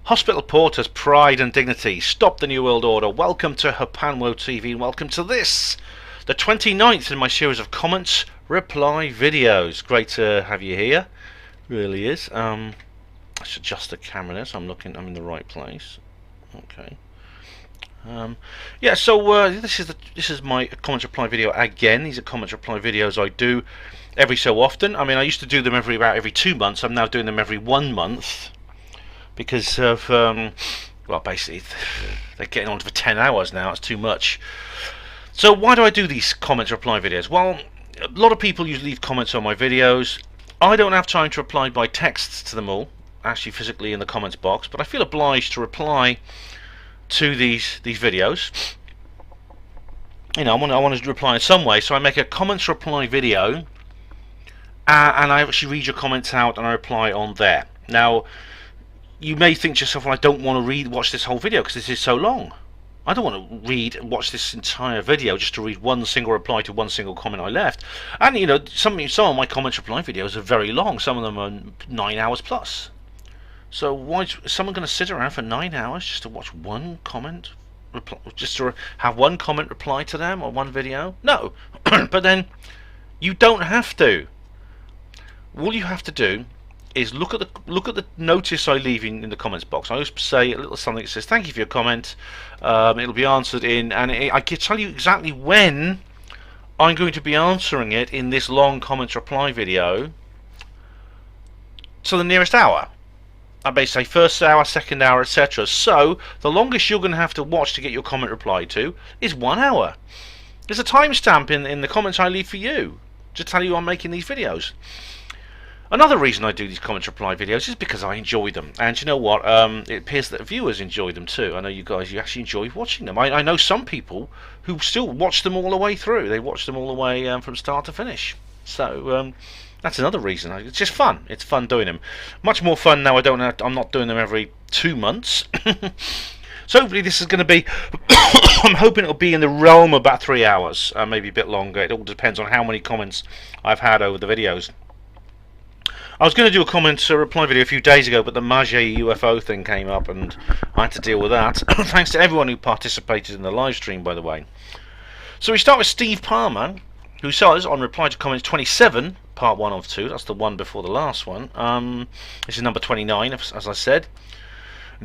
Hospital Porters, Pride and Dignity, Stop the New World Order, welcome to HPANWO TV, and welcome to this, the 29th in my series of comments, reply videos. Great to have you here, really is. I should adjust the camera there so I'm in the right place. Okay. Yeah, so this is my comments reply video again. These are comments reply videos I do every so often. I mean, I used to do them about every 2 months. I'm now doing them every 1 month. Because of, well, basically, they're getting on for 10 hours now. It's too much. So why do I do these comments reply videos? Well, a lot of people usually leave comments on my videos. I don't have time to reply by texts to them all, actually physically in the comments box, but I feel obliged to reply to these videos. You know, I want to reply in some way, so I make a comments reply video, and I actually read your comments out and I reply on there. Now, you may think to yourself, well, I don't want to watch this whole video because this is so long. I don't want to watch this entire video just to read one single reply to one single comment I left. And you know, some of my comments reply videos are very long. Some of them are 9 hours plus. So why is someone going to sit around for 9 hours just to watch one comment, just to have one comment reply to them or one video? No. But then you don't have to. All you have to do is look at the notice I leave in the comments box. I always say a little something that says thank you for your comment. It'll be answered in, and I can tell you exactly when I'm going to be answering it in this long comments reply video. So the nearest hour. I basically say first hour, second hour, etc. So the longest you're going to have to watch to get your comment replied to is 1 hour. There's a timestamp in the comments I leave for you to tell you I'm making these videos. Another reason I do these comments reply videos is because I enjoy them, and you know what? It appears that viewers enjoy them too. I know you guys, you actually enjoy watching them. I know some people who still watch them all the way through. They watch them all the way from start to finish. So that's another reason. It's just fun. It's fun doing them. Much more fun now. I'm not doing them every 2 months. So hopefully this is going to be. I'm hoping it'll be in the realm of about 3 hours, maybe a bit longer. It all depends on how many comments I've had over the videos. I was going to do a comment reply video a few days ago, but the Mage UFO thing came up and I had to deal with that. Thanks to everyone who participated in the live stream, by the way. So we start with Steve Palmer, who says on reply to comments 27, part 1 of 2, that's the one before the last one. This is number 29, as I said.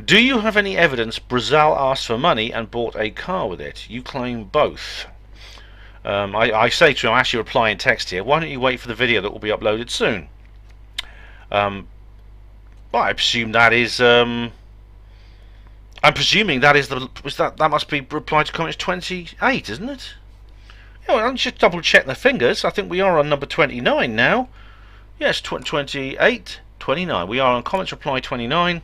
Do you have any evidence Brazil asked for money and bought a car with it? You claim both. I say to him, I'm actually replying text here, why don't you wait for the video that will be uploaded soon? Well, I presume that is. I'm presuming that is that must be reply to comments 28, isn't it? Yeah, well, I'll just double check the fingers. I think we are on number 29 now. Yes, 28, 29. We are on comments reply 29.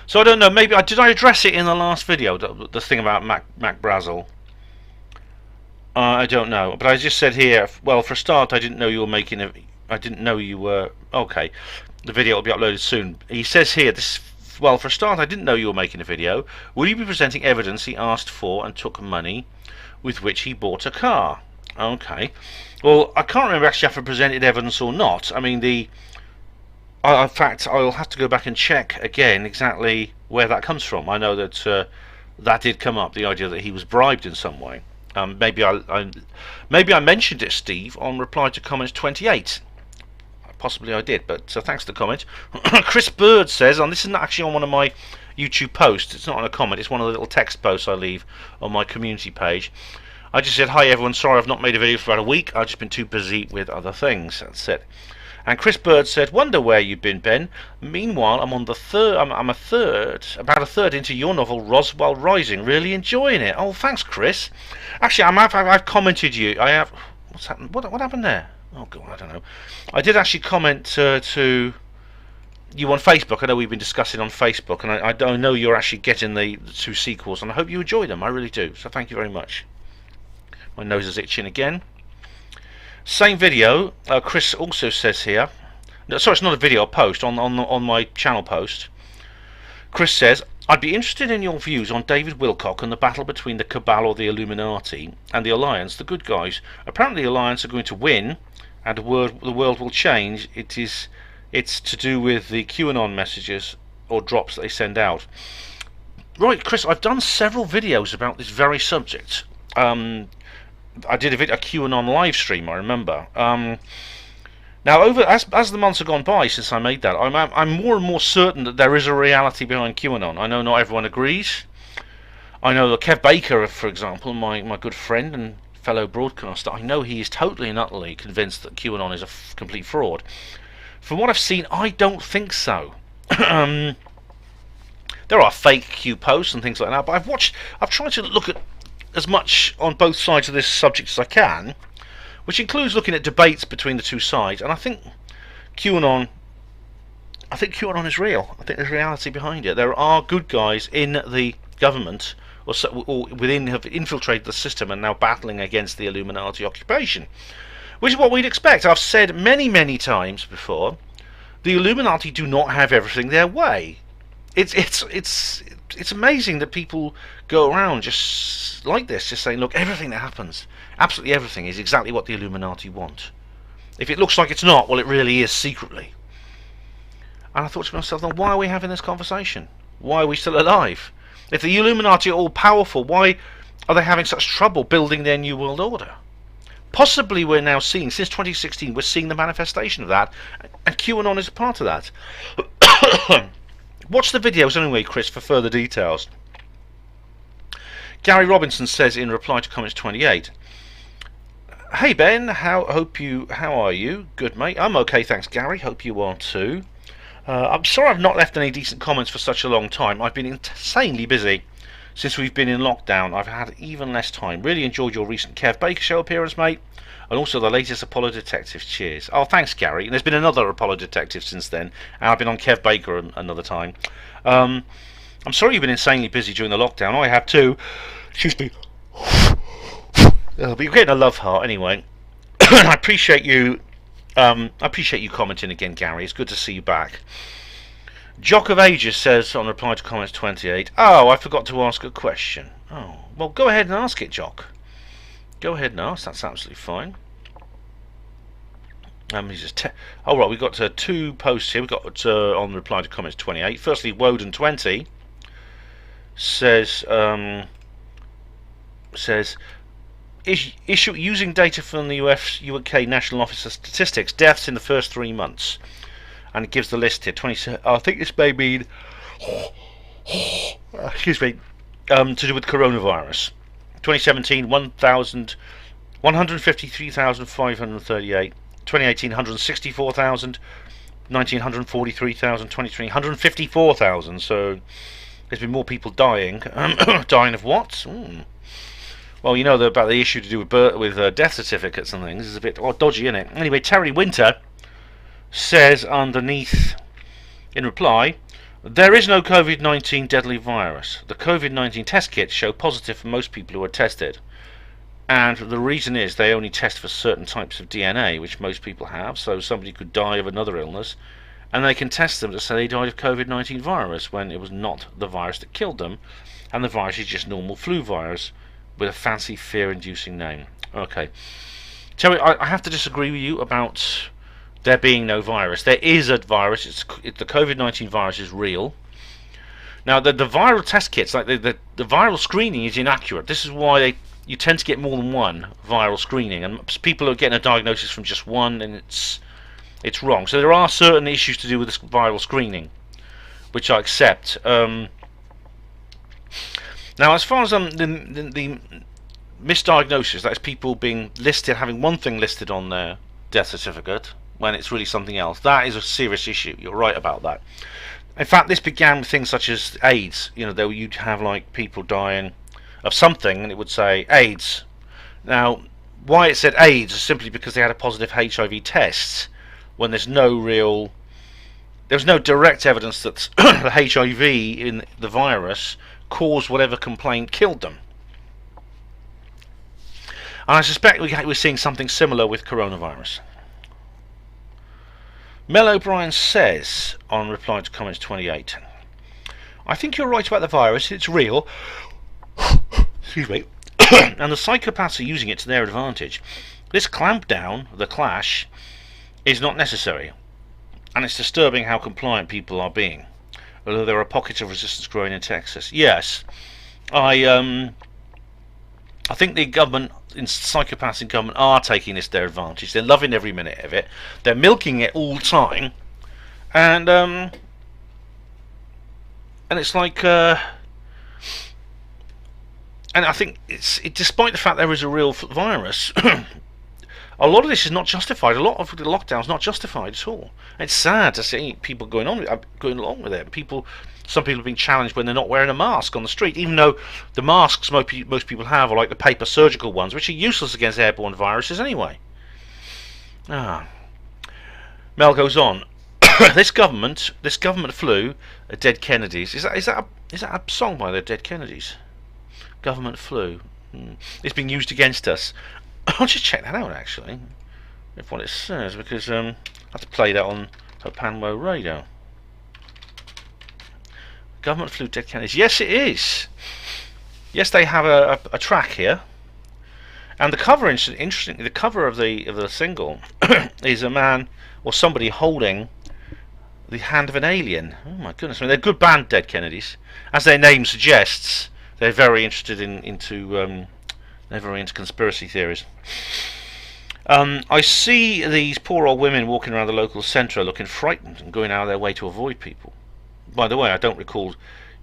So I don't know. Maybe did I address it in the last video? The thing about Mac Brazil. I don't know, but I just said here. Well, for a start, I didn't know you were making a. I didn't know you were. Okay, the video will be uploaded soon. He says here, well, for a start, I didn't know you were making a video. Will you be presenting evidence he asked for and took money with which he bought a car? Okay. Well, I can't remember actually if I presented evidence or not. I mean, in fact, I'll have to go back and check again exactly where that comes from. I know that that did come up, the idea that he was bribed in some way. Maybe I mentioned it, Steve, on reply to comments 28. Possibly I did, but thanks for the comment. Chris Bird says, and this is not actually on one of my YouTube posts, it's not on a comment, it's one of the little text posts I leave on my community page. I just said, hi everyone, sorry I've not made a video for about a week, I've just been too busy with other things, that's it. And Chris Bird said, wonder where you've been, Ben. Meanwhile, I'm on the about a third into your novel, Roswell Rising, really enjoying it. Oh, thanks, Chris. Actually, I've commented you, I have, what's happened, what happened there? Oh god, I don't know. I did actually comment to you on Facebook. I know we've been discussing on Facebook, and I don't know you're actually getting the 2 sequels, and I hope you enjoy them. I really do. So thank you very much. My nose is itching again. Same video. Chris also says here. No, sorry, it's not a video. A post on my channel post. Chris says, I'd be interested in your views on David Wilcock and the battle between the Cabal or the Illuminati and the Alliance, the good guys. Apparently the Alliance are going to win and the world will change. It's to do with the QAnon messages or drops that they send out. Right, Chris, I've done several videos about this very subject. I did a QAnon live stream, I remember. Now, as the months have gone by since I made that, I'm more and more certain that there is a reality behind QAnon. I know not everyone agrees. I know that Kev Baker, for example, my good friend and fellow broadcaster, I know he is totally and utterly convinced that QAnon is a complete fraud. From what I've seen, I don't think so. There are fake Q posts and things like that, but I've tried to look at as much on both sides of this subject as I can, which includes looking at debates between the two sides, and I think QAnon is real. I think there's reality behind it. There are good guys in the government or within have infiltrated the system and now battling against the Illuminati occupation, which is what we'd expect. I've said many times before, the Illuminati do not have everything their way. It's amazing that people go around just like this, just saying, look, everything that happens, absolutely everything, is exactly what the Illuminati want. If it looks like it's not, well, it really is secretly. And I thought to myself, then why are we having this conversation? Why are we still alive? If the Illuminati are all powerful, why are they having such trouble building their new world order? Possibly we're now seeing, since 2016, we're seeing the manifestation of that, and QAnon is a part of that. Watch the videos anyway, Chris, for further details. Gary Robinson says in reply to comments 28, "Hey Ben, how are you? Good, mate. I'm okay, thanks, Gary. Hope you are too. I'm sorry I've not left any decent comments for such a long time. I've been insanely busy since we've been in lockdown. I've had even less time. Really enjoyed your recent Kev Baker Show appearance, mate, and also the latest Apollo Detective. Cheers." Oh, thanks, Gary. And there's been another Apollo Detective since then, and I've been on Kev Baker another time. I'm sorry you've been insanely busy during the lockdown. I have too. Excuse me. But you're getting a love heart anyway. I appreciate you. I appreciate you commenting again, Gary. It's good to see you back. Jock of Ages says on reply to comments 28, "Oh, I forgot to ask a question." Oh, well, go ahead and ask it, Jock. Go ahead and ask. That's absolutely fine. Oh, right, we've got two posts here. We've got on reply to comments 28. Firstly, Woden20 says using data from the UK National Office of Statistics, deaths in the first 3 months, and it gives the list here. I think this may mean excuse me, to do with coronavirus. 2017, 153,538. 2018, 164,000. 19, 143,000. 2020, 154,000. So there's been more people dying. Dying of what? Well, you know about the issue to do with death certificates and things. It's a bit dodgy, isn't it? Anyway, Terry Winter says underneath, in reply, "There is no COVID-19 deadly virus. The COVID-19 test kits show positive for most people who are tested. And the reason is they only test for certain types of DNA, which most people have, so somebody could die of another illness, and they can test them to say they died of COVID-19 virus when it was not the virus that killed them, and the virus is just normal flu virus with a fancy fear-inducing name." Okay. Terry, I have to disagree with you about there being no virus. There is a virus. The COVID-19 virus is real. Now, the viral test kits, like the viral screening, is inaccurate. This is why you tend to get more than one viral screening, and people are getting a diagnosis from just one, and it's wrong. So there are certain issues to do with this viral screening, which I accept. Now, as far as the misdiagnosis, that is people being listed, having one thing listed on their death certificate when it's really something else, that is a serious issue. You're right about that. In fact, this began with things such as AIDS. You know, you'd have like people dying of something, and it would say AIDS. Now, why it said AIDS is simply because they had a positive HIV test, when there's no direct evidence that the HIV in the virus caused whatever complaint killed them. And I suspect we're seeing something similar with coronavirus. Mel O'Brien says, on reply to comments 28, "I think you're right about the virus. It's real." Excuse me. "And the psychopaths are using it to their advantage. This clampdown, the clash, is not necessary, and it's disturbing how compliant people are being. although there are pockets of resistance growing in Texas. Yes, I think the government, psychopaths in government, are taking this to their advantage. They're loving every minute of it. They're milking it all the time, and it's like, and I think despite the fact there is a real virus. A lot of this is not justified. A lot of the lockdown is not justified at all. It's sad to see people going along with it. Some people are being challenged when they're not wearing a mask on the street, even though the masks most people have are like the paper surgical ones, which are useless against airborne viruses anyway. Mel goes on. This government flu, Dead Kennedys. Is that a song by the Dead Kennedys? Government flu. It's being used against us. I'll just check that out actually, if what it says, because I have to play that on HPANWO radio. Government flu, Dead Kennedys. Yes, it is. Yes, they have a track here, and the cover, interestingly, the cover of the single is a man or somebody holding the hand of an alien. Oh my goodness! I mean, they're a good band, Dead Kennedys, as their name suggests. They're very interested they're very into conspiracy theories. I see these poor old women walking around the local centre looking frightened and going out of their way to avoid people. By the way, I don't recall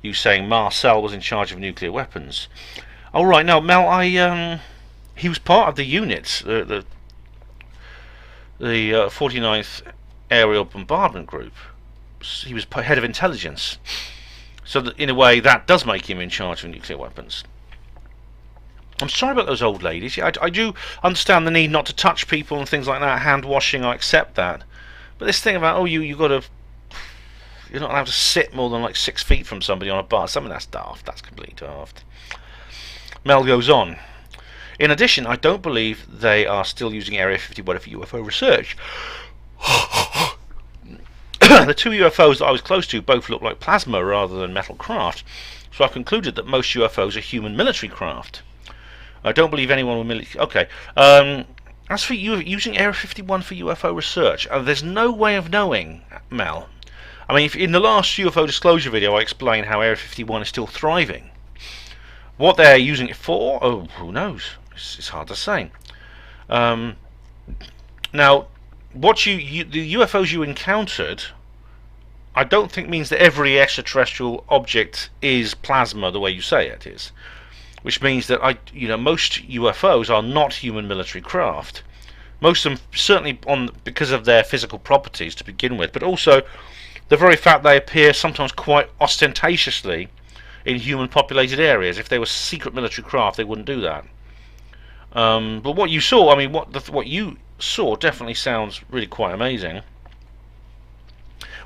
you saying Marcel was in charge of nuclear weapons. Oh right, no, Mel, he was part of the unit, the 49th Aerial Bombardment Group. He was head of intelligence. So that, in a way, that does make him in charge of nuclear weapons. I'm sorry about those old ladies. I do understand the need not to touch people and things like that. Hand washing, I accept that. But this thing about you're not allowed to sit more than like 6 feet from somebody on a bus. I mean, that's daft. That's completely daft. Mel goes on. In addition, I don't believe they are still using Area 51 for UFO research. The two UFOs that I was close to both look like plasma rather than metal craft, so I concluded that most UFOs are human military craft. I don't believe anyone will military. Okay. As for you using Area 51 for UFO research, there's no way of knowing, Mel. I mean, if in the last UFO disclosure video I explained how Area 51 is still thriving. What they're using it for, oh, who knows? It's hard to say. Now, the UFOs you encountered, I don't think means that every extraterrestrial object is plasma the way you say it is. Which means that most UFOs are not human military craft. Most of them certainly because of their physical properties to begin with, but also the very fact they appear sometimes quite ostentatiously in human populated areas. If they were secret military craft, they wouldn't do that. But what you saw, I mean, what you saw definitely sounds really quite amazing.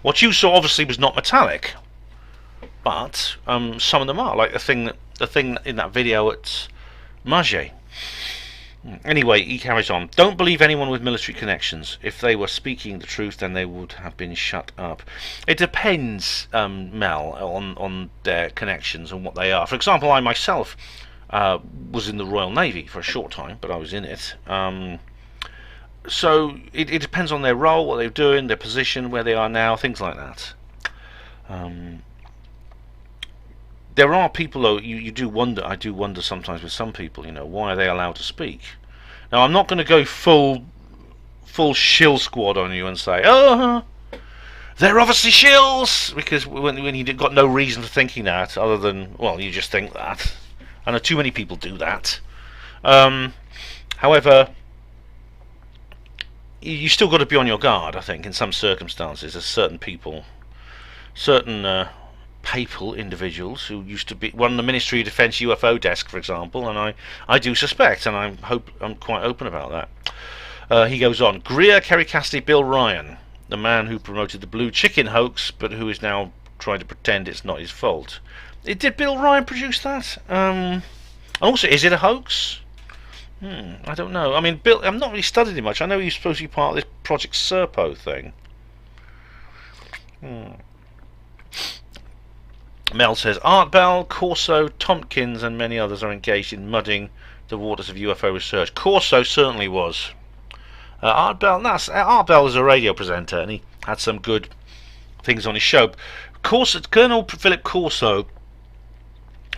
What you saw obviously was not metallic, but some of them are, like the thing in that video at Maget. Anyway, he carries on. Don't believe anyone with military connections. If they were speaking the truth, then they would have been shut up. It depends, Mel, on their connections and what they are. For example, I myself was in the Royal Navy for a short time, but I was in it. So it depends on their role, what they're doing, their position, where they are now, things like that. There are people, though, you do wonder. I do wonder sometimes with some people, why are they allowed to speak? Now, I'm not going to go full shill squad on you and say, oh, they're obviously shills, because when you've got no reason for thinking that, other than, well, you just think that. I know too many people do that. However, you still got to be on your guard, I think, in some circumstances. There's certain people, certain papal individuals who used to run the Ministry of Defence UFO desk, for example, and I do suspect, and I'm quite open about that. He goes on. Greer, Kerry Cassidy, Bill Ryan, the man who promoted the blue chicken hoax, but who is now trying to pretend it's not his fault. Did Bill Ryan produce that? And also, is it a hoax? I don't know. I mean, Bill, I'm not really studied him much. I know he's supposed to be part of this Project Serpo thing. Mel says, Art Bell, Corso, Tompkins and many others are engaged in muddying the waters of UFO research. Corso certainly was. Art Bell is a radio presenter, and he had some good things on his show. Colonel Philip Corso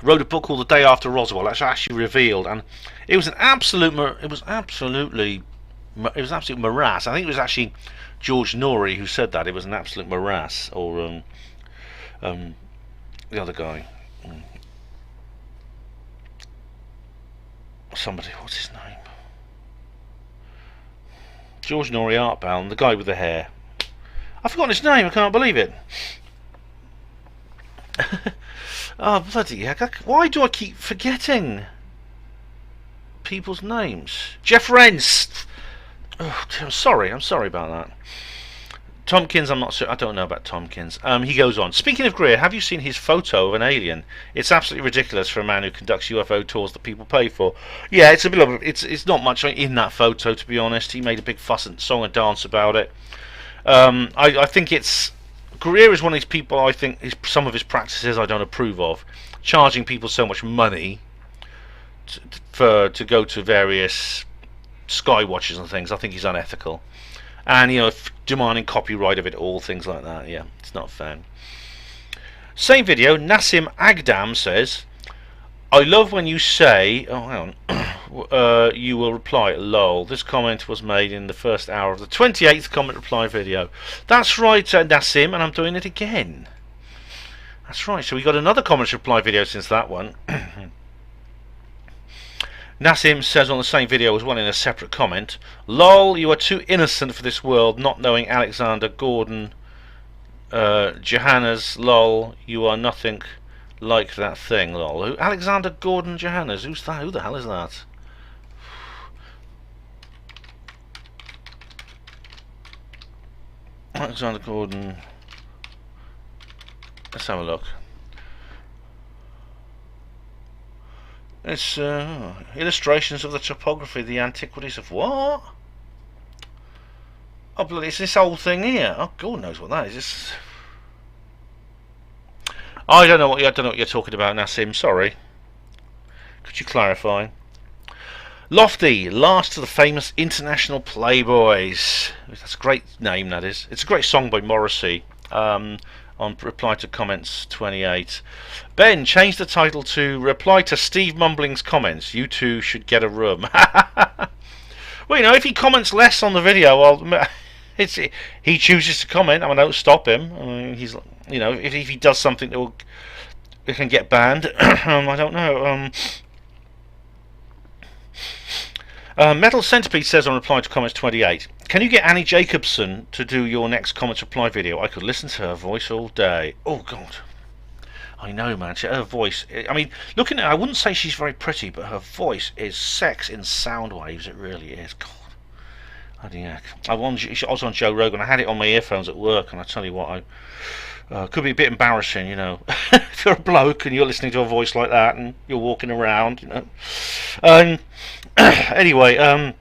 wrote a book called The Day After Roswell. That's actually revealed, and it was absolutely morass. I think it was actually George Norrie who said that it was an absolute morass, or the other guy, somebody. What's his name? George Norrie, Artbound, the guy with the hair. I've forgotten his name. I can't believe it. Oh, bloody heck. Why do I keep forgetting people's names? Jeff Rents! Oh, I'm sorry about that. Tompkins, I'm not sure. I don't know about Tompkins. He goes on. Speaking of Greer, have you seen his photo of an alien? It's absolutely ridiculous for a man who conducts UFO tours that people pay for. Yeah, it's a bit of it's not much in that photo, to be honest. He made a big fuss and song and dance about it. I think it's Greer is one of these people. I think some of his practices I don't approve of, charging people so much money to go to various sky watches and things. I think he's unethical. And demanding copyright of it all, things like that. Yeah, it's not fair. Same video, Nassim Agdam says, I love when you say, oh hang on, you will reply, lol. This comment was made in the first hour of the 28th comment reply video. That's right, Nassim, and I'm doing it again. That's right, so we got another comment reply video since that one. Nassim says on the same video as well in a separate comment, lol, you are too innocent for this world, not knowing Alexander Gordon Johannes, lol, you are nothing like that thing, lol. Who? Alexander Gordon Johannes, who's that? Who the hell is that? Alexander Gordon, let's have a look. It's illustrations of the topography, the antiquities of what? Oh bloody! It's this old thing here. Oh, God knows what that is. It's... I don't know what you're talking about, Nassim. Sorry. Could you clarify? Lofty, last of the famous international playboys. That's a great name. That is. It's a great song by Morrissey. On reply to comments 28. Ben, change the title to reply to Steve Mumbling's comments. You two should get a room. Well, if he comments less on the video, he chooses to comment. I don't stop him. I mean, he's, if he does something that can get banned. I don't know. Metal Centipede says on reply to comments 28, can you get Annie Jacobson to do your next comments reply video? I could listen to her voice all day. Oh God, I know, man. Her voice, I mean, looking at her, I wouldn't say she's very pretty, but her voice is sex in sound waves. It really is. God, bloody heck. I was on Joe Rogan. I had it on my earphones at work, and I tell you what, could be a bit embarrassing, if you're a bloke and you're listening to a voice like that and you're walking around, Anyway,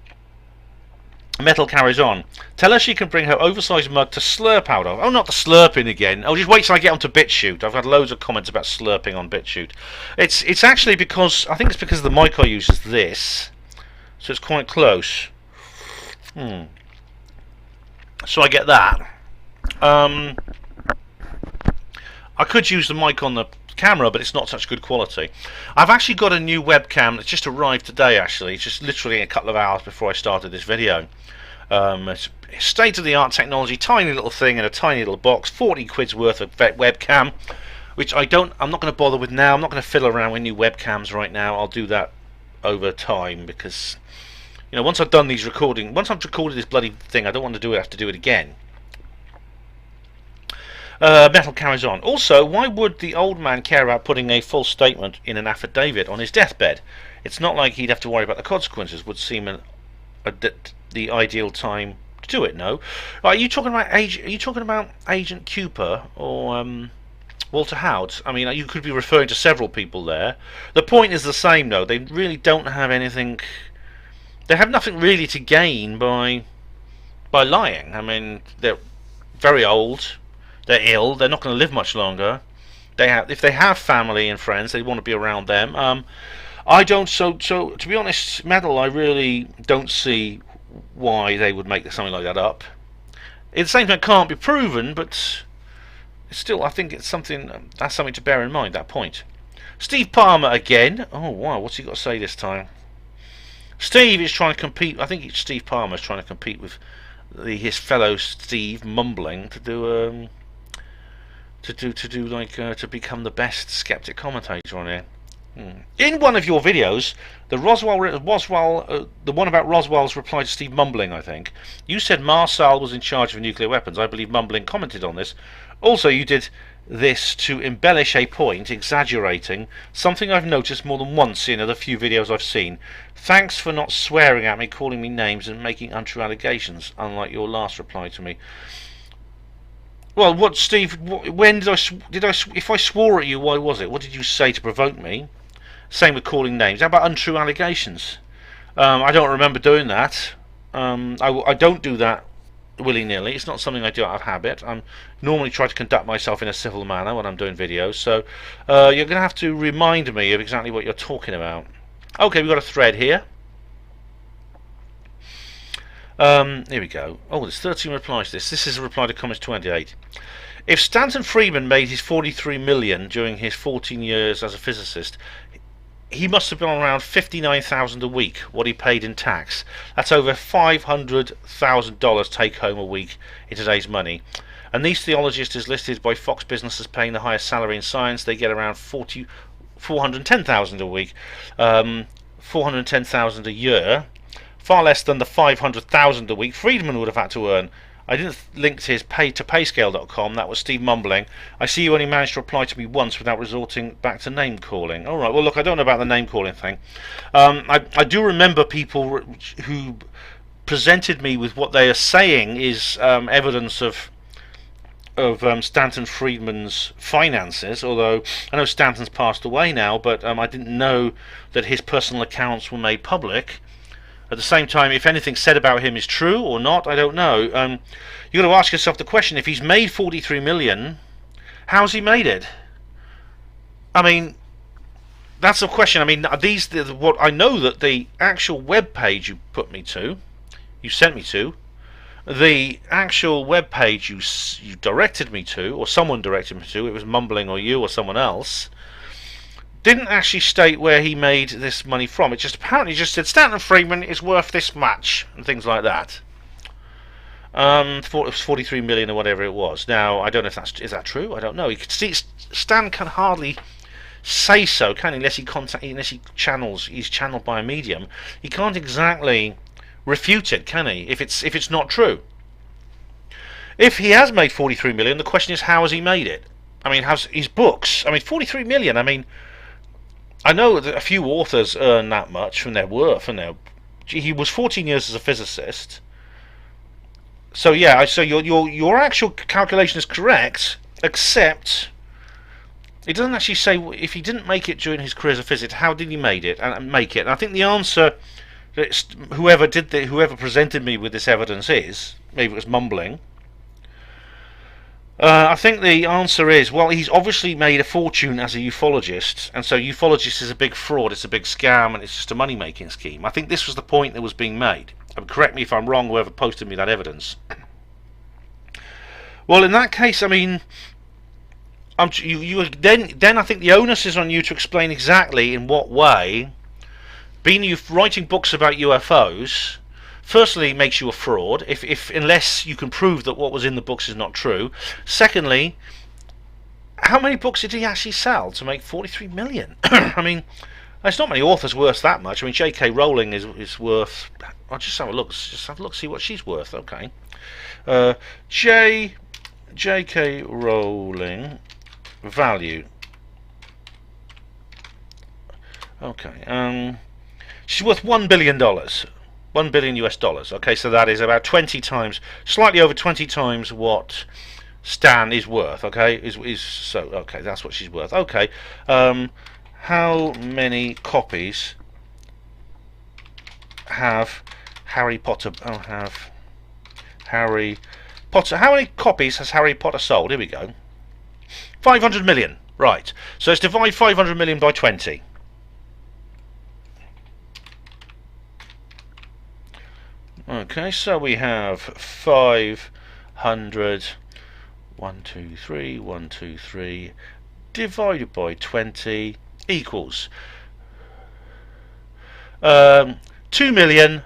Metal carries on. Tell her she can bring her oversized mug to slurp out of. Oh, not the slurping again. Oh, just wait till I get onto BitChute. I've had loads of comments about slurping on BitChute. It's actually because, I think it's because the mic I use is this, so it's quite close. So I get that. I could use the mic on the camera, but it's not such good quality. I've actually got a new webcam that's just arrived today, actually. It's just literally a couple of hours before I started this video. It's state-of-the-art technology, tiny little thing in a tiny little box, 40 quid's worth of webcam, which I'm not going to bother with now. I'm not going to fiddle around with new webcams right now. I'll do that over time, because once I've done these recording, once I've recorded this bloody thing, I don't want to have to do it again. Metal carries on. Also, why would the old man care about putting a full statement in an affidavit on his deathbed? It's not like he'd have to worry about the consequences. Would seem the ideal time to do it. No. Are you talking about Agent Cooper or Walter Hout? I mean, you could be referring to several people there. The point is the same, though. They really don't have anything. They have nothing really to gain by lying. I mean, they're very old. They're ill. They're not going to live much longer. If they have family and friends, they want to be around them. I don't. So to be honest, Metal, I really don't see why they would make something like that up. It's the same thing. It can't be proven, but still, I think it's something that's something to bear in mind. That point. Steve Palmer again. Oh wow, what's he got to say this time? Steve is trying to compete. I think Steve Palmer is trying to compete with his fellow Steve Mumbling to do to become the best skeptic commentator on here. In one of your videos, the one about Roswell's reply to Steve Mumbling, I think, you said Marshall was in charge of nuclear weapons. I believe Mumbling commented on this. Also, you did this to embellish a point, exaggerating something I've noticed more than once in the few videos I've seen. Thanks for not swearing at me, calling me names, and making untrue allegations, unlike your last reply to me. Well, what, Steve? When did I? If I swore at you, why was it? What did you say to provoke me? Same with calling names. How about untrue allegations? I don't remember doing that. I don't do that willy-nilly. It's not something I do out of habit. I normally try to conduct myself in a civil manner when I'm doing videos. So you're going to have to remind me of exactly what you're talking about. Okay, we've got a thread here. Here we go. Oh, there's 13 replies to this. This is a reply to comments 28. If Stanton Friedman made his $43 million during his 14 years as a physicist, he must have been on around $59,000 a week, what he paid in tax. That's over $500,000 take home a week in today's money. And these theologists is listed by Fox Business as paying the highest salary in science. They get around $410,000 a week, $410,000 a year, far less than the $500,000 a week Friedman would have had to earn. I didn't link to his payscale.com. That was Steve Mumbling. I see you only managed to reply to me once without resorting back to name calling. All right. Well, look, I don't know about the name calling thing. I do remember people who presented me with what they are saying is evidence of Stanton Friedman's finances. Although I know Stanton's passed away now, but I didn't know that his personal accounts were made public. At the same time, if anything said about him is true or not, I don't know. You've got to ask yourself the question: if he's made $43 million, how's he made it? I mean, that's the question. I mean, what I know that the actual web page you sent me to, the actual web page you directed me to, or someone directed me to, it was Mumbling or you or someone else, didn't actually state where he made this money from. It just apparently just said Stanton Friedman is worth this much and things like that. It was 43 million or whatever it was. Now I don't know if is that true. I don't know. You can see Stan can hardly say so, can he? Unless he's channeled by a medium. He can't exactly refute it, can he? If it's not true. If he has made 43 million, the question is how has he made it? I mean, how's his books? I mean, 43 million. I mean, I know that a few authors earn that much from their worth, and he was 14 years as a physicist. So yeah, so your actual calculation is correct, except it doesn't actually say if he didn't make it during his career as a physicist, how did he make it? And I think the answer that whoever presented me with this evidence is, maybe it was Mumbling. I think the answer is, well, he's obviously made a fortune as a ufologist, and so ufologist is a big fraud, it's a big scam, and it's just a money-making scheme. I think this was the point that was being made. Correct me if I'm wrong, whoever posted me that evidence. Well, in that case, I mean, then I think the onus is on you to explain exactly in what way, writing books about UFOs, firstly makes you a fraud, unless you can prove that what was in the books is not true. Secondly, how many books did he actually sell to make 43 million? I mean, there's not many authors worth that much. I mean, J.K. Rowling is worth. I'll just have a look. See what she's worth. Okay, J.K. Rowling value. Okay, she's worth $1 billion. $1 billion US. Okay, so that is about 20 times, slightly over 20 times what Stan is worth. Okay, okay, that's what she's worth. Okay, how many copies have Harry Potter? How many copies has Harry Potter sold? Here we go. 500 million. Right. So let's divide 500 million by 20. Okay, so we have 500 1, 2, 3, 1, 2, 3 divided by 20 equals 2 million.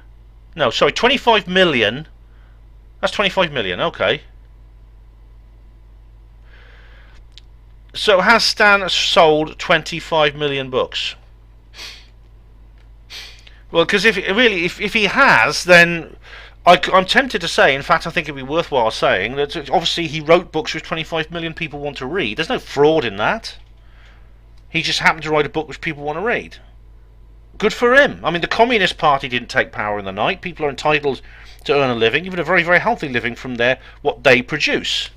No, sorry, 25 million. That's 25 million. Okay. So has Stan sold 25 million books? Well, because if he has, then I'm tempted to say, in fact, I think it'd be worthwhile saying that obviously he wrote books which 25 million people want to read. There's no fraud in that. He just happened to write a book which people want to read. Good for him. I mean, the Communist Party didn't take power in the night. People are entitled to earn a living, even a very, very healthy living from what they produce.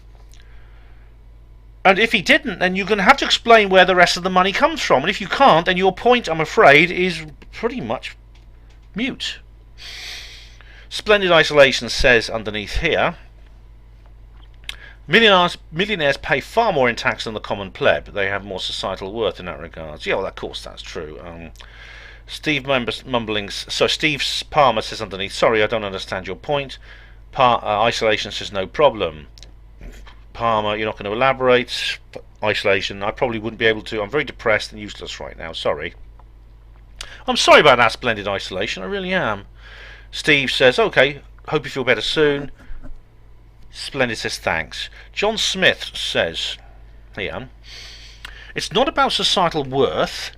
And if he didn't, then you're going to have to explain where the rest of the money comes from. And if you can't, then your point, I'm afraid, is pretty much mute. Splendid Isolation says underneath here, millionaires pay far more in tax than the common pleb. They have more societal worth in that regard. Yeah, well, of course that's true. Steve Palmer says underneath, sorry, I don't understand your point. Isolation says no problem. Palmer, you're not going to elaborate. Isolation, I probably wouldn't be able to. I'm very depressed and useless right now. Sorry. I'm sorry about that, Splendid Isolation. I really am. Steve says, okay, hope you feel better soon. Splendid says, thanks. John Smith says, here, it's not about societal worth.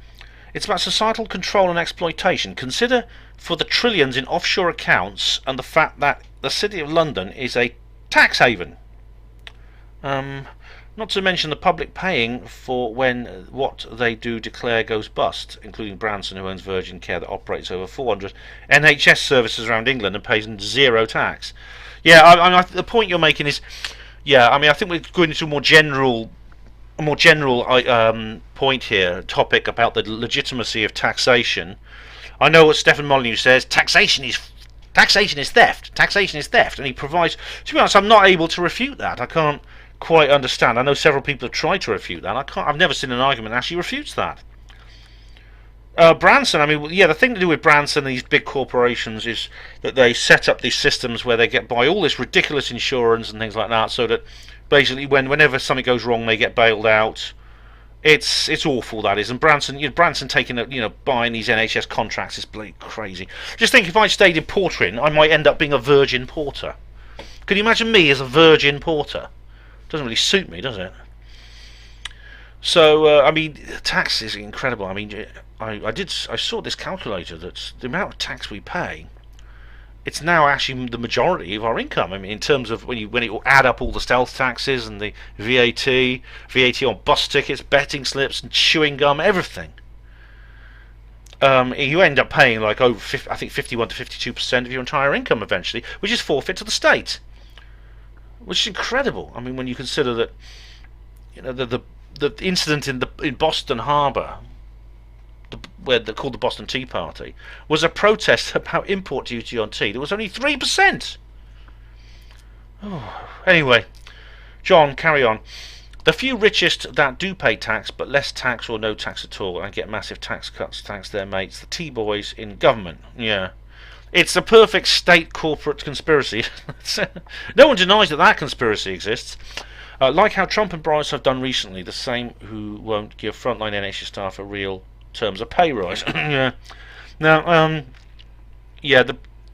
It's about societal control and exploitation. Consider for the trillions in offshore accounts and the fact that the City of London is a tax haven. Not to mention the public paying for when what they do declare goes bust, including Branson, who owns Virgin Care that operates over 400 NHS services around England and pays zero tax. Yeah, the point you're making is, yeah, I mean, I think we're going into a more general point here, topic about the legitimacy of taxation. I know what Stephen Molyneux says: taxation is theft. Taxation is theft, and he provides. To be honest, I'm not able to refute that. I can't quite understand. I know several people have tried to refute that. I've never seen an argument that actually refutes that. Branson, I mean, yeah, the thing to do with Branson and these big corporations is that they set up these systems where they get by all this ridiculous insurance and things like that, so that basically whenever something goes wrong, they get bailed out. It's awful, that is. And Branson taking buying these NHS contracts is bloody crazy. Just think, if I stayed in Portrin, I might end up being a virgin porter. Can you imagine me as a virgin porter? Doesn't really suit me, does it? So I mean, tax is incredible. I mean, I saw this calculator that the amount of tax we pay, it's now actually the majority of our income. I mean, in terms of when you add up all the stealth taxes and the VAT on bus tickets, betting slips, and chewing gum, everything. You end up paying like over 51 to 52% of your entire income eventually, which is forfeit to the state. Which is incredible. I mean, when you consider that, the incident in Boston Harbour, where they're called the Boston Tea Party, was a protest about import duty on tea. There was only 3%. Oh. Anyway, John, carry on. The few richest that do pay tax, but less tax or no tax at all, and get massive tax cuts thanks to their mates, the tea boys in government. Yeah. It's a perfect state corporate conspiracy. No one denies that conspiracy exists. Like how Trump and Boris have done recently, the same who won't give frontline NHS staff a real terms of pay rise. Yeah. Now,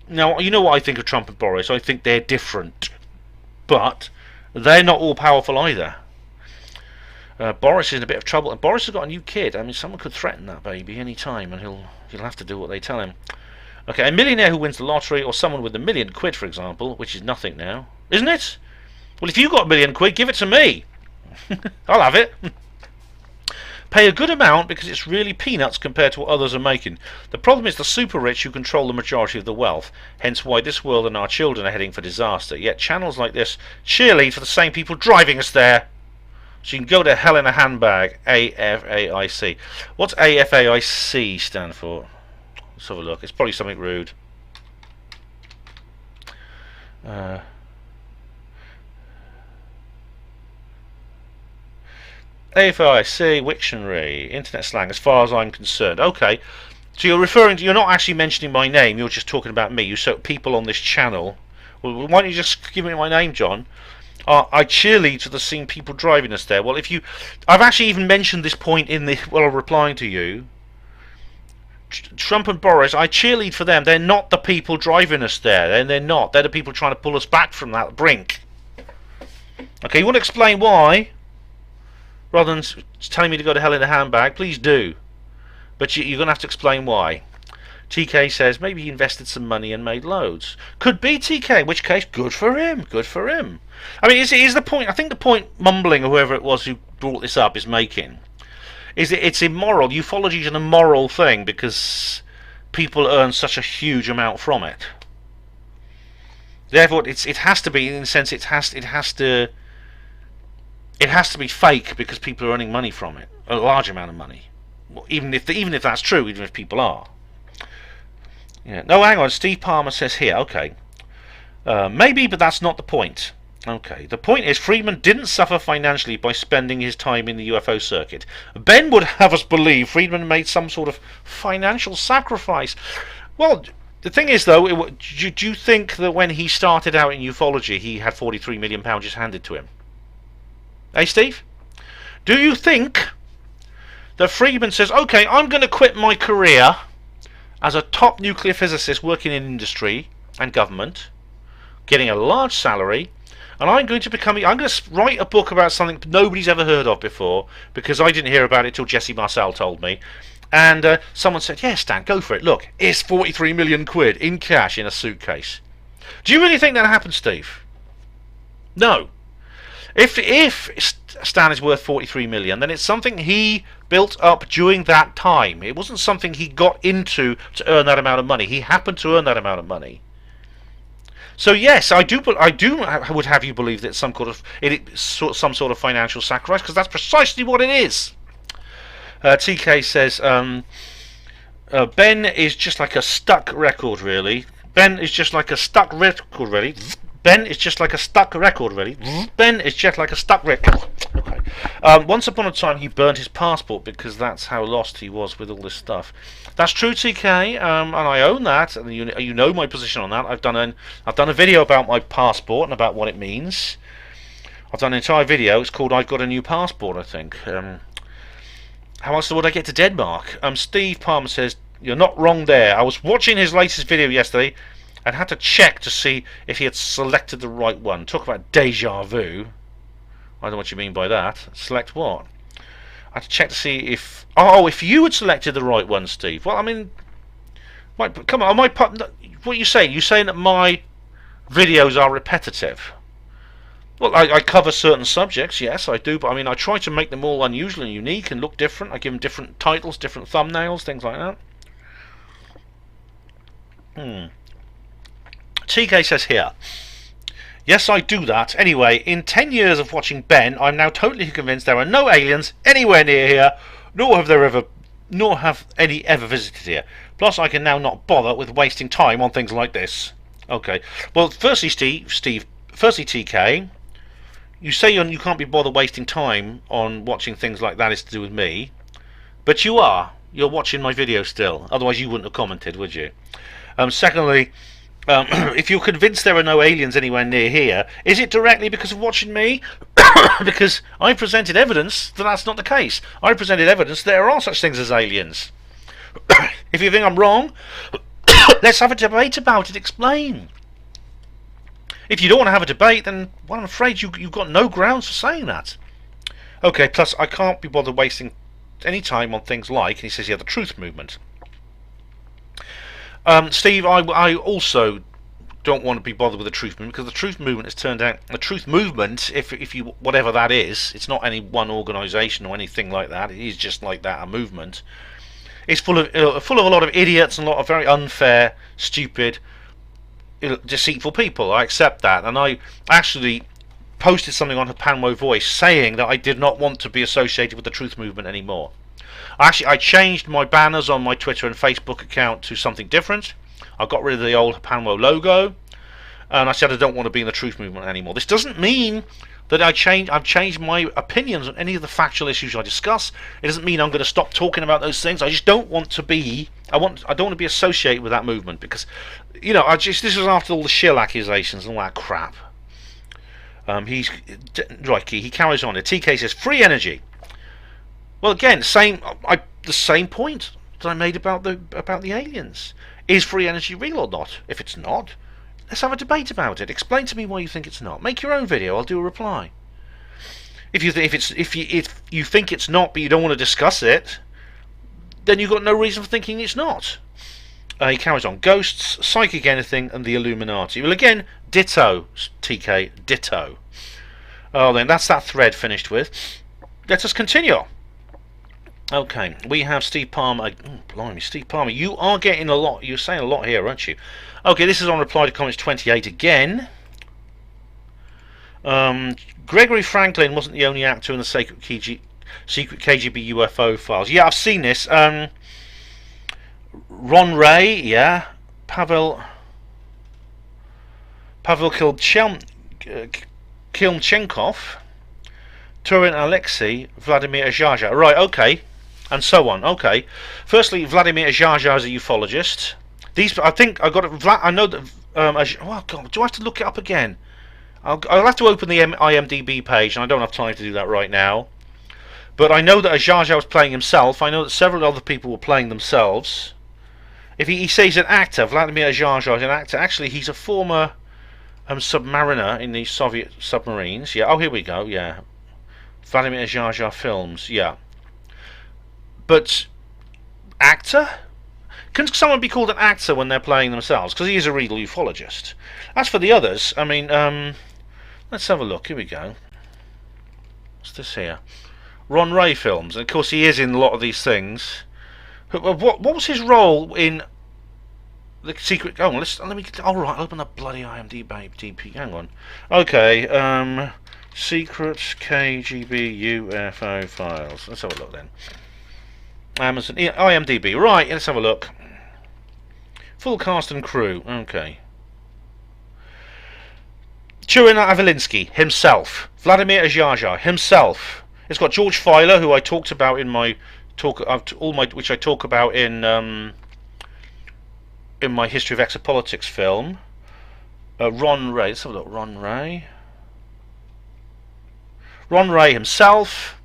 now you know what I think of Trump and Boris. I think they're different, but they're not all powerful either. Boris is in a bit of trouble, and Boris has got a new kid. I mean, someone could threaten that baby any time, and he'll have to do what they tell him. Okay, a millionaire who wins the lottery, or someone with £1 million, for example, which is nothing now, isn't it? Well, if you got £1 million, give it to me. I'll have it. Pay a good amount because it's really peanuts compared to what others are making. The problem is the super rich who control the majority of the wealth, hence why this world and our children are heading for disaster. Yet channels like this cheerlead for the same people driving us there. So you can go to hell in a handbag. AFAIC. What's AFAIC stand for? Let's have a look. It's probably something rude. AFIC, Wiktionary, internet slang, as far as I'm concerned. Okay, so you're not actually mentioning my name, you're just talking about me. You so people on this channel. Well, why don't you just give me my name, John? I cheerlead to the scene people driving us there. Well, I've actually even mentioned this point in the while replying to you. Trump and Boris, I cheerlead for them. They're not the people driving us there. They're not. They're the people trying to pull us back from that brink. Okay, you want to explain why? Rather than telling me to go to hell in a handbag, please do. But you're going to have to explain why. TK says maybe he invested some money and made loads. Could be TK, in which case, good for him. Good for him. I mean, is the point? I think the point Mumbling or whoever it was who brought this up is making is that it's immoral. Ufology is an immoral thing because people earn such a huge amount from it. Therefore, it has to be, in a sense, it has to be fake because people are earning money from it, a large amount of money. Even if that's true, even if people are. Yeah. No, hang on. Steve Palmer says here. Okay, maybe, but that's not the point. Okay, the point is Friedman didn't suffer financially by spending his time in the UFO circuit. Ben would have us believe Friedman made some sort of financial sacrifice. Well, the thing is, though, do you think that when he started out in ufology, he had £43 million just handed to him? Hey, Steve? Do you think that Friedman says, okay, I'm going to quit my career as a top nuclear physicist working in industry and government, getting a large salary, and I'm going to write a book about something nobody's ever heard of before, because I didn't hear about it till Jesse Marcel told me. And someone said, yeah, Stan, go for it. Look, it's 43 million quid in cash in a suitcase. Do you really think that happened, Steve? No. If Stan is worth 43 million, then it's something he built up during that time. It wasn't something he got into to earn that amount of money. He happened to earn that amount of money. So yes, I would have you believe that it's some sort of financial sacrifice, because that's precisely what it is. TK says Ben is just like a stuck record, really. Ben is just like a stuck record, really. Ben is just like a stuck record, really. Ben is just like a stuck record. Okay. Once upon a time, he burned his passport because that's how lost he was with all this stuff. That's true, TK, and I own that. And you know my position on that. I've done a video about my passport and about what it means. I've done an entire video. It's called "I've Got a New Passport," I think. How else would I get to Denmark? Steve Palmer says you're not wrong there. I was watching his latest video yesterday and had to check to see if he had selected the right one. Talk about deja vu. I don't know what you mean by that. Select what? I had to check to see if... Oh, if you had selected the right one, Steve. Well, I mean... Come on, what are you saying? You're saying that my videos are repetitive? Well, I cover certain subjects, yes, I do. But, I mean, I try to make them all unusual and unique and look different. I give them different titles, different thumbnails, things like that. TK says here, yes, I do that. Anyway, in 10 years of watching Ben, I'm now totally convinced there are no aliens anywhere near here, nor have any ever visited here. Plus, I can now not bother with wasting time on things like this. Okay. Well, firstly, TK, you say you can't be bothered wasting time on watching things like that is to do with me, but you are. You're watching my video still. Otherwise, you wouldn't have commented, would you? Secondly, if you're convinced there are no aliens anywhere near here, is it directly because of watching me? Because I presented evidence that that's not the case. I presented evidence there are such things as aliens. If you think I'm wrong, let's have a debate about it. Explain. If you don't want to have a debate, then well, I'm afraid you've got no grounds for saying that. Okay, plus I can't be bothered wasting any time on things like, and he says, yeah, the truth movement. Steve, I also don't want to be bothered with the truth movement, because the truth movement has turned out the truth movement, if you whatever that is, it's not any one organisation or anything like that. It is just like that, a movement. It's full of a lot of idiots and a lot of very unfair, stupid, deceitful people. I accept that, and I actually posted something on HPANWO Voice saying that I did not want to be associated with the truth movement anymore. Actually, I changed my banners on my Twitter and Facebook account to something different. I got rid of the old HPANWO logo, and I said I don't want to be in the truth movement anymore. This doesn't mean that I've changed my opinions on any of the factual issues I discuss. It doesn't mean I'm going to stop talking about those things. I just don't want to be. I don't want to be associated with that movement, because, you know, this was after all the shill accusations and all that crap. Right. He carries on. The TK says free energy. Well, again, the same point that I made about the aliens. Is free energy real or not? If it's not, let's have a debate about it. Explain to me why you think it's not. Make your own video. I'll do a reply. If you think it's not, but you don't want to discuss it, then you've got no reason for thinking it's not. He carries on. Ghosts, psychic anything, and the Illuminati. Well, again, ditto, TK, ditto. Oh, then that's that thread finished with. Let us continue. Okay, we have Steve Palmer. Oh, blimey, Steve Palmer, you are getting a lot. You're saying a lot here, aren't you? Okay, this is on reply to comments 28 again. Gregory Franklin wasn't the only actor in the secret KGB UFO files. Yeah, I've seen this. Ron Ray, yeah. Pavel Kilmchenkov, Turin Alexei, Vladimir Zhaja. Right, okay. And so on. Okay. Firstly, Vladimir Zhaja is a ufologist. These, I think, I got it. I know that. Oh God, do I have to look it up again? I'll have to open the IMDb page, and I don't have time to do that right now. But I know that Zhaja was playing himself. I know that several other people were playing themselves. If he says he's an actor, Vladimir Zhaja is an actor. Actually, he's a former submariner in the Soviet submarines. Yeah. Oh, here we go. Yeah. Vladimir Zhaja films. Yeah. But actor? Can someone be called an actor when they're playing themselves? Because he is a real ufologist. As for the others, I mean, let's have a look. Here we go. What's this here? Ron Ray films. And of course, he is in a lot of these things. What was his role in the secret? Oh, let me. All right, open the bloody IMDb. Hang on. Okay. Secret KGB UFO files. Let's have a look then. Amazon, IMDb. Right, let's have a look. Full cast and crew. Okay. Turin Avelinsky himself. Vladimir Zhaja himself. It's got George Filer, who I talked about in my talk, which I talk about in my History of Exopolitics film. Ron Ray. Let's have a look. Ron Ray. Ron Ray himself.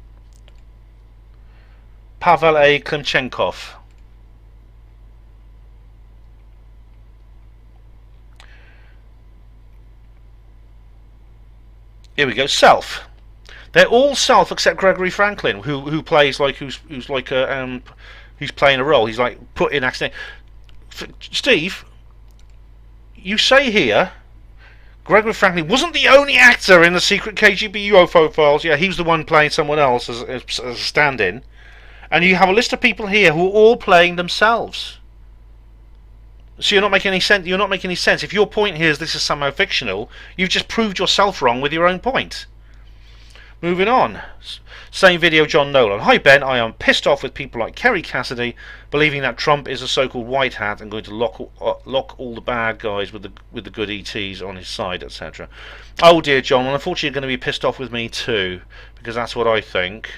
Pavel A. Klimchenkov. Here we go. Self. They're all self except Gregory Franklin, who plays like who's like a who's playing a role. He's like put in accident. Steve, you say here Gregory Franklin wasn't the only actor in the secret KGB UFO files. Yeah, he was the one playing someone else as a stand-in. And you have a list of people here who are all playing themselves. So you're not making any sense. You're not making any sense. If your point here is this is somehow fictional, you've just proved yourself wrong with your own point. Moving on. Same video, John Nolan. Hi Ben, I am pissed off with people like Kerry Cassidy believing that Trump is a so-called white hat and going to lock all the bad guys with the good ETs on his side, etc. Oh dear, John. Well, unfortunately, you're going to be pissed off with me too, because that's what I think.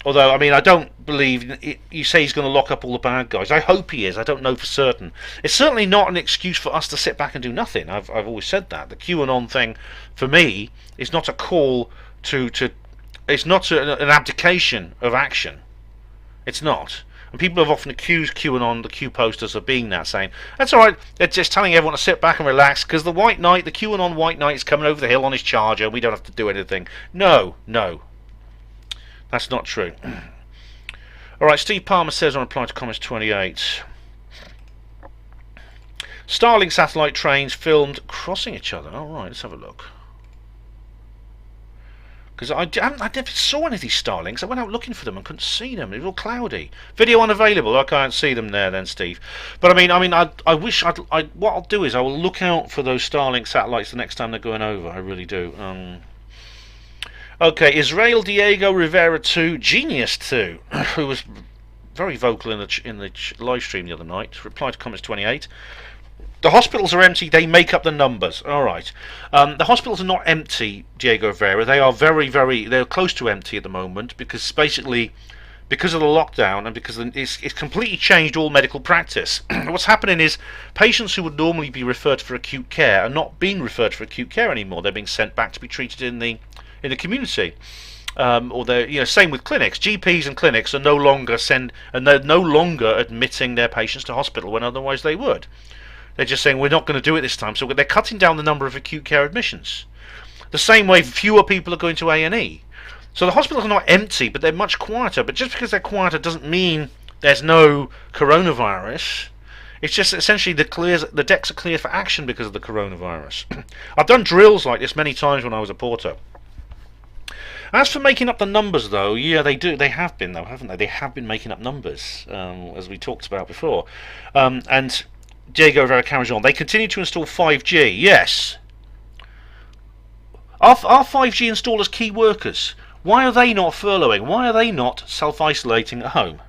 Although, I mean, I don't believe you say he's going to lock up all the bad guys. I hope he is. I don't know for certain. It's certainly not an excuse for us to sit back and do nothing. I've always said that. The QAnon thing, for me, is not a call to it's not an abdication of action. It's not. And people have often accused QAnon, the Q posters, of being that, saying, that's alright, they're just telling everyone to sit back and relax, because the White Knight, the QAnon White Knight is coming over the hill on his charger, we don't have to do anything. No. That's not true. Alright, Steve Palmer says on reply to comments 28. Starlink satellite trains filmed crossing each other. Alright, let's have a look. Because I never saw any of these Starlinks. I went out looking for them and couldn't see them. It was all cloudy. Video unavailable. I can't see them there then, Steve. But I mean, I wish what I'll do is I will look out for those Starlink satellites the next time they're going over. I really do. Okay, Israel Diego Rivera 2, Genius 2, who was very vocal in the live stream the other night. Reply to comments 28. The hospitals are empty. They make up the numbers. All right. The hospitals are not empty, Diego Rivera. They are they're close to empty at the moment because because of the lockdown and because it's completely changed all medical practice. What's happening is patients who would normally be referred for acute care are not being referred for acute care anymore. They're being sent back to be treated in the community. Or they're, same with clinics. GPs and clinics are no longer they're no longer admitting their patients to hospital when otherwise they would. They're just saying we're not going to do it this time, so they're cutting down the number of acute care admissions. The same way fewer people are going to A&E. So the hospitals are not empty, but they're much quieter. But just because they're quieter doesn't mean there's no coronavirus. It's just essentially the decks are clear for action because of the coronavirus. I've done drills like this many times when I was a porter. As for making up the numbers, though, yeah, they do. They have been, though, haven't they? They have been making up numbers, as we talked about before. And Diego Rivera carries on. They continue to install 5G. Yes. Are 5G installers key workers? Why are they not furloughing? Why are they not self-isolating at home?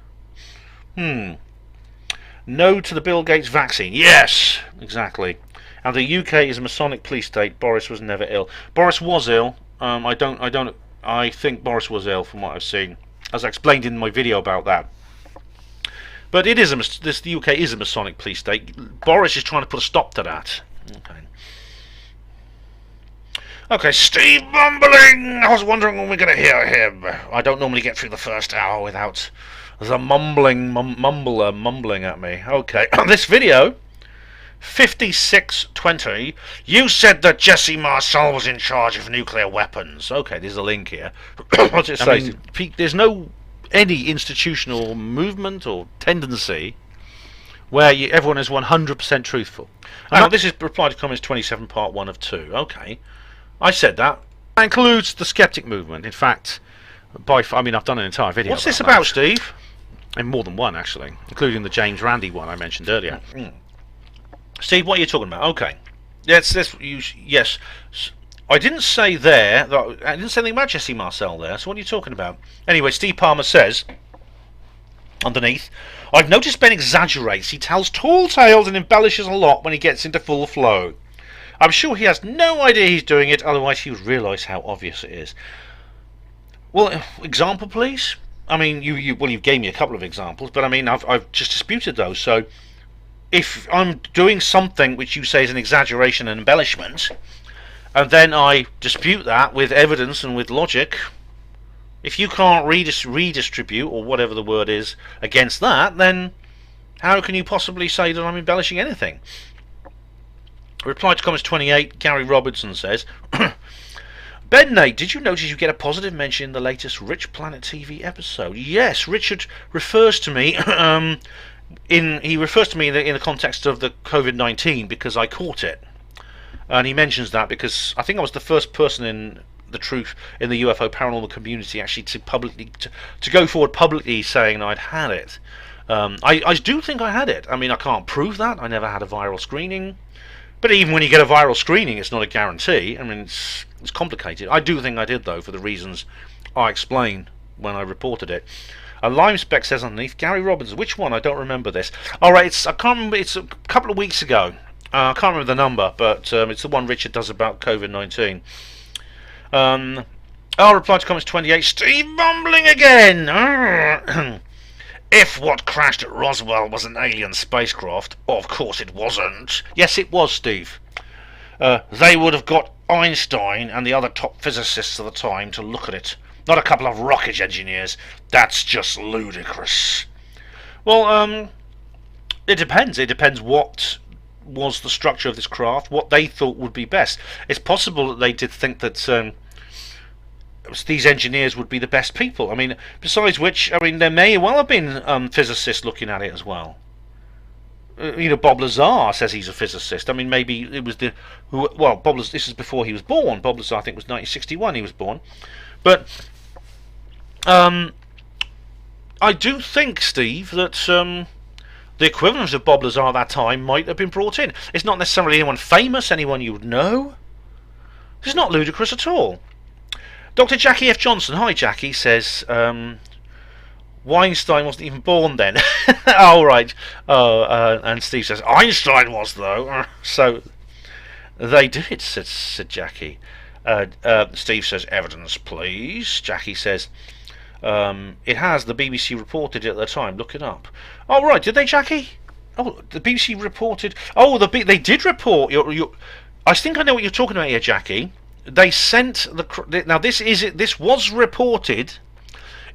No to the Bill Gates vaccine. Yes, exactly. And the UK is a Masonic police state. Boris was never ill. Boris was ill. I think Boris was ill from what I've seen, as I explained in my video about that. But it is the UK is a Masonic police state. Boris is trying to put a stop to that. Okay, Steve mumbling. I was wondering when we're going to hear him. I don't normally get through the first hour without the mumbling at me. Okay, this video, 5620. You said that Jesse Marcel was in charge of nuclear weapons. Okay, there's a link here. What's it say? There's no any institutional movement or tendency where everyone is 100% truthful. This is reply to comments 27, part 1 of 2. Okay, I said that. That includes the skeptic movement. In fact, I've done an entire video. What's this about, Steve? And more than one, actually, including the James Randi one I mentioned earlier. Steve, what are you talking about? Okay, yes. I didn't say there that I didn't say anything about Jesse Marcel there. So what are you talking about? Anyway, Steve Palmer says underneath, I've noticed Ben exaggerates. He tells tall tales and embellishes a lot when he gets into full flow. I'm sure he has no idea he's doing it. Otherwise, he would realise how obvious it is. Well, example, please. I mean, you gave me a couple of examples, but I mean, I've just disputed those. So, if I'm doing something which you say is an exaggeration and embellishment, and then I dispute that with evidence and with logic, if you can't redistribute, or whatever the word is, against that, then how can you possibly say that I'm embellishing anything? Reply to comments 28, Gary Robertson says, Ben Nate, did you notice you get a positive mention in the latest Rich Planet TV episode? Yes, Richard refers to me in the context of the COVID-19 because I caught it. And he mentions that because I think I was the first person in the UFO paranormal community actually to go forward publicly saying I'd had it. I do think I had it. I mean, I can't prove that. I never had a viral screening. But even when you get a viral screening, it's not a guarantee. I mean, it's complicated. I do think I did, though, for the reasons I explained when I reported it. A Lime Spec says underneath, Gary Robbins, which one? I don't remember this. Alright, I can't remember. It's a couple of weeks ago. I can't remember the number, but it's the one Richard does about COVID-19. I'll reply to comments 28. Steve mumbling again. If what crashed at Roswell was an alien spacecraft, of course it wasn't. Yes, it was, Steve. They would have got Einstein and the other top physicists of the time to look at it. Not a couple of rocket engineers. That's just ludicrous. Well, it depends. It depends what was the structure of this craft, what they thought would be best. It's possible that they did think that these engineers would be the best people. I mean, besides which, I mean, there may well have been physicists looking at it as well. Bob Lazar says he's a physicist. I mean, maybe it was Bob Lazar, this is before he was born. Bob Lazar, I think, was 1961 he was born. But I do think, Steve, that the equivalent of Bob Lazar at that time might have been brought in. It's not necessarily anyone famous, anyone you would know. It's not ludicrous at all. Dr. Jackie F. Johnson, hi Jackie, says Weinstein wasn't even born then. Oh, right. And Steve says Einstein was, though. So they did, said Jackie. Steve says evidence, please. Jackie says It has. The BBC reported it at the time. Look it up. Oh right, did they, Jackie? Oh, the BBC reported. Oh, they did report. I think I know what you're talking about here, Jackie. They sent now. This was reported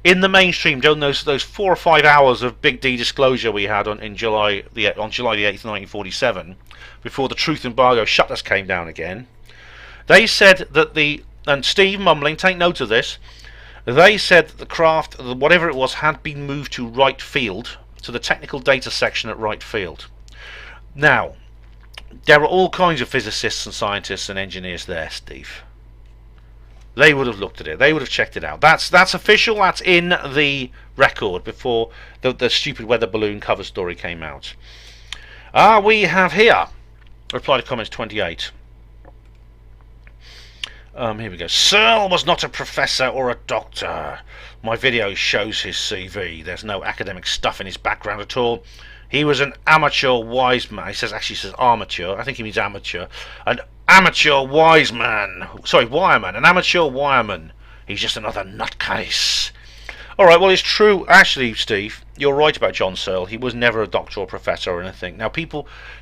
in the mainstream during those 4 or 5 hours of Big D disclosure we had on July the 8th, 1947, before the truth embargo shutters came down again. They said that and Steve Mumbling, take note of this. They said that the craft, whatever it was, had been moved to Wright Field, to the technical data section at Wright Field. Now, there are all kinds of physicists and scientists and engineers there, Steve. They would have looked at it. They would have checked it out. That's official. That's in the record before the stupid weather balloon cover story came out. We have here reply to comments 28. Here we go. Searle was not a professor or a doctor. My video shows his CV. There's no academic stuff in his background at all. He was an amateur wise man. He says amateur. I think he means amateur. An amateur wise man. Sorry, wireman. An amateur wireman. He's just another nutcase. Alright, well, it's true. Actually, Steve, you're right about John Searle. He was never a doctor or professor or anything. Now,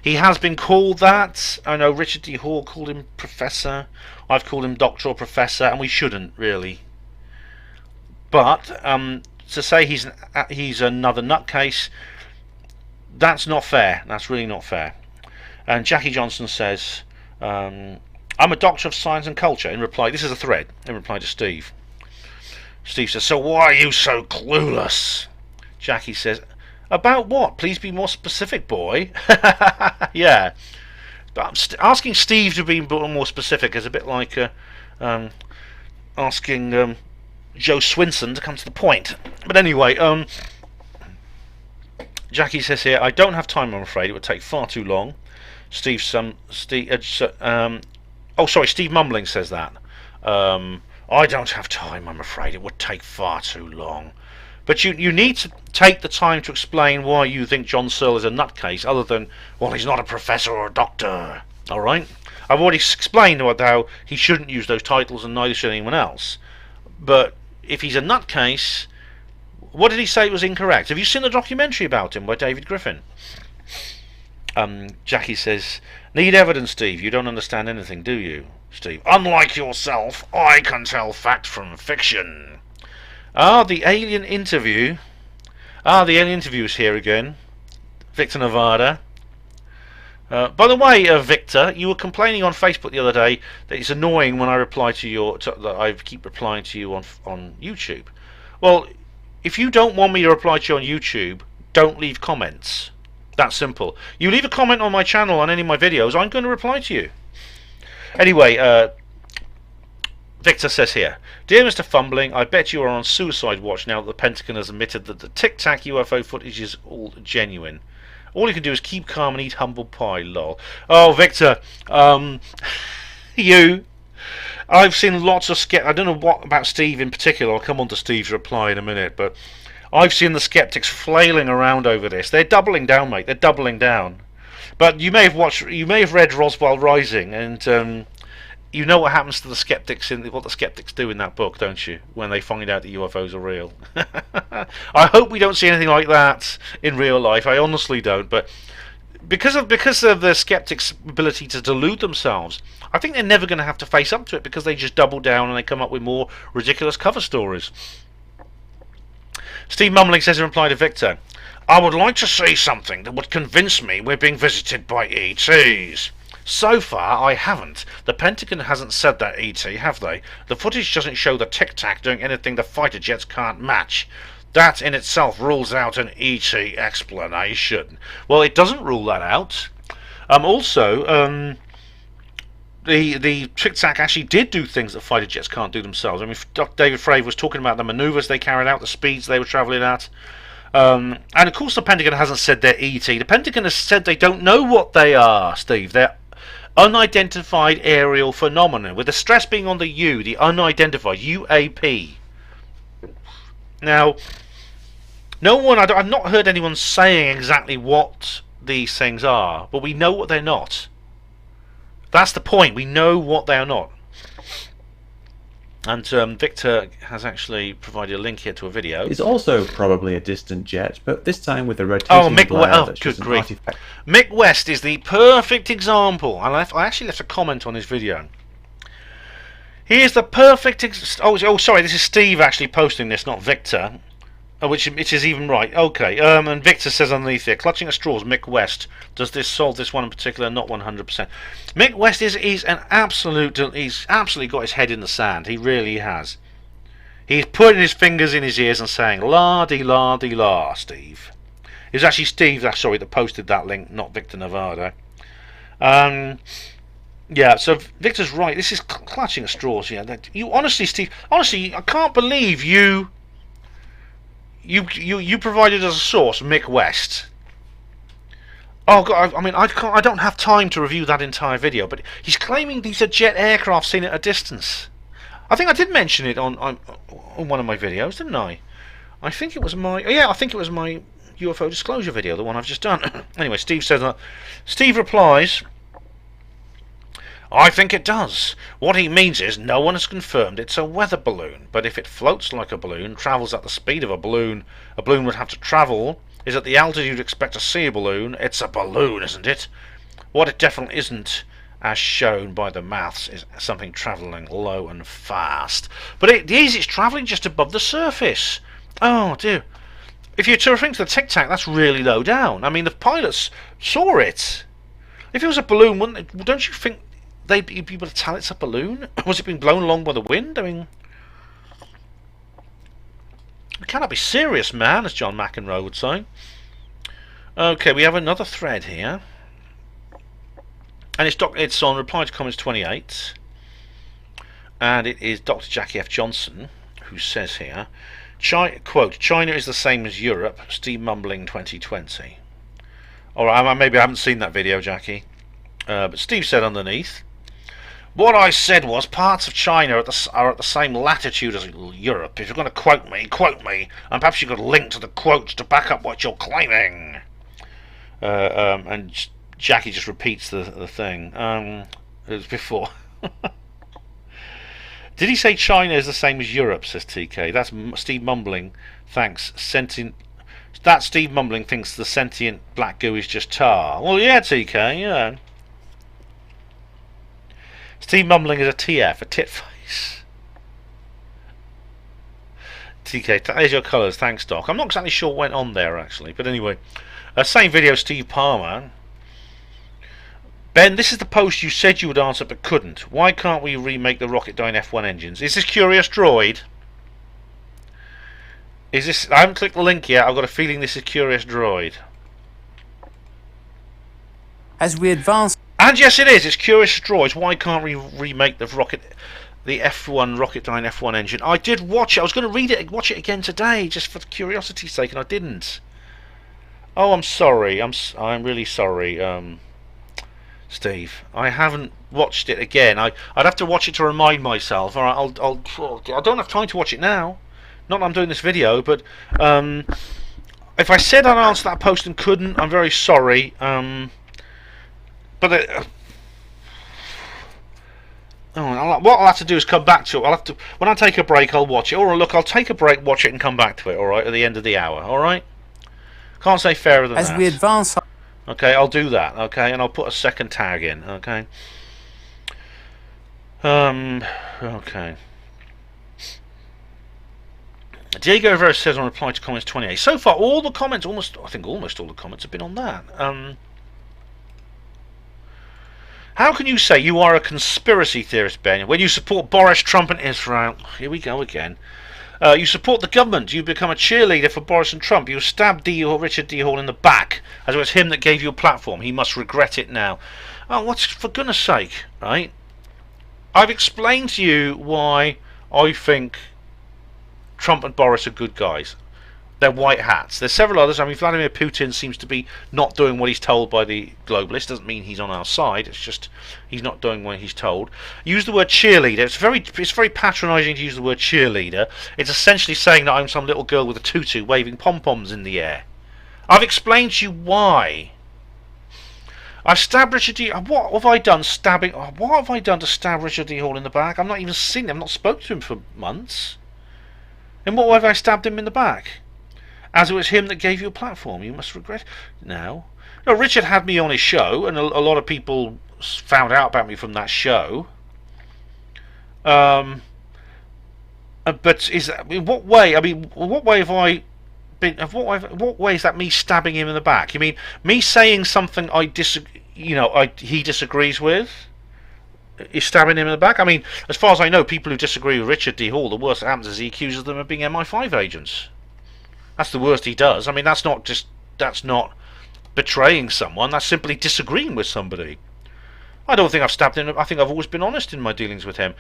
he has been called that. I know Richard D. Hall called him professor. I've called him doctor or professor, and we shouldn't, really. But to say he's another nutcase, that's not fair. That's really not fair. And Jackie Johnson says, I'm a doctor of science and culture. In reply, this is a thread. In reply to Steve. Steve says, so why are you so clueless? Jackie says, about what? Please be more specific, boy. Yeah. Asking Steve to be more specific is a bit like asking Joe Swinson to come to the point. But anyway, Jackie says here, I don't have time, I'm afraid. It would take far too long. Steve Mumbling says that. I don't have time, I'm afraid. It would take far too long. But you need to take the time to explain why you think John Searle is a nutcase, other than, well, he's not a professor or a doctor. Alright? I've already explained about how he shouldn't use those titles, and neither should anyone else. But if he's a nutcase, what did he say was incorrect? Have you seen the documentary about him by David Griffin? Jackie says, need evidence, Steve. You don't understand anything, do you, Steve? Unlike yourself, I can tell fact from fiction. The alien interview. The alien interview is here again. Victor Nevada. By the way, Victor, you were complaining on Facebook the other day that it's annoying when I reply to that I keep replying to you on YouTube. Well, if you don't want me to reply to you on YouTube, don't leave comments. That simple. You leave a comment on my channel on any of my videos, I'm going to reply to you. Anyway, Victor says here, dear Mr. Fumbling, I bet you are on suicide watch now that the Pentagon has admitted that the Tic Tac UFO footage is all genuine. All you can do is keep calm and eat humble pie, lol. Oh, Victor, I've seen lots of I don't know what about Steve in particular. I'll come on to Steve's reply in a minute, but I've seen the skeptics flailing around over this. They're doubling down, mate. They're doubling down. But you may have read Roswell Rising, and you know what happens to the skeptics what the skeptics do in that book, don't you? When they find out that UFOs are real. I hope we don't see anything like that in real life. I honestly don't. But because of the skeptics' ability to delude themselves, I think they're never going to have to face up to it, because they just double down and they come up with more ridiculous cover stories. Steve Mumbling says in reply to Victor, I would like to see something that would convince me we're being visited by ETs. So far, I haven't. The Pentagon hasn't said that ET, have they? The footage doesn't show the Tic Tac doing anything the fighter jets can't match. That in itself rules out an ET explanation. Well, it doesn't rule that out. The Tic Tac actually did do things that fighter jets can't do themselves. I mean, David Fravor was talking about the manoeuvres they carried out, the speeds they were travelling at. And of course the Pentagon hasn't said they're ET. The Pentagon has said they don't know what they are, Steve. They're unidentified aerial phenomena, with the stress being on the U, the unidentified, UAP. Now, I've not heard anyone saying exactly what these things are, but we know what they're not. That's the point. We know what they are not. And Victor has actually provided a link here to a video. It's also probably a distant jet, but this time with a Oh, rotating Mick blare West. Oh, that good shows an grief. artifact. Mick West is the perfect example. I actually left a comment on his video. He is the perfect. Oh, sorry. This is Steve actually posting this, not Victor. Which is even right. Okay. And Victor says underneath here, clutching at straws. Mick West. Does this solve this one in particular? Not 100%. Mick West is an absolute. He's absolutely got his head in the sand. He really has. He's putting his fingers in his ears and saying la de la de la. Steve. It was actually Steve. Sorry, that posted that link, not Victor Nevada. Yeah, so Victor's right. This is clutching at straws. Yeah, you honestly, Steve. Honestly, I can't believe you provided as a source Mick West. Oh God, I mean, I don't have time to review that entire video, but he's claiming these are jet aircraft seen at a distance. I think I did mention it on one of my videos, didn't I? I think it was my UFO disclosure video, the one I've just done. Anyway, Steve says that. Steve replies, I think it does. What he means is no one has confirmed it's a weather balloon, but if it floats like a balloon, travels at the speed of a balloon would have to travel, is at the altitude you'd expect to see a balloon, it's a balloon, isn't it? What it definitely isn't, as shown by the maths, is something travelling low and fast. But it is, it's travelling just above the surface. Oh dear. If you're referring to the Tic Tac, that's really low down. I mean, the pilots saw it. If it was a balloon, don't you think they'd be able to tell it's a balloon? Was it being blown along by the wind? I mean, it cannot be serious, man, as John McEnroe would say. Okay, we have another thread here, and it's on reply to comments 28, and it is Dr. Jackie F. Johnson who says here, quote, China is the same as Europe, Steve Mumbling 2020. Alright, maybe I haven't seen that video, Jackie, but Steve said underneath, what I said was parts of China are at the same latitude as Europe. If you're going to quote me, and perhaps you could link to the quotes to back up what you're claiming. And Jackie just repeats the thing. It was before. Did he say China is the same as Europe, says TK? That's Steve Mumbling. Thanks. That Steve Mumbling thinks the sentient black goo is just tar. Well, yeah, TK, yeah. Steve Mumbling is a TF, a tit face. TK, there's your colours. Thanks, Doc. I'm not exactly sure what went on there, actually. But anyway, same video, Steve Palmer. Ben, this is the post you said you would answer but couldn't. Why can't we remake the Rocketdyne F1 engines? Is this Curious Droid? Is this... I haven't clicked the link yet. I've got a feeling this is Curious Droid. As we advance... And yes, it is. It's Curious Droids. Why can't we remake the F1 Rocketdyne F1 engine? I did watch it. I was going to watch it again today, just for curiosity's sake, and I didn't. Oh, I'm sorry. I'm really sorry, Steve. I haven't watched it again. I'd have to watch it to remind myself. All right, I don't have time to watch it now. Not that I'm doing this video, but if I said I'd answer that post and couldn't, I'm very sorry. But what I'll have to do is come back to it. When I take a break, I'll watch it. Or look, I'll take a break, watch it, and come back to it. All right, at the end of the hour. All right. Can't say fairer than that. As we advance. Okay, I'll do that. Okay, and I'll put a second tag in. Okay. Okay. Diego Rivera says on reply to comments 28. So far, all the comments, almost all the comments have been on that. How can you say you are a conspiracy theorist, Ben, when you support Boris, Trump and Israel? Here we go again. You support the government. You become a cheerleader for Boris and Trump. You stabbed Richard D. Hall in the back, as it was him that gave you a platform. He must regret it now. Oh, what's for goodness sake, right? I've explained to you why I think Trump and Boris are good guys. They're white hats. There's several others. I mean, Vladimir Putin seems to be not doing what he's told by the globalists. Doesn't mean he's on our side. It's just he's not doing what he's told. Use the word cheerleader. It's very patronising to use the word cheerleader. It's essentially saying that I'm some little girl with a tutu waving pom-poms in the air. I've explained to you why. I stabbed Richard D. What have I done stabbing? What have I done to stab Richard D. Hall in the back? I've not even seen him. I've not spoken to him for months. In what way have I stabbed him in the back? As it was him that gave you a platform. You must regret now. No, Richard had me on his show, and a lot of people found out about me from that show. But is that, in what way? I mean, what way have I been? What way is that me stabbing him in the back? You mean me saying something he disagrees with? Is stabbing him in the back? I mean, as far as I know, people who disagree with Richard D. Hall, the worst that happens is he accuses them of being MI5 agents. That's the worst he does. I mean, that's not betraying someone. That's simply disagreeing with somebody. I don't think I've stabbed him. I think I've always been honest in my dealings with him.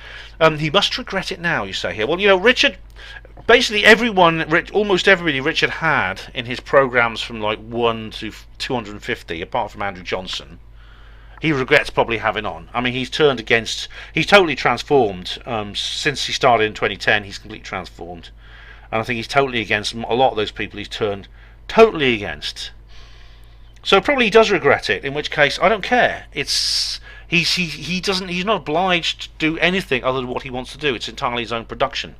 He must regret it now, you say here. Well, you know, Richard, basically almost everybody Richard had in his programs from like 1 to 250, apart from Andrew Johnson, he regrets probably having on. I mean, he's totally transformed since he started in 2010. He's completely transformed, and I think he's totally against a lot of those people he's turned totally against. So probably he does regret it. In which case, I don't care. He's not obliged to do anything other than what he wants to do. It's entirely his own production.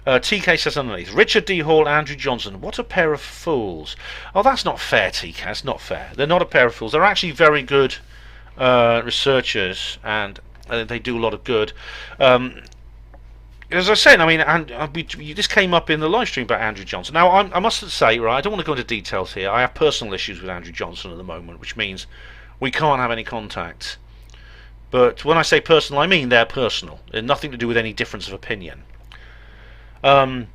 TK says underneath, Richard D. Hall, Andrew Johnson, what a pair of fools. Oh, that's not fair, TK. It's not fair. They're not a pair of fools. They're actually very good researchers, and they do a lot of good. As I said, I mean, this came up in the live stream about Andrew Johnson. Now, I must say, right, I don't want to go into details here. I have personal issues with Andrew Johnson at the moment, which means we can't have any contact. But when I say personal, I mean they're personal. They're nothing to do with any difference of opinion. So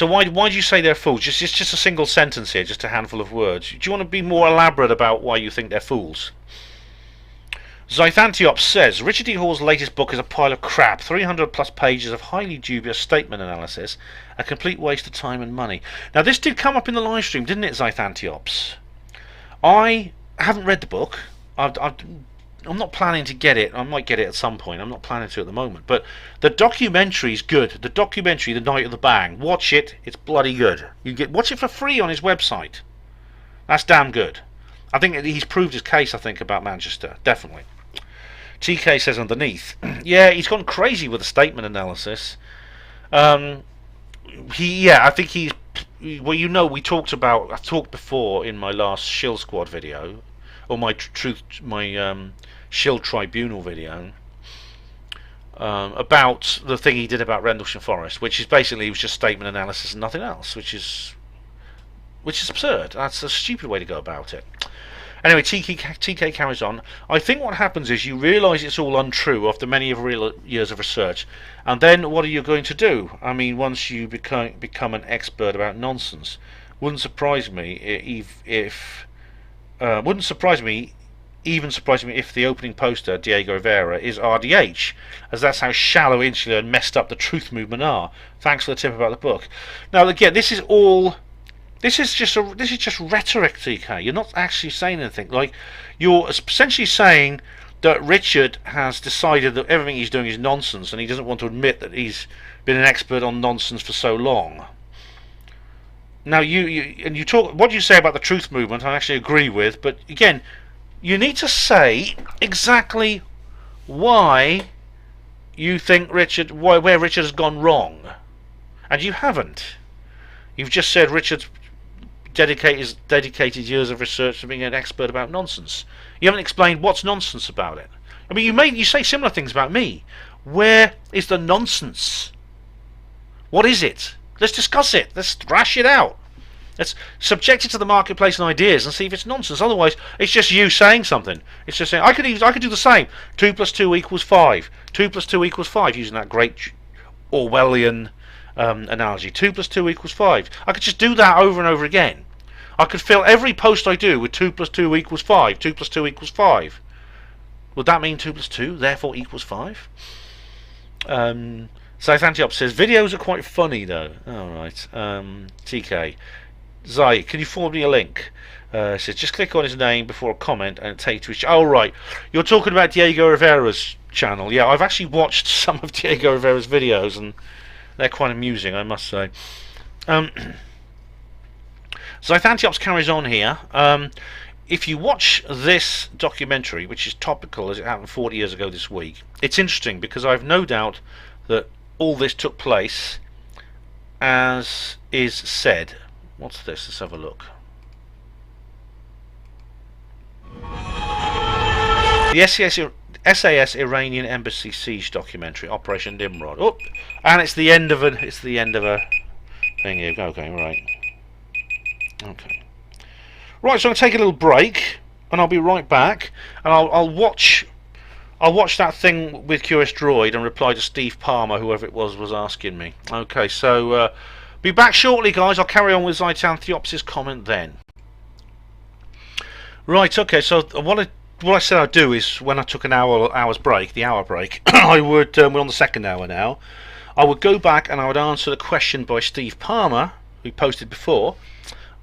why do you say they're fools? Just a single sentence here, just a handful of words. Do you want to be more elaborate about why you think they're fools? Zythantiops says, Richard D. Hall's latest book is a pile of crap, 300 plus pages of highly dubious statement analysis, a complete waste of time and money. Now this did come up in the live stream, didn't it, Zythantiops? I haven't read the book. I'm not planning to get it. I might get it at some point. I'm not planning to at the moment. But the documentary is good. The documentary, The Night of the Bang. Watch it. It's bloody good. Watch it for free on his website. That's damn good. I think he's proved his case, I think, about Manchester. Definitely. TK says underneath, yeah, he's gone crazy with the statement analysis. I think he's. Well, you know, I've talked before in my last Shield Squad video, or my Shield Tribunal video, about the thing he did about Rendlesham Forest, which is basically, it was just statement analysis and nothing else, which is absurd. That's a stupid way to go about it. Anyway, TK carries on. I think what happens is you realise it's all untrue after many years of research, and then what are you going to do? I mean, once you become an expert about nonsense, wouldn't surprise me if the opening poster, Diego Rivera, is RDH, as that's how shallow, insular, and messed up the truth movement are. Thanks for the tip about the book. Now, again, this is just rhetoric, TK. You're not actually saying anything. Like, you're essentially saying that Richard has decided that everything he's doing is nonsense, and he doesn't want to admit that he's been an expert on nonsense for so long. Now, you talk. What you say about the truth movement, I actually agree with. But again, you need to say exactly why you think where Richard has gone wrong, and you haven't. You've just said Richard's dedicated years of research to being an expert about nonsense. You haven't explained what's nonsense about it. I mean, you say similar things about me. Where is the nonsense? What is it? Let's discuss it. Let's thrash it out. Let's subject it to the marketplace and ideas and see if it's nonsense. Otherwise, it's just you saying something. It's just saying, I could do the same. 2 + 2 = 5. 2 + 2 = 5, using that great Orwellian analogy. 2 + 2 = 5. I could just do that over and over again. I could fill every post I do with 2 + 2 = 5. 2 + 2 = 5. Would that mean 2 + 2 therefore equals 5? Zythantiops says videos are quite funny though. Alright. TK. Zai, can you forward me a link? Says just click on his name before a comment and take to his. Oh right. You're talking about Diego Rivera's channel. Yeah, I've actually watched some of Diego Rivera's videos and they're quite amusing, I must say. Zythantiops carries on here. If you watch this documentary, which is topical as it happened 40 years ago this week, it's interesting because I've no doubt that all this took place as is said. What's this? Let's have a look. The SAS Iranian Embassy Siege documentary, Operation Nimrod. Oh, and it's the end of a thing here. Okay, right. Okay. Right, so I'm gonna take a little break, and I'll be right back, and I'll watch that thing with Curious Droid and reply to Steve Palmer, whoever it was asking me. Okay, so be back shortly, guys. I'll carry on with Zythantiops' comment then. Right, okay. So what I said I'd do is when I took the hour break, I would we're on the second hour now. I would go back and I would answer the question by Steve Palmer, who posted before,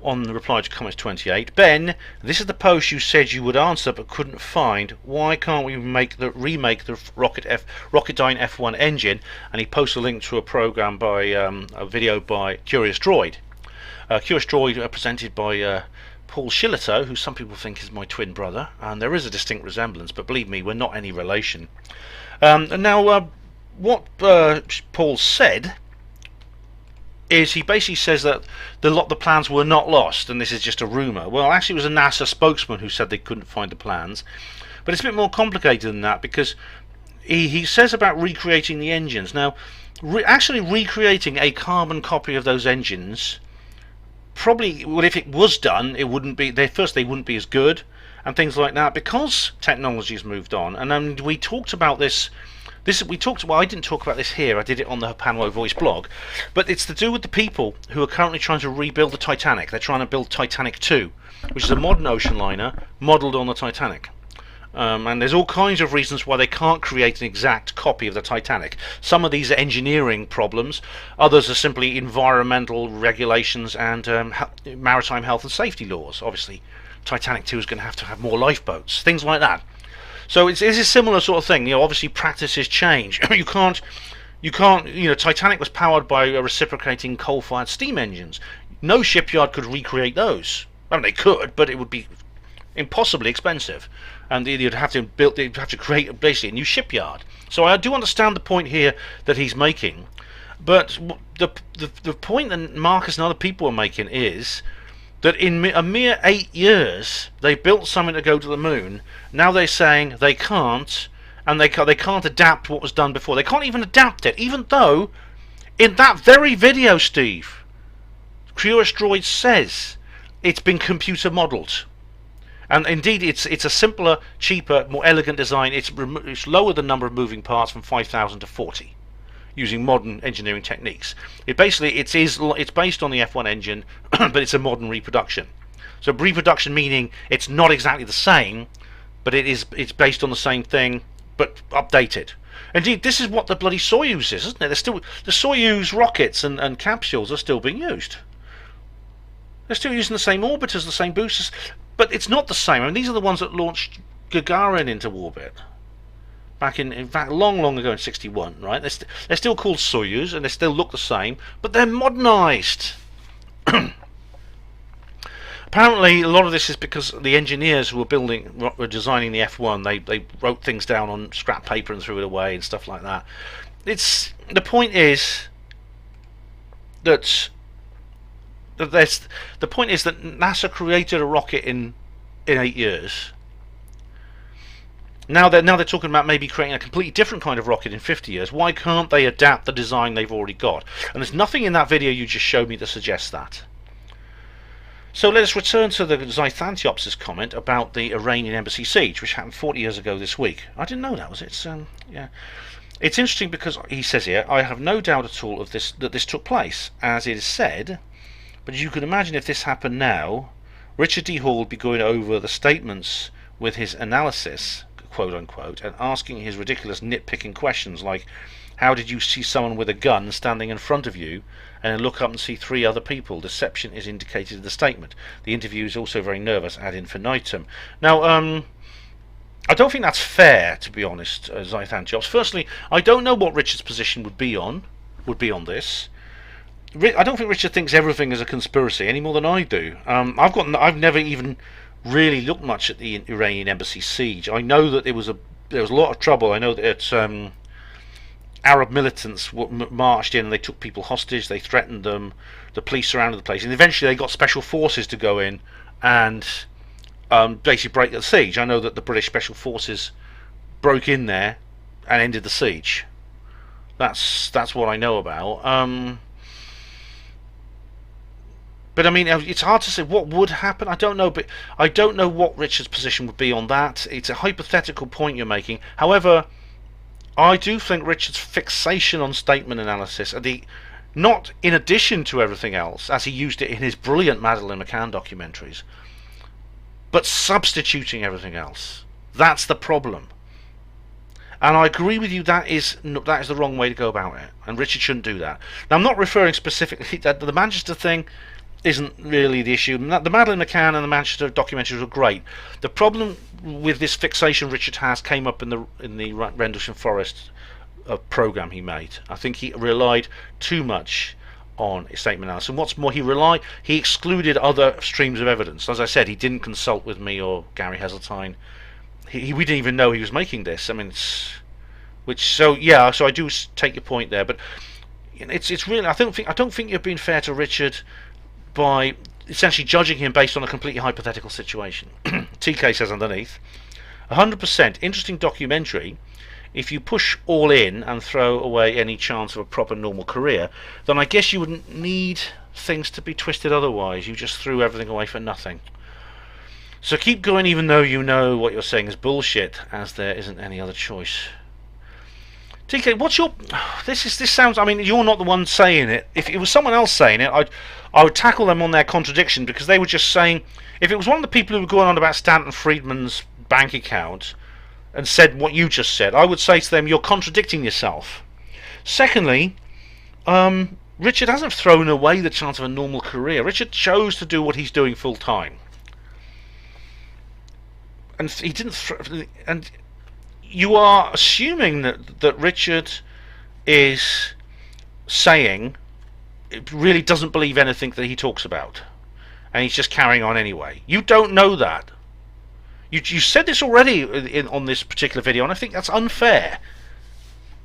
on the reply to comments 28. Ben, this is the post you said you would answer but couldn't find. Why can't we remake the Rocketdyne F1 engine? And he posts a link to a program by a video by Curious Droid. Curious Droid presented by Paul Shillito, who some people think is my twin brother, and there is a distinct resemblance, but believe me, we're not any relation. And now, what Paul said is he basically says that the plans were not lost, and this is just a rumour. Well, actually, it was a NASA spokesman who said they couldn't find the plans, but it's a bit more complicated than that because he says about recreating the engines. Now, actually recreating a carbon copy of those engines, probably, well, if it was done, it wouldn't be. They wouldn't be as good, and things like that, because technology has moved on. And then we talked about this. Well, I didn't talk about this here. I did it on the HPANWO Voice blog, but it's to do with the people who are currently trying to rebuild the Titanic. They're trying to build Titanic 2, which is a modern ocean liner modelled on the Titanic. And there's all kinds of reasons why they can't create an exact copy of the Titanic. Some of these are engineering problems, others are simply environmental regulations and maritime health and safety laws. Obviously, Titanic 2 is going to have more lifeboats, things like that. So it's a similar sort of thing. Obviously practices change. you can't. Titanic was powered by reciprocating coal-fired steam engines. No shipyard could recreate those. I mean, they could, but it would be impossibly expensive, and they'd have to create basically a new shipyard. So I do understand the point here that he's making, but the point that Marcus and other people are making is that in a mere 8 years they built something to go to the moon. Now they're saying they can't, and they can't adapt what was done before. They can't even adapt it, even though in that very video, Steve, Curious Droid says it's been computer modelled. And indeed, it's a simpler, cheaper, more elegant design. It's lower the number of moving parts from 5,000 to 40, using modern engineering techniques. It's based on the F1 engine, but it's a modern reproduction. So reproduction meaning it's not exactly the same, but it's based on the same thing, but updated. Indeed, this is what the bloody Soyuz is, isn't it? The Soyuz rockets and capsules are still being used. They're still using the same orbiters, the same boosters. But it's not the same. I mean, these are the ones that launched Gagarin into orbit back in fact, long ago in '61, right? They're still called Soyuz, and they still look the same, but they're modernised. Apparently, a lot of this is because the engineers who were designing the F1, they wrote things down on scrap paper and threw it away and stuff like that. The point is that. The point is that NASA created a rocket in 8 years. Now they're talking about maybe creating a completely different kind of rocket in 50 years. Why can't they adapt the design they've already got? And there's nothing in that video you just showed me to suggest that. So let us return to the Zythantiops' comment about the Iranian embassy siege, which happened 40 years ago this week. I didn't know that, was it? Yeah. It's interesting because he says here, I have no doubt at all that this took place, as it is said. But as you can imagine, if this happened now, Richard D. Hall would be going over the statements with his analysis, quote unquote, and asking his ridiculous nitpicking questions like, how did you see someone with a gun standing in front of you and then look up and see 3 other people? Deception is indicated in the statement. The interview is also very nervous ad infinitum. Now, I don't think that's fair, to be honest, Zythantiops. Firstly, I don't know what Richard's position would be on this. I don't think Richard thinks everything is a conspiracy any more than I do. I've never even really looked much at the Iranian embassy siege. I know that there was a lot of trouble. I know that Arab militants marched in and they took people hostage. They threatened them. The police surrounded the place, and eventually they got special forces to go in and basically break the siege. I know that the British special forces broke in there and ended the siege. That's what I know about. But I mean, it's hard to say what would happen. I don't know, but I don't know what Richard's position would be on that. It's a hypothetical point you're making. However, I do think Richard's fixation on statement analysis, not in addition to everything else, as he used it in his brilliant Madeleine McCann documentaries, but substituting everything else. That's the problem. And I agree with you, that is the wrong way to go about it, and Richard shouldn't do that. Now, I'm not referring specifically that the Manchester thing isn't really the issue. The Madeleine McCann and the Manchester documentaries were great. The problem with this fixation Richard has came up in the Rendlesham Forest program he made. I think he relied too much on statement analysis, and what's more, he excluded other streams of evidence. As I said, he didn't consult with me or Gary Heseltine. We didn't even know he was making this. I mean, so I do take your point there, but it's really, I don't think you're being fair to Richard by essentially judging him based on a completely hypothetical situation. TK says underneath, 100% interesting documentary. If you push all in and throw away any chance of a proper normal career, then I guess you wouldn't need things to be twisted otherwise. You just threw everything away for nothing. So keep going even though you know what you're saying is bullshit, as there isn't any other choice. TK, what's your... This sounds... I mean, you're not the one saying it. If it was someone else saying it, I would tackle them on their contradiction, because they were just saying... If it was one of the people who were going on about Stanton Friedman's bank account and said what you just said, I would say to them, you're contradicting yourself. Secondly, Richard hasn't thrown away the chance of a normal career. Richard chose to do what he's doing full time. And he didn't... and you are assuming that Richard is saying it really doesn't believe anything that he talks about, and he's just carrying on anyway. You don't know that. You said this already on this particular video, and I think that's unfair.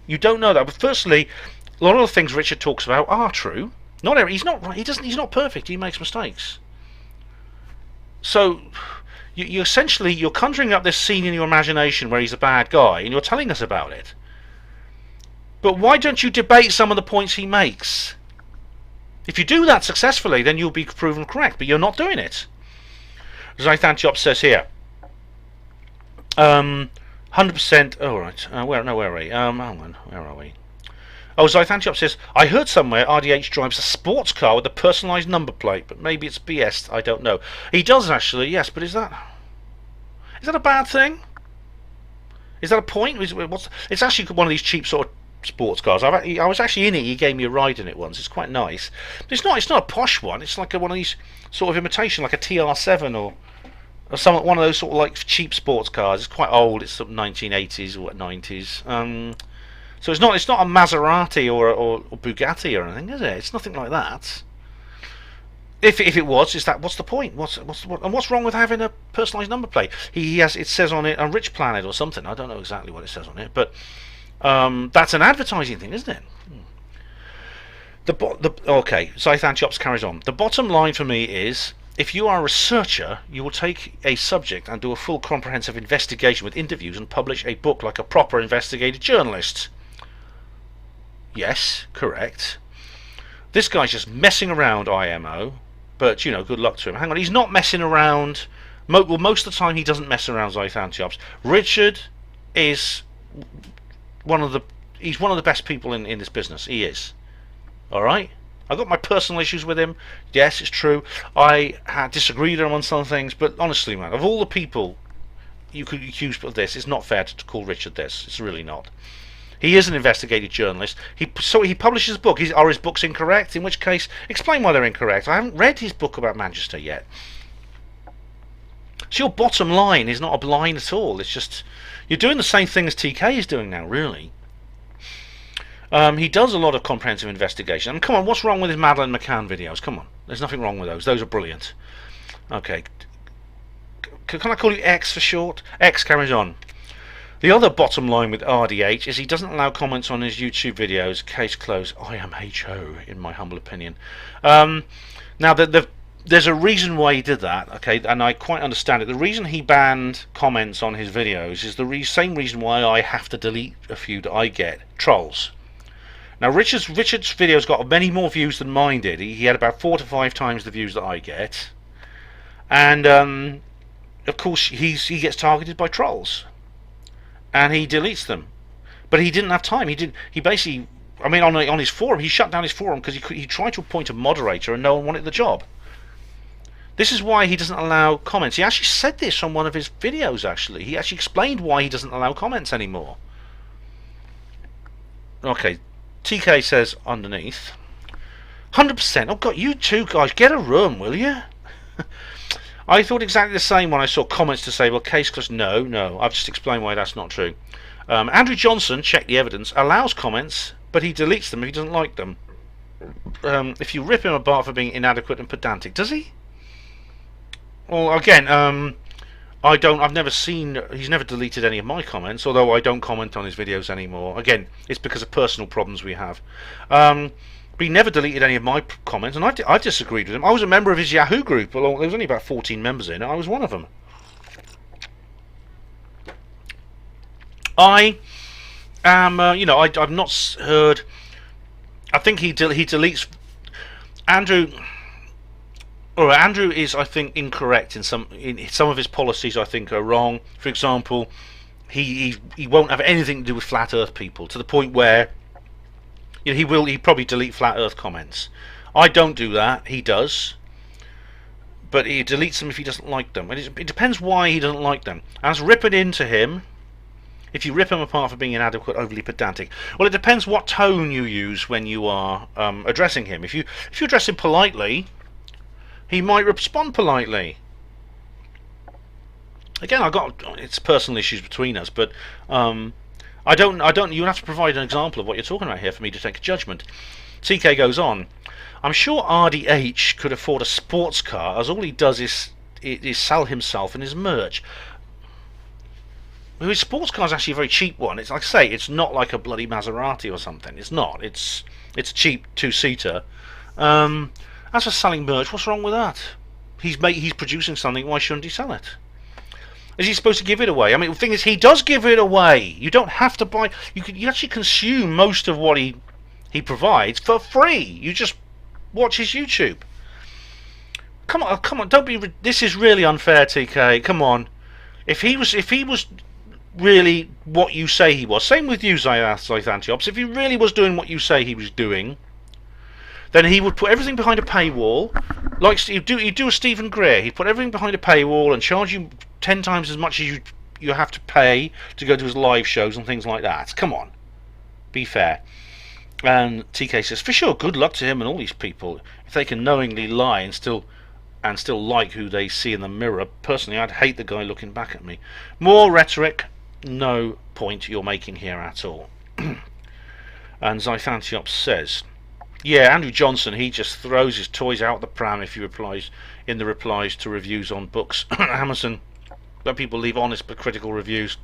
You don't know that. But firstly, a lot of the things Richard talks about are true. He's not right. He's not perfect. He makes mistakes. So you essentially, you're conjuring up this scene in your imagination where he's a bad guy, and you're telling us about it. But why don't you debate some of the points he makes? If you do that successfully, then you'll be proven correct, but you're not doing it. Zaithan Chop says here, 100%. Oh, right. Where are we? Hang on. Where are we? Oh, Zaithan Chop says, I heard somewhere RDH drives a sports car with a personalised number plate, but maybe it's BS. I don't know. He does actually, yes, but is that a bad thing? Is that a point? It's actually one of these cheap sort of sports cars. I was actually in it. He gave me a ride in it once. It's quite nice. But it's not a posh one. It's like one of these sort of imitation, like a TR7 or one of those sort of like cheap sports cars. It's quite old. It's sort of 1980s or 90s. So it's not a Maserati or Bugatti or anything, is it? It's nothing like that. If it was, what's the point? What's wrong with having a personalised number plate? It says on it a Rich Planet or something. I don't know exactly what it says on it, but that's an advertising thing, isn't it? Okay, Zaithan Chops carries on. The bottom line for me is, if you are a researcher, you will take a subject and do a full comprehensive investigation with interviews and publish a book like a proper investigative journalist. Yes, correct. This guy's just messing around, IMO, but good luck to him. Hang on, he's not messing around. Most of the time he doesn't mess around, Zaithan Chops. Richard is one of the best people in this business. He is. Alright? I've got my personal issues with him. Yes, it's true. I had disagreed with him on some things, but honestly, man, of all the people you could accuse of this, it's not fair to call Richard this. It's really not. He is an investigative journalist. He publishes a book. Are his books incorrect? In which case, explain why they're incorrect. I haven't read his book about Manchester yet. So your bottom line is not a line at all. It's just, you're doing the same thing as TK is doing now, really. He does a lot of comprehensive investigation. I mean, come on, what's wrong with his Madeleine McCann videos? Come on, there's nothing wrong with those. Those are brilliant. Okay, can I call you X for short? X carries on. The other bottom line with RDH is he doesn't allow comments on his YouTube videos. Case closed. I am HO, in my humble opinion. Now, there's a reason why he did that, okay, and I quite understand it. The reason he banned comments on his videos is the same reason why I have to delete a few that I get. Trolls. Now, Richard's videos got many more views than mine did. He had about 4 to 5 times the views that I get. And, of course, he gets targeted by trolls. And he deletes them, but he didn't have time. He basically, I mean, on his forum, he shut down his forum because he tried to appoint a moderator and no one wanted the job. This is why he doesn't allow comments. He actually said this on one of his videos. Actually, he actually explained why he doesn't allow comments anymore. Okay, TK says underneath, 100%. Oh God, you two guys, get a room, will you? I thought exactly the same when I saw comments to say, well, case closed. No, I've just explained why that's not true. Andrew Johnson, check the evidence, allows comments, but he deletes them if he doesn't like them. If you rip him apart for being inadequate and pedantic, does he? Well, again, I've never seen, he's never deleted any of my comments, although I don't comment on his videos anymore. Again, it's because of personal problems we have. But he never deleted any of my comments, and I disagreed with him. I was a member of his Yahoo group. There was only about 14 members in it. I was one of them. I am, I've not heard. I think he deletes. Andrew is, I think, incorrect in some of his policies. I think are wrong. For example, he won't have anything to do with flat Earth people, to the point where, you know, he'd probably delete flat Earth comments. I don't do that. He does, but he deletes them if he doesn't like them. And it depends why he doesn't like them. As ripping into him, if you rip him apart for being inadequate, overly pedantic, well, it depends what tone you use when you are addressing him. If you address him politely, he might respond politely. Again, it's personal issues between us, but I don't. You have to provide an example of what you're talking about here for me to take a judgment. TK goes on. I'm sure RDH could afford a sports car, as all he does is sell himself and his merch. His sports car is actually a very cheap one. It's like I say, it's not like a bloody Maserati or something. It's not. It's a cheap 2-seater. As for selling merch, what's wrong with that? He's producing something. Why shouldn't he sell it? Is he supposed to give it away? I mean, the thing is, he does give it away. You don't have to buy. You actually consume most of what he provides for free. You just watch his YouTube. Come on! Don't be. This is really unfair, TK. Come on. If he was really what you say he was, same with you, Zythantiops. If he really was doing what you say he was doing, then he would put everything behind a paywall, like he'd do a Stephen Greer. He'd put everything behind a paywall and charge you 10 times as much as you have to pay to go to his live shows and things like that. Come on, be fair. And TK says, for sure, good luck to him and all these people if they can knowingly lie and still like who they see in the mirror. Personally, I'd hate the guy looking back at me. More rhetoric, no point you're making here at all. And Zythantiops says, yeah, Andrew Johnson, he just throws his toys out the pram if he replies in the replies to reviews on books. Amazon, where people leave honest but critical reviews.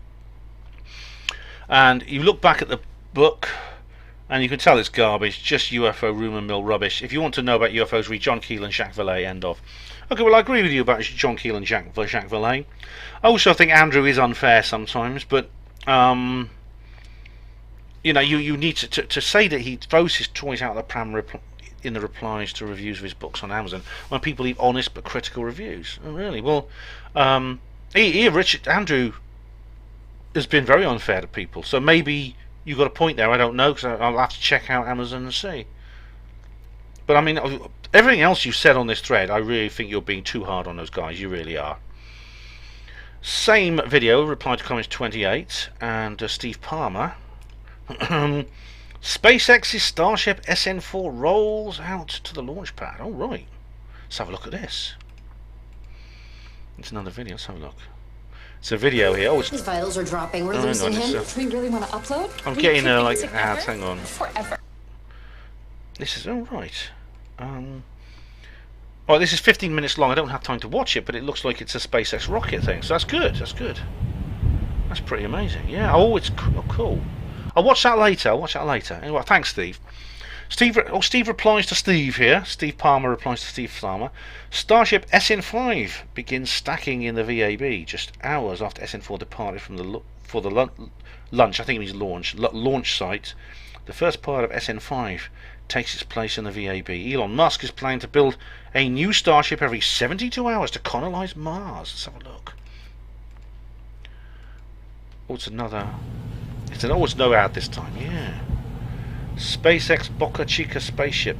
And you look back at the book and you can tell it's garbage, just UFO rumour mill rubbish. If you want to know about UFOs, read John Keel and Jacques Vallée, end of. Okay, well, I agree with you about John Keel and Jacques Vallée. I also think Andrew is unfair sometimes, but you know, you need to say that he throws his toys out of the pram in the replies to reviews of his books on Amazon when people leave honest but critical reviews. Oh, really? Well, Andrew has been very unfair to people, so maybe you got a point there. I don't know, because I'll have to check out Amazon and see. But I mean, everything else you said on this thread, I really think you're being too hard on those guys. You really are. Same video, reply to comments 28, and Steve Palmer. SpaceX's Starship SN4 rolls out to the launch pad. All right, let's have a look at this. It's another video. Let's have a look. It's a video here. Oh, it's... His vitals are dropping. We're hang losing on, him. it's, Do we really want to upload? I'm We getting could be like together ads. Hang on. Forever. This is all right. Oh, this is 15 minutes long. I don't have time to watch it, but it looks like it's a SpaceX rocket thing. So that's good. That's good. That's pretty amazing. Yeah. Oh, it's cool. I'll watch that later. Anyway, thanks, Steve. Steve replies to Steve here. Steve Palmer replies to Steve Palmer. Starship SN5 begins stacking in the VAB just hours after SN4 departed from the lunch. I think it means launch site. The first part of SN5 takes its place in the VAB. Elon Musk is planning to build a new Starship every 72 hours to colonize Mars. Let's have a look. Oh, it's another. It's no ad this time. Yeah. SpaceX Boca Chica spaceship.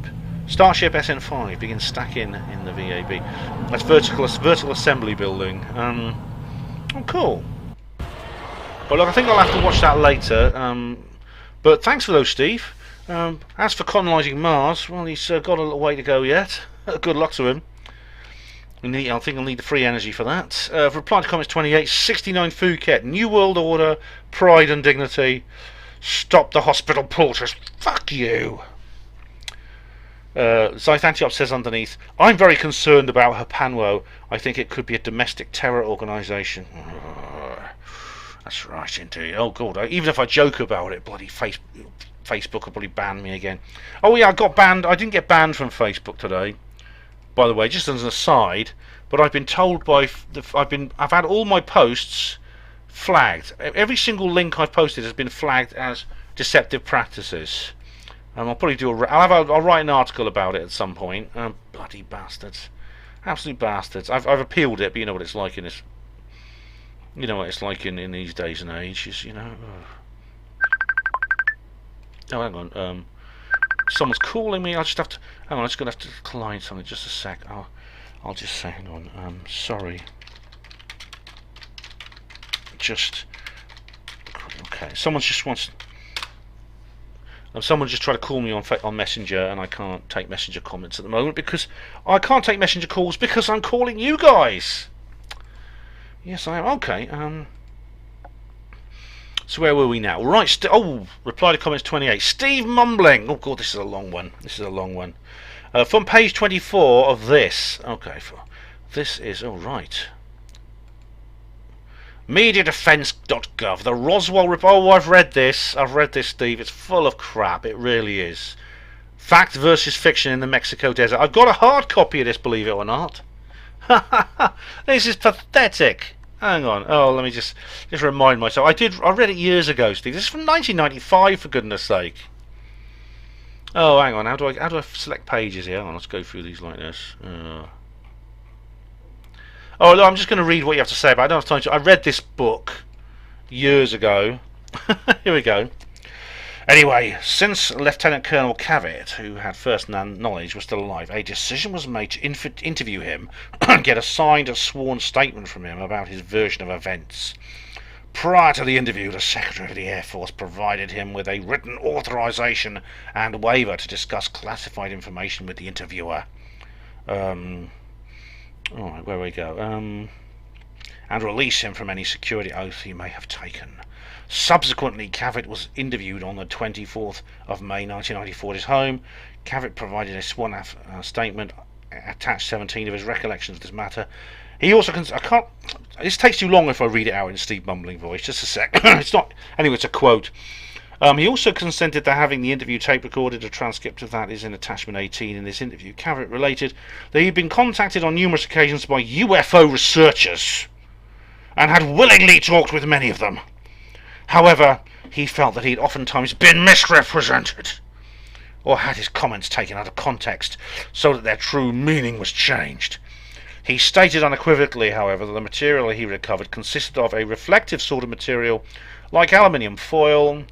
Starship SN5 begins stacking in the VAB. That's vertical assembly building. Oh, cool. Well, look, I think I'll have to watch that later. But thanks for those, Steve. As for colonising Mars, well, he's got a little way to go yet. Good luck to him. I think I'll need the free energy for that. Reply to comments 28, 69 Phuket, New World Order, Pride and Dignity, stop the hospital porters, fuck you. Zythantiop says underneath, I'm very concerned about HPANWO. I think it could be a domestic terror organisation. That's right indeed. Oh god, even if I joke about it, bloody Facebook will probably ban me again. Oh yeah, I got banned. I didn't get banned from Facebook today, by the way, just as an aside. But I've been told by I've had all my posts flagged. Every single link I've posted has been flagged as deceptive practices. I'll probably do I'll write an article about it at some point. Bloody bastards, absolute bastards. I've appealed it, but you know what it's like in this. You know what it's like in these days and ages, you know. Oh, hang on. Someone's calling me. I'll just have to. Hang on. I'm just gonna have to decline something. Just a sec. I'll just say. Hang on. Sorry. Just. Okay. Someone just tried to call me on Messenger, and I can't take Messenger comments at the moment because I can't take Messenger calls because I'm calling you guys. Yes, I am. Okay. So where were we now? Right. Reply to comments 28. Steve mumbling. Oh god, this is a long one. From page 24 of this. Okay. This is all right. MediaDefense.gov. The Roswell report. Oh, I've read this, Steve. It's full of crap. It really is. Fact versus fiction in the Mexico desert. I've got a hard copy of this, believe it or not. This is pathetic. Hang on. Oh, let me just remind myself. I read it years ago, Steve. This is from 1995, for goodness sake. Oh, hang on. How do I select pages here? Hang on, let's go through these like this. Oh, no, I'm just going to read what you have to say about it. I don't have time to. I read this book years ago. Here we go. Anyway, since Lieutenant Colonel Cavett, who had first-hand knowledge, was still alive, a decision was made to interview him and get a signed and sworn statement from him about his version of events. Prior to the interview, the Secretary of the Air Force provided him with a written authorization and waiver to discuss classified information with the interviewer. Alright, where we go? And release him from any security oath he may have taken. Subsequently, Cavett was interviewed on the 24th of May 1994 at his home. Cavett provided a sworn statement, attached 17 of his recollections of this matter. He also this takes too long if I read it out in Steve mumbling voice. Just a sec. It's not. Anyway, it's a quote. He also consented to having the interview tape recorded. A transcript of that is in attachment 18 in this interview. Cavett related that he'd been contacted on numerous occasions by UFO researchers and had willingly talked with many of them. However, he felt that he'd oftentimes been misrepresented or had his comments taken out of context so that their true meaning was changed. He stated unequivocally, however, that the material he recovered consisted of a reflective sort of material like aluminium foil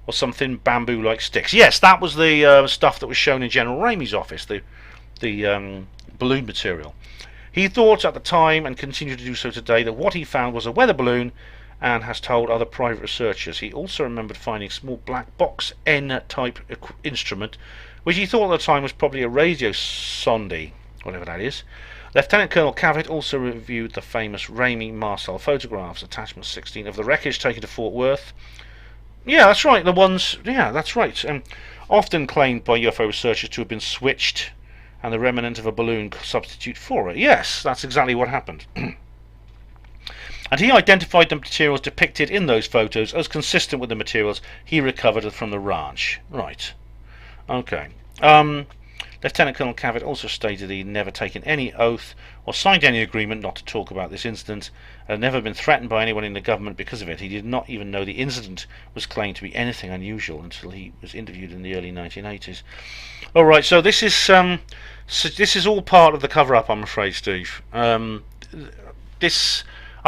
or some thin bamboo-like sticks. Yes, that was the stuff that was shown in General Ramey's office, the balloon material. He thought at the time, and continued to do so today, that what he found was a weather balloon, and has told other private researchers. He also remembered finding a small black box N-type instrument, which he thought at the time was probably a radio sonde, whatever that is. Lieutenant Colonel Cavett also reviewed the famous Ramey Marcel photographs, attachment 16, of the wreckage taken to Fort Worth. Yeah, that's right, the ones... Yeah, that's right. Often claimed by UFO researchers to have been switched and the remnant of a balloon substitute for it. Yes, that's exactly what happened. And he identified the materials depicted in those photos as consistent with the materials he recovered from the ranch. Right. Okay. Lieutenant Colonel Cavett also stated he'd never taken any oath or signed any agreement not to talk about this incident, and had never been threatened by anyone in the government because of it. He did not even know the incident was claimed to be anything unusual until he was interviewed in the early 1980s. Alright, so this is all part of the cover-up, I'm afraid, Steve. I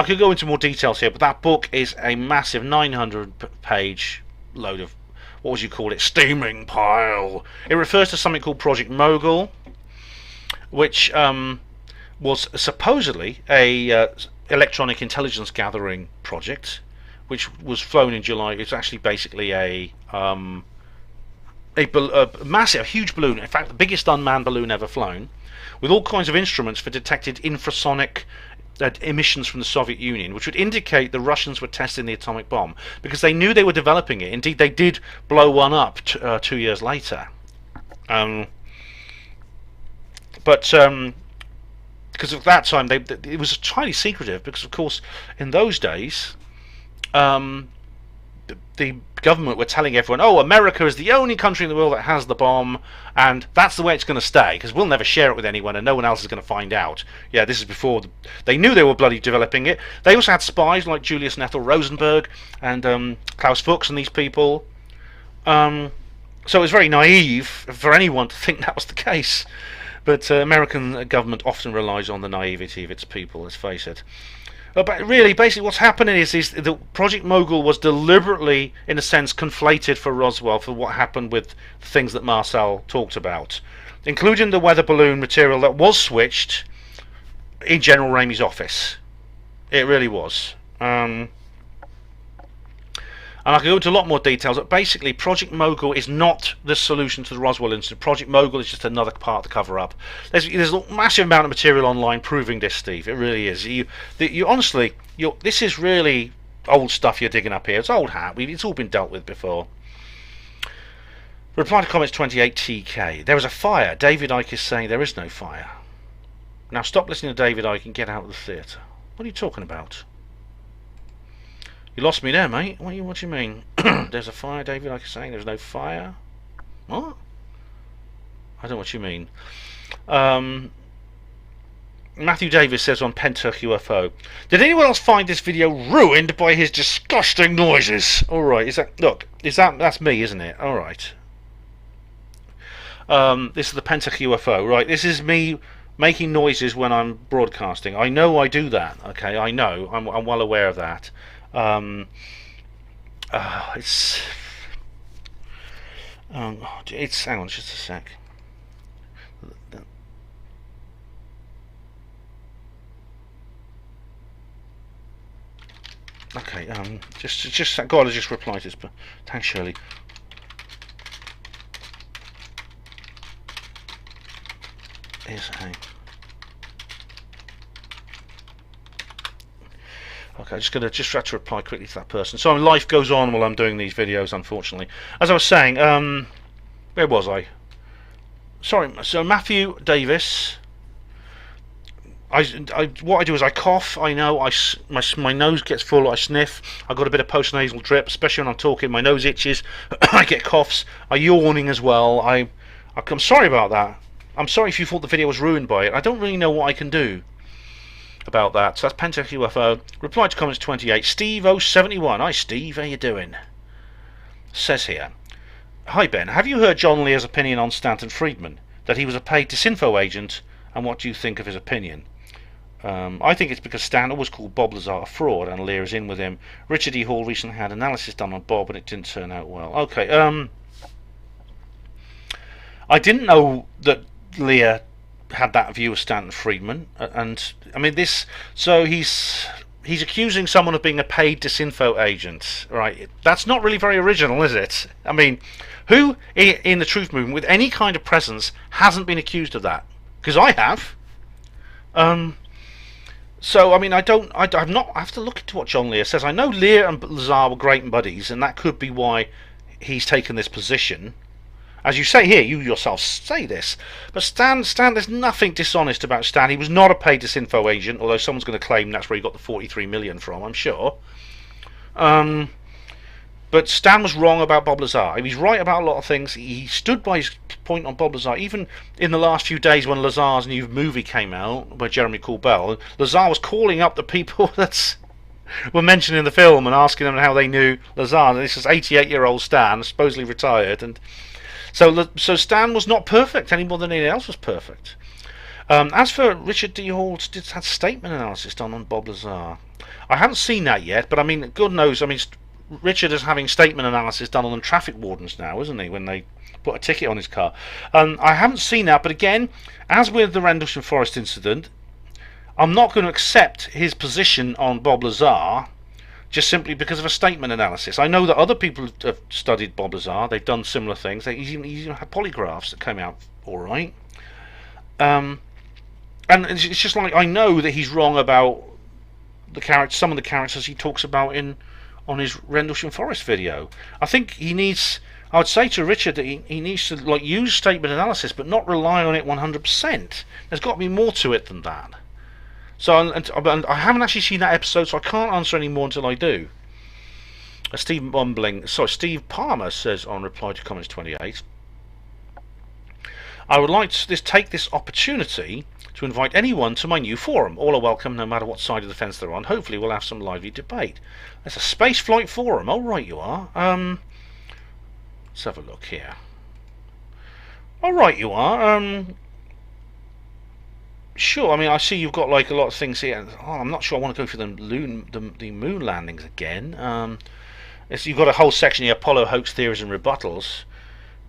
could go into more details here, but that book is a massive 900-page load of, what would you call it, steaming pile. It refers to something called Project Mogul, which was supposedly a electronic intelligence gathering project, which was flown in July. It's actually basically a massive, huge balloon, in fact the biggest unmanned balloon ever flown, with all kinds of instruments for detected infrasonic emissions from the Soviet Union, which would indicate the Russians were testing the atomic bomb, because they knew they were developing it. Indeed, they did blow one up 2 years later. But because at that time it was highly secretive, because of course in those days the government were telling everyone, oh, America is the only country in the world that has the bomb, and that's the way it's going to stay, because we'll never share it with anyone and no one else is going to find out. Yeah, this is before they knew they were bloody developing it. They also had spies like Julius Nethel Rosenberg and Klaus Fuchs and these people. So it was very naive for anyone to think that was the case. But American government often relies on the naivety of its people, let's face it. But really, basically what's happening is the Project Mogul was deliberately, in a sense, conflated for Roswell for what happened with the things that Marcel talked about, including the weather balloon material that was switched in General Ramey's office. It really was. And I can go into a lot more details, but basically Project Mogul is not the solution to the Roswell incident. Project Mogul is just another part of the cover-up. There's a massive amount of material online proving this, Steve. It really is. Honestly, this is really old stuff you're digging up here. It's old hat. It's all been dealt with before. Reply to comments 28 TK. There is a fire. David Icke is saying there is no fire. Now stop listening to David Icke and get out of the theatre. What are you talking about? You lost me there, mate. What do you mean? There's a fire, David, like you're saying. There's no fire? What? I don't know what you mean. Matthew Davis says on Pentuck UFO, did anyone else find this video ruined by his disgusting noises? Alright, that's me, isn't it? Alright. This is the Pentuck UFO, right? This is me making noises when I'm broadcasting. I know I do that, okay? I know. I'm well aware of that. It's hang on just a sec. Okay, just God, I just replied to this, but thanks, Shirley. Here's a okay, I just have to reply quickly to that person. So life goes on while I'm doing these videos, unfortunately. As I was saying, where was I? Sorry, so Matthew Davis. What I do is I cough. I know my nose gets full. I sniff. I got a bit of postnasal drip, especially when I'm talking. My nose itches. I get coughs. I'm yawning as well. I'm sorry about that. I'm sorry if you thought the video was ruined by it. I don't really know what I can do about that. So that's Pentuck UFO. Reply to comments 28. Steve071. Hi Steve, how you doing? Says here, hi Ben, have you heard John Lear's opinion on Stanton Friedman, that he was a paid disinfo agent, and what do you think of his opinion? I think it's because Stanton was called Bob Lazar a fraud and Lear is in with him. Richard E. Hall recently had analysis done on Bob and it didn't turn out well. Okay, I didn't know that Lear had that view of Stanton Friedman, and I mean this. So he's accusing someone of being a paid disinfo agent, right? That's not really very original, is it? I mean, who in the truth movement with any kind of presence hasn't been accused of that? Because I have. So I mean, I have to look into what John Lear says. I know Lear and Lazar were great buddies, and that could be why he's taken this position. As you say here, you yourself say this. But Stan, there's nothing dishonest about Stan. He was not a paid disinfo agent, although someone's going to claim that's where he got the 43 million from, I'm sure. But Stan was wrong about Bob Lazar. He's right about a lot of things. He stood by his point on Bob Lazar. Even in the last few days when Lazar's new movie came out by Jeremy Corbell, Lazar was calling up the people that were mentioned in the film and asking them how they knew Lazar. And this is 88-year-old Stan, supposedly retired, and so Stan was not perfect any more than anyone else was perfect. As for Richard D. Hall's had statement analysis done on Bob Lazar, I haven't seen that yet, but I mean, God knows, I mean, Richard is having statement analysis done on the traffic wardens now, isn't he, when they put a ticket on his car. I haven't seen that, but again, as with the Rendlesham Forest incident, I'm not going to accept his position on Bob Lazar just simply because of a statement analysis. I know that other people have studied Bob Lazar. They've done similar things. He's even had polygraphs that came out all right. And it's just like, I know that he's wrong about some of the characters he talks about on his Rendlesham Forest video. I think I would say to Richard that he needs to use statement analysis, but not rely on it 100%. There's got to be more to it than that. So I haven't actually seen that episode, so I can't answer any more until I do. Steve Palmer says on reply to comments 28. I would like to take this opportunity to invite anyone to my new forum. All are welcome, no matter what side of the fence they're on. Hopefully we'll have some lively debate. There's a space flight forum. Oh, right you are. Let's have a look here. Oh, right you are. Sure, I mean, I see you've got a lot of things here. Oh, I'm not sure I want to go for the moon landings again. You've got a whole section here, Apollo hoax theories and rebuttals.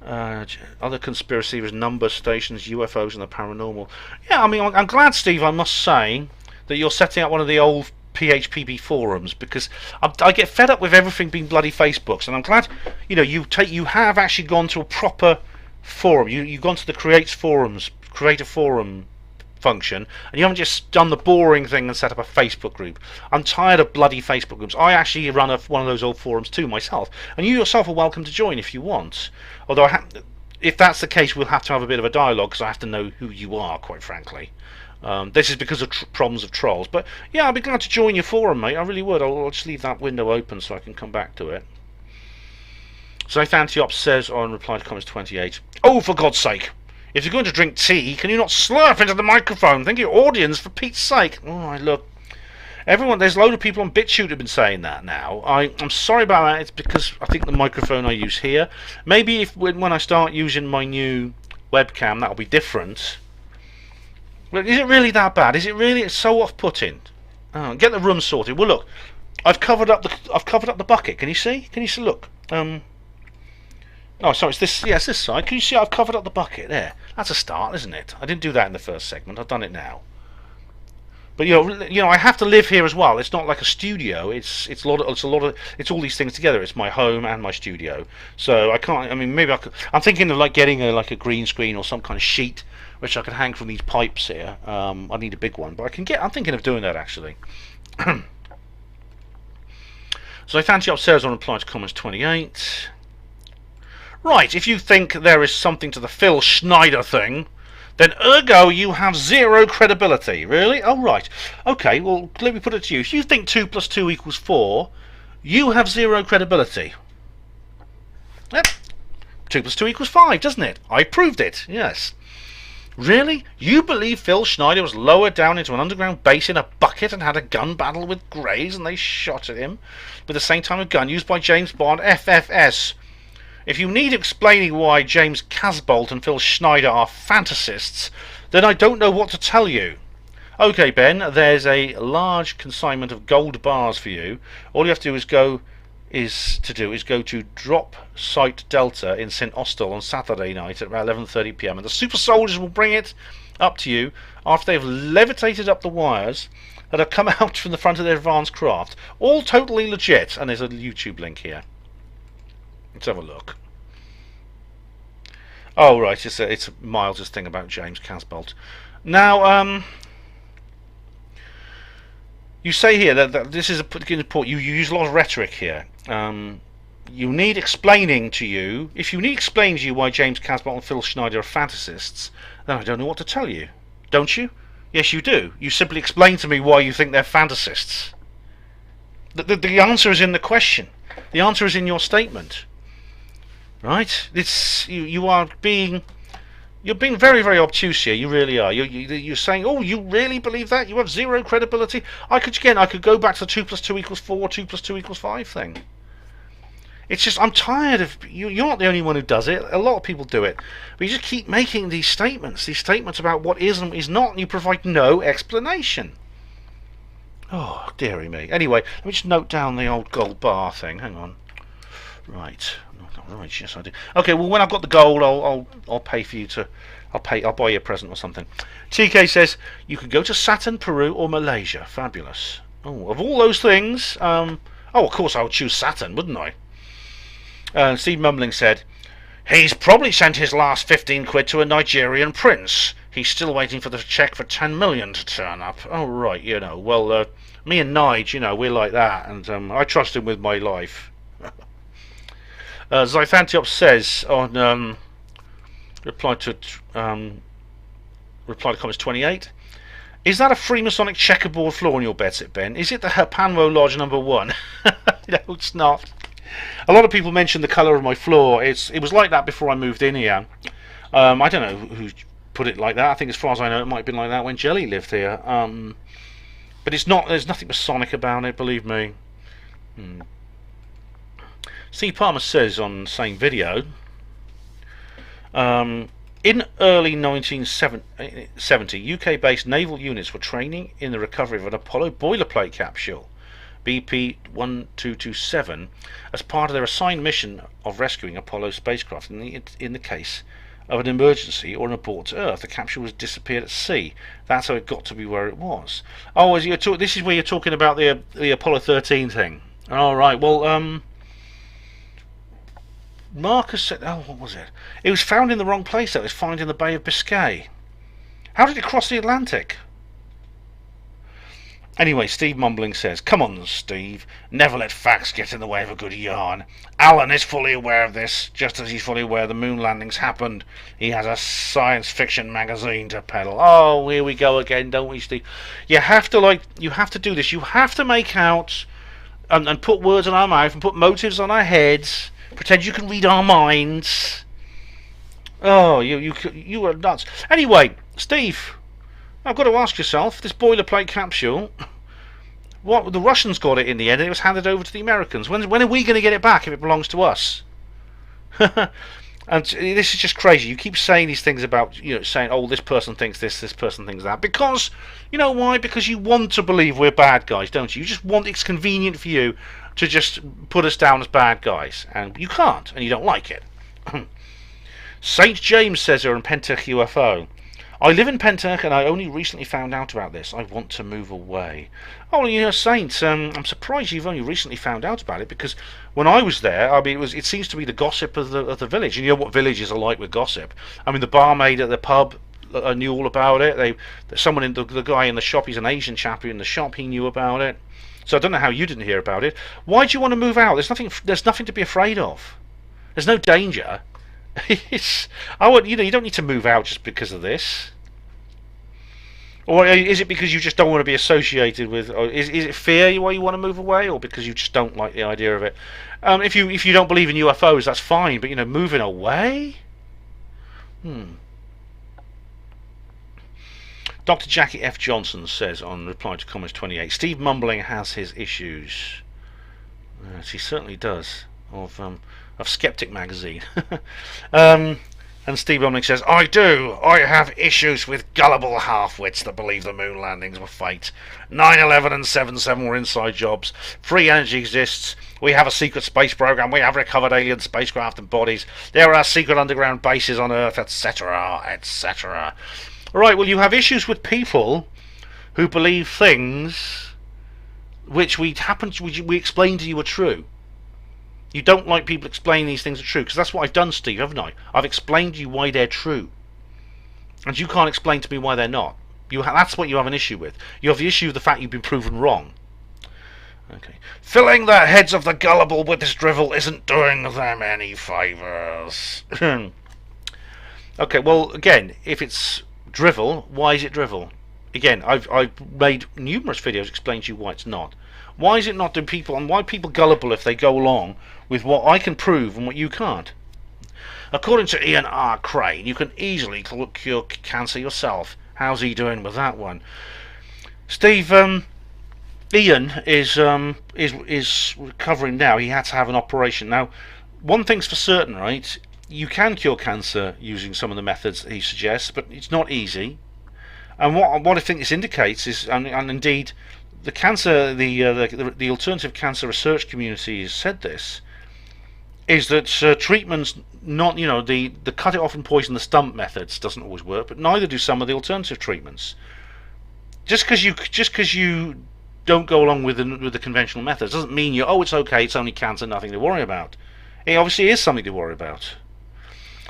Other conspiracy theories, number stations, UFOs and the paranormal. Yeah, I mean, I'm glad, Steve, I must say, that you're setting up one of the old PHPB forums, because I get fed up with everything being bloody Facebooks, and I'm glad, you have actually gone to a proper forum. You've gone to the create a forum function, and you haven't just done the boring thing and set up a Facebook group. I'm tired of bloody Facebook groups. I actually run one of those old forums too myself, and you yourself are welcome to join if you want. Although if that's the case, we'll have to have a bit of a dialogue, because I have to know who you are, quite frankly. This is because of problems of trolls, but yeah, I'd be glad to join your forum, mate. I really would. I'll just leave that window open so I can come back to it. So Antiops says on reply to comments 28, oh, for God's sake, if you're going to drink tea, can you not slurp into the microphone? Think of your audience, for Pete's sake. Oh, look, there's a load of people on BitChute who've been saying that now. I'm sorry about that. It's because I think the microphone I use here, maybe when I start using my new webcam, that'll be different. Well, is it really that bad? Is it really? It's so off-putting. Oh, get the room sorted. Well, look, I've covered up the bucket. Can you see? Look. Oh, sorry, it's this. Yeah, it's this side. Can you see? I've covered up the bucket there. That's a start, isn't it? I didn't do that in the first segment. I've done it now. But I have to live here as well. It's not like a studio. It's all these things together. It's my home and my studio. So I can't. I mean, maybe I could. I'm thinking of getting a green screen or some kind of sheet which I could hang from these pipes here. I need a big one, but I'm thinking of doing that actually. So I fancy upstairs on reply to comments 28. Right, if you think there is something to the Phil Schneider thing, then ergo you have zero credibility. Really? Oh, right. Okay, well, let me put it to you. If you think 2 + 2 = 4, you have zero credibility. Yep. 2 + 2 = 5, doesn't it? I proved it, yes. Really? You believe Phil Schneider was lowered down into an underground base in a bucket and had a gun battle with Greys and they shot at him with the same type of gun used by James Bond FFS? If you need explaining why James Casbolt and Phil Schneider are fantasists, then I don't know what to tell you. Okay, Ben, there's a large consignment of gold bars for you. All you have to do is go to Drop Site Delta in St Austell on Saturday night at about 11:30 p.m. and the super soldiers will bring it up to you after they've levitated up the wires that have come out from the front of their advanced craft. All totally legit, and there's a YouTube link here. Let's have a look. Oh, right, it's Miles' thing about James Casbolt. Now, You say here that this is a particular point. You use a lot of rhetoric here. You need explaining to you. If you need explaining to you why James Casbolt and Phil Schneider are fantasists, then I don't know what to tell you. Don't you? Yes, you do. You simply explain to me why you think they're fantasists. The answer is in the question. The answer is in your statement. Right? It's you are being. You're being very, very obtuse here. You really are. You're saying, "Oh, you really believe that? You have zero credibility." I could go back to the 2 + 2 = 4, 2 + 2 = 5 thing. It's just I'm tired of you. You're not the only one who does it. A lot of people do it, but you just keep making these statements about what is and is not, and you provide no explanation. Oh, dearie me. Anyway, let me just note down the old gold bar thing. Hang on. Right. Right, yes I do. Okay, well when I've got the gold, I'll pay for you to. I'll buy you a present or something. TK says you could go to Saturn, Peru, or Malaysia. Fabulous. Oh, of all those things, oh, of course I would choose Saturn, wouldn't I? Steve Mumbling said he's probably sent his last 15 quid to a Nigerian prince. He's still waiting for the cheque for 10 million to turn up. Oh right, you know. Well, me and Nige, you know, we're like that, and I trust him with my life. Zythantiops says on reply to comments 28, is that a Freemasonic checkerboard floor on your bedsit, Ben? Is it the HPANWO Lodge #1? No, it's not. A lot of people mention the colour of my floor. It was like that before I moved in here. I don't know who put it like that. I think, as far as I know, it might have been like that when Jelly lived here. But it's not. There's nothing Masonic about it. Believe me. Steve Palmer says on the same video, in early 1970, UK-based naval units were training in the recovery of an Apollo boilerplate capsule, BP-1227, as part of their assigned mission of rescuing Apollo spacecraft in the case of an emergency or an abort to Earth. The capsule was disappeared at sea. That's how it got to be where it was. Oh, this is where you're talking about the Apollo 13 thing. All right. Well, Marcus said, oh, what was it? It was found in the wrong place. It was found in the Bay of Biscay. How did it cross the Atlantic? Anyway, Steve Mumbling says, come on, Steve. Never let facts get in the way of a good yarn. Alan is fully aware of this, just as he's fully aware the moon landings happened. He has a science fiction magazine to peddle. Oh, here we go again, don't we, Steve? You have to do this. You have to make out and put words in our mouth and put motives on our heads. Pretend you can read our minds. Oh, you are nuts. Anyway, Steve, I've got to ask yourself, this boilerplate capsule, what the Russians got it in the end, and it was handed over to the Americans. When are we going to get it back if it belongs to us? And this is just crazy. You keep saying these things about, saying, oh, this person thinks this person thinks that. Because, you know why? Because you want to believe we're bad guys, don't you? You just want, it's convenient for you to just put us down as bad guys. And you can't, and you don't like it. St. James says here on Penturk UFO, I live in Penturk and I only recently found out about this. I want to move away. Oh, Saint, I'm surprised you've only recently found out about it, because when I was there, I mean, it seems to be the gossip of the village. And you know what villages are like with gossip. I mean, the barmaid at the pub knew all about it. The guy in the shop, he's an Asian chap in the shop, he knew about it. So I don't know how you didn't hear about it. Why do you want to move out? There's nothing to be afraid of. There's no danger. You don't need to move out just because of this. Or is it because you just don't want to be associated with? Or is it fear why you want to move away, or because you just don't like the idea of it? If you don't believe in UFOs, that's fine. But moving away. Dr. Jackie F. Johnson says on reply to comments 28, Steve Mumbling has his issues. Yes, he certainly does. Of Skeptic magazine. And Steve Mumbling says, I do. I have issues with gullible half-wits that believe the moon landings were fake. 9/11 and 7/7 were inside jobs. Free energy exists. We have a secret space program. We have recovered alien spacecraft and bodies. There are secret underground bases on Earth, etc., etc. Right, well, you have issues with people who believe things which we explained to you are true. You don't like people explaining these things are true, because that's what I've done, Steve, haven't I? I've explained to you why they're true. And you can't explain to me why they're not. That's what you have an issue with. You have the issue of the fact you've been proven wrong. Okay. Filling the heads of the gullible with this drivel isn't doing them any favours. Okay, well, again, if it's drivel, why is it drivel? Again, I've made numerous videos explaining to you why it's not. Why is it not doing people, and why are people gullible if they go along with what I can prove and what you can't? According to Ian R. Crane, you can easily cure cancer yourself. How's he doing with that one? Steve, Ian is recovering now. He had to have an operation. Now, one thing's for certain, right? You can cure cancer using some of the methods that he suggests, but it's not easy. And what I think this indicates is, and indeed, the alternative cancer research community has said this, is that treatments, not the cut it off and poison the stump methods doesn't always work, but neither do some of the alternative treatments. Just because you don't go along with the conventional methods doesn't mean it's okay, it's only cancer, nothing to worry about. It obviously is something to worry about.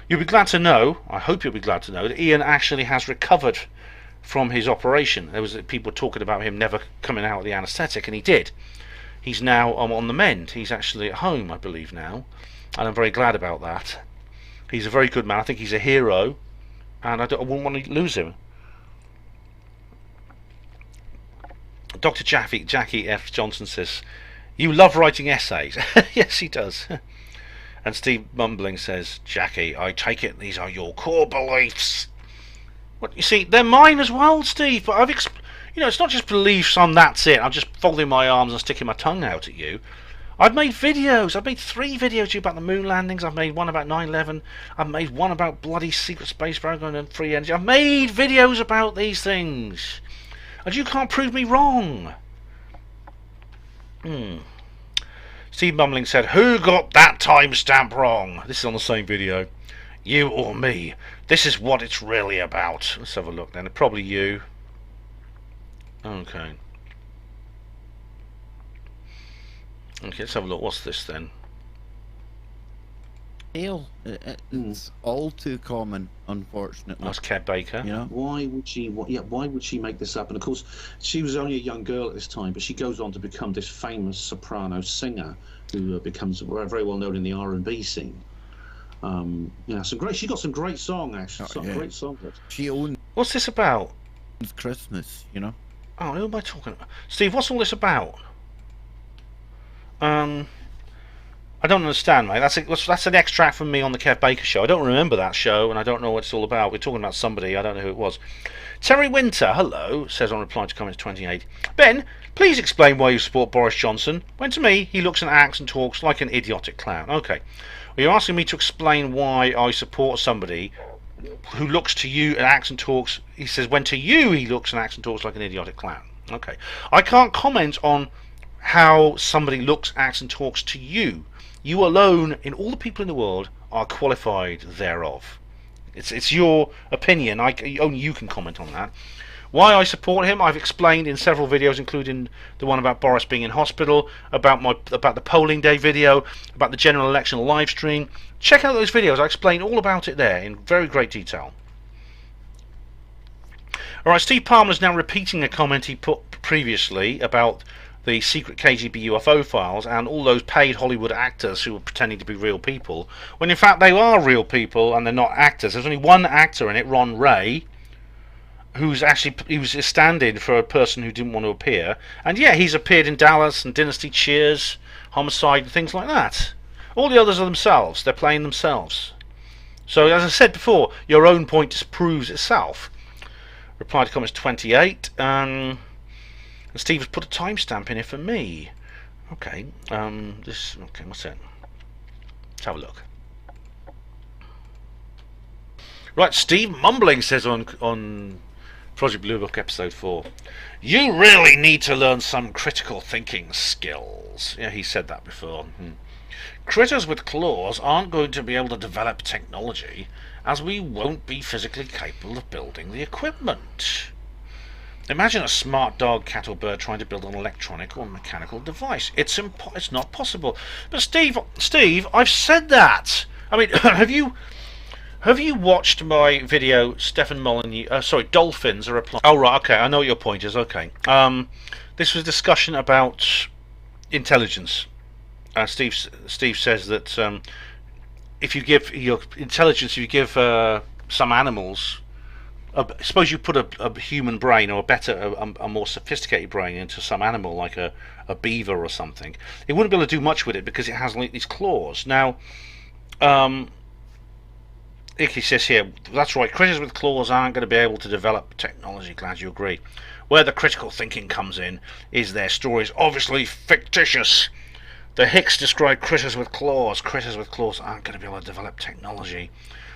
You'll be glad to know, I hope you'll be glad to know, that Ian actually has recovered from his operation. There was people talking about him never coming out of the anaesthetic, and he did. He's now on the mend. He's actually at home, I believe, now, and I'm very glad about that. He's a very good man. I think he's a hero, and I wouldn't want to lose him. Dr. Jackie F. Johnson says, "You love writing essays." Yes, he does. And Steve Mumbling says, "Jackie, I take it these are your core beliefs." What, you see, they're mine as well, Steve. But it's not just beliefs on that's it. I'm just folding my arms and sticking my tongue out at you. I've made videos. I've made 3 videos to you about the moon landings. I've made one about 9/11. I've made one about bloody secret space program and free energy. I've made videos about these things. And you can't prove me wrong. Steve Mumbling said, "Who got that timestamp wrong?" This is on the same video. You or me? This is what it's really about. Let's have a look then. Probably you. Okay. Okay, let's have a look. What's this then? It's all too common, unfortunately. That's Kev Baker. Why would she? Why would she make this up? And of course, she was only a young girl at this time, but she goes on to become this famous soprano singer who becomes very well known in the R&B scene. She got some great song actually. Great songs. She owns What's this about? Christmas, Oh, who am I talking about? Steve, what's all this about? I don't understand, mate. That's an extract from me on the Kev Baker show. I don't remember that show, and I don't know what it's all about. We're talking about somebody. I don't know who it was. Terry Winter, hello, says on reply to comments 28. Ben, please explain why you support Boris Johnson, when to me he looks and acts and talks like an idiotic clown. Okay. Well, you're asking me to explain why I support somebody who looks to you and acts and talks. He says when to you he looks and acts and talks like an idiotic clown. Okay. I can't comment on how somebody looks, acts and talks to you. You alone, in all the people in the world, are qualified thereof. It's your opinion. Only you can comment on that. Why I support him, I've explained in several videos, including the one about Boris being in hospital, about the polling day video, about the general election live stream. Check out those videos. I explain all about it there in very great detail. Alright, Steve Palmer is now repeating a comment he put previously about the secret KGB UFO files and all those paid Hollywood actors who were pretending to be real people, when in fact they are real people and they're not actors. There's only one actor in it, Ron Ray, he was a stand-in for a person who didn't want to appear, and yeah, he's appeared in Dallas and Dynasty, Cheers, Homicide, and things like that. All the others are themselves. They're playing themselves. So as I said before, your own point disproves itself. Reply to comments 28. And Steve has put a timestamp in here for me. Okay. Okay, what's that? Let's have a look. Right, Steve Mumbling says on Project Blue Book episode 4, you really need to learn some critical thinking skills. Yeah, he said that before. Critters with claws aren't going to be able to develop technology, as we won't be physically capable of building the equipment. Imagine a smart dog, cat or bird trying to build an electronic or mechanical device. It's not possible. But Steve, I've said that. I mean, have Have you watched my video, Stefan Molyneux? Sorry, dolphins are applying. Oh right, okay, I know what your point is. Okay, this was a discussion about intelligence. Steve says that if you give your intelligence, if you give some animals, suppose you put a human brain or a more sophisticated brain into some animal like a beaver or something, it wouldn't be able to do much with it because it has like these claws. Now, Icky says here, that's right, creatures with claws aren't going to be able to develop technology. Glad you agree. Where the critical thinking comes in is their stories obviously fictitious. The Hicks describe critters with claws. Critters with claws aren't going to be able to develop technology.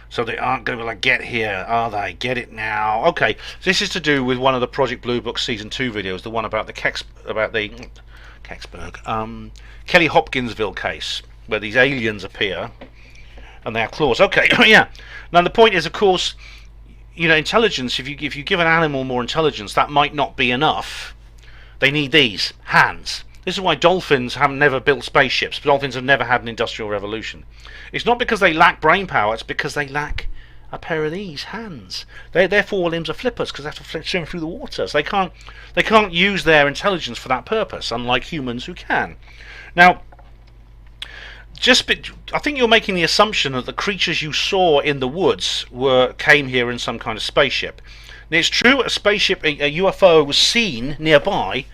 So they aren't going to be able to get here, are they? Get it now. Okay, this is to do with one of the Project Blue Book Season 2 videos, the one about the Kelly Hopkinsville case, where these aliens appear and they have claws. Okay, yeah. Now the point is, of course, you know, intelligence, if you give an animal more intelligence, that might not be enough. They need these hands. This is why dolphins have never built spaceships. Dolphins have never had an industrial revolution. It's not because they lack brain power, it's because they lack a pair of these hands. Their four limbs are flippers because they have to swim through the water. So they can't use their intelligence for that purpose, unlike humans who can. Now, I think you're making the assumption that the creatures you saw in the woods came here in some kind of spaceship. Now, it's true, a spaceship, a UFO was seen nearby,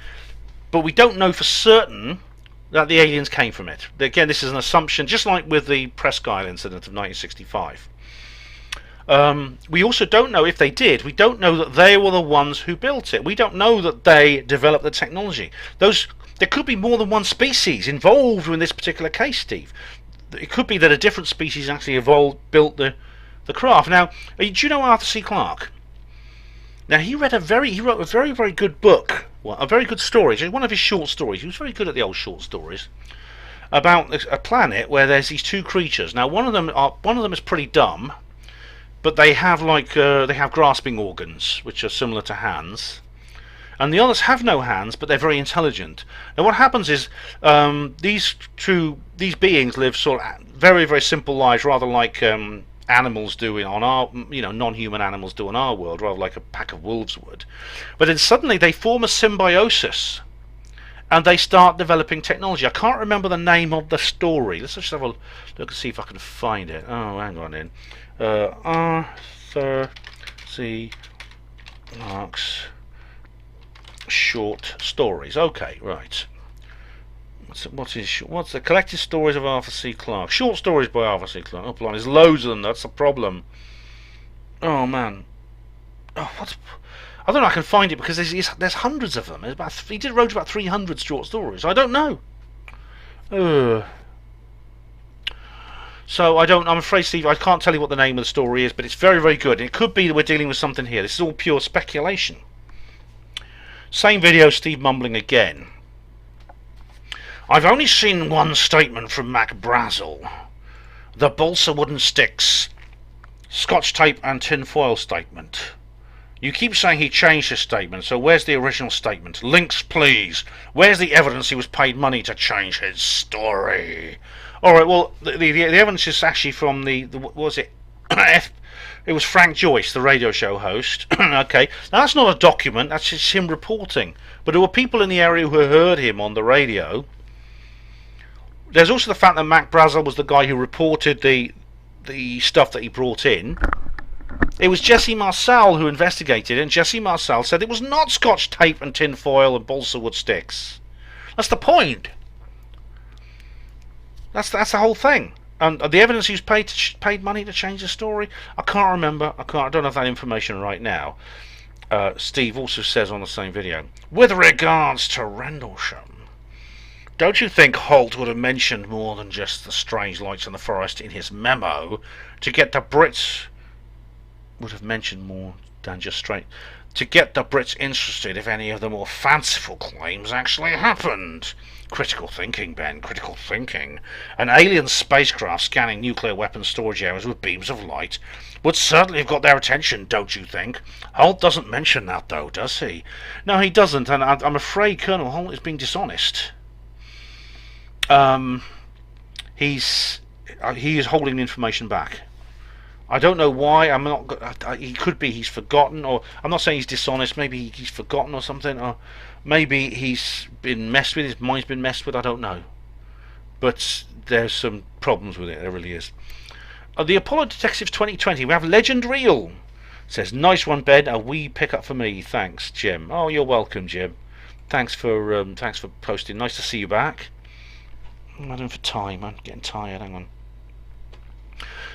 but we don't know for certain that the aliens came from it. Again, this is an assumption, just like with the Presque Isle incident of 1965. We also don't know if they did. We don't know that they were the ones who built it. We don't know that they developed the technology. There could be more than one species involved in this particular case, Steve. It could be that a different species actually built the craft. Now, do you know Arthur C. Clarke? Now, he wrote a very, very good book, a very good story. It's one of his short stories. He was very good at the old short stories about a planet where there's these two creatures. Now, one of them is pretty dumb, but they have grasping organs, which are similar to hands. And the others have no hands, but they're very intelligent. Now, what happens is these beings live sort of very, very simple lives, rather like animals do on our, non-human animals do in our world, rather like a pack of wolves would. But then suddenly they form a symbiosis, and they start developing technology. I can't remember the name of the story. Let's just have a look and see if I can find it. Oh, hang on in. Arthur C. Clarke's short stories. Okay, right. What's the collected stories of Arthur C. Clarke? Short stories by Arthur C. Clarke. Oh, blimey, there's loads of them. That's the problem. Oh man. Oh, I don't know. I can find it because there's hundreds of them. He wrote about 300 short stories. I don't know. So I'm afraid, Steve, I can't tell you what the name of the story is, but it's very, very good. And it could be that we're dealing with something here. This is all pure speculation. Same video, Steve mumbling again. I've only seen one statement from Mac Brazel. The balsa wooden sticks. Scotch tape and tin foil statement. You keep saying he changed his statement, so where's the original statement? Links, please. Where's the evidence he was paid money to change his story? Alright, well, the evidence is actually from what was it? It was Frank Joyce, the radio show host. Okay, now that's not a document, that's just him reporting. But there were people in the area who heard him on the radio. There's also the fact that Mac Brazel was the guy who reported the stuff that he brought in. It was Jesse Marcel who investigated it, and Jesse Marcel said it was not Scotch tape and tin foil and balsa wood sticks. That's the point. That's the whole thing. And the evidence he's paid money to change the story, I can't remember. I don't have that information right now. Steve also says on the same video, with regards to Rendlesham, don't you think Holt would have mentioned more than just the strange lights in the forest in his memo to get the Brits interested if any of the more fanciful claims actually happened? Critical thinking, Ben, critical thinking. An alien spacecraft scanning nuclear weapons storage areas with beams of light would certainly have got their attention, don't you think? Holt doesn't mention that, though, does he? No, he doesn't, and I'm afraid Colonel Holt is being dishonest. He is holding the information back. I don't know why. I'm not. He could be he's forgotten, or I'm not saying he's dishonest. Maybe he's forgotten or something, or maybe he's been messed with. His mind's been messed with. I don't know. But there's some problems with it. There really is. The Apollo Detectives 2020. We have Legend Reel. Says nice one, Ben. A wee pickup for me. Thanks, Jim. Oh, you're welcome, Jim. Thanks for posting. Nice to see you back. I'm running for time. I'm getting tired. Hang on.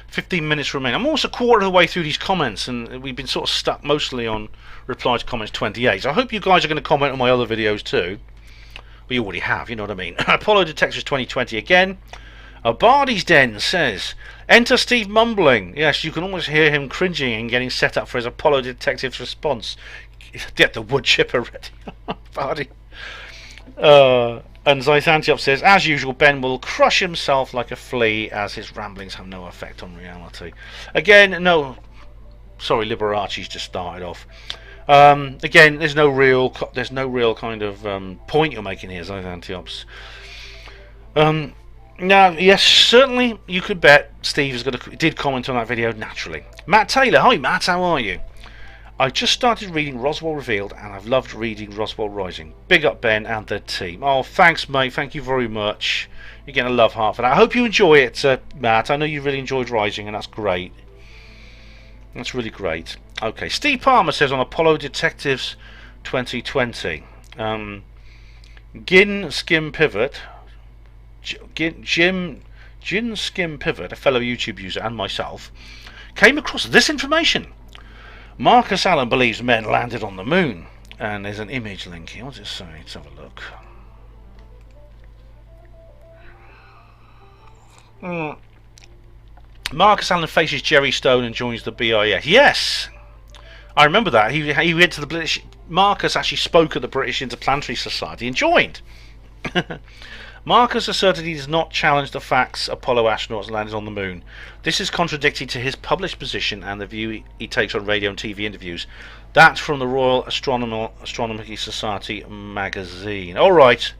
15 minutes remain. I'm almost a quarter of the way through these comments, and we've been sort of stuck mostly on reply to comments 28. So I hope you guys are going to comment on my other videos too. Well, you already have, you know what I mean. Apollo Detectives 2020 again. Bardi's Den says, enter Steve mumbling. Yes, you can almost hear him cringing and getting set up for his Apollo Detectives response. Get the wood chipper ready. Bardi. And Zythantiop says, as usual, Ben will crush himself like a flea as his ramblings have no effect on reality. Again, no. Sorry, Liberace's just started off. Again, there's no real kind of point you're making here, Zythantiops. Now, yes, certainly you could bet Steve did comment on that video naturally. Matt Taylor, hi Matt, how are you? I just started reading Roswell Revealed, and I've loved reading Roswell Rising. Big up, Ben, and the team. Oh, thanks, mate. Thank you very much. You're getting a love heart for that. I hope you enjoy it, Matt. I know you really enjoyed Rising, and that's great. That's really great. Okay, Steve Palmer says on Apollo Detectives 2020, Gin Skim Pivot, Gin Skim Pivot, a fellow YouTube user, and myself, came across this information. Marcus Allen believes men landed on the moon. And there's an image link here. What does it say? Let's have a look. Marcus Allen faces Jerry Stone and joins the BIS. Yes! I remember that. He went to the British... Marcus actually spoke at the British Interplanetary Society and joined. Marcus asserted he does not challenge the facts Apollo astronauts landed on the moon. This is contradictory to his published position and the view he takes on radio and TV interviews. That's from the Royal Astronomical Society magazine. All right,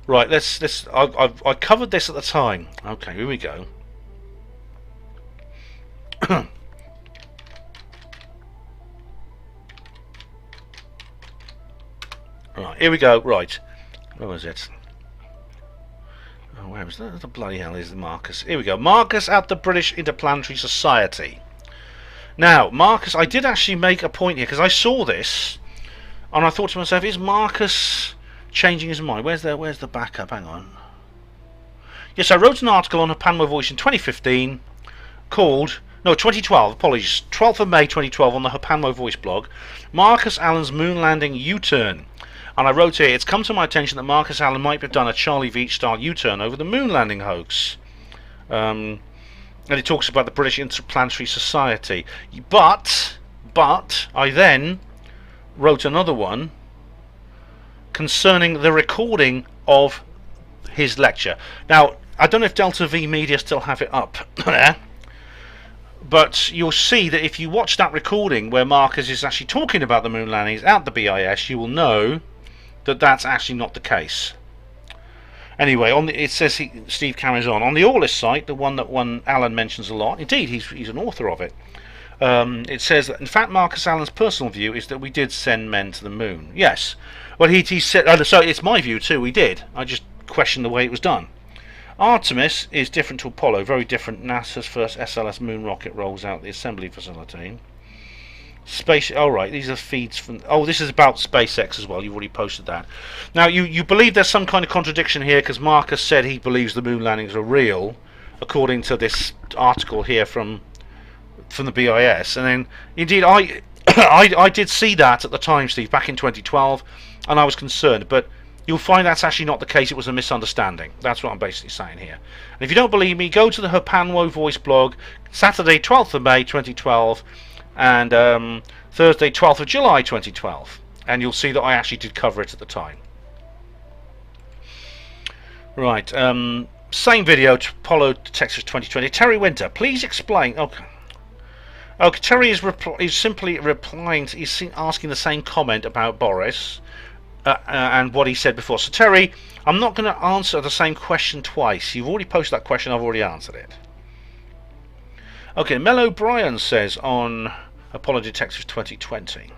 right. Let's. I covered this at the time. Okay, here we go. Right, here we go. Right, where was it? Oh, where was that? The bloody hell is the Marcus? Here we go. Marcus at the British Interplanetary Society. Now, Marcus, I did actually make a point here because I saw this, and I thought to myself, is Marcus changing his mind? Where's the backup? Hang on. Yes, I wrote an article on HPANWO Voice in 2015 called... No, 2012, apologies. 12th of May 2012 on the HPANWO Voice blog. Marcus Allen's moon landing U-turn. And I wrote here, it's come to my attention that Marcus Allen might have done a Charlie Veach-style U-turn over the moon landing hoax. And he talks about the British Interplanetary Society. But I then wrote another one concerning the recording of his lecture. Now, I don't know if Delta V Media still have it up there. But you'll see that if you watch that recording where Marcus is actually talking about the moon landings at the BIS, you will know that that's actually not the case. Anyway, it says Steve carries on the Orlis site, the one that Allen mentions a lot. Indeed, he's an author of it. It says that in fact Marcus Allen's personal view is that we did send men to the moon. Yes, well he said. So it's my view too. We did. I just question the way it was done. Artemis is different to Apollo, very different. NASA's first SLS moon rocket rolls out the assembly facility. Space. Oh right, these are feeds from. Oh, this is about SpaceX as well. You've already posted that. Now you believe there's some kind of contradiction here because Marcus said he believes the moon landings are real, according to this article here from the BIS. And then indeed I did see that at the time, Steve, back in 2012, and I was concerned. But you'll find that's actually not the case. It was a misunderstanding. That's what I'm basically saying here. And if you don't believe me, go to the HPANWO Voice blog, Saturday 12th of May 2012. And Thursday 12th of July 2012, and you'll see that I actually did cover it at the time. Right, same video to Apollo Detectives 2020. Terry Winter, please explain. Okay, Terry is simply replying. He's asking the same comment about Boris and what he said before. So Terry, I'm not going to answer the same question twice. You've already posted that question. I've already answered it. Okay, Mel O'Brien says on Apollo Detectives 2020.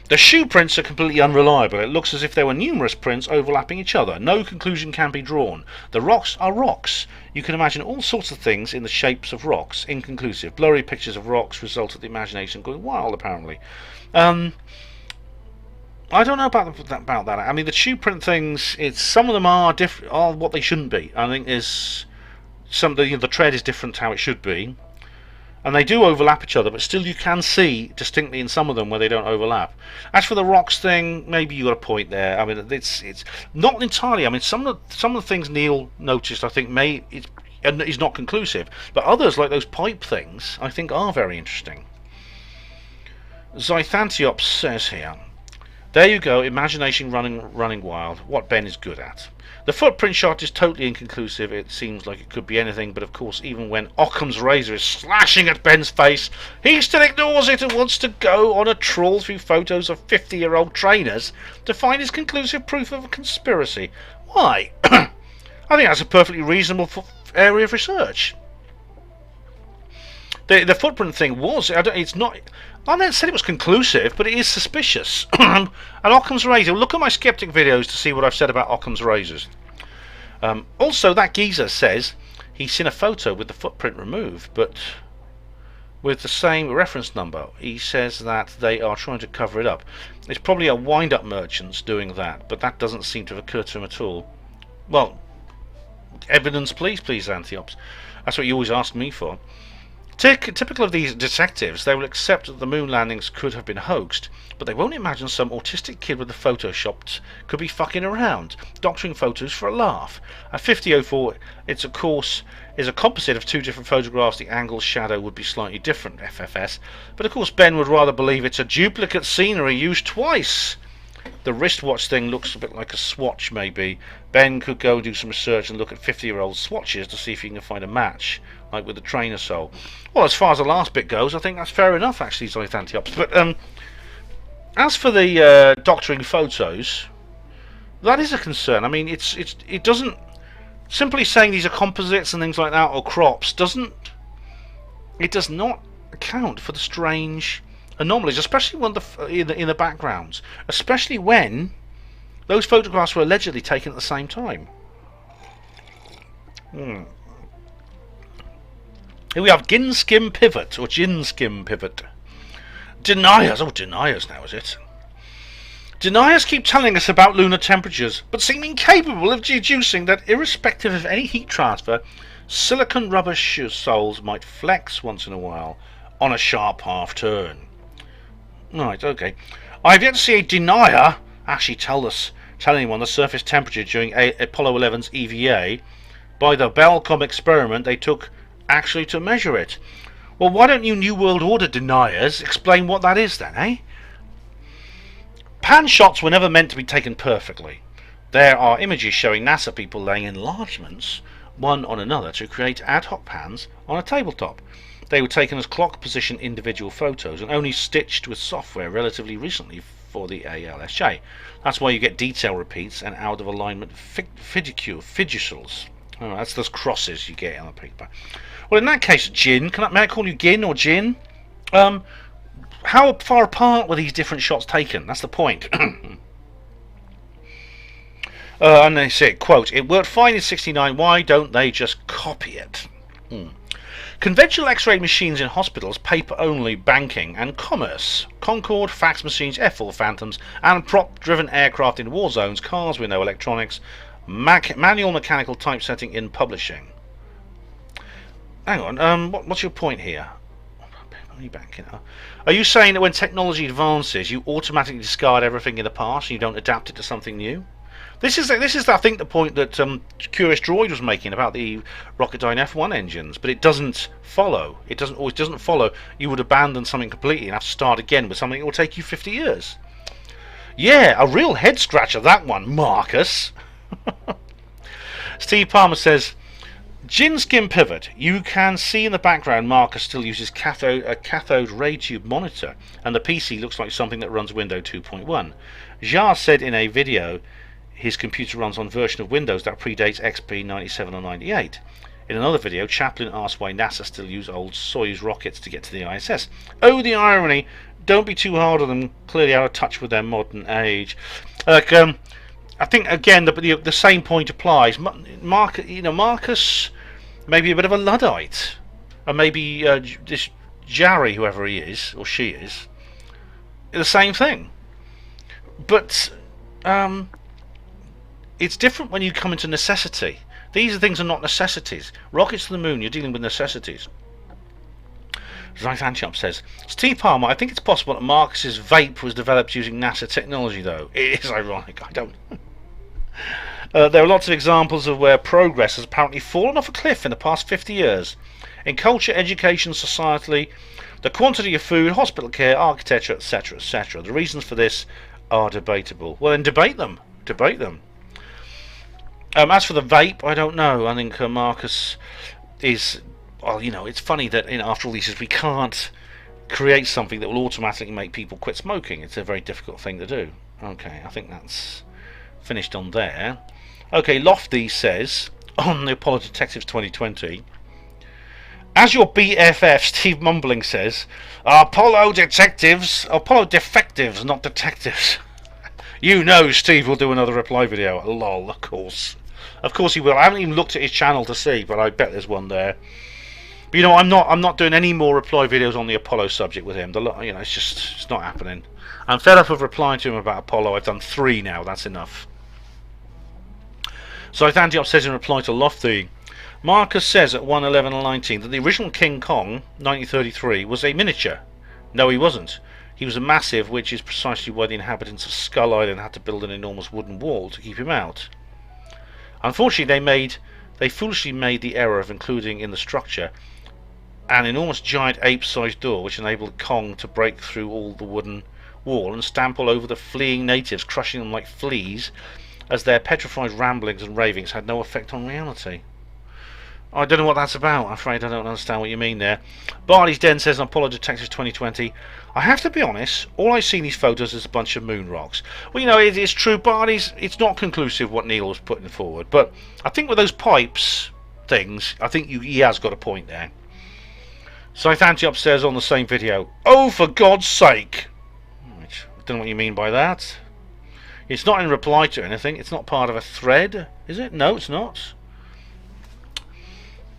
The shoe prints are completely unreliable. It looks as if there were numerous prints overlapping each other. No conclusion can be drawn. The rocks are rocks. You can imagine all sorts of things in the shapes of rocks. Inconclusive. Blurry pictures of rocks result of the imagination going wild, apparently. I don't know about that. I mean, the shoe print things, some of them are different, are what they shouldn't be. I think is the tread is different to how it should be. And they do overlap each other, but still you can see distinctly in some of them where they don't overlap. As for the rocks thing, maybe you got a point there. I mean, it's not entirely. I mean, some of the things Neil noticed, I think, is not conclusive, but others, like those pipe things, I think are very interesting. Zythantiops says here, there you go, imagination running wild. What Ben is good at. The footprint shot is totally inconclusive. It seems like it could be anything, but of course, even when Occam's razor is slashing at Ben's face, he still ignores it and wants to go on a trawl through photos of 50-year-old trainers to find his conclusive proof of a conspiracy. Why? I think that's a perfectly reasonable area of research. The footprint thing was, it's not, I never said it was conclusive, but it is suspicious. And Occam's razor, look at my skeptic videos to see what I've said about Occam's razors. Also, that geezer says he's seen a photo with the footprint removed, but with the same reference number. He says that they are trying to cover it up. It's probably a wind-up merchants doing that, but that doesn't seem to have occurred to him at all. Well, evidence, please, Antiops. That's what you always ask me for. Typical of these detectives, they will accept that the moon landings could have been hoaxed, but they won't imagine some autistic kid with the photoshopped could be fucking around, doctoring photos for a laugh. At 5004, it's of course is a composite of two different photographs. The angle shadow would be slightly different, FFS, but of course Ben would rather believe it's a duplicate scenery used twice. The wristwatch thing looks a bit like a swatch, maybe. Ben could go and do some research and look at 50-year-old swatches to see if he can find a match, like with the trainer sole. Well, as far as the last bit goes, I think that's fair enough, actually, Zythantiops. But as for the doctoring photos, that is a concern. I mean, it doesn't, simply saying these are composites and things like that, or crops, does not account for the strange anomalies, especially when in the backgrounds, especially when those photographs were allegedly taken at the same time. Here we have Gin Skim Pivot, or Gin Skim Pivot. Deniers, deniers now, is it? Deniers keep telling us about lunar temperatures, but seem incapable of deducing that irrespective of any heat transfer, silicon rubber soles might flex once in a while on a sharp half turn. Right, okay. I've yet to see a denier actually tell anyone the surface temperature during Apollo 11's EVA by the Bellcom experiment they took actually to measure it. Well, why don't you New World Order deniers explain what that is then, eh? Pan shots were never meant to be taken perfectly. There are images showing NASA people laying enlargements one on another to create ad hoc pans on a tabletop. They were taken as clock position individual photos and only stitched with software relatively recently for the ALSJ. That's why you get detail repeats and out of alignment fiducials. Oh, that's those crosses you get on the paper. Well, in that case, Gin, may I call you Gin or Gin? How far apart were these different shots taken? That's the point. And they say, quote, it worked fine in 69, why don't they just copy it? Conventional X-ray machines in hospitals, paper-only banking and commerce. Concorde, fax machines, F-4 Phantoms, and prop-driven aircraft in war zones, cars with no electronics, manual mechanical typesetting in publishing. Hang on, what's your point here? Are you saying that when technology advances, you automatically discard everything in the past and you don't adapt it to something new? This is I think the point that Curious Droid was making about the Rocketdyne F1 engines, but it doesn't follow. It always doesn't follow. You would abandon something completely and have to start again with something that will take you 50 years. Yeah, a real head scratcher that one, Marcus. Steve Palmer says, Gin Skim Pivot. You can see in the background Marcus still uses a cathode ray tube monitor, and the PC looks like something that runs Windows 2.1. Jar said in a video his computer runs on a version of Windows that predates XP 97 or 98. In another video, Chaplin asked why NASA still use old Soyuz rockets to get to the ISS. Oh, the irony! Don't be too hard on them. Clearly out of touch with their modern age. Like, I think again the same point applies. Marcus, maybe a bit of a Luddite, and maybe this Jarry, whoever he is or she is, the same thing. But it's different when you come into necessity. These things are not necessities. Rockets to the moon, you're dealing with necessities. Zythantiop says, Steve Palmer, I think it's possible that Marcus's vape was developed using NASA technology, though. It is ironic, I don't know. There are lots of examples of where progress has apparently fallen off a cliff in the past 50 years. In culture, education, society, the quantity of food, hospital care, architecture, etc., etc. The reasons for this are debatable. Well, then debate them. Debate them. As for the vape, I don't know. I think Marcus is... Well, it's funny that after all these years we can't create something that will automatically make people quit smoking. It's a very difficult thing to do. Okay, I think that's finished on there. Okay, Lofty says, on the Apollo Detectives 2020, as your BFF, Steve Mumbling says, Apollo defectives, not detectives. You know Steve will do another reply video. Lol, of course. Of course he will. I haven't even looked at his channel to see, but I bet there's one there. But I'm not doing any more reply videos on the Apollo subject with him. It's not happening. I'm fed up of replying to him about Apollo. I've done 3 now. That's enough. So Thandiop says in reply to Lofty, Marcus says at 1:11:19 that the original King Kong, 1933, was a miniature. No, he wasn't. He was a massive, which is precisely why the inhabitants of Skull Island had to build an enormous wooden wall to keep him out. Unfortunately, they foolishly made the error of including in the structure an enormous giant ape-sized door which enabled Kong to break through all the wooden wall and stamp all over the fleeing natives, crushing them like fleas, as their petrified ramblings and ravings had no effect on reality. I don't know what that's about. I'm afraid I don't understand what you mean there. Barney's Den says on Apollo Detectives 2020, I have to be honest, all I see in these photos is a bunch of moon rocks. Well, it is true, Barney's, it's not conclusive what Neil was putting forward, but I think with those pipes things, I think he has got a point there. Scythanti upstairs on the same video, oh, for God's sake! I don't know what you mean by that. It's not in reply to anything. It's not part of a thread, is it? No, it's not.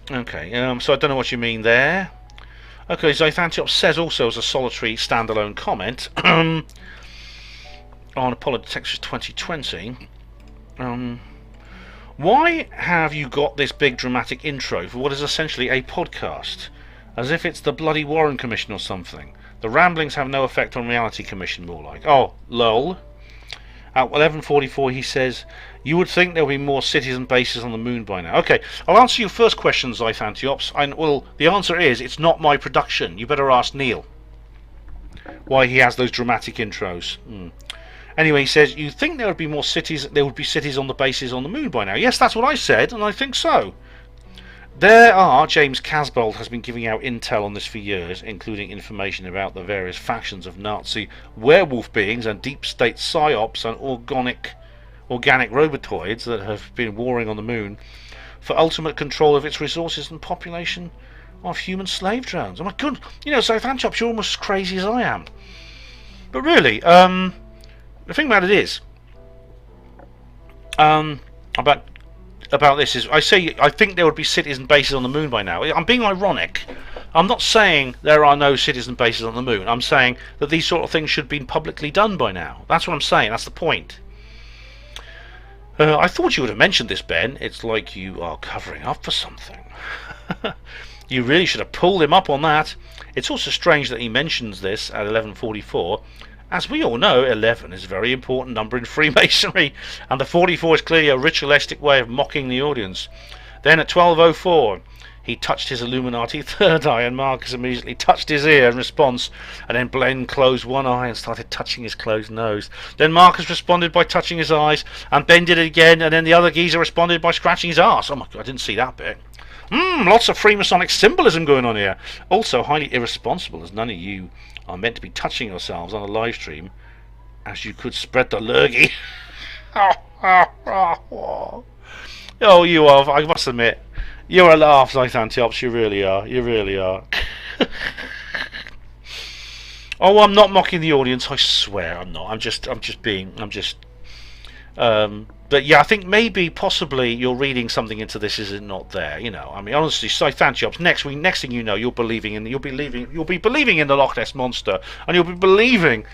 Okay, so I don't know what you mean there. Okay, Zythantiop says also as a solitary standalone comment on Apollo Detectives 2020, why have you got this big dramatic intro for what is essentially a podcast? As if it's the bloody Warren Commission or something. The ramblings have no effect on reality commission, more like. Oh, lol. At 11:44 he says, you would think there would be more cities and bases on the moon by now. Okay, I'll answer your first question, Zythantiops. Well, the answer is, it's not my production. You better ask Neil why he has those dramatic intros. Anyway, he says, you think there would be more cities, there would be cities on the bases on the moon by now. Yes, that's what I said, and I think so. James Casbold has been giving out intel on this for years, including information about the various factions of Nazi werewolf beings and deep state psyops and organic robotoids that have been warring on the moon for ultimate control of its resources and population of human slave drones. Oh my god, Zythantiop, you're almost as crazy as I am. But really, the thing about it is, about this is, I think there would be cities and bases on the moon by now. I'm being ironic. I'm not saying there are no cities and bases on the moon. I'm saying that these sort of things should have been publicly done by now. That's what I'm saying. That's the point. I thought you would have mentioned this, Ben. It's like you are covering up for something. You really should have pulled him up on that. It's also strange that he mentions this at 11:44. As we all know, 11 is a very important number in Freemasonry, and the 44 is clearly a ritualistic way of mocking the audience. Then at 12:04, he touched his Illuminati third eye, and Marcus immediately touched his ear in response, and then Ben closed one eye and started touching his closed nose. Then Marcus responded by touching his eyes, and Ben did it again, and then the other geezer responded by scratching his arse. Oh my god, I didn't see that bit. Lots of Freemasonic symbolism going on here. Also highly irresponsible, as none of you are meant to be touching yourselves on a live stream, as you could spread the lurgy. Oh, you are. I must admit, you're a laugh, Zythantiops. You really are. You really are. Oh, I'm not mocking the audience. I swear, I'm not. I'm just being. But yeah, I think maybe, possibly, you're reading something into this is not there. You know, I mean, honestly, Zythantiops. Next thing you know, you'll be believing in the Loch Ness monster, and you'll be believing.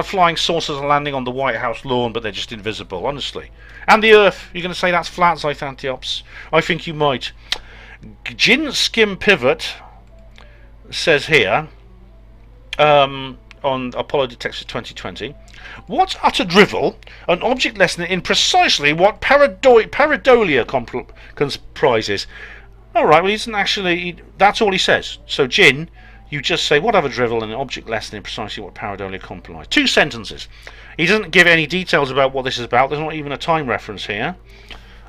Flying saucers are landing on the White House lawn, but they're just invisible, honestly. And the Earth, you're going to say that's flat, Zythantiops? I think you might. Gin Skim Pivot says here, on Apollo Detective 2020, what utter drivel, an object lesson in precisely what pareidolia comprises. Alright, well, he doesn't actually, that's all he says. So, Gin, you just say, what other drivel and an object lesson in precisely what pareidolia comprises. 2 sentences. He doesn't give any details about what this is about. There's not even a time reference here.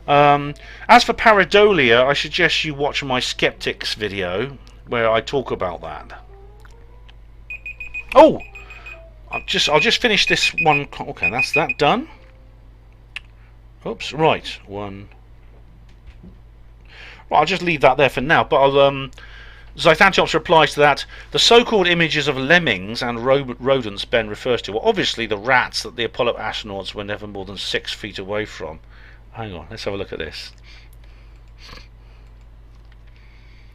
As for pareidolia, I suggest you watch my Skeptics video where I talk about that. Oh! I'll just finish this one. Okay, that's that done. Oops, right. One. Well, I'll just leave that there for now, but I'll... Zythantiops replies to that, the so-called images of lemmings and rodents Ben refers to were obviously the rats that the Apollo astronauts were never more than 6 feet away from. Hang on, let's have a look at this.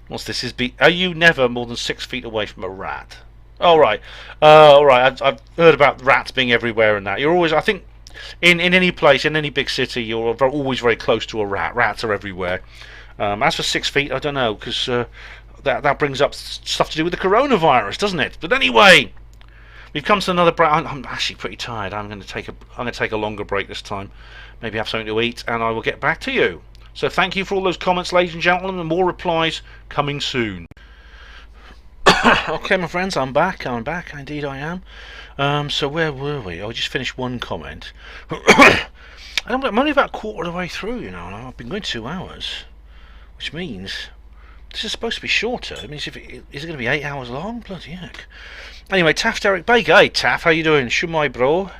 What's this? Are you never more than 6 feet away from a rat? Oh, right. All right. I've heard about rats being everywhere and that. You're always, I think, in any place, in any big city, you're always very close to a rat. Rats are everywhere. As for 6 feet, I don't know, because... That brings up stuff to do with the coronavirus, doesn't it? But anyway, we've come to another break. I'm actually pretty tired. I'm going to take a longer break this time. Maybe have something to eat, and I will get back to you. So thank you for all those comments, ladies and gentlemen, and more replies coming soon. Okay, my friends, I'm back. Indeed, I am. So where were we? I just finished one comment. I'm only about a quarter of the way through, you know, and I've been going 2 hours, which means. This is supposed to be shorter. It means is it going to be 8 hours long? Bloody heck. Anyway, Taff Derek Baker. Hey, Taff, how you doing? Shumai, bro.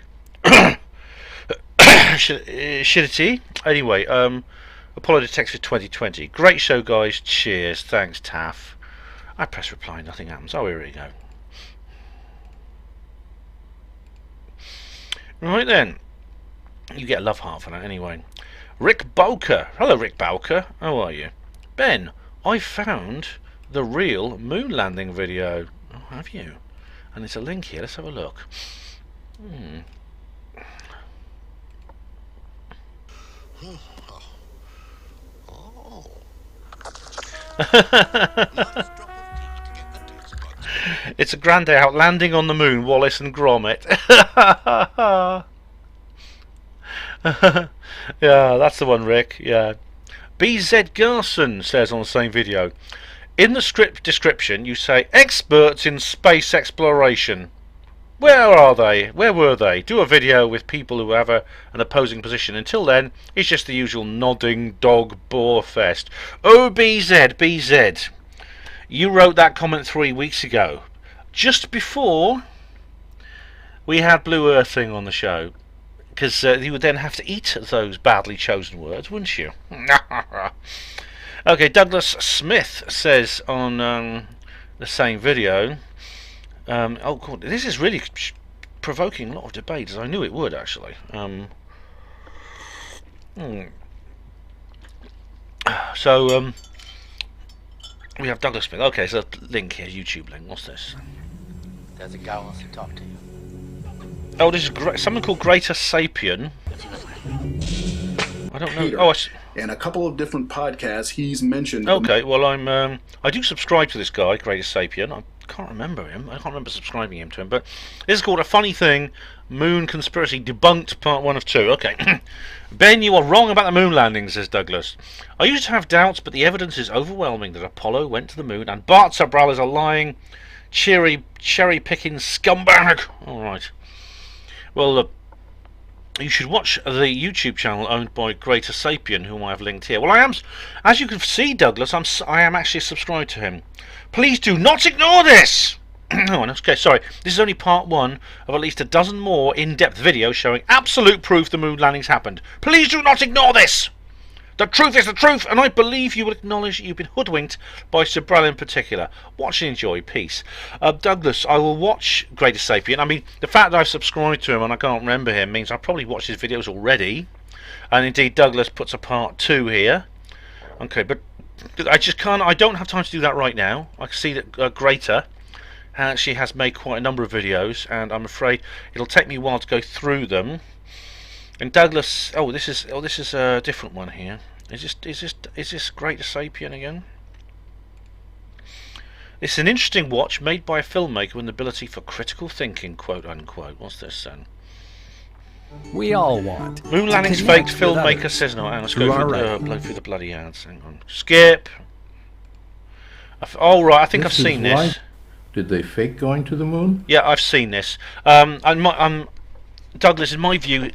Shitty. Anyway, Apollo Detective 2020. Great show, guys. Cheers. Thanks, Taff. I press reply. Nothing happens. Oh, here we go. Right then. You get a love heart for that anyway. Rick Bowker. Hello, Rick Bowker. How are you? Ben. I found the real moon landing video. Oh, have you? And there's a link here. Let's have a look. It's a grand day out landing on the moon, Wallace and Gromit. Yeah, that's the one, Rick. Yeah. BZ Garson says on the same video, in the script description you say experts in space exploration. Where are they? Where were they? Do a video with people who have an opposing position. Until then, it's just the usual nodding dog bore fest. Oh, BZ, you wrote that comment 3 weeks ago, just before we had Blue Earthing on the show. Because you would then have to eat those badly chosen words, wouldn't you? Okay, Douglas Smith says on the same video, oh god, this is really provoking a lot of debate, as I knew it would actually. So we have Douglas Smith. Okay, so link here, YouTube link. What's this? There's a guy who wants to talk to you. Oh, this is someone called Greater Sapien. I don't know. Peter. Oh, and a couple of different podcasts he's mentioned. Okay, well I do subscribe to this guy, Greater Sapien. I can't remember him. I can't remember subscribing him to him. But this is called A Funny Thing: Moon Conspiracy Debunked, Part 1 of 2. Okay, Ben, you are wrong about the moon landing, says Douglas. I used to have doubts, but the evidence is overwhelming that Apollo went to the moon, and Bart Sabral is a lying, cherry-picking scumbag. All right. Well, you should watch the YouTube channel owned by Greater Sapien, whom I have linked here. Well, I am, as you can see, Douglas, I am actually subscribed to him. Please do not ignore this! Oh, okay, sorry. This is only part 1 of at least a dozen more in-depth videos showing absolute proof the moon landings happened. Please do not ignore this! The truth is the truth, and I believe you will acknowledge that you've been hoodwinked by Sobral in particular. Watch and enjoy. Peace. Douglas, I will watch Greater Sapien. I mean, the fact that I've subscribed to him and I can't remember him means I've probably watched his videos already. And indeed, Douglas puts a part 2 here. Okay, but I just can't. I don't have time to do that right now. I can see that Greater she has made quite a number of videos, and I'm afraid it'll take me a while to go through them. And Douglas, this is a different one here. Is this Greater Sapien again? It's an interesting watch made by a filmmaker with an ability for critical thinking, quote unquote. What's this then? We all want. Moon landing's faked. Filmmaker says no. Let's go through the bloody ads. Hang on. Skip. Oh right, I think I've seen this. Right. Did they fake going to the moon? Yeah, I've seen this. Douglas, in my view,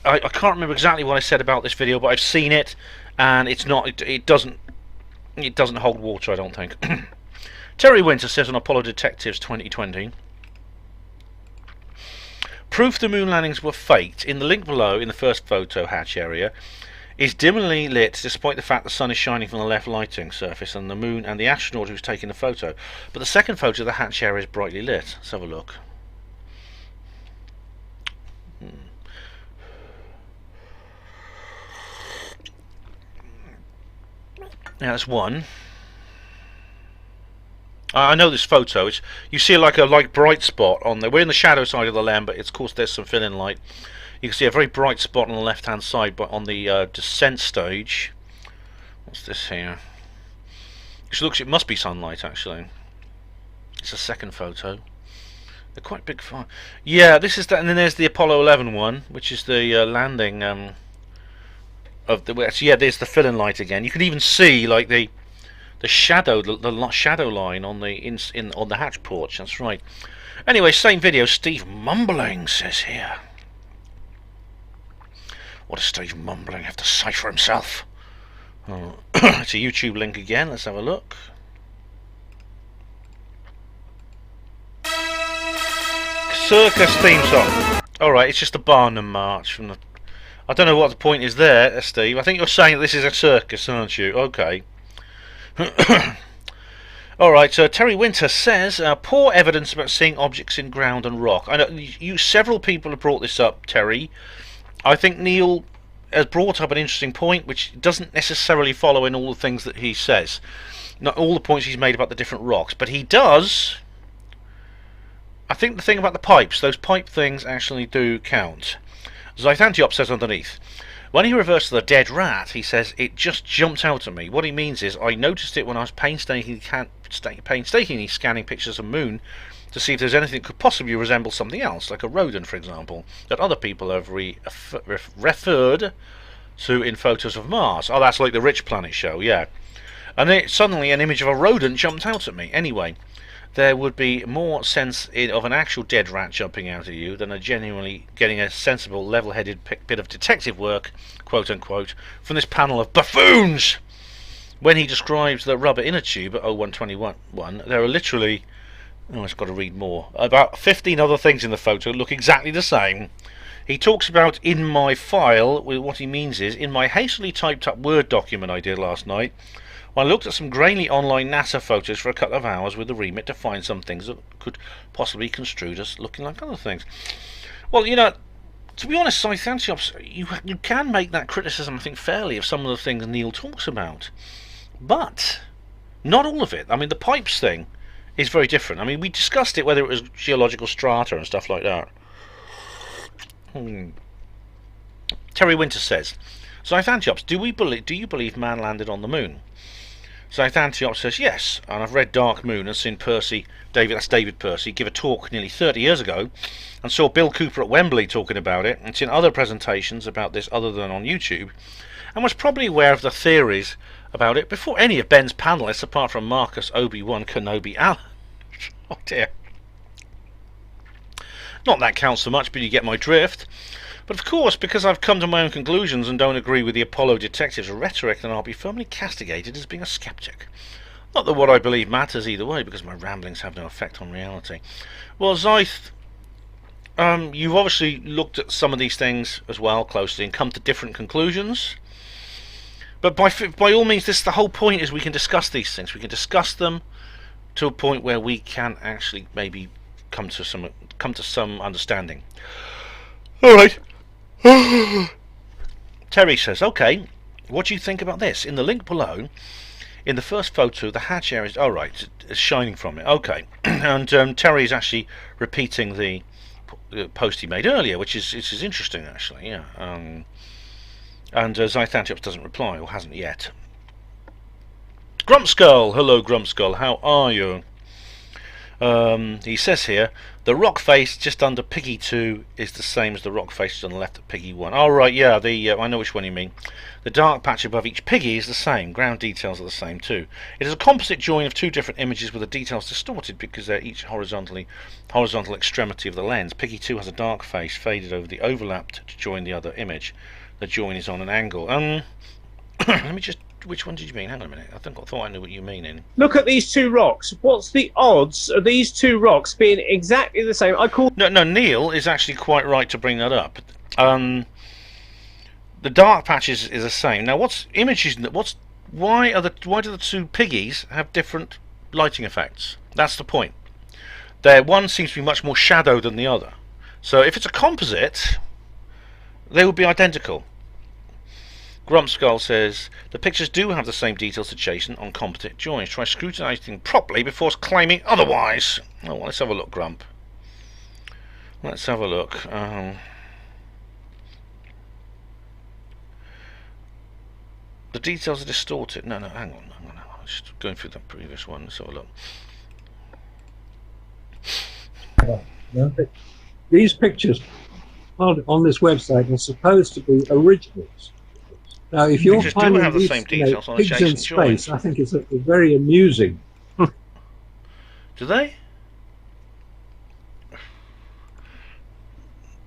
I can't remember exactly what I said about this video, but I've seen it, and it's not. It doesn't hold water, I don't think. Terry Winter says on Apollo Detectives 2020. Proof the moon landings were faked. In the link below, in the first photo hatch area, is dimly lit despite the fact the sun is shining from the left lighting surface and the moon and the astronaut who's taking the photo. But the second photo of the hatch area is brightly lit. Let's have a look. Yeah, that's one. I know this photo. You see like a bright spot on there. We're in the shadow side of the land, but of course there's some fill-in light. You can see a very bright spot on the left-hand side, but on the descent stage. What's this here? It must be sunlight actually. It's a second photo. They're quite big. Yeah, this is that, and then there's the Apollo 11 one, which is the landing of the. Yeah, there's the fill-in light again. You can even see like the shadow, the shadow line on the on the hatch porch. That's right. Anyway, same video. Steve Mumbling says here. What does Steve Mumbling have to say for himself? Oh, it's a YouTube link again. Let's have a look. Circus theme song. Alright, it's just a Barnum march from the. I don't know what the point is there, Steve. I think you're saying that this is a circus, aren't you? Okay. Alright, so Terry Winter says poor evidence about seeing objects in ground and rock. I know several people have brought this up, Terry. I think Neil has brought up an interesting point which doesn't necessarily follow in all the things that he says. Not all the points he's made about the different rocks, but he does. I think the thing about the pipes, those pipe things actually do count. Zythantiop says underneath, when he refers to the dead rat, he says, it just jumped out at me. What he means is, I noticed it when I was painstakingly scanning pictures of Moon to see if there's anything that could possibly resemble something else, like a rodent, for example, that other people have referred to in photos of Mars. Oh, that's like the Rich Planet show, yeah. And then suddenly an image of a rodent jumped out at me. Anyway, there would be more sense of an actual dead rat jumping out at you than a genuinely getting a sensible, level-headed bit of detective work, quote-unquote, from this panel of buffoons. When he describes the rubber inner tube at 0121, there are literally... Oh, I've got to read more. About 15 other things in the photo look exactly the same. He talks about in my file. What he means is, in my hastily typed up Word document I did last night, when I looked at some grainy online NASA photos for a couple of hours with the remit to find some things that could possibly be construed as looking like other things. Well, you know, to be honest, Zythantiop, you can make that criticism, I think, fairly of some of the things Neil talks about. But not all of it. I mean, the pipes thing is very different. I mean, we discussed it, whether it was geological strata and stuff like that. Terry Winter says, Zythantiop, do you believe man landed on the moon? Zythantiop says yes, and I've read Dark Moon and seen David Percy, give a talk nearly 30 years ago, and saw Bill Cooper at Wembley talking about it, and seen other presentations about this other than on YouTube, and was probably aware of the theories about it before any of Ben's panelists, apart from Marcus, Obi-Wan Kenobi, Alan. Oh dear. Not that counts so much, but you get my drift. But of course, because I've come to my own conclusions and don't agree with the Apollo detectives' rhetoric, then I'll be firmly castigated as being a skeptic. Not that what I believe matters either way, because my ramblings have no effect on reality. Well, Zyth, you've obviously looked at some of these things as well closely and come to different conclusions. But by all means, the whole point is we can discuss these things. We can discuss them to a point where we can actually maybe come to some understanding. All right. Terry says, okay, what do you think about this? In the link below, in the first photo, the hatch area is, alright, it's shining from it. Okay. And Terry is actually repeating the post he made earlier, which is interesting, actually, yeah. And Zythantiops doesn't reply, or hasn't yet. Grumpskull! Hello, Grumpskull, how are you? He says here, the rock face just under Piggy 2 is the same as the rock face on the left of Piggy 1. Oh, right, yeah, I know which one you mean. The dark patch above each Piggy is the same. Ground details are the same too. It is a composite join of two different images with the details distorted because they're each horizontal extremity of the lens. Piggy 2 has a dark face faded over the overlapped to join the other image. The join is on an angle. Let me just... Which one did you mean? Hang on a minute. I thought I knew what you mean in. Look at these two rocks. What's the odds of these two rocks being exactly the same? No, Neil is actually quite right to bring that up. The dark patch is the same. Now, why do the two Piggies have different lighting effects? That's the point. One seems to be much more shadowed than the other. So if it's a composite, they would be identical. Grumpskull says, the pictures do have the same details adjacent on composite joins. Try scrutinising properly before claiming otherwise. Oh, well, let's have a look, Grump. Let's have a look. The details are distorted. No, hang on. Just going through the previous one. Let's have a look. These pictures on this website are supposed to be originals. Now, if you're finding have the these same details on pigs in adjacent space, joints. I think it's very amusing. Do they?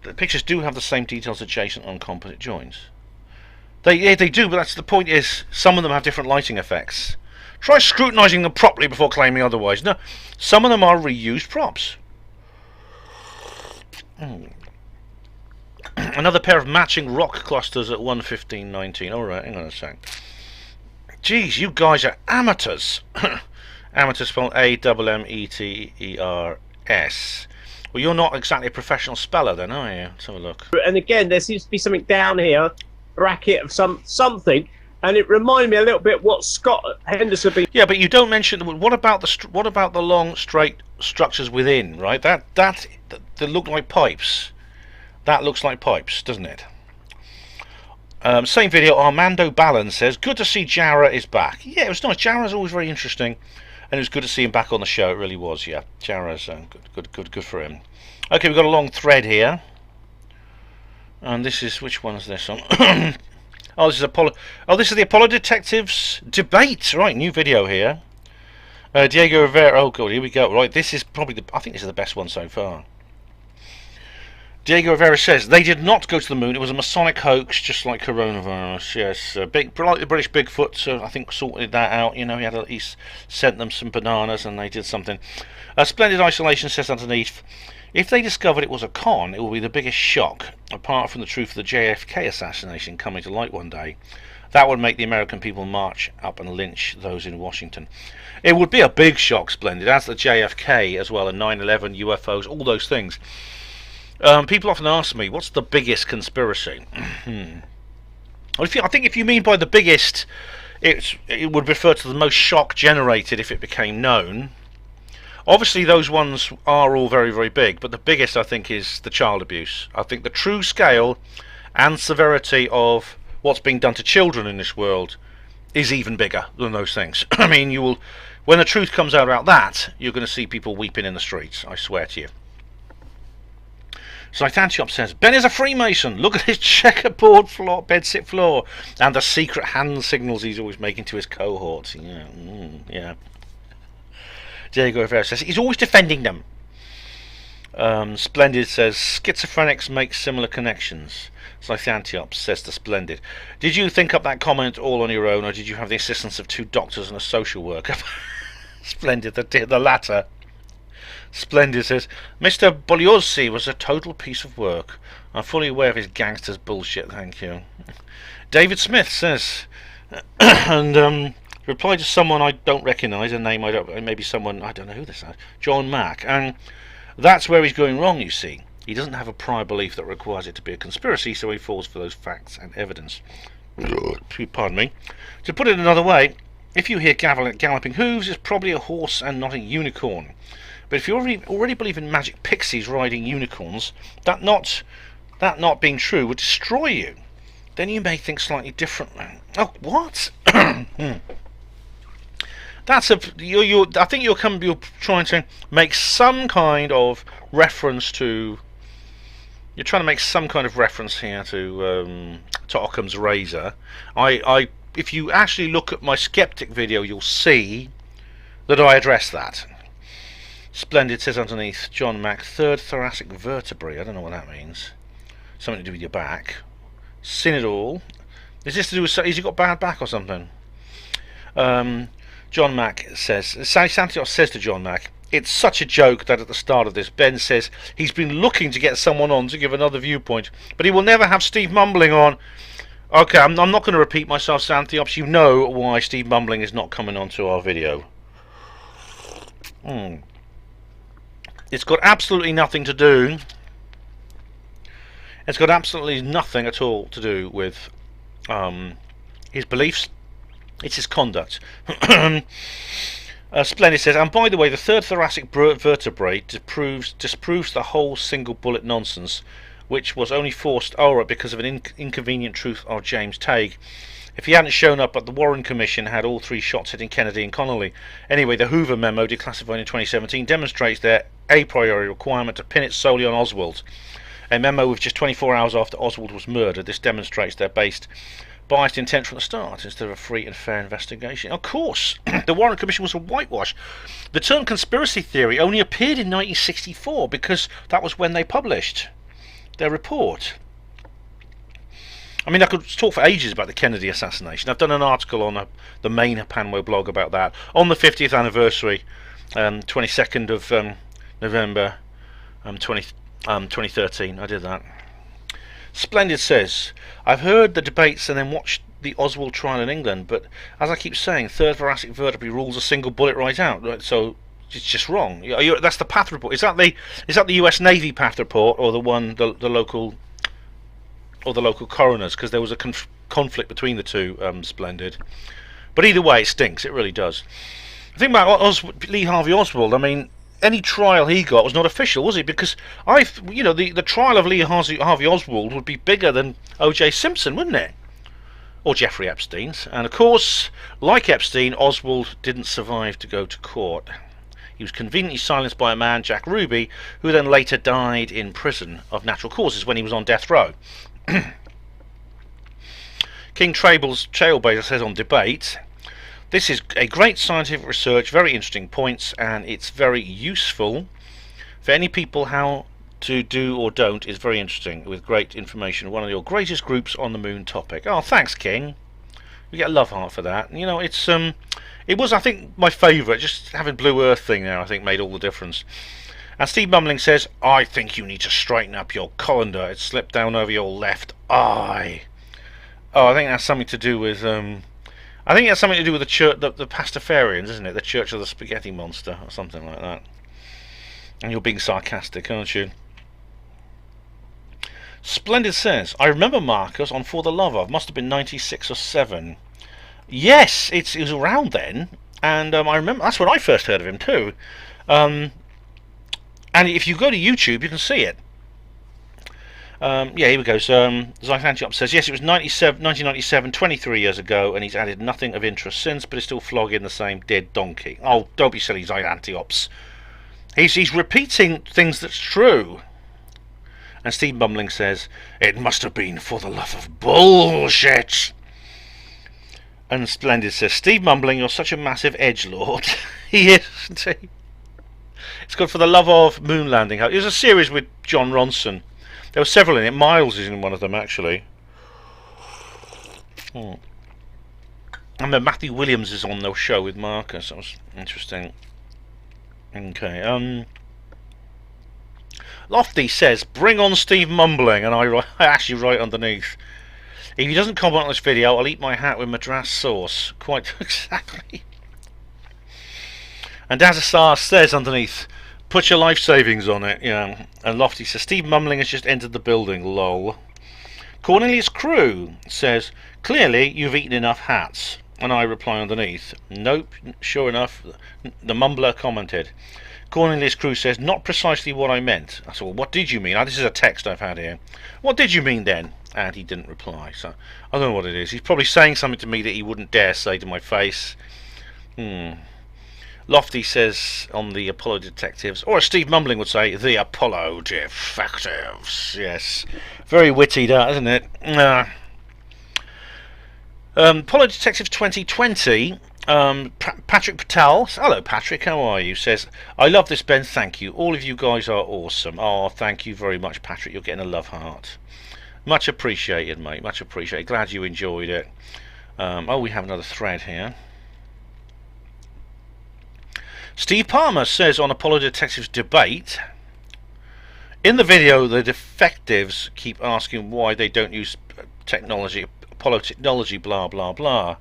The pictures do have the same details adjacent on composite joints. They do, but that's the point. Is some of them have different lighting effects. Try scrutinising them properly before claiming otherwise. No, some of them are reused props. Another pair of matching rock clusters at 1:15:19. Alright, hang on a sec. Jeez, you guys are amateurs. Amateurs spelled A-M-M-E-T-E-R-S. Well, you're not exactly a professional speller then, are you? Let's have a look. And again, there seems to be something down here, bracket of something, and it reminded me a little bit what Scott Henderson been. Yeah, but you don't mention what about the long straight structures within, right? That look like pipes. That looks like pipes, doesn't it? Same video, Armando Ballon says, good to see Jarrah is back. Yeah, it was nice. Jarrah's always very interesting, and it was good to see him back on the show. It really was, yeah. Jarrah's good for him. Okay, we've got a long thread here. And this is, which one is this on? Oh, this is this is the Apollo Detectives debate. Right, new video here. Diego Rivera, oh god, here we go. Right, this is probably I think this is the best one so far. Diego Rivera says, they did not go to the moon. It was a Masonic hoax, just like coronavirus. Yes, like the British Bigfoot, I think, sorted that out. You know, he sent them some bananas and they did something. Splendid Isolation says underneath, if they discovered it was a con, it will be the biggest shock, apart from the truth of the JFK assassination coming to light one day. That would make the American people march up and lynch those in Washington. It would be a big shock, Splendid, as the JFK as well, and 9/11, UFOs, all those things. People often ask me, what's the biggest conspiracy? Well, I think if you mean by the biggest, it would refer to the most shock generated if it became known. Obviously, those ones are all very, very big, but the biggest, I think, is the child abuse. I think the true scale and severity of what's being done to children in this world is even bigger than those things. I mean, when the truth comes out about that, you're going to see people weeping in the streets, I swear to you. Zythantiops says, Ben is a Freemason. Look at his checkerboard floor, bedsit floor, and the secret hand signals he's always making to his cohorts. Yeah, yeah. Diego Rivera says, he's always defending them. Splendid says, schizophrenics make similar connections. Zythantiops says to Splendid, did you think up that comment all on your own, or did you have the assistance of 2 doctors and a social worker? Splendid, the latter. Splendid says, Mr. Bugliosi was a total piece of work. I'm fully aware of his gangsters bullshit, thank you. David Smith says, And replied to someone I don't recognise, a name I don't, maybe someone, I don't know who this is, John Mack. And that's where he's going wrong, you see. He doesn't have a prior belief that requires it to be a conspiracy, so he falls for those facts and evidence. Pardon me. To put it another way, if you hear galloping hooves, it's probably a horse and not a unicorn. But if you already believe in magic pixies riding unicorns, that not being true would destroy you. Then you may think slightly differently. Oh, what? That's a. I think you're trying to make some kind of reference to. You're trying to make some kind of reference here to Occam's razor. If you actually look at my skeptic video, you'll see that I address that. Splendid says underneath, John Mack, third thoracic vertebrae. I don't know what that means. Something to do with your back. Seen it all. Is this to do with? Has he got bad back or something? John Mack says. Santiago says to John Mack, it's such a joke that at the start of this, Ben says he's been looking to get someone on to give another viewpoint, but he will never have Steve Mumbling on. Okay, I'm not going to repeat myself, Santhiops. You know why Steve Mumbling is not coming onto our video. It's got absolutely nothing to do. It's got absolutely nothing at all to do with his beliefs. It's his conduct. Splendid says, and by the way, the third thoracic vertebrae disproves the whole single bullet nonsense, which was only forced because of an inconvenient truth of James Tague. If he hadn't shown up at the Warren Commission, had all three shots hitting Kennedy and Connolly. Anyway, the Hoover memo, declassified in 2017, demonstrates their a priori requirement to pin it solely on Oswald. A memo with just 24 hours after Oswald was murdered. This demonstrates their biased intent from the start instead of a free and fair investigation. Of course, the Warren Commission was a whitewash. The term conspiracy theory only appeared in 1964 because that was when they published their report. I mean, I could talk for ages about the Kennedy assassination. I've done an article on the main HPANWO blog about that on the 50th anniversary, 22nd of November 2013. I did that. Splendid says, I've heard the debates and then watched the Oswald trial in England, but as I keep saying, third thoracic vertebrae rules a single bullet right out. Right? So it's just wrong. That's the path report. Is that the U.S. Navy path report, or the local coroners? Because there was a conflict between the two. Splendid. But either way, it stinks. It really does. The thing about Lee Harvey Oswald, I mean, any trial he got was not official, was it? Because the trial of Lee Harvey Oswald would be bigger than O.J. Simpson, wouldn't it? Or Jeffrey Epstein's. And of course, like Epstein, Oswald didn't survive to go to court. He was conveniently silenced by a man, Jack Ruby, who then later died in prison of natural causes when he was on death row. King Trailblazer says on debate, this is a great scientific research, very interesting points, and it's very useful for any people. How to do or don't is very interesting, with great information. One of your greatest groups on the moon topic. Oh, thanks, King. We get a love heart for that. You know, it was, I think, my favourite. Just having Blue Earth thing there, I think, made all the difference. And Steve Mumbling says, I think you need to straighten up your colander. It slipped down over your left eye. Oh, I think that's something to do with I think it's something to do with the church, the Pastafarians, isn't it? The Church of the Spaghetti Monster, or something like that. And you're being sarcastic, aren't you? Splendid says, I remember Marcus on For the Love Of. Must have been 96 or 7. Yes, it was around then. And I remember, that's when I first heard of him too. And if you go to YouTube, you can see it. Yeah, here we go. Zyfantiop says, yes, it was 1997, 23 years ago, and he's added nothing of interest since, but is still flogging the same dead donkey. Oh, don't be silly, Zyfantiops. He's repeating things that's true. And Steve Mumbling says, it must have been for the love of bullshit. And Splendid says, Steve Mumbling, you're such a massive edgelord. He is, isn't he? It's good for the love of moon landing. It was a series with John Ronson. There were several in it. Miles is in one of them, actually. And then Matthew Williams is on the show with Marcus. That was interesting. Okay. Lofty says, bring on Steve Mumbling. And I actually write underneath, If he doesn't comment on this video, I'll eat my hat with Madras sauce. Quite exactly. And Dazasar says underneath, put your life savings on it. Yeah. And Lofty says, Steve Mumbling has just entered the building. Lol. Cornelius Crew says, clearly you've eaten enough hats. And I reply underneath, nope, sure enough, the mumbler commented. Cornelius Crew says, not precisely what I meant. I said, well, what did you mean? This is a text I've had here. What did you mean then? And he didn't reply. So I don't know what it is. He's probably saying something to me that he wouldn't dare say to my face. Lofty says on the Apollo Detectives, or as Steve Mumbling would say, the Apollo Detectives. Yes. Very witty, that, isn't it? Apollo Detectives 2020, Patrick Patel, hello Patrick, how are you, says, I love this, Ben, thank you, all of you guys are awesome. Oh, thank you very much, Patrick, you're getting a love heart. Much appreciated, mate, much appreciated, glad you enjoyed it. Oh, we have another thread here. Steve Palmer says on Apollo Detectives debate, in the video the defectives keep asking why they don't use technology, Apollo technology, blah blah blah.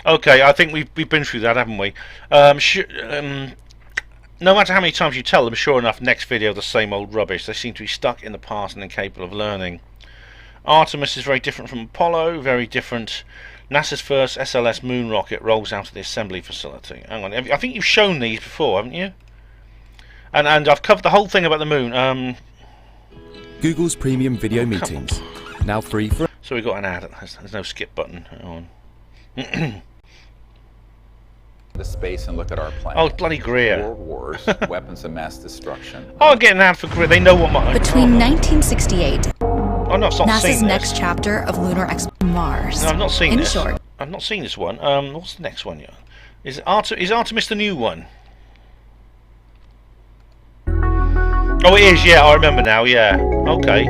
Okay, I think we've been through that, haven't we? No matter how many times you tell them, sure enough, next video the same old rubbish. They seem to be stuck in the past and incapable of learning. Artemis is very different from Apollo, very different. NASA's first SLS moon rocket rolls out of the assembly facility. Hang on, I think you've shown these before, haven't you? And I've covered the whole thing about the moon. Google's premium video meetings, now free for... So we got an ad. There's no skip button. Hang on. The space and look at our planet. Oh, bloody Greer. World wars, weapons of mass destruction. Oh, I'm getting an ad for Greer. They know what my... Between 1968... Oh no, I've not NASA's seen this. next chapter of lunar exploration Mars. No, I've not seen In this. short, I've not seen this one. What's the next one? Yeah, is Artemis the new one? Oh, it is. Yeah, I remember now. Yeah. Okay.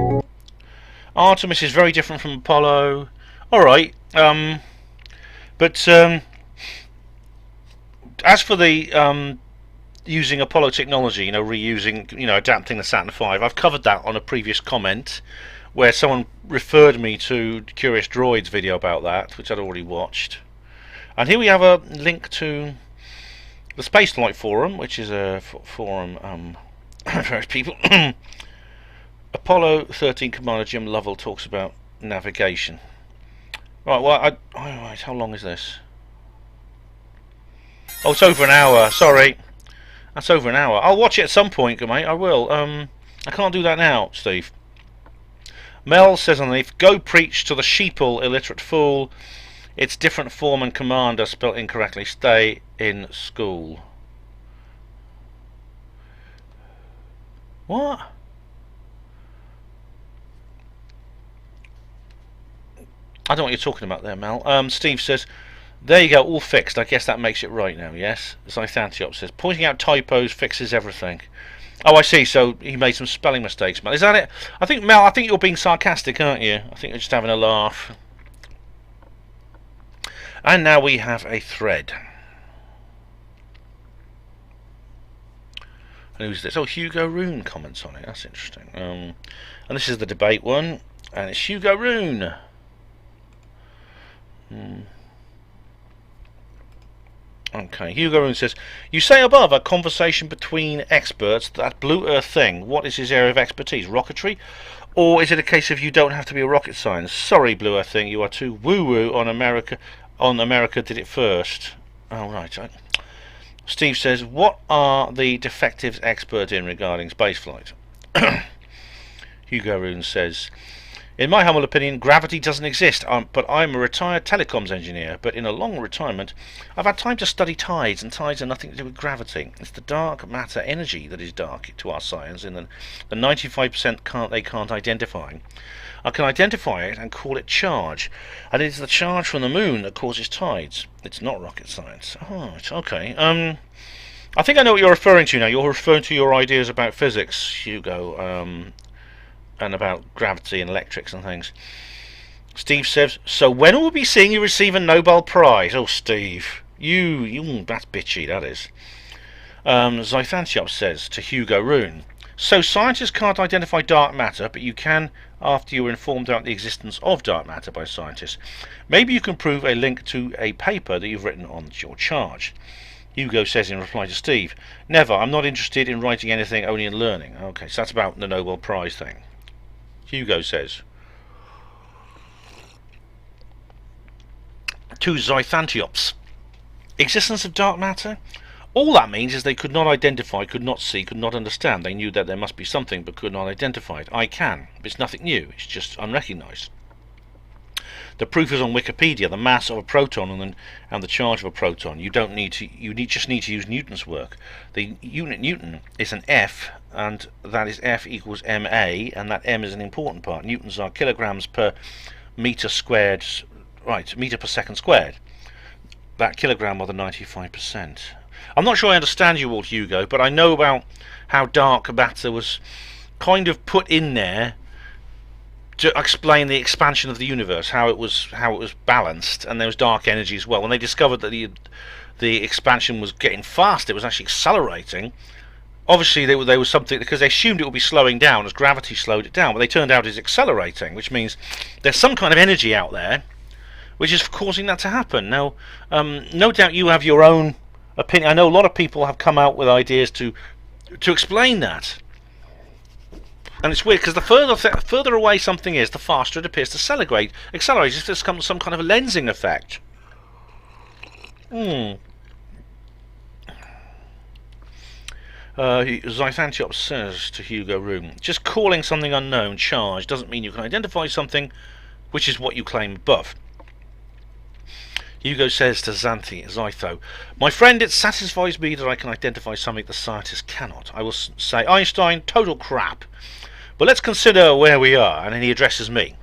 Artemis is very different from Apollo. All right. But as for the using Apollo technology, reusing, adapting the Saturn V, I've covered that on a previous comment where someone referred me to Curious Droids video about that, which I'd already watched. And here we have a link to the Spaceflight Forum, which is a forum for various people. Apollo 13 Commander Jim Lovell talks about navigation. Right, well, right, how long is this? Oh, it's over an hour, sorry. That's over an hour. I'll watch it at some point, mate, I will. I can't do that now, Steve. Mel says underneath, go preach to the sheeple, illiterate fool. It's different form and commander spelt incorrectly. Stay in school. What? I don't know what you're talking about there, Mel. Steve says, there you go, all fixed. I guess that makes it right now, yes? Zythantiop says, pointing out typos fixes everything. Oh, I see. So he made some spelling mistakes, Mel. Is that it? I think, Mel, I think you're being sarcastic, aren't you? I think you're just having a laugh. And now we have a thread. And who's this? Oh, Hugo Rune comments on it. That's interesting. And this is the debate one. And it's Hugo Rune. Okay, Hugo Rune says, you say above a conversation between experts, that Blue Earth thing, what is his area of expertise? Rocketry? Or is it a case of you don't have to be a rocket scientist? Sorry, Blue Earth thing, you are too woo-woo on America did it first. Oh, right. Steve says, what are the defectives expert in regarding spaceflight? Hugo Rune says, in my humble opinion, gravity doesn't exist, but I'm a retired telecoms engineer, but in a long retirement, I've had time to study tides, and tides are nothing to do with gravity. It's the dark matter energy that is dark to our science, and the 95% they can't identify. I can identify it and call it charge, and it is the charge from the moon that causes tides. It's not rocket science. Oh, it's okay. I think I know what you're referring to now. You're referring to your ideas about physics, Hugo, and about gravity and electrics and things. Steve says, so when will we be seeing you receive a Nobel Prize? Oh, Steve, you that's bitchy, that is. Zythantiop says to Hugo Rune, So scientists can't identify dark matter, but you can after you were informed about the existence of dark matter by scientists. Maybe you can prove a link to a paper that you've written on your charge. Hugo says in reply to Steve, never, I'm not interested in writing anything, only in learning. Okay, so that's about the Nobel Prize thing. Hugo says, to Zythantiops, existence of dark matter? All that means is they could not identify, could not see, could not understand. They knew that there must be something but could not identify it. I can. It's nothing new. It's just unrecognised. The proof is on Wikipedia. The mass of a proton and the charge of a proton. You don't need to. Just need to use Newton's work. The unit Newton is an F, and that is F equals ma, and that m is an important part. Newtons are kilograms per meter squared. Right, meter per second squared. That kilogram are the 95%. I'm not sure I understand you all, Hugo, but I know about how dark matter was kind of put in there to explain the expansion of the universe, how it was balanced, and there was dark energy as well. When they discovered that the expansion was getting fast, it was actually accelerating. Obviously, there was something, because they assumed it would be slowing down as gravity slowed it down, but they turned out it's accelerating, which means there's some kind of energy out there which is causing that to happen. Now, no doubt you have your own opinion. I know a lot of people have come out with ideas to explain that, and it's weird because the further away something is, the faster it appears to accelerate. If there's some kind of a lensing effect. Zythantiops says to Hugo Room, just calling something unknown charge doesn't mean you can identify something, which is what you claim above. Hugo says to Zytho, my friend, it satisfies me that I can identify something the scientists cannot. I will say, Einstein, total crap. But let's consider where we are, and then he addresses me.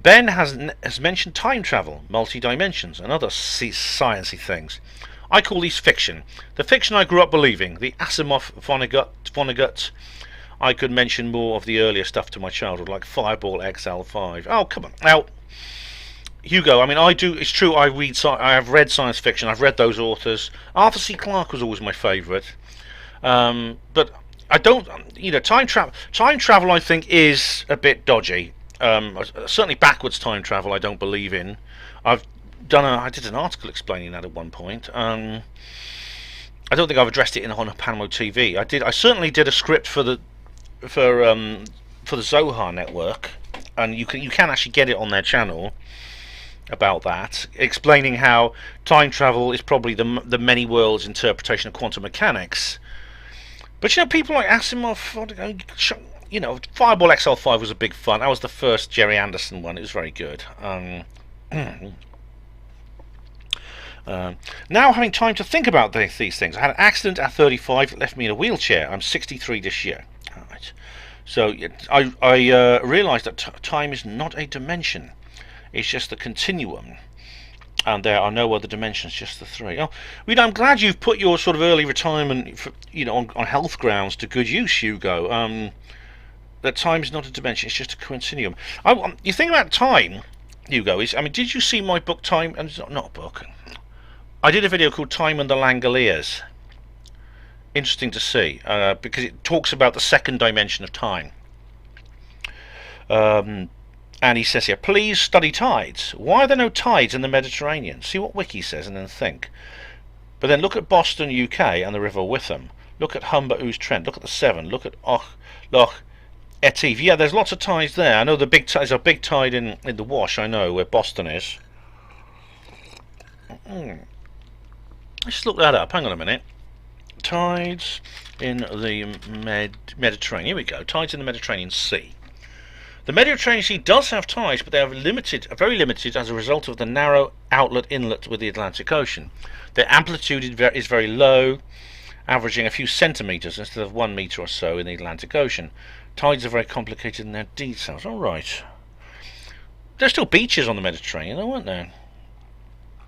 Ben has mentioned time travel, multi-dimensions, and other sciencey things. I call these fiction. The fiction I grew up believing, the Asimov, Vonnegut. I could mention more of the earlier stuff to my childhood, like Fireball XL5. Oh, come on. Now, Hugo, I mean, it's true, I have read science fiction, I've read those authors. Arthur C. Clarke was always my favourite. But I don't, time travel I think is a bit dodgy. Certainly backwards time travel I don't believe in. I did an article explaining that at one point. I don't think I've addressed it on HPANWO TV. I certainly did a script for the Zohar network, and you can actually get it on their channel about that, explaining how time travel is probably the many worlds interpretation of quantum mechanics. But people like Asimov, Fireball XL5 was a big fun. That was the first Jerry Anderson one. It was very good. Now having time to think about these things. I had an accident at 35 that left me in a wheelchair. I'm 63 this year. Right. So I realised that time is not a dimension. It's just the continuum, and there are no other dimensions, just the three. Oh, I'm glad you've put your sort of early retirement, on health grounds to good use, Hugo. That time is not a dimension; it's just a continuum. You think about time, Hugo. Did you see my book Time? And not a book. I did a video called Time and the Langoliers. Interesting to see, because it talks about the second dimension of time. And he says here, please study tides. Why are there no tides in the Mediterranean? See what Wiki says and then think. But then look at Boston, UK, and the River Witham. Look at Humber Ouse Trent. Look at the Severn. Look at Loch Etive. Yeah, there's lots of tides there. I know there's a big tide in the Wash, I know, where Boston is. Let's look that up. Hang on a minute. Tides in the Mediterranean. Here we go. Tides in the Mediterranean Sea. The Mediterranean Sea does have tides, but they are very limited as a result of the narrow outlet inlet with the Atlantic Ocean. Their amplitude is very low, averaging a few centimetres instead of 1 metre or so in the Atlantic Ocean. Tides are very complicated in their details. All right. There's still beaches on the Mediterranean, though, aren't there?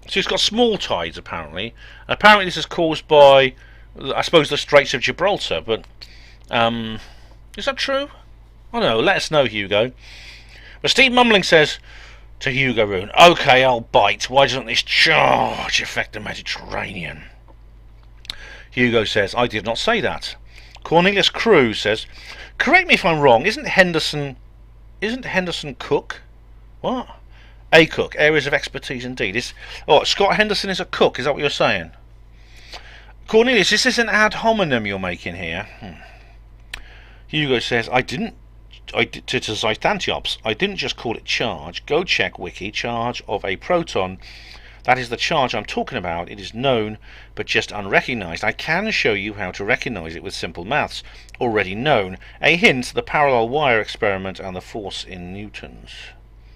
So it's got small tides, apparently. Apparently this is caused by, I suppose, the Straits of Gibraltar, but is that true? I don't know, let us know, Hugo. But Steve Mumling says to Hugo Rune, okay, I'll bite. Why doesn't this charge affect the Mediterranean? Hugo says, I did not say that. Cornelius Cruz says, correct me if I'm wrong, isn't Henderson Cook? What? A cook, areas of expertise indeed. Scott Henderson is a cook, is that what you're saying? Cornelius, is this an ad hominem you're making here? Hugo says, to Zythantiops, I didn't just call it charge. Go check wiki, charge of a proton. That is the charge I'm talking about. It is known, but just unrecognized. I can show you how to recognize it with simple maths. Already known. A hint, the parallel wire experiment and the force in newtons.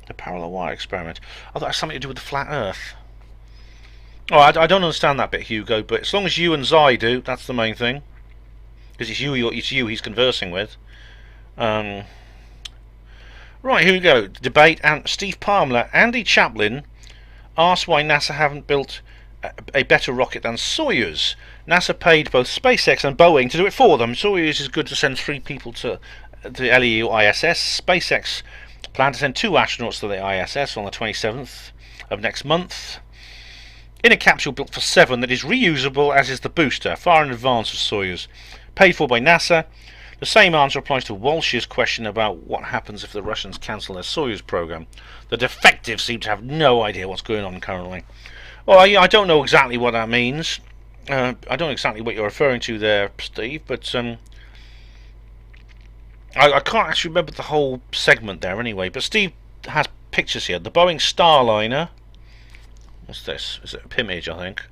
The parallel wire experiment. Oh, that has something to do with the flat earth. Oh, I don't understand that bit, Hugo, but as long as you and Zy do, that's the main thing. Because it's you he's conversing with. Right, here we go. Debate. And Steve Palmer, Andy Chaplin asked why NASA haven't built a better rocket than Soyuz. NASA paid both SpaceX and Boeing to do it for them. Soyuz is good to send 3 people to the LEU ISS. SpaceX plan to send 2 astronauts to the ISS on the 27th of next month in a capsule built for 7 that is reusable, as is the booster, far in advance of Soyuz. Paid for by NASA. The same answer applies to Walsh's question about what happens if the Russians cancel their Soyuz program. The defectives seem to have no idea what's going on currently. Well, I don't know exactly what that means. I don't know exactly what you're referring to there, Steve, but I can't actually remember the whole segment there anyway. But Steve has pictures here. The Boeing Starliner. What's this? Is it a image, I think?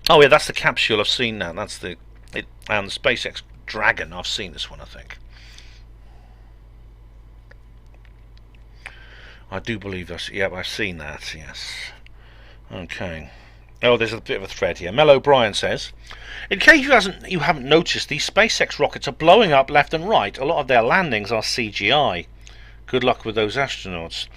Oh yeah, that's the capsule. I've seen that. That's and the SpaceX Dragon. I've seen this one, I think. I do believe this. Yep, I've seen that. Yes. Okay. Oh, there's a bit of a thread here. Mel O'Brien says, in case you haven't noticed, these SpaceX rockets are blowing up left and right. A lot of their landings are CGI. Good luck with those astronauts.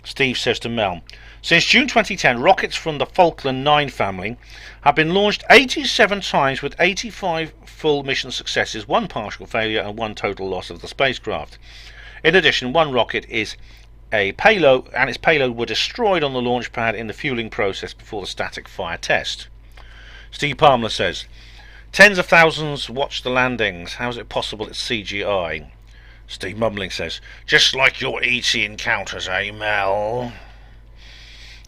Steve says to Mel, since June 2010, rockets from the Falkland 9 family have been launched 87 times with 85 full mission successes, 1 partial failure and 1 total loss of the spacecraft. In addition, 1 rocket is a payload, and its payload were destroyed on the launch pad in the fueling process before the static fire test. Steve Palmer says, tens of thousands watched the landings. How is it possible it's CGI? Steve Mumbling says, just like your ET encounters, eh, Mel?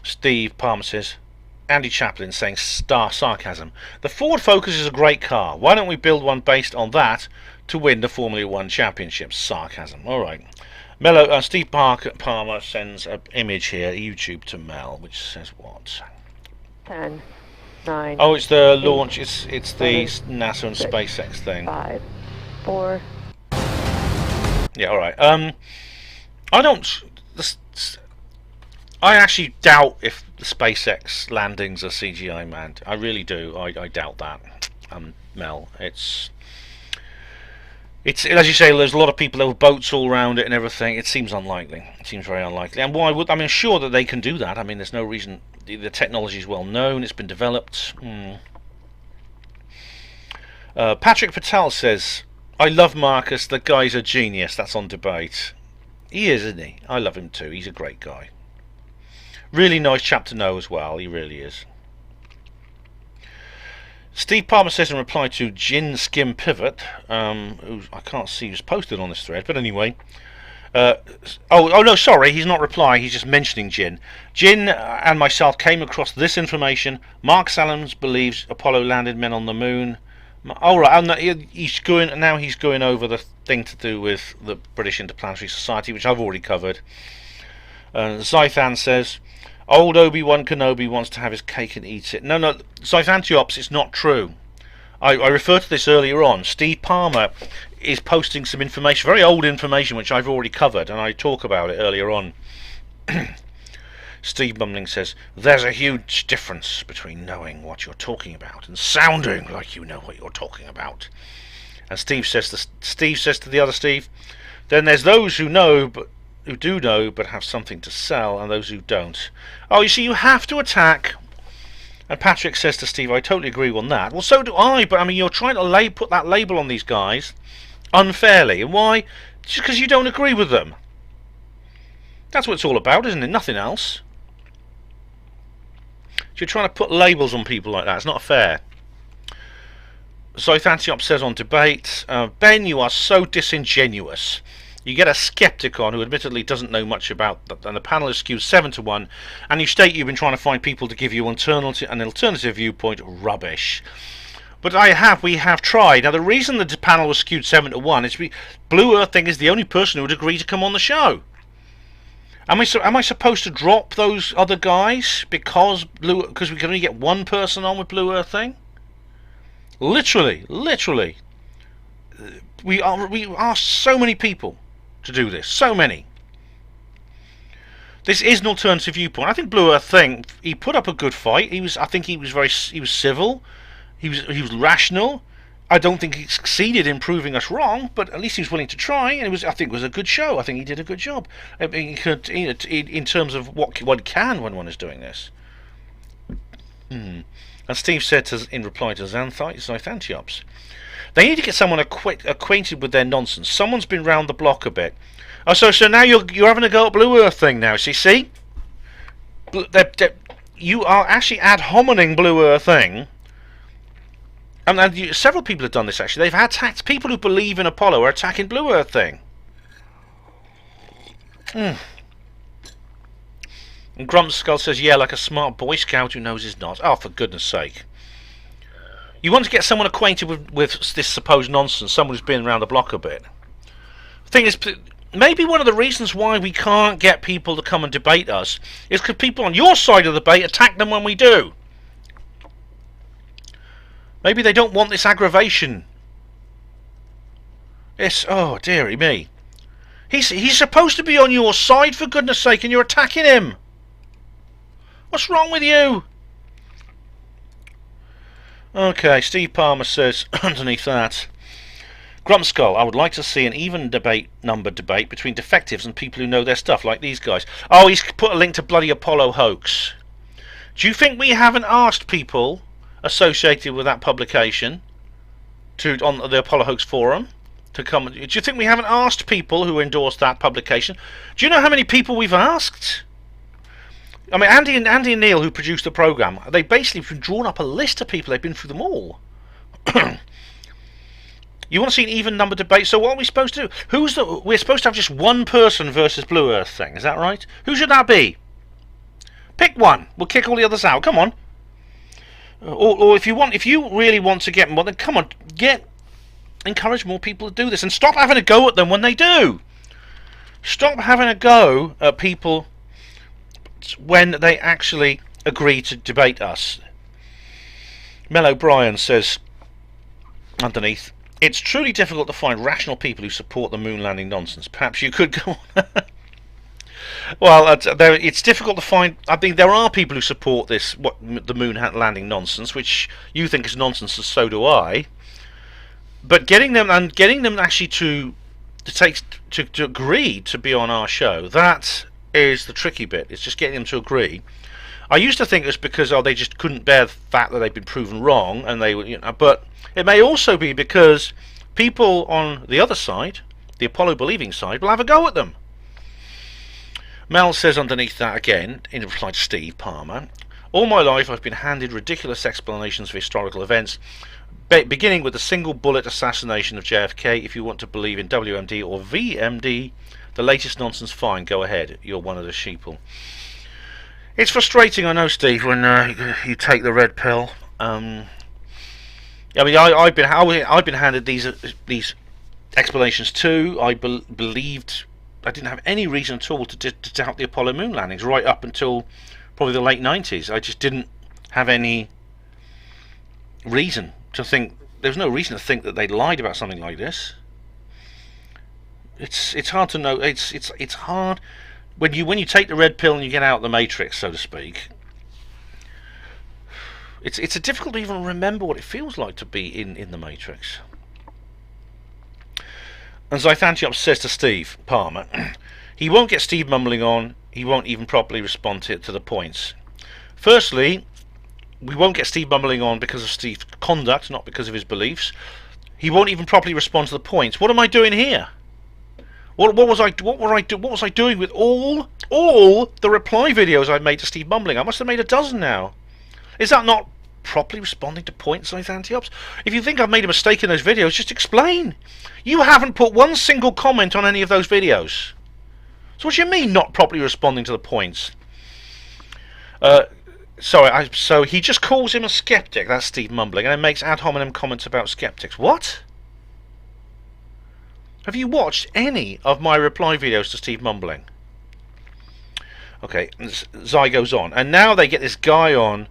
Steve Palmer says, Andy Chaplin saying sarcasm. The Ford Focus is a great car. Why don't we build one based on that to win the Formula 1 championship? Sarcasm. Alright. Steve Palmer sends an image here, YouTube to Mel, which says what? 10, 9. Oh, it's the launch. It's the NASA and SpaceX thing. 5, 4. Yeah, alright. I actually doubt if the SpaceX landings are CGI manned. I really do. I doubt that. Mel, it's as you say. There's a lot of people. There were boats all around it and everything. It seems unlikely. It seems very unlikely. And why would? I mean, sure that they can do that. I mean, there's no reason. The technology is well known. It's been developed. Patrick Patel says, I love Marcus. The guy's a genius. That's on debate. He is, isn't he? I love him too. He's a great guy. Really nice chap to know as well. He really is. Steve Palmer says in reply to Jin Skim Pivot, who I can't see who's posted on this thread, but anyway. Oh no, sorry, he's not replying. He's just mentioning Jin. Jin and myself came across this information. Mark Salams believes Apollo landed men on the moon. All right, he's going now. He's going over the thing to do with the British Interplanetary Society, which I've already covered. Zythan says, old Obi-Wan Kenobi wants to have his cake and eat it. No, Zythantiops, it's not true. I referred to this earlier on. Steve Palmer is posting some information, very old information, which I've already covered, and I talk about it earlier on. Steve Bumling says, there's a huge difference between knowing what you're talking about and sounding like you know what you're talking about. And Steve says to the other Steve, then there's those who do know but have something to sell, and those who don't. Oh, you see, you have to attack. And Patrick says to Steve, I totally agree on that. Well, so do I, but I mean, you're trying to put that label on these guys unfairly. And why? Just because you don't agree with them. That's what it's all about, isn't it? Nothing else. You're trying to put labels on people like that. It's not fair. Zythantiop says on debate, Ben, you are so disingenuous. You get a skeptic on who admittedly doesn't know much about that, and the panel is skewed 7-1, and you state you've been trying to find people to give you an alternative viewpoint. Rubbish. But we have tried. Now, the reason the panel was skewed 7-1 is Blue Earth Thing is the only person who would agree to come on the show. Am I supposed to drop those other guys because we can only get one person on with Blue Earth Thing? Literally, we asked so many people to do this. So many. This is an alternative viewpoint. I think Blue Earth Thing, he put up a good fight. I think he was civil. He was rational. I don't think he succeeded in proving us wrong, but at least he was willing to try, and I think it was a good show. I think he did a good job. I mean, in terms of what one can when one is doing this. And Steve said in reply to Zythantiops, they need to get someone acquainted with their nonsense. Someone's been round the block a bit. Oh, so now you're having a go at Blue Earth Thing now. See? You are actually ad hominem Blue Earth Thing. And several people have done this, actually. They've attacked people who believe in Apollo are attacking Blue Earth Thing. And Grumpskull says, yeah, like a smart Boy Scout who knows he's not. Oh, for goodness sake. You want to get someone acquainted with this supposed nonsense, someone who's been around the block a bit. The thing is, maybe one of the reasons why we can't get people to come and debate us is because people on your side of the debate attack them when we do. Maybe they don't want this aggravation. Yes, oh dearie me. He's supposed to be on your side, for goodness sake, and you're attacking him. What's wrong with you? Okay, Steve Palmer says underneath that, Grumpskull, I would like to see an even numbered debate between defectives and people who know their stuff, like these guys. Oh, he's put a link to bloody Apollo hoax. Do you think we haven't asked people associated with that publication on the Apollo Hoax forum to come? Do you think we haven't asked people who endorsed that publication? Do you know how many people we've asked? I mean, Andy and Neil, who produced the program, they basically drawn up a list of people. They've been through them all. You want to see an even number debate? So what are we supposed to do? We're supposed to have just one person versus Blue Earth Thing. Is that right? Who should that be? Pick one. We'll kick all the others out. Come on. Or if you really want to get more, then come on, encourage more people to do this, and stop having a go at them when they do. Stop having a go at people when they actually agree to debate us. Mel O'Brien says underneath, it's truly difficult to find rational people who support the moon landing nonsense. Perhaps you could go on. Well, it's difficult to find. I think there are people who support the moon landing nonsense, which you think is nonsense, and so do I. But getting them actually to agree to be on our show, that is the tricky bit. It's just getting them to agree. I used to think it was because they just couldn't bear the fact that they'd been proven wrong, and they were, but it may also be because people on the other side, the Apollo believing side, will have a go at them. Mel says underneath that again, in reply to Steve Palmer, all my life I've been handed ridiculous explanations of historical events, beginning with the single bullet assassination of JFK. If you want to believe in WMD or VMD, the latest nonsense, fine, go ahead. You're one of the sheeple. It's frustrating, I know, Steve, when you take the red pill. I mean, I've been handed these explanations too. I believed. I didn't have any reason at all to doubt the Apollo moon landings right up until probably the late 90s. I just didn't have any reason to think. There was no reason to think that they lied about something like this. It's hard to know. It's hard when you take the red pill and you get out of the matrix, so to speak. It's difficult to even remember what it feels like to be in the matrix. And Zythantiops says to Steve Palmer, he won't get Steve mumbling on, he won't even properly respond to the points. Firstly, we won't get Steve mumbling on because of Steve's conduct, not because of his beliefs. He won't even properly respond to the points. What am I doing here? What was I doing with all the reply videos I made to Steve mumbling? I must have made a dozen now. Is that not properly responding to points, Antiops? If you think I've made a mistake in those videos, just explain. You haven't put one single comment on any of those videos. So what do you mean not properly responding to the points? So he just calls him a skeptic, that's Steve Mumbling, and then makes ad hominem comments about skeptics. What? Have you watched any of my reply videos to Steve Mumbling? Okay, Zai goes on, and now they get this guy on,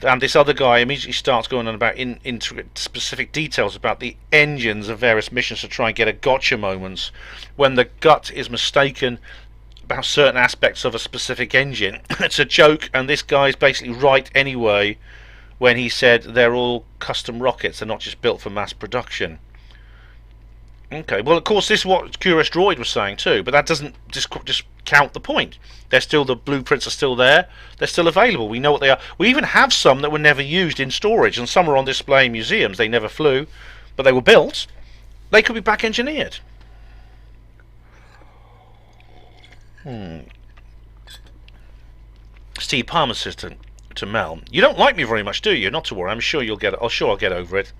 and this other guy immediately starts going on about specific details about the engines of various missions to try and get a gotcha moments when the gut is mistaken about certain aspects of a specific engine. It's a joke, and this guy's basically right anyway when he said they're all custom rockets, they're not just built for mass production. Okay, well of course this is what Curious Droid was saying too, but that doesn't just count the point. They're still, the blueprints are still there, they're still available, we know what they are. We even have some that were never used in storage, and some are on display in museums. They never flew, but they were built. They could be back engineered. Steve Palmer says to Mel, "You don't like me very much, do you? Not to worry, I'm sure you'll get it. I'll get over it."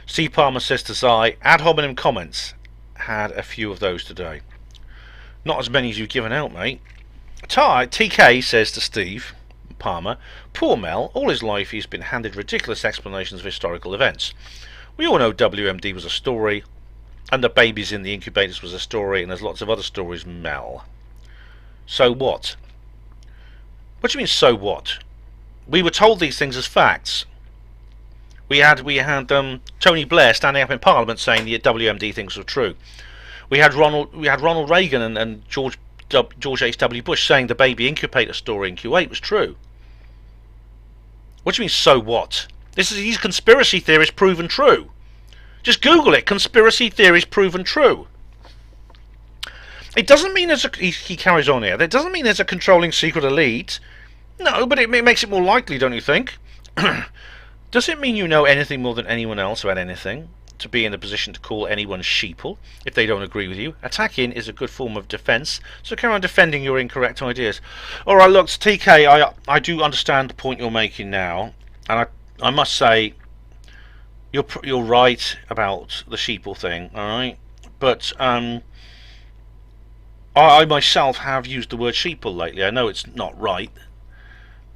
Steve Palmer says to Zai, ad hominem comments. Had a few of those today. Not as many as you've given out, mate. TK says to Steve Palmer, "Poor Mel, all his life he's been handed ridiculous explanations of historical events. We all know WMD was a story, and the babies in the incubators was a story, and there's lots of other stories, Mel. So what? What do you mean, so what? We were told these things as facts. We had Tony Blair standing up in Parliament saying the WMD things were true. We had Ronald Reagan and George H.W. Bush saying the baby incubator story in Kuwait was true. What do you mean, so what? These conspiracy theories proven true. Just Google it. Conspiracy theories proven true. It doesn't mean he carries on here. That doesn't mean there's a controlling secret elite. No, but it makes it more likely, don't you think? Does it mean you know anything more than anyone else about anything? To be in a position to call anyone sheeple if they don't agree with you? Attacking is a good form of defence, so carry on defending your incorrect ideas. Alright, look, TK, I do understand the point you're making now, and I must say, you're right about the sheeple thing, alright? But, I myself have used the word sheeple lately. I know it's not right,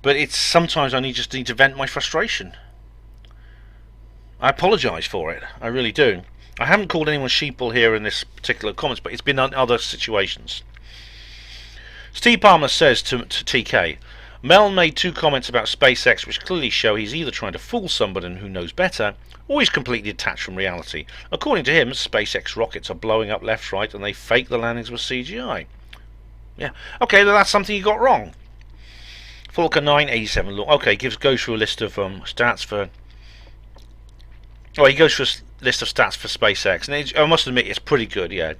but it's sometimes I just need to vent my frustration. I apologise for it, I really do. I haven't called anyone sheeple here in this particular comments, but it's been in other situations. Steve Palmer says to TK, Mel made 2 comments about SpaceX which clearly show he's either trying to fool somebody who knows better, or he's completely detached from reality. According to him, SpaceX rockets are blowing up left, right, and they fake the landings with CGI. Yeah, okay, well, that's something you got wrong. Falcon 987 launch. Okay, goes through a list of stats for. Oh, he goes through a list of stats for SpaceX, and I must admit it's pretty good. Yeah.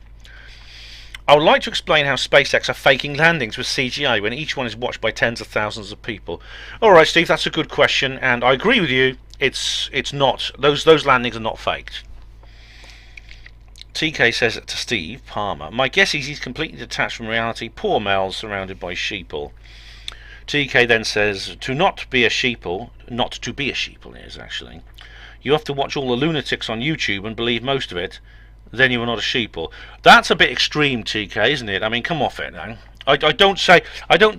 I would like to explain how SpaceX are faking landings with CGI when each one is watched by tens of thousands of people. All right, Steve, that's a good question, and I agree with you. It's not those landings are not faked. TK says it to Steve Palmer. My guess is he's completely detached from reality. Poor Mel, surrounded by sheeple. TK then says to not be a sheeple is actually. You have to watch all the lunatics on YouTube and believe most of it, then you are not a sheeple. That's a bit extreme, TK, isn't it? I mean, come off it now. I don't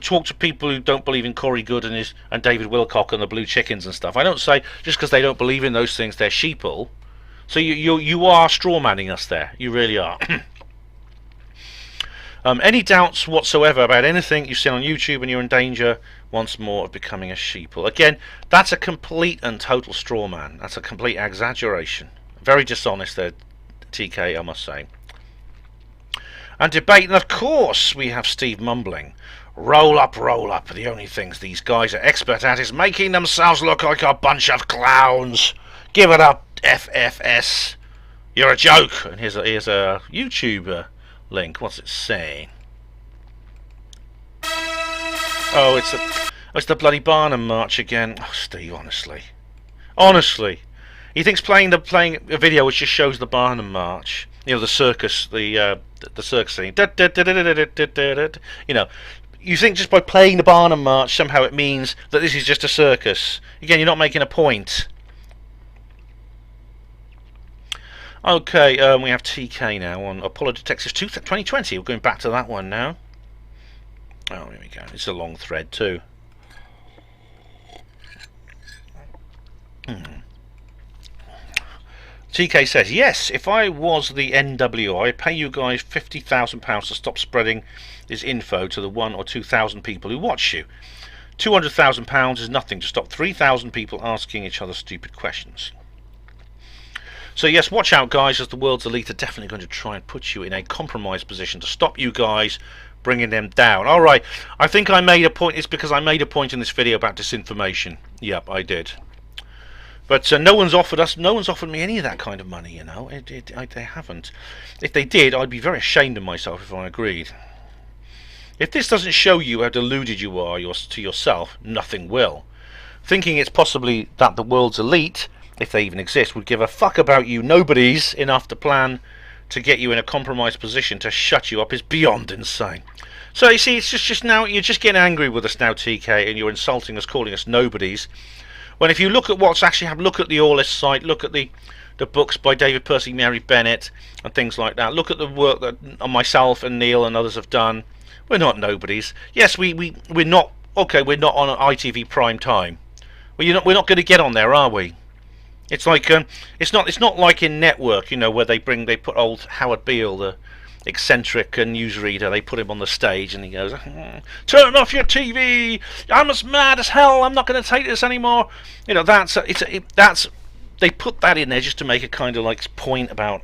talk to people who don't believe in Corey Good and David Wilcock and the Blue Chickens and stuff. I don't say just because they don't believe in those things they're sheeple. So you are strawmanning us there. You really are. Any doubts whatsoever about anything you've seen on YouTube and you're in danger once more of becoming a sheeple? Again, that's a complete and total straw man. That's a complete exaggeration. Very dishonest there, TK, I must say. And debate, and of course we have Steve mumbling. Roll up, roll up. The only things these guys are expert at is making themselves look like a bunch of clowns. Give it up, FFS. You're a joke. And here's a YouTube link. What's it saying? Oh, it's the bloody Barnum March again. Oh, Steve, honestly, he thinks playing a video which just shows the Barnum March, you know, the circus, the circus scene, you know, you think just by playing the Barnum March somehow it means that this is just a circus. Again, you're not making a point. Okay, we have TK now on Apollo Detectives 2020. We're going back to that one now. Oh, here we go. It's a long thread too. TK says, yes, if I was the NWO, I'd pay you guys £50,000 to stop spreading this info to the 1,000 or 2,000 people who watch you. £200,000 is nothing to stop 3,000 people asking each other stupid questions. So yes, watch out guys, as the world's elite are definitely going to try and put you in a compromised position to stop you guys bringing them down. Alright, I think I made a point. It's because I made a point in this video about disinformation. Yep, I did. But no one's offered me any of that kind of money, you know. They haven't. If they did, I'd be very ashamed of myself if I agreed. If this doesn't show you how deluded you are to yourself, nothing will. Thinking it's possibly that the world's elite, if they even exist, would give a fuck about you nobodies enough to plan to get you in a compromised position to shut you up is beyond insane. So you see, it's just now you're just getting angry with us now, TK, and you're insulting us, calling us nobodies. When if you look at what's actually happened, look at the All List site, look at the books by David Percy, Mary Bennett, and things like that. Look at the work that myself and Neil and others have done. We're not nobodies. Yes, we're not. Okay, we're not on ITV prime time. We're not going to get on there, are we? It's like it's not like in Network, you know, where they put old Howard Beale, the eccentric newsreader, they put him on the stage and he goes, turn off your TV, I'm as mad as hell, I'm not going to take this anymore. You know, they put that in there just to make a kind of like point about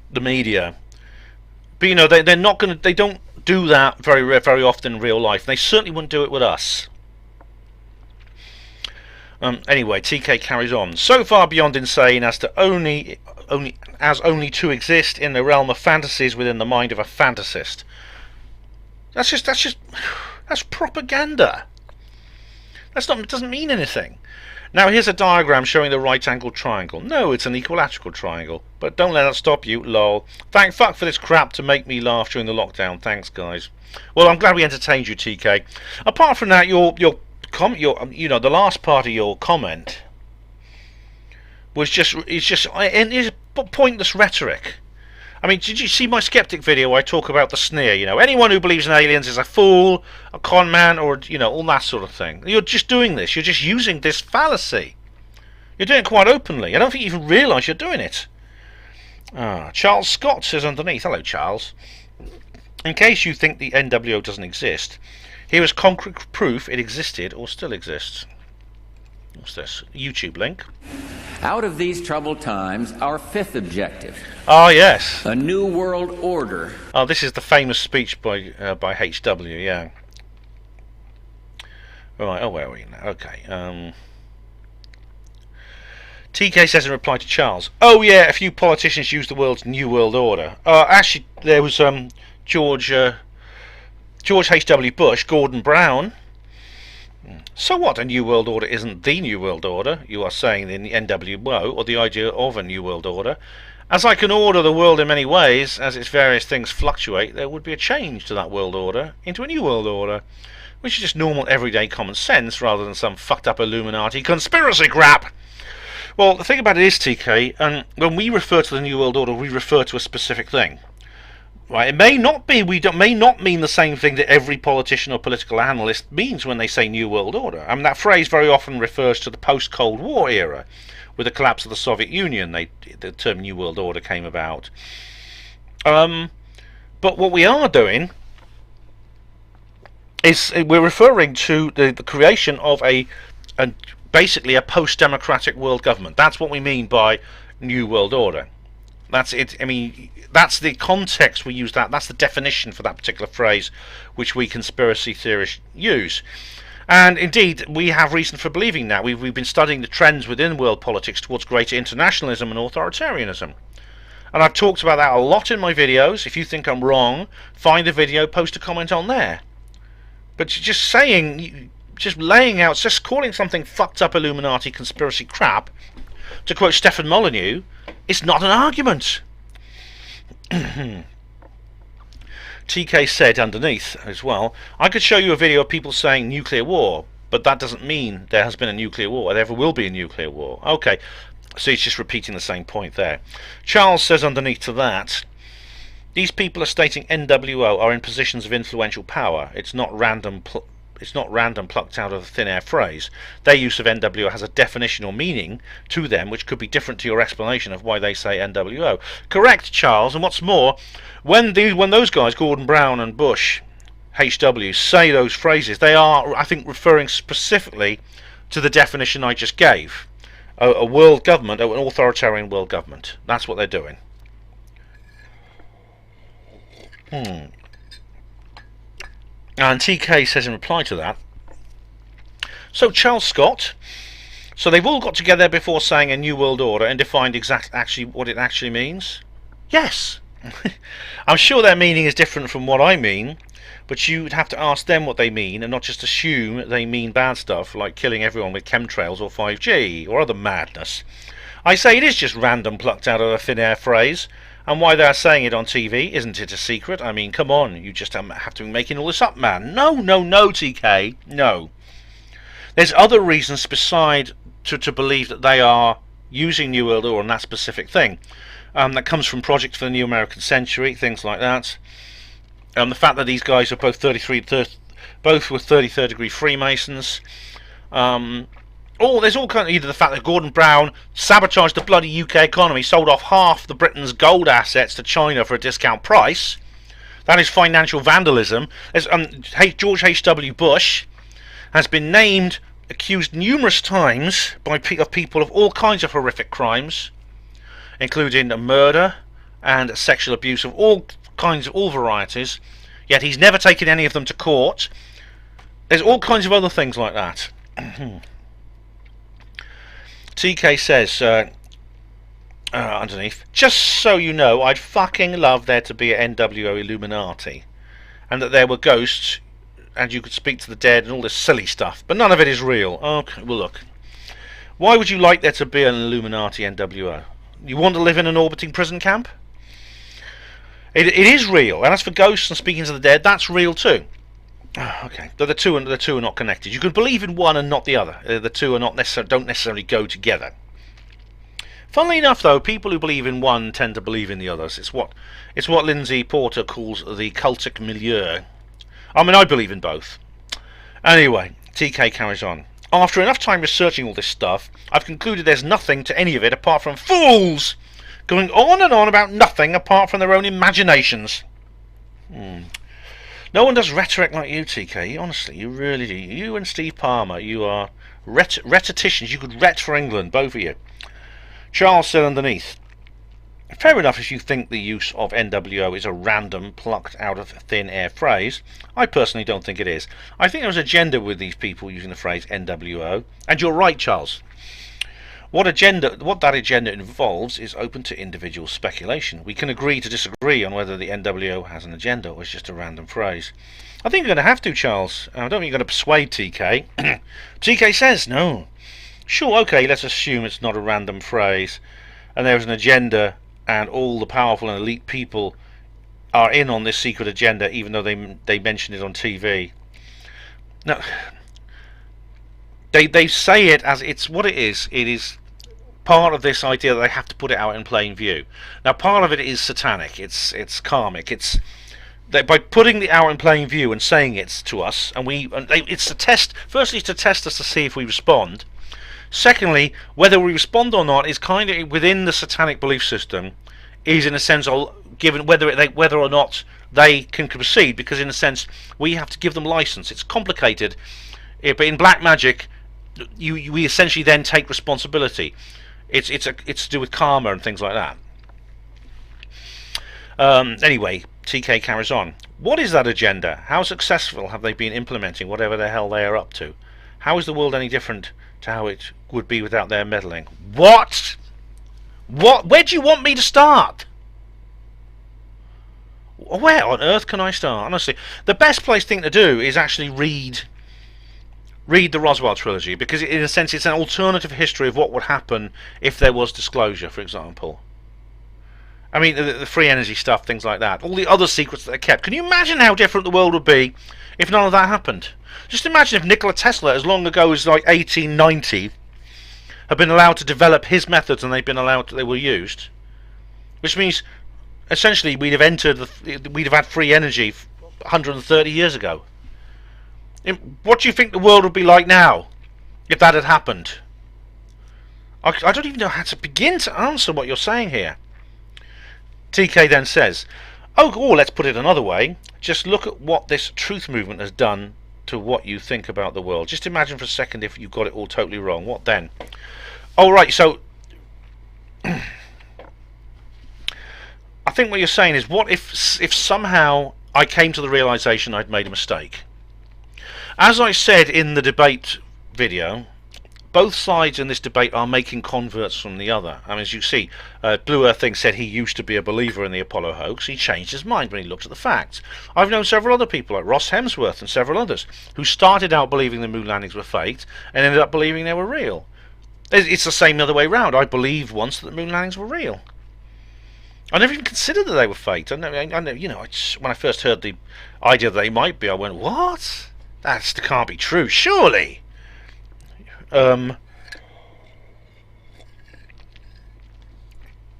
the media. But you know, they don't do that very often in real life. They certainly wouldn't do it with us. Anyway, TK carries on. So far beyond insane as to only to exist in the realm of fantasies within the mind of a fantasist. That's propaganda. It doesn't mean anything. Now here's a diagram showing the right-angled triangle. No, it's an equilateral triangle. But don't let that stop you, lol. Thank fuck for this crap to make me laugh during the lockdown. Thanks, guys. Well, I'm glad we entertained you, TK. Apart from that, your the last part of your comment was just pointless rhetoric. I mean, did you see my skeptic video where I talk about the sneer? You know, anyone who believes in aliens is a fool, a con man, or you know, all that sort of thing. You're just doing this. You're just using this fallacy. You're doing it quite openly. I don't think you even realise you're doing it. Charles Scott says underneath, hello Charles. In case you think the NWO doesn't exist, here is concrete proof it existed or still exists. What's this? YouTube link. Out of these troubled times, our fifth objective. Ah, yes. A new world order. Oh, this is the famous speech by HW, yeah. Right, oh, where are we now? Okay. TK says in reply to Charles, oh yeah, a few politicians use the world's new world order. Actually, there was George H.W. Bush, Gordon Brown. So what? A new world order isn't the new world order. You are saying in the NWO, or the idea of a new world order. As I can order the world in many ways, as its various things fluctuate, there would be a change to that world order into a new world order, which is just normal everyday common sense rather than some fucked up Illuminati conspiracy crap. Well, the thing about it is, TK, when we refer to the new world order, we refer to a specific thing. Right, it may not mean the same thing that every politician or political analyst means when they say New World Order. I mean, that phrase very often refers to the post-Cold War era. With the collapse of the Soviet Union, the term New World Order came about. But what we are doing is we're referring to the creation of basically a post-democratic world government. That's what we mean by New World Order. That's it. I mean, that's the context we use. That's the definition for that particular phrase, which we conspiracy theorists use. And indeed, we have reason for believing that. We've been studying the trends within world politics towards greater internationalism and authoritarianism. And I've talked about that a lot in my videos. If you think I'm wrong, find the video, post a comment on there. But just saying, just laying out, just calling something fucked up Illuminati conspiracy crap, to quote Stefan Molyneux, it's not an argument. TK said underneath as well, I could show you a video of people saying nuclear war, but that doesn't mean there has been a nuclear war, there ever will be a nuclear war. Okay, so he's just repeating the same point there. Charles says underneath to that, these people are stating NWO are in positions of influential power. It's not random plucked out of a thin air phrase. Their use of NWO has a definition or meaning to them which could be different to your explanation of why they say NWO. Correct, Charles, and what's more, when those guys, Gordon Brown and Bush, HW, say those phrases, they are, I think, referring specifically to the definition I just gave. A world government, an authoritarian world government. That's what they're doing. And TK says in reply to that, so Charles Scott, so they've all got together before saying a new world order and defined actually what it actually means? Yes. I'm sure their meaning is different from what I mean, but you'd have to ask them what they mean and not just assume they mean bad stuff like killing everyone with chemtrails or 5G or other madness. I say it is just random plucked out of a thin air phrase. And why they're saying it on TV, isn't it a secret? I mean, come on, you just have to be making all this up, man. No, TK, no. There's other reasons beside to believe that they are using New World Order on that specific thing. That comes from Project for the New American Century, things like that. The fact that these guys are both both were 33rd degree Freemasons. There's all kind of either the fact that Gordon Brown sabotaged the bloody UK economy, sold off half the Britain's gold assets to China for a discount price. That is financial vandalism. George H.W. Bush has been accused numerous times of people of all kinds of horrific crimes, including murder and sexual abuse of all kinds, all varieties. Yet he's never taken any of them to court. There's all kinds of other things like that. TK says underneath, just so you know, I'd fucking love there to be an NWO Illuminati and that there were ghosts and you could speak to the dead and all this silly stuff, but none of it is real. Okay, well look, why would you like there to be an Illuminati NWO? You want to live in an orbiting prison camp? It is real, and as for ghosts and speaking to the dead, that's real too. Okay, but the two are not connected. You can believe in one and not the other. The two are don't necessarily go together. Funnily enough, though, people who believe in one tend to believe in the others. It's what Lindsay Porter calls the cultic milieu. I mean, I believe in both. Anyway, TK carries on. After enough time researching all this stuff, I've concluded there's nothing to any of it apart from fools going on and on about nothing apart from their own imaginations. No one does rhetoric like you, TK. Honestly, you really do. You and Steve Palmer, you are rhetoricians. You could ret for England, both of you. Charles said underneath, fair enough if you think the use of NWO is a random, plucked out of thin air phrase. I personally don't think it is. I think there's an agenda with these people using the phrase NWO. And you're right, Charles. What that agenda involves is open to individual speculation. We can agree to disagree on whether the NWO has an agenda or is just a random phrase. I think you're going to have to, Charles. I don't think you're going to persuade TK. TK says no. Sure, okay, let's assume it's not a random phrase and there's an agenda and all the powerful and elite people are in on this secret agenda even though they mention it on TV. Now, they say it as it's what it is. It is part of this idea that they have to put it out in plain view. Now, part of it is satanic. It's karmic. It's by putting it out in plain view and saying it to us, it's to test. Firstly, it's to test us to see if we respond. Secondly, whether we respond or not is kind of within the satanic belief system. Is in a sense given whether or not they can proceed, because in a sense we have to give them license. It's complicated, but in black magic, we essentially then take responsibility. It's to do with karma and things like that. Anyway, TK carries on. What is that agenda? How successful have they been implementing whatever the hell they are up to? How is the world any different to how it would be without their meddling? What? Where do you want me to start? Where on earth can I start? Honestly, the best thing to do is actually read the Roswell trilogy, because in a sense it's an alternative history of what would happen if there was disclosure, for example. I mean, the free energy stuff, things like that. All the other secrets that are kept. Can you imagine how different the world would be if none of that happened? Just imagine if Nikola Tesla, as long ago as like 1890, had been allowed to develop his methods and they were used. Which means, essentially, we'd have had free energy 130 years ago. What do you think the world would be like now if that had happened? I don't even know how to begin to answer what you're saying here. TK then says, oh, let's put it another way. Just look at what this truth movement has done to what you think about the world. Just imagine for a second if you got it all totally wrong. What then? Oh, right, so I think what you're saying is, what if somehow I came to the realization I'd made a mistake? As I said in the debate video, both sides in this debate are making converts from the other. I mean, as you see, Blue Earth Thing said he used to be a believer in the Apollo hoax. He changed his mind when he looked at the facts. I've known several other people, like Ross Hemsworth and several others, who started out believing the moon landings were faked and ended up believing they were real. It's the same the other way round. I believed once that the moon landings were real. I never even considered that they were faked. I know, when I first heard the idea that they might be, I went, what? That can't be true, surely.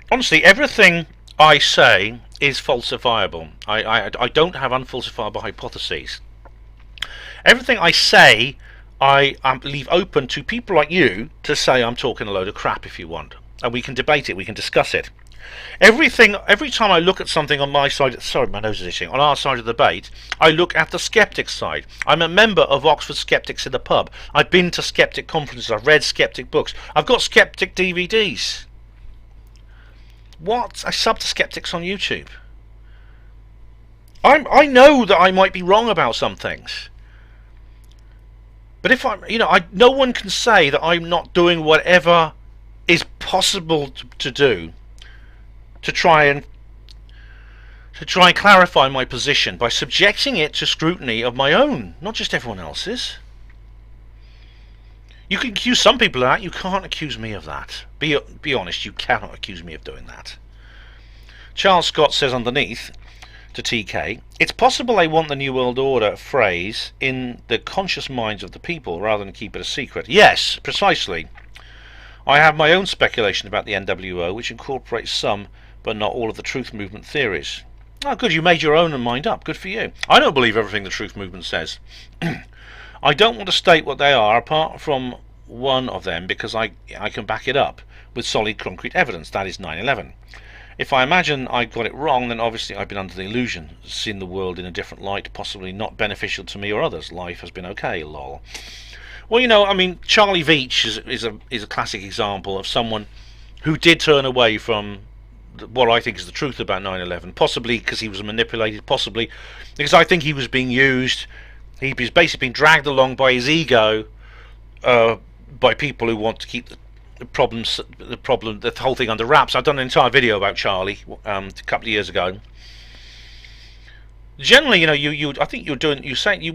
Honestly, everything I say is falsifiable. I don't have unfalsifiable hypotheses. Everything I say, I leave open to people like you to say I'm talking a load of crap if you want, and we can debate it, we can discuss it. Every time I look at something on my side, sorry, my nose is itching, on our side of the debate, I look at the skeptic side. I'm a member of Oxford Skeptics in the Pub. I've been to skeptic conferences, I've read skeptic books, I've got skeptic DVDs. What? I sub to skeptics on YouTube. I know that I might be wrong about some things. But if no one can say that I'm not doing whatever is possible to do to try and clarify my position by subjecting it to scrutiny of my own, not just everyone else's. You can accuse some people of that, you can't accuse me of that. Be honest, you cannot accuse me of doing that. Charles Scott says underneath to TK, it's possible they want the New World Order phrase in the conscious minds of the people rather than keep it a secret. Yes, precisely. I have my own speculation about the NWO, which incorporates some but not all of the truth movement theories. Oh, good, you made your own and mind up. Good for you. I don't believe everything the truth movement says. I don't want to state what they are apart from one of them because I can back it up with solid concrete evidence. That is 9/11. If I imagine I got it wrong, then obviously I've been under the illusion, seen the world in a different light, possibly not beneficial to me or others. Life has been okay, lol. Well, I mean, Charlie Veitch is a classic example of someone who did turn away from what I think is the truth about 9/11, possibly because he was manipulated, possibly because I think he was being used. He was basically being dragged along by his ego, by people who want to keep the whole thing under wraps. I've done an entire video about Charlie a couple of years ago. Generally, I think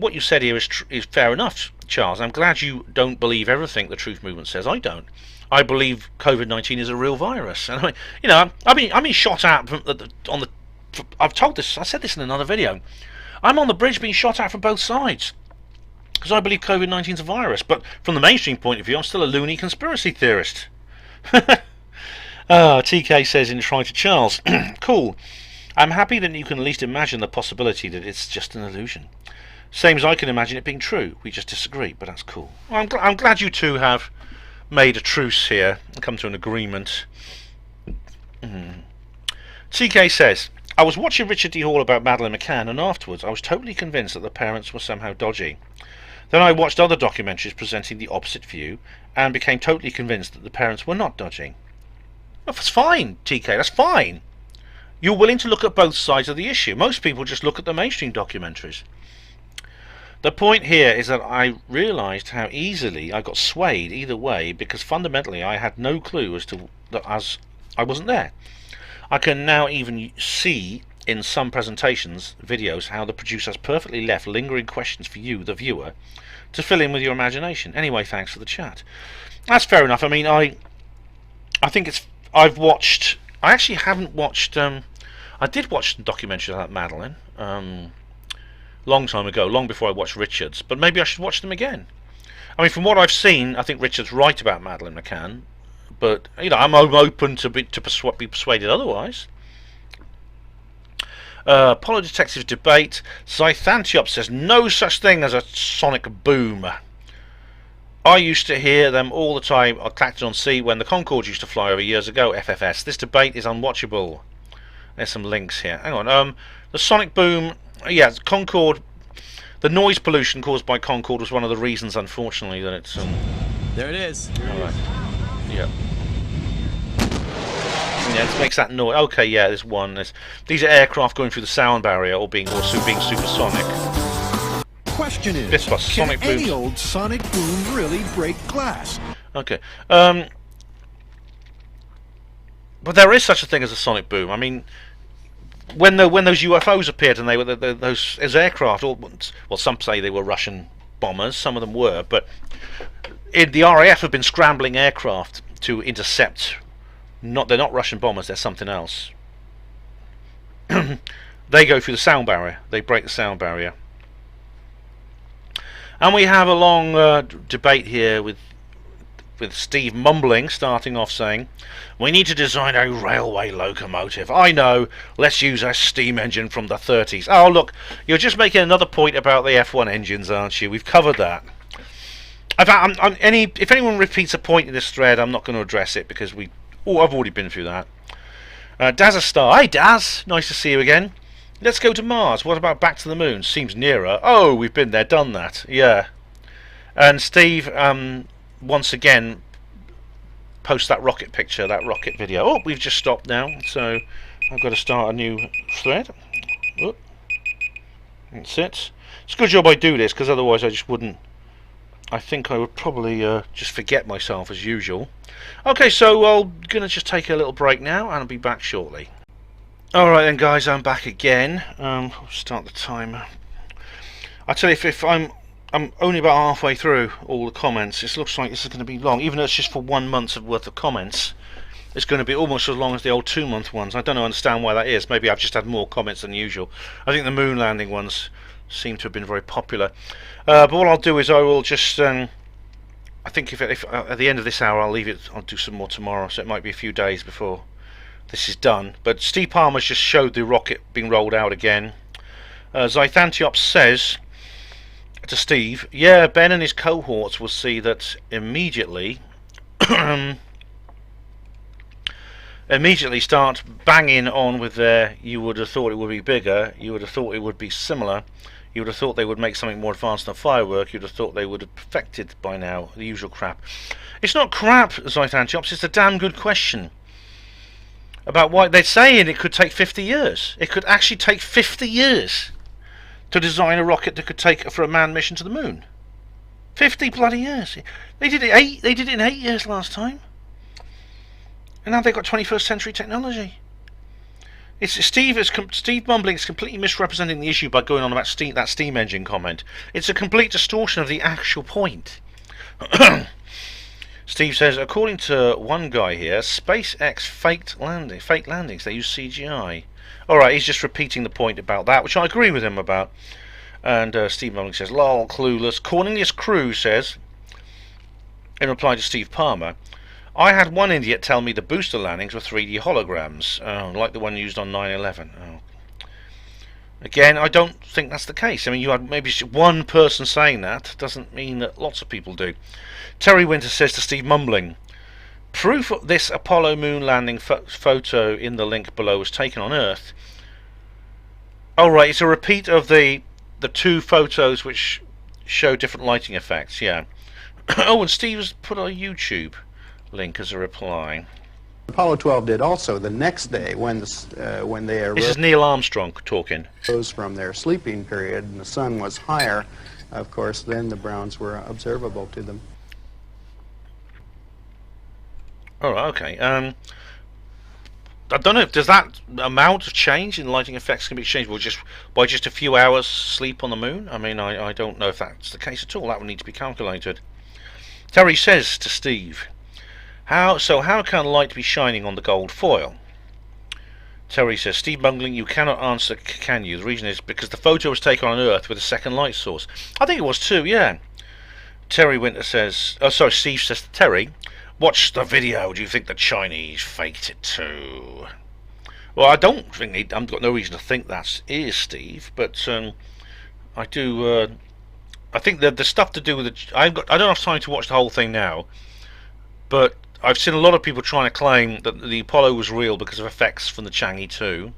what you said here is fair enough, Charles. I'm glad you don't believe everything the truth movement says. I don't. I believe COVID-19 is a real virus, and I've been shot at I've told this. I said this in another video. I'm on the bridge being shot at from both sides because I believe COVID-19 is a virus. But from the mainstream point of view, I'm still a loony conspiracy theorist. TK says in reply to Charles, cool. I'm happy that you can at least imagine the possibility that it's just an illusion. Same as I can imagine it being true. We just disagree, but that's cool. Well, I'm glad you two have made a truce here and come to an agreement. TK says, I was watching Richard D. Hall about Madeleine McCann, and afterwards I was totally convinced that the parents were somehow dodgy. Then I watched other documentaries presenting the opposite view and became totally convinced that the parents were not dodgy. Well, that's fine, TK, that's fine. You're willing to look at both sides of the issue. Most people just look at the mainstream documentaries. The point here is that I realised how easily I got swayed either way because fundamentally I had no clue as I wasn't there. I can now even see in some presentations, videos, how the producer has perfectly left lingering questions for you, the viewer, to fill in with your imagination. Anyway, thanks for the chat. That's fair enough. I mean, I think I've watched I actually haven't watched. I did watch the documentary about Madeline long time ago, long before I watched Richards. But maybe I should watch them again. I mean, from what I've seen, I think Richards right about Madeline McCann. But you know, I'm open to be persuaded otherwise. Apollo Detective debate. Zythantiop says no such thing as a sonic boom. I used to hear them all the time on Clacton on Sea when the Concorde used to fly over years ago. FFS. This debate is unwatchable. There's some links here. Hang on. The sonic boom. Yeah, Concorde. The noise pollution caused by Concorde was one of the reasons, unfortunately, that it's. There it is. All right. Yeah. Yeah, it makes that noise. Okay, yeah, there's one. These are aircraft going through the sound barrier or being supersonic. Question is, This was can sonic any booms. old sonic boom really break glass? Okay. But there is such a thing as a sonic boom. I mean, when those UFOs appeared and they were those as aircraft, well, some say they were Russian bombers. Some of them were, but the RAF have been scrambling aircraft to intercept. They're not Russian bombers. They're something else. They go through the sound barrier. They break the sound barrier. And we have a long debate here with Steve mumbling, starting off saying, "We need to design a railway locomotive. I know. Let's use a steam engine from the 30s." Oh, look, you're just making another point about the F1 engines, aren't you? We've covered that. If anyone repeats a point in this thread, I'm not going to address it because I've already been through that. Daz a Star. Hey, Daz. Nice to see you again. Let's go to Mars. What about back to the moon? Seems nearer. Oh, we've been there, done that. Yeah. And Steve, once again, posts that rocket picture, that rocket video. Oh, we've just stopped now, so I've got to start a new thread. Oh. That's it. It's a good job I do this, because otherwise I just wouldn't. I think I would probably just forget myself as usual. Okay, so I'm going to just take a little break now, and I'll be back shortly. Alright then, guys, I'm back again. I'll start the timer. I tell you, if I'm only about halfway through all the comments. It looks like this is going to be long, even though it's just for 1 month's worth of comments. It's going to be almost as long as the old 2-month ones. I don't understand why that is. Maybe I've just had more comments than usual. I think the moon landing ones seem to have been very popular. But what I'll do is I will just. I think if at the end of this hour I'll leave it. I'll do some more tomorrow, so it might be a few days before this is done. But Steve Palmer's just showed the rocket being rolled out again. Zythantiop says to Steve, yeah, Ben and his cohorts will see that immediately start banging on with their, you would have thought it would be bigger, you would have thought it would be similar, you would have thought they would make something more advanced than a firework, you would have thought they would have perfected by now, the usual crap. It's not crap, Zythantiops, it's a damn good question. About why they're saying it could take 50 years. It could actually take 50 years to design a rocket that could take for a manned mission to the moon. 50 bloody years. They did it in 8 years last time. And now they've got 21st century technology. Steve Mumbling is completely misrepresenting the issue by going on about that steam engine comment. It's a complete distortion of the actual point. Steve says, according to one guy here, SpaceX faked landings. They use CGI. Alright, he's just repeating the point about that, which I agree with him about. And Steve Mumbling says, lol, clueless. Cornelius Crew says, in reply to Steve Palmer, I had one idiot tell me the booster landings were 3D holograms, like the one used on 9/11. Oh. Again, I don't think that's the case. I mean, you had maybe one person saying that, doesn't mean that lots of people do. Terry Winter says to Steve Mumbling, proof of this Apollo moon landing photo in the link below was taken on Earth. Oh right, it's a repeat of the two photos which show different lighting effects, yeah. Oh, and Steve's put a YouTube link as a reply. Apollo 12 did also the next day when they arose. This is Neil Armstrong talking. Rose from their sleeping period and the sun was higher, of course, then the browns were observable to them. Oh, okay. I don't know. Does that amount of change in lighting effects can be changed by just a few hours sleep on the moon? I mean, I don't know if that's the case at all. That would need to be calculated. Terry says to Steve, how can light be shining on the gold foil? Terry says, Steve Bungling, you cannot answer, can you? The reason is because the photo was taken on Earth with a second light source. I think it was too, yeah. Terry Winter says, oh sorry, Steve says to Terry, watch the video, do you think the Chinese faked it too? Well, I don't think I've got no reason to think that is Steve, but I do, I think that the stuff to do with I don't have time to watch the whole thing now, but I've seen a lot of people trying to claim that the Apollo was real because of effects from the Chang'e 2,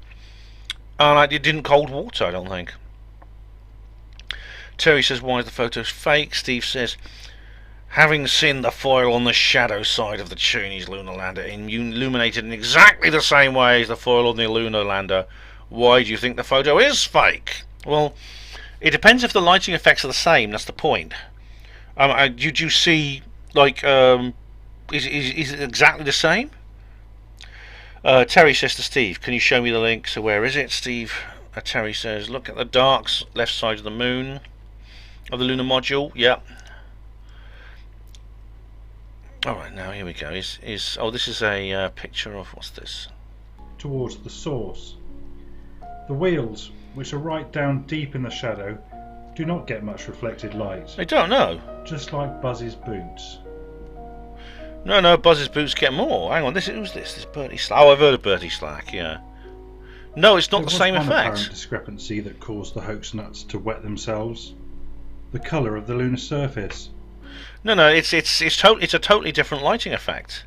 and it didn't cold water, I don't think. Terry says, why is the photo fake? Steve says, having seen the foil on the shadow side of the Chinese lunar lander illuminated in exactly the same way as the foil on the lunar lander, why do you think the photo is fake? Well, it depends if the lighting effects are the same, that's the point. Do you see, like, is it exactly the same? Terry says to Steve, can you show me the link? So where is it, Steve? Terry says, look at the dark left side of the moon, of the lunar module. Yep. Alright, now here we go. Oh, this is a picture of, what's this? Towards the source. The wheels, which are right down deep in the shadow, do not get much reflected light. I don't know. Just like Buzz's boots. No, Buzz's boots get more. Hang on, who's this? This Bertie Slack. Oh, I've heard of Bertie Slack, yeah. No, it's not the same effect. There was one apparent discrepancy that caused the hoax nuts to wet themselves. The colour of the lunar surface. No, it's a totally different lighting effect.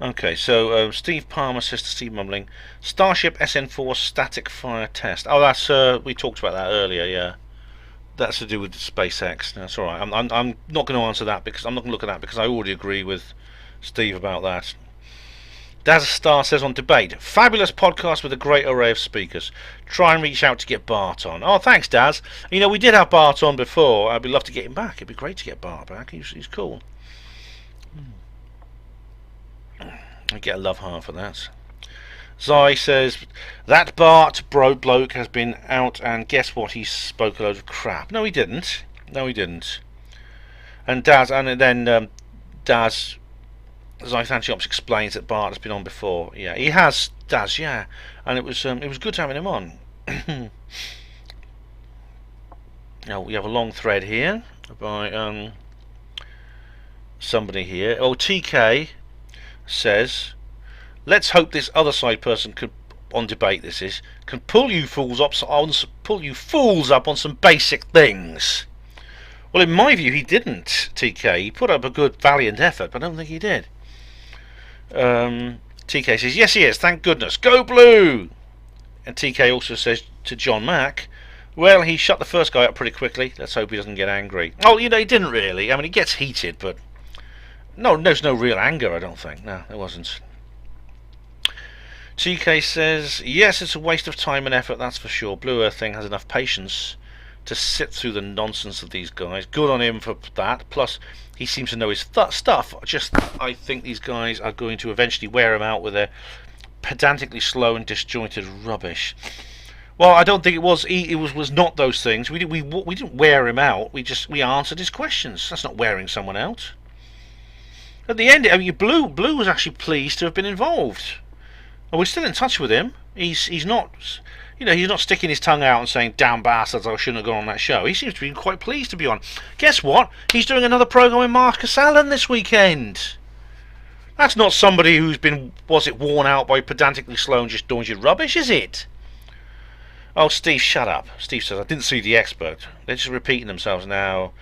Okay, so Steve Palmer says to Steve Mumbling, Starship SN4 static fire test. Oh, that's we talked about that earlier. Yeah, that's to do with SpaceX. That's all right. I'm not going to answer that because I'm not going to look at that because I already agree with Steve about that. Daz Star says on debate, fabulous podcast with a great array of speakers. Try and reach out to get Bart on. Oh, thanks, Daz. You know, we did have Bart on before. I'd love to get him back. It'd be great to get Bart back. He's cool. I get a love heart for that. Zai says that Bart bloke has been out, and guess what? He spoke a load of crap. No, he didn't. And Daz, and then Daz. Zythanchiops explains that Bart has been on before. Yeah, he has, Daz, yeah. And it was good having him on. Now we have a long thread here by somebody here. Oh, TK says, let's hope this other side person could on debate can pull you fools up on some basic things. Well, in my view, he didn't. TK, he put up a good, valiant effort, but I don't think he did. TK says, yes he is, thank goodness, go blue. And TK also says to John Mack, well, he shut the first guy up pretty quickly, let's hope he doesn't get angry. Oh, you know, he didn't really. I mean, he gets heated, but there's no real anger, I don't think. No, there wasn't. TK says, yes, it's a waste of time and effort, that's for sure. Blue Earth thing has enough patience to sit through the nonsense of these guys. Good on him for that. Plus, he seems to know his stuff. I think these guys are going to eventually wear him out with their pedantically slow and disjointed rubbish. Well, I don't think it was. It was not those things. We didn't wear him out. We answered his questions. That's not wearing someone out. At the end, I mean, Blue was actually pleased to have been involved. And we're still in touch with him. He's not. You know, he's not sticking his tongue out and saying, damn bastards, I shouldn't have gone on that show. He seems to be quite pleased to be on. Guess what? He's doing another programme with Marcus Allen this weekend. That's not somebody who's been, worn out by pedantically slow and disjointed rubbish, is it? Oh, Steve, shut up. Steve says, I didn't see the expert. They're just repeating themselves now.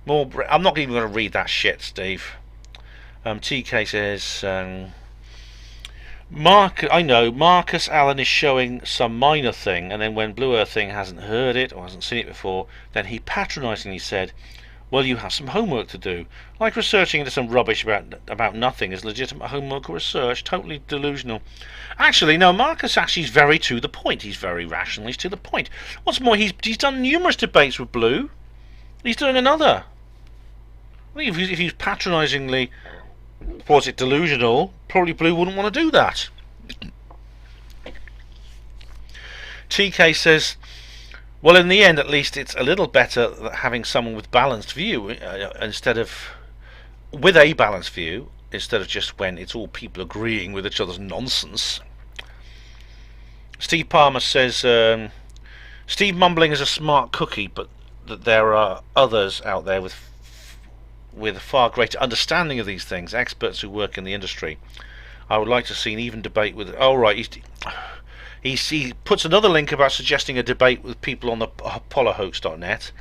I'm not even going to read that shit, Steve. TK says... I know Marcus Allen is showing some minor thing, and then when Blue Earth thing hasn't heard it or hasn't seen it before, then he patronisingly said, well, you have some homework to do. Like researching into some rubbish about nothing is legitimate homework or research. Totally delusional. Actually, no, Marcus actually is very to the point. He's very rational. He's to the point. What's more, he's done numerous debates with Blue. He's doing another. I think if he's patronisingly... was it delusional? Probably Blue wouldn't want to do that. TK says, well, in the end, at least it's a little better having someone with balanced view instead of just when it's all people agreeing with each other's nonsense. Steve Palmer says, Steve mumbling is a smart cookie, but that there are others out there with a far greater understanding of these things, experts who work in the industry. I would like to see an even debate with... Oh, right. He puts another link about suggesting a debate with people on the apollohoax.net.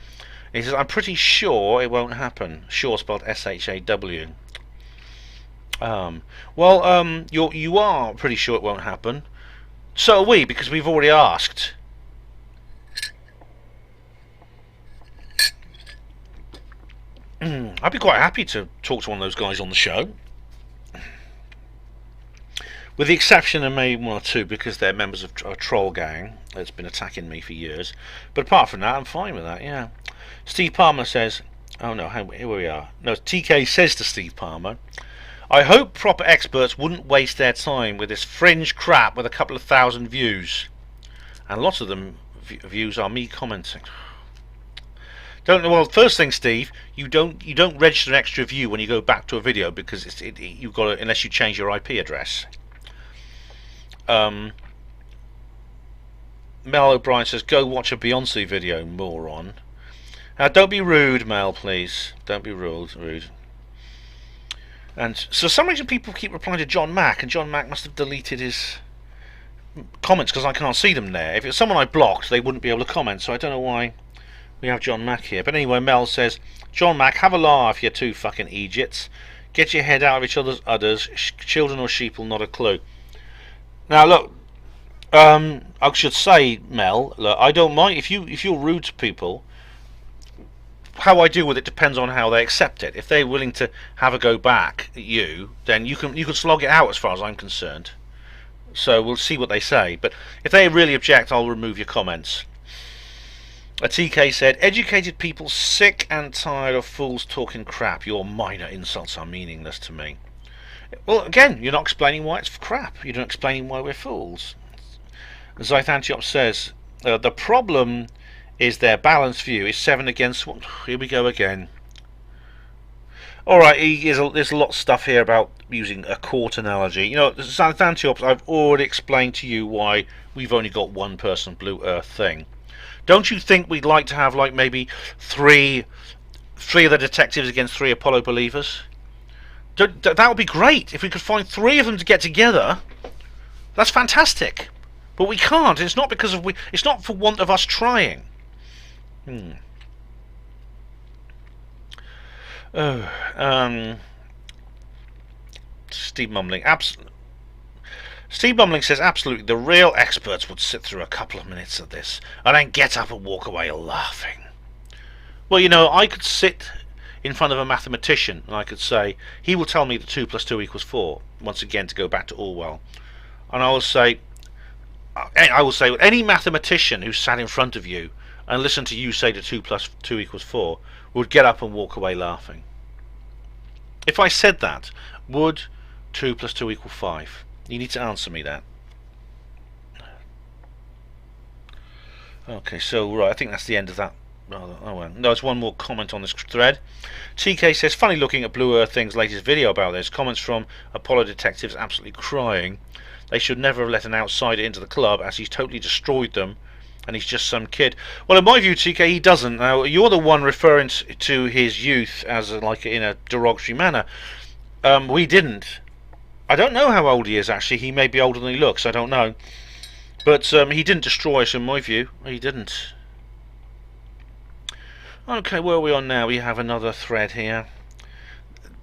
He says, I'm pretty sure it won't happen. Sure spelled S-H-A-W. You are pretty sure it won't happen. So are we, because we've already asked. I'd be quite happy to talk to one of those guys on the show. With the exception of maybe one or two, because they're members of a troll gang that's been attacking me for years. But apart from that, I'm fine with that, yeah. Steve Palmer says... Oh no, here we are. No, TK says to Steve Palmer, I hope proper experts wouldn't waste their time with this fringe crap with a couple of thousand views. And lots of them views are me commenting. Well, first thing, Steve, you don't register an extra view when you go back to a video, because you've got to, unless you change your IP address. Mel O'Brien says, go watch a Beyonce video, moron. Don't be rude, Mel, please. Don't be rude. And so, for some reason, people keep replying to John Mack, and John Mack must have deleted his comments because I can't see them there. If it's someone I blocked, they wouldn't be able to comment, so I don't know why we have John Mack here. But anyway, Mel says, John Mack, have a laugh, you two fucking idiots. Get your head out of each other's udders. Children or sheep will not a clue. Now, look, I should say, Mel, look, I don't mind if you're rude to people. How I deal with it depends on how they accept it. If they're willing to have a go back at you, then you can slog it out as far as I'm concerned. So we'll see what they say. But if they really object, I'll remove your comments. A TK said, educated people sick and tired of fools talking crap. Your minor insults are meaningless to me. Well, again, you're not explaining why it's crap. You're not explaining why we're fools. Zyth Antioch says, the problem is their balanced view is 7 against 1. Here we go again. Alright, there's a lot of stuff here about using a court analogy. You know, Zyth Antioch, I've already explained to you why we've only got one person Blue Earth thing. Don't you think we'd like to have, like, maybe three of the detectives against 3 Apollo believers? That would be great if we could find 3 of them to get together. That's fantastic, but we can't. It's not because of it's not for want of us trying. Steve Mumbling. Steve Mumbling says absolutely. The real experts would sit through a couple of minutes of this and then get up and walk away laughing. Well, you know, I could sit in front of a mathematician and I could say, he will tell me that 2 + 2 = 4, once again to go back to Orwell, and I will say any mathematician who sat in front of you and listened to you say that 2 + 2 = 4 would get up and walk away laughing. If I said that, would 2 + 2 = 5? You need to answer me that. Okay, so right, I think that's the end of that. Oh well, there's one more comment on this thread. TK says, funny looking at Blue Earth Thing's latest video about this. Comments from Apollo detectives absolutely crying. They should never have let an outsider into the club, as he's totally destroyed them, and he's just some kid. Well, in my view, TK, he doesn't. Now, you're the one referring to his youth as like in a derogatory manner. We didn't. I don't know how old he is, actually. He may be older than he looks, I don't know. But he didn't destroy us, in my view. He didn't. Okay, where are we on now? We have another thread here.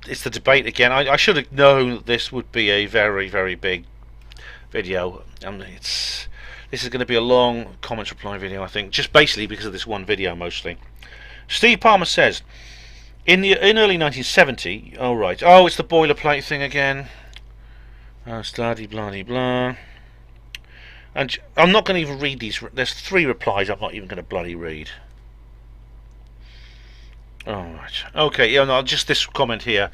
It's the debate again. I should have known that this would be a very, very big video. This is going to be a long comment reply video, I think, just basically because of this one video mostly. Steve Palmer says, in early 1970, oh right, oh, it's the boilerplate thing again. Bloody bloody blah. And I'm not going to even read these. There's 3 replies I'm not even going to bloody read. Alright. Okay, yeah, no, just this comment here.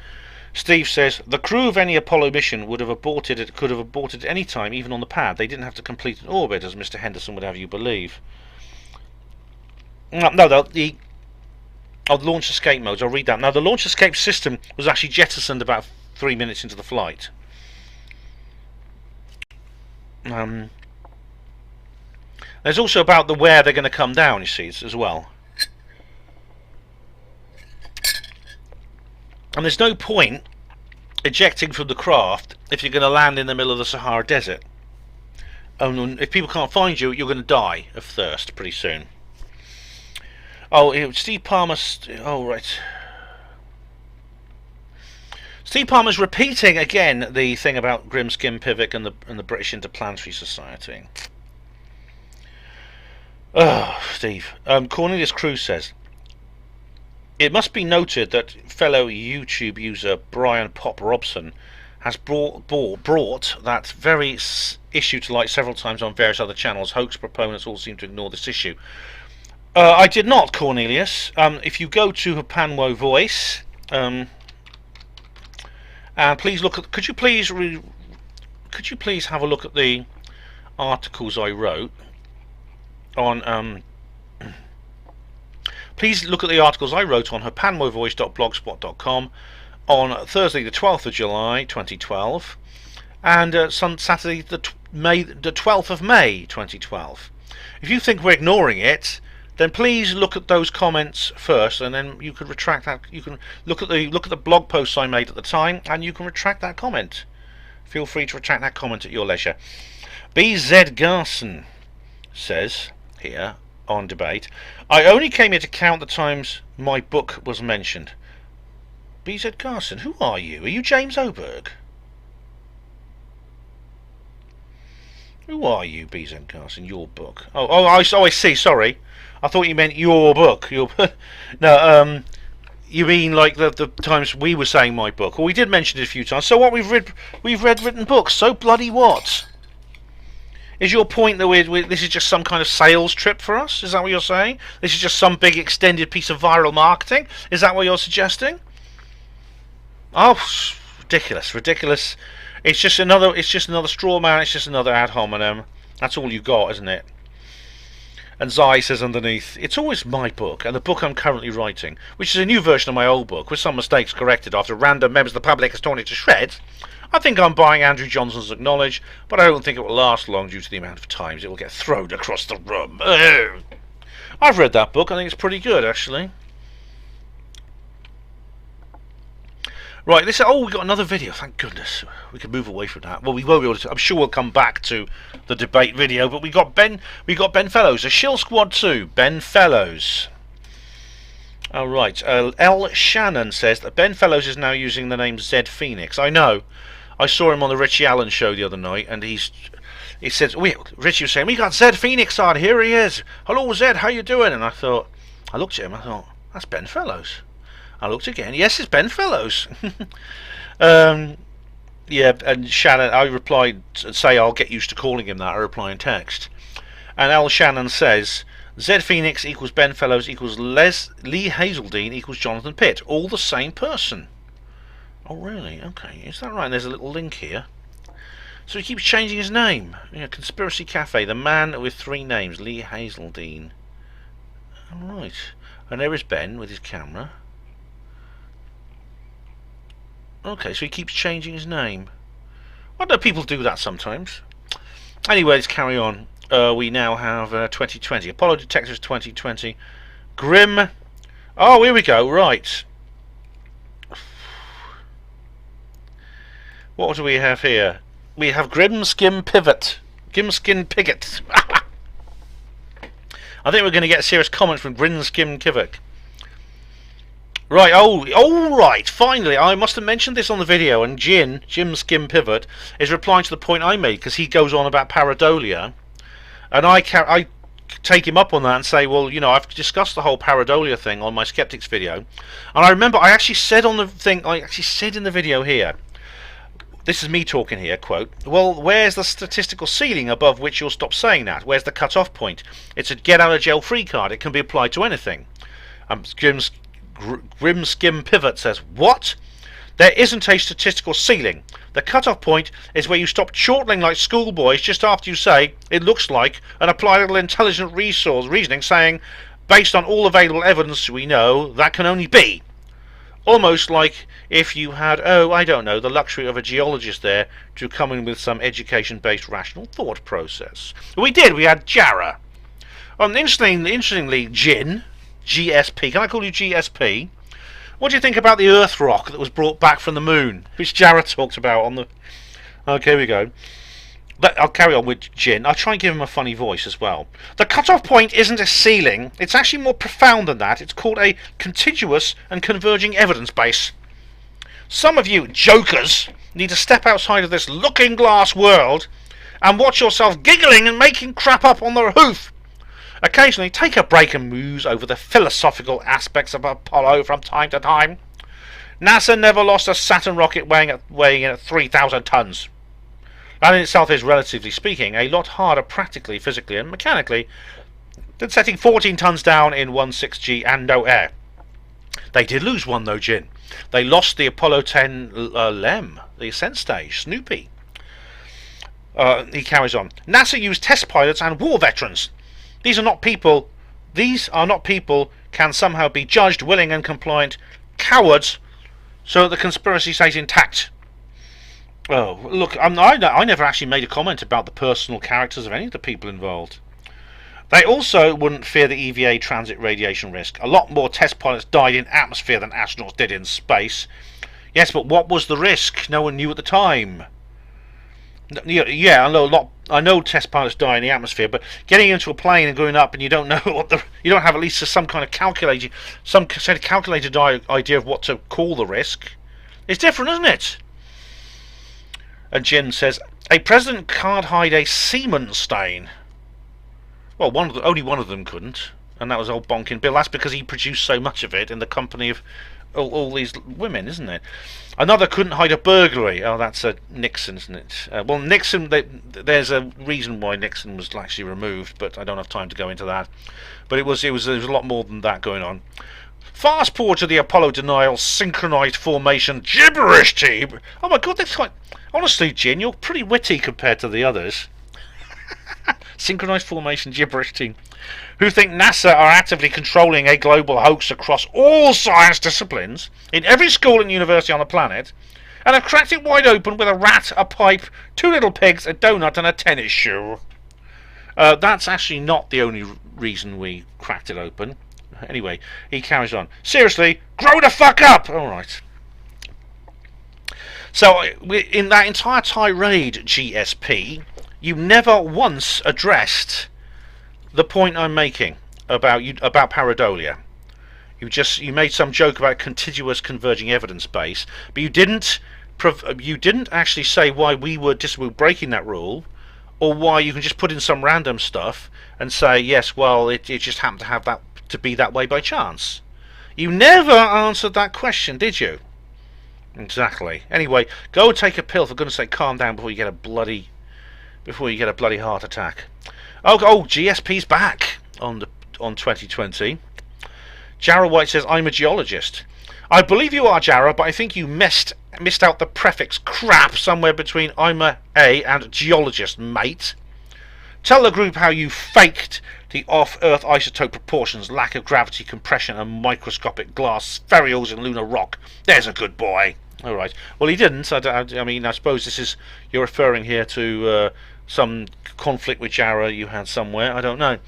Steve says, the crew of any Apollo mission could have aborted at any time, even on the pad. They didn't have to complete an orbit, as Mr. Henderson would have you believe. No, the launch escape modes, I'll read that. Now, the launch escape system was actually jettisoned about 3 minutes into the flight. There's also about the where they're going to come down, you see, as well. And there's no point ejecting from the craft if you're going to land in the middle of the Sahara Desert. And if people can't find you, you're going to die of thirst pretty soon. Oh, Steve Palmer... Oh, right. Steve Palmer's repeating again the thing about Grim Skin Pivot and the British Interplanetary Society. Oh, Steve. Cornelius Cruz says, it must be noted that fellow YouTube user Brian Pop Robson has brought that very issue to light several times on various other channels. Hoax proponents all seem to ignore this issue. I did not, Cornelius. If you go to HPANWO Voice, and please look at, could you please have a look at the articles I wrote on please look at the articles I wrote on HPANWOvoice.blogspot.com on Thursday the 12th of July 2012 and Saturday the 12th of May 2012. If you think we're ignoring it, then please look at those comments first, and then you could retract that. You can look at the blog posts I made at the time, and you can retract that comment. Feel free to retract that comment at your leisure. BZ Garson says here on debate, I only came here to count the times my book was mentioned. BZ Garson, who are you? Are you James Oberg? Who are you, BZ Garson? Your book. I see. Sorry, I thought you meant your book. No, you mean like the times we were saying my book? Well, we did mention it a few times. So what? We've read written books. So bloody what? Is your point that this is just some kind of sales trip for us? Is that what you're saying? This is just some big extended piece of viral marketing? Is that what you're suggesting? Oh, ridiculous! It's just another straw man. It's just another ad hominem. That's all you got, isn't it? And Zai says underneath, it's always my book and the book I'm currently writing, which is a new version of my old book with some mistakes corrected after random members of the public has torn it to shreds. I think I'm buying Andrew Johnson's Acknowledge, but I don't think it will last long due to the amount of times it will get thrown across the room. Oh. I've read that book. I think it's pretty good, actually. Right, we got another video. Thank goodness. We can move away from that. Well, we won't be able to. I'm sure we'll come back to the debate video, but we got Ben Fellows, a Shill Squad 2, Ben Fellows. All right. L. Shannon says that Ben Fellows is now using the name Zed Phoenix. I know. I saw him on the Richie Allen show the other night, and he says, Richie was saying, we got Zed Phoenix on. Here he is. Hello, Zed. How you doing? And I looked at him. I thought, that's Ben Fellows. I looked again. Yes, it's Ben Fellows. Yeah, and Shannon, I replied, say I'll get used to calling him that. I reply in text. And L. Shannon says, Zed Phoenix equals Ben Fellows equals Lee Hazeldine equals Jonathan Pitt. All the same person. Oh, really? Okay. Is that right? And there's a little link here. So he keeps changing his name. Yeah, Conspiracy Cafe, the man with 3 names, Lee Hazeldine. All right. And there is Ben with his camera. Okay, so he keeps changing his name. Why do people do that sometimes? Anyway, let's carry on. We now have 2020. Apollo Detectives 2020. Grim. Oh, here we go. Right. What do we have here? We have Grim Skin Pivot. Grim Skin Pigott. I think we're going to get a serious comment from Grim Skin Pivot. Right, right, finally, I must have mentioned this on the video, and Jim Skim Pivot, is replying to the point I made, because he goes on about pareidolia, and I take him up on that and say, well, you know, I've discussed the whole pareidolia thing on my Skeptics video, and I remember I actually said on the thing, I actually said in the video here, this is me talking here, quote, well, where's the statistical ceiling above which you'll stop saying that? Where's the cut-off point? It's a get-out-of-jail-free card, it can be applied to anything. Grim Skim Pivot says, what? There isn't a statistical ceiling. The cut-off point is where you stop chortling like schoolboys just after you say, it looks like, and apply a little intelligent reasoning saying, based on all available evidence we know, that can only be. Almost like if you had, I don't know, the luxury of a geologist there to come in with some education-based rational thought process. We did, we had Jarrah. Interestingly, Jin, GSP. Can I call you GSP? What do you think about the Earth rock that was brought back from the moon, which Jarrah talked about on the? Okay, here we go. I'll carry on with Jin. I'll try and give him a funny voice as well. The cut-off point isn't a ceiling. It's actually more profound than that. It's called a contiguous and converging evidence base. Some of you jokers need to step outside of this looking-glass world and watch yourself giggling and making crap up on the hoof. Occasionally, take a break and muse over the philosophical aspects of Apollo from time to time. NASA never lost a Saturn rocket weighing at 3,000 tons. That in itself is, relatively speaking, a lot harder practically, physically and mechanically than setting 14 tons down in 16G and no air. They did lose one though, Jin. They lost the Apollo 10 LEM, the ascent stage, Snoopy. He carries on. NASA used test pilots and war veterans. These are not people can somehow be judged willing and compliant cowards so that the conspiracy stays intact. Oh, look, I never actually made a comment about the personal characters of any of the people involved. They also wouldn't fear the EVA transit radiation risk. A lot more test pilots died in atmosphere than astronauts did in space. Yes, but what was the risk? No one knew at the time. Yeah, I know test pilots die in the atmosphere, but getting into a plane and going up and you don't know you don't have at least some kind of calculated idea of what to call the risk. It's different, isn't it? And Jin says, a president can't hide a semen stain. Well, only one of them couldn't, and that was old Bonkin Bill. That's because he produced so much of it in the company of all these women, isn't it? Another couldn't hide a burglary. Oh, that's Nixon, isn't it? Well, Nixon, there's a reason why Nixon was actually removed, but I don't have time to go into that. But there was a lot more than that going on. Fast forward to the Apollo denial synchronized formation gibberish team. Oh my God, that's quite... Honestly, Jin, you're pretty witty compared to the others. Synchronized formation gibberish team, who think NASA are actively controlling a global hoax across all science disciplines in every school and university on the planet, and have cracked it wide open with a rat, a pipe, 2 little pigs, a donut, and a tennis shoe. That's actually not the only reason we cracked it open. Anyway, he carries on. Seriously, grow the fuck up! Alright. So, in that entire tirade, GSP, you never once addressed the point I'm making about pareidolia. You made some joke about contiguous converging evidence base, but you didn't actually say why we were breaking that rule, or why you can just put in some random stuff and say yes, well, it just happened to have that to be that way by chance. You never answered that question, did you? Exactly. Anyway, go and take a pill. For goodness sake, calm down before you get a bloody heart attack. Oh, GSP's back on 2020. Jarrah White says, I'm a geologist. I believe you are, Jarrah, but I think you missed out the prefix crap somewhere between I'm a and geologist, mate. Tell the group how you faked the off-Earth isotope proportions, lack of gravity, compression, and microscopic glass spherules in lunar rock. There's a good boy. All right. Well, he didn't. I mean, I suppose you're referring here to some conflict with Jarrah you had somewhere. I don't know.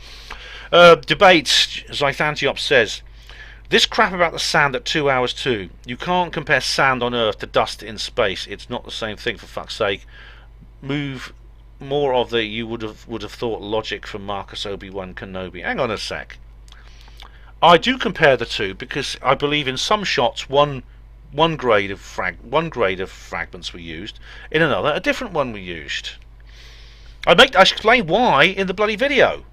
Debate. Zythantiops says, this crap about the sand at 2 hours too. You can't compare sand on Earth to dust in space. It's not the same thing, for fuck's sake. Move more of the you would have thought logic from Marcus Obi-Wan Kenobi. Hang on a sec. I do compare the two because I believe in some shots one grade of fragments were used, in another a different one were used. I explain why in the bloody video.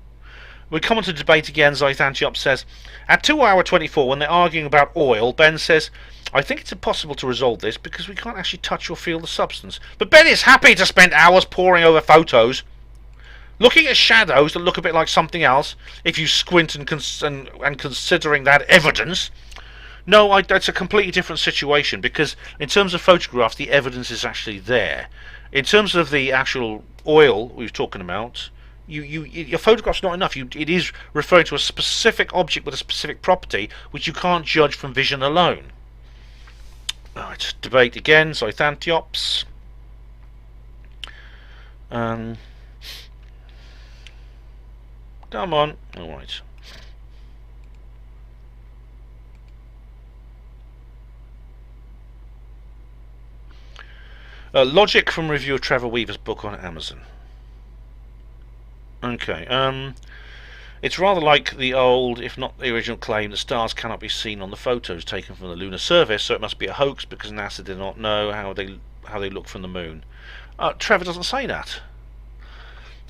We come on to debate again. Zythantiops says, at 2 hour 24, when they're arguing about oil, Ben says, I think it's impossible to resolve this because we can't actually touch or feel the substance. But Ben is happy to spend hours poring over photos, looking at shadows that look a bit like something else, if you squint and considering that evidence. No, that's a completely different situation, because in terms of photographs, the evidence is actually there. In terms of the actual oil we were talking about, your photograph's not enough. It is referring to a specific object with a specific property, which you can't judge from vision alone. Right, debate again. Zythantiops. Come on. Alright. Logic from review of Trevor Weaver's book on Amazon. Okay, it's rather like the old, if not the original claim, that stars cannot be seen on the photos taken from the lunar surface, so it must be a hoax because NASA did not know how they look from the moon. Trevor doesn't say that.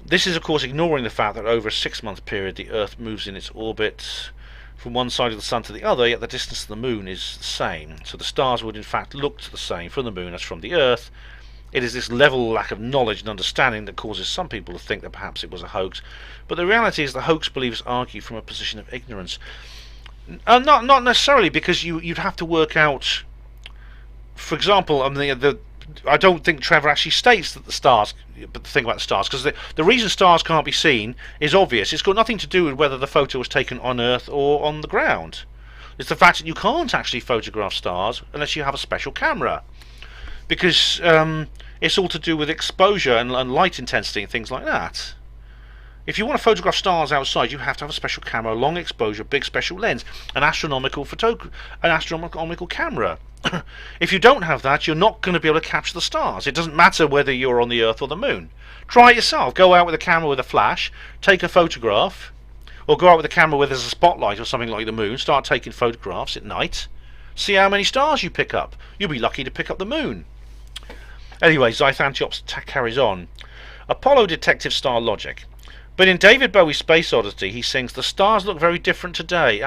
This is, of course, ignoring the fact that over a 6-month period the Earth moves in its orbit from one side of the Sun to the other, yet the distance to the Moon is the same. So the stars would in fact look the same from the Moon as from the Earth. It is this level lack of knowledge and understanding that causes some people to think that perhaps it was a hoax. But the reality is the hoax believers argue from a position of ignorance. Not necessarily, because you'd have to work out, for example, I don't think Trevor actually states that the stars, but the thing about the stars, because the reason stars can't be seen is obvious. It's got nothing to do with whether the photo was taken on Earth or on the ground. It's the fact that you can't actually photograph stars unless you have a special camera, because it's all to do with exposure and light intensity and things like that. If you want to photograph stars outside, you have to have a special camera, long exposure, big special lens, an astronomical camera. If you don't have that, you're not going to be able to capture the stars. It doesn't matter whether you're on the Earth or the Moon. Try it yourself. Go out with a camera with a flash, take a photograph, or go out with a camera where there's a spotlight or something like the Moon, start taking photographs at night. See how many stars you pick up. You'll be lucky to pick up the Moon. Anyway, Zythantiops carries on. Apollo detective style logic. But in David Bowie's Space Odyssey, he sings, "The stars look very different today."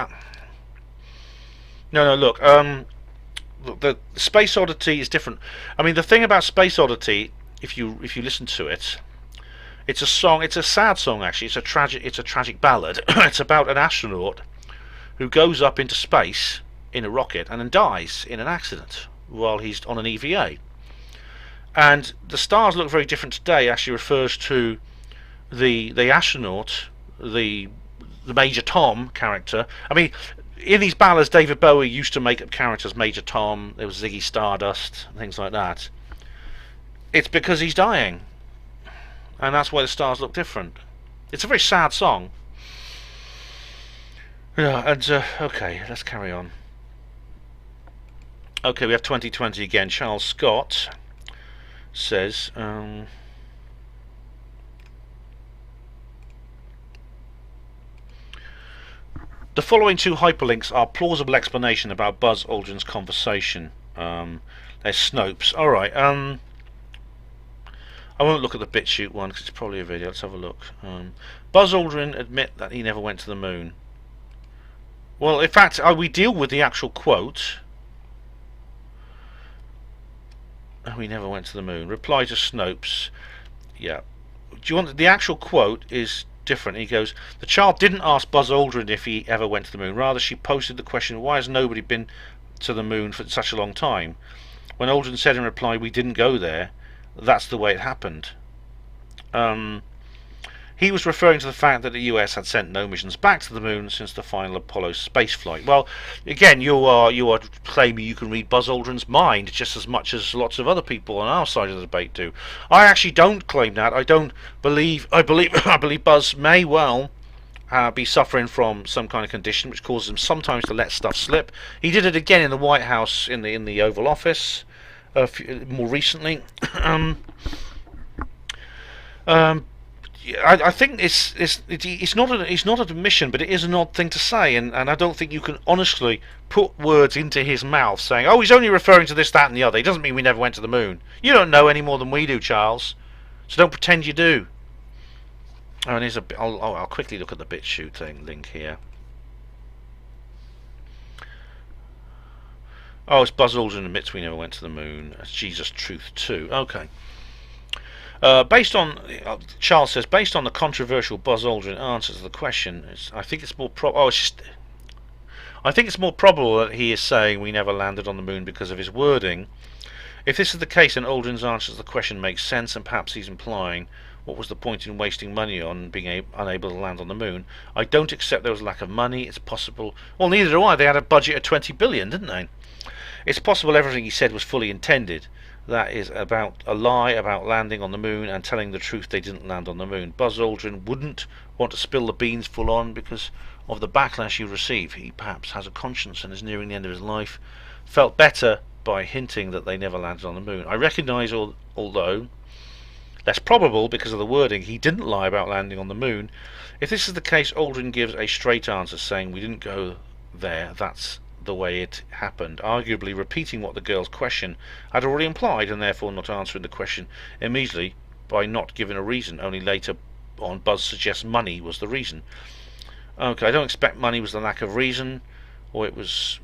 No, look, the Space Odyssey is different. I mean, the thing about Space Odyssey, if you listen to it, it's a song. It's a sad song, actually. It's a tragic ballad. It's about an astronaut who goes up into space in a rocket and then dies in an accident while he's on an EVA. And the stars look very different today actually refers to the astronaut, the Major Tom character. I mean, in these ballads, David Bowie used to make up characters, Major Tom, there was Ziggy Stardust, things like that. It's because he's dying, and that's why the stars look different. It's a very sad song. Yeah, and okay, let's carry on. Okay, we have 2020 again. Charles Scott says, the following two hyperlinks are plausible explanation about Buzz Aldrin's conversation. There's Snopes. Alright, I won't look at the BitChute one because it's probably a video. Let's have a look. Buzz Aldrin admit that he never went to the moon. Well, in fact, we deal with the actual quote. We never went to the moon. Reply to Snopes. Yeah. Do you want the actual quote is different. He goes, the child didn't ask Buzz Aldrin if he ever went to the moon. Rather, she posted the question, why has nobody been to the moon for such a long time? When Aldrin said in reply, we didn't go there, that's the way it happened. He was referring to the fact that the US had sent no missions back to the moon since the final Apollo spaceflight. Well, again, you are claiming you can read Buzz Aldrin's mind just as much as lots of other people on our side of the debate do. I actually don't claim that. I believe Buzz may well be suffering from some kind of condition which causes him sometimes to let stuff slip. He did it again in the White House in the Oval Office more recently. I think it's not an admission, but it is an odd thing to say, and I don't think you can honestly put words into his mouth saying, "Oh, he's only referring to this, that, and the other." It doesn't mean we never went to the moon. You don't know any more than we do, Charles. So don't pretend you do. Oh, and I'll quickly look at the BitChute link here. Oh, it's Buzz Aldrin admits we never went to the moon. That's Jesus Truth 2. Okay. Based on Charles says, based on the controversial Buzz Aldrin answer to the question, I think it's more probable that he is saying we never landed on the moon because of his wording. If this is the case, then Aldrin's answer to the question makes sense, and perhaps he's implying, what was the point in wasting money on being unable to land on the moon? I don't accept there was a lack of money. It's possible. Well, neither do I. They had a budget of 20 billion, didn't they? It's possible everything he said was fully intended. that is about a lie about landing on the moon and telling the truth they didn't land on the moon. Buzz Aldrin wouldn't want to spill the beans full on because of the backlash he received. He perhaps has a conscience and is nearing the end of his life. Felt better by hinting that they never landed on the moon. I recognise, although less probable because of the wording, he didn't lie about landing on the moon. If this is the case, Aldrin gives a straight answer saying we didn't go there, that's the way it happened, arguably repeating what the girl's question had already implied and therefore not answering the question immediately by not giving a reason. Only later on Buzz suggests money was the reason. Okay, I don't expect money was the lack of reason, or it was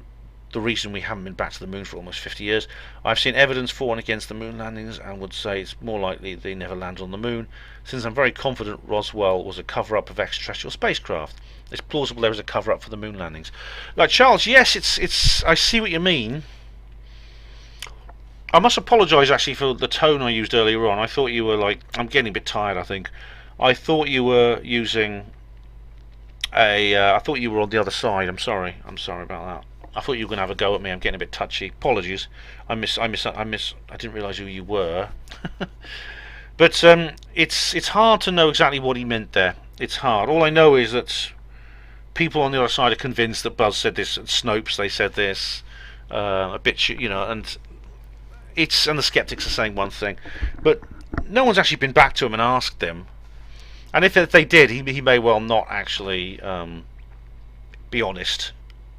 the reason we haven't been back to the moon for almost 50 years. I've seen evidence for and against the moon landings and would say it's more likely they never landed on the moon, since I'm very confident Roswell was a cover-up of extraterrestrial spacecraft. It's plausible there was a cover-up for the moon landings. Like, Charles, yes, it's I see what you mean. I must apologise actually for the tone I used earlier on. I thought you were like, I'm getting a bit tired, I think. I thought you were using I thought you were on the other side. I'm sorry about that. I thought you were going to have a go at me. I'm getting a bit touchy. Apologies. I didn't realise who you were. But it's hard to know exactly what he meant there. It's hard. All I know is that people on the other side are convinced that Buzz said this, and Snopes they said this, a bit, you know, and the skeptics are saying one thing, but no one's actually been back to him and asked him. And if they did, he may well not actually be honest.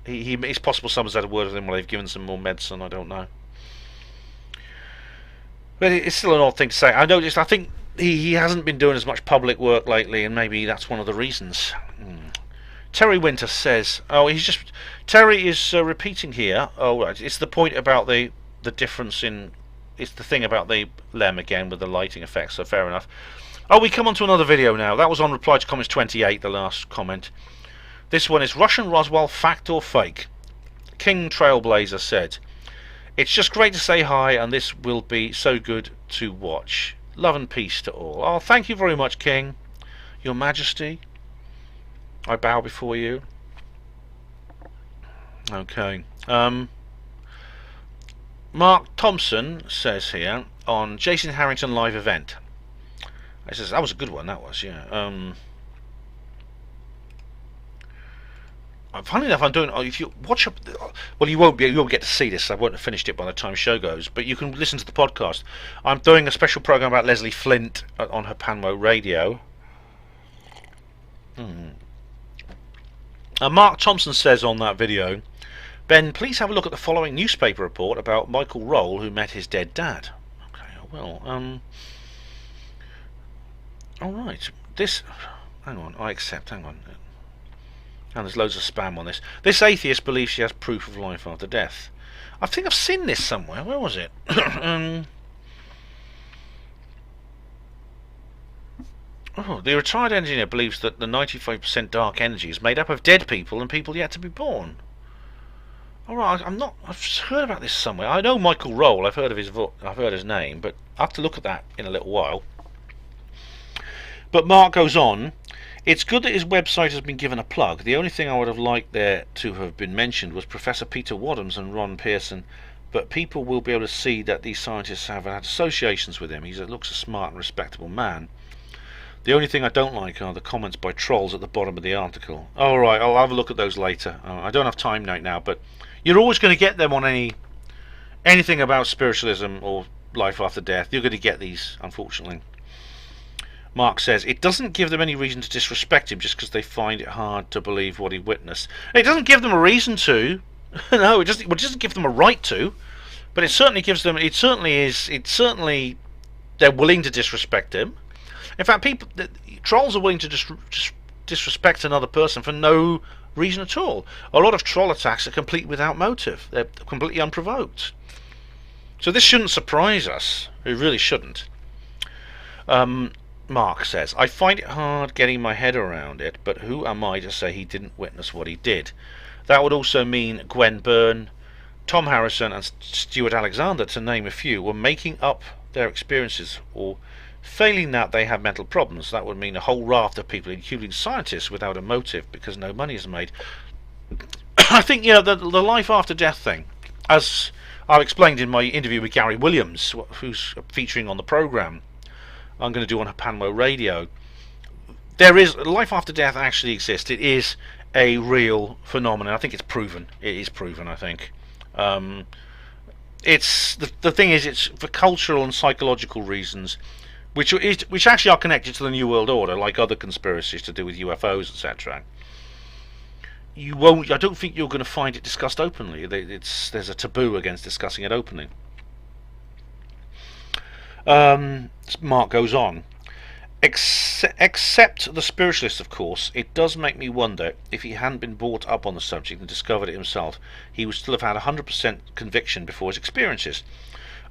It's possible someone's had a word with him while they've given some more medicine. I don't know. But it's still an odd thing to say. I think he hasn't been doing as much public work lately, and maybe that's one of the reasons. Terry Winter says, Terry is repeating here. Oh, right. It's the point about the difference in, it's the thing about the LEM again with the lighting effects, so fair enough. Oh, we come on to another video now. That was on Reply to Comments 28, the last comment. This one is Russian Roswell, fact or fake? King Trailblazer said, it's just great to say hi, and this will be so good to watch. Love and peace to all. Oh, thank you very much, King. Your Majesty, I bow before you. Okay. Mark Thompson says here, on Jason Harrington live event. He says, that was a good one, that was, yeah. Funny enough, I'm doing. If you watch, well, you won't get to see this. I won't have finished it by the time the show goes. But you can listen to the podcast. I'm doing a special program about Leslie Flint on HPANWO Radio. Mark Thompson says on that video, Ben, please have a look at the following newspaper report about Michael Roll, who met his dead dad. Okay, well, all right. This, hang on, I accept. Hang on. And there's loads of spam on this. This atheist believes she has proof of life after death. I think I've seen this somewhere. Where was it? The retired engineer believes that the 95% dark energy is made up of dead people and people yet to be born. Alright, I've heard about this somewhere. I know Michael Roll. I've heard his name, but I have to look at that in a little while. But Mark goes on. It's good that his website has been given a plug. The only thing I would have liked there to have been mentioned was Professor Peter Wadhams and Ron Pearson, but people will be able to see that these scientists have had associations with him. He looks a smart and respectable man. The only thing I don't like are the comments by trolls at the bottom of the article. Alright, I'll have a look at those later. I don't have time right now, but you're always going to get them on anything about spiritualism or life after death. You're going to get these, unfortunately. Mark says, it doesn't give them any reason to disrespect him just because they find it hard to believe what he witnessed. It doesn't give them a reason to. No, it doesn't give them a right to. But it certainly gives them, they're willing to disrespect him. In fact, trolls are willing to disrespect another person for no reason at all. A lot of troll attacks are complete without motive. They're completely unprovoked. So this shouldn't surprise us. It really shouldn't. Mark says, I find it hard getting my head around it, but who am I to say he didn't witness what he did? That would also mean Gwen Byrne, Tom Harrison and Stuart Alexander, to name a few, were making up their experiences, or failing that they have mental problems. That would mean a whole raft of people, including scientists, without a motive because no money is made. I think, the life after death thing, as I've explained in my interview with Gary Williams, who's featuring on the programme, I'm going to do on HPANWO Radio, there is life after death actually exists. It is a real phenomenon. I think it's proven. It is proven, I think. It's the thing is, it's for cultural and psychological reasons, which actually are connected to the New World Order, like other conspiracies to do with UFOs, etc. I don't think you're going to find it discussed openly. There's a taboo against discussing it openly. Mark goes on. Except the spiritualist, of course, it does make me wonder if he hadn't been brought up on the subject and discovered it himself, he would still have had 100% conviction before his experiences.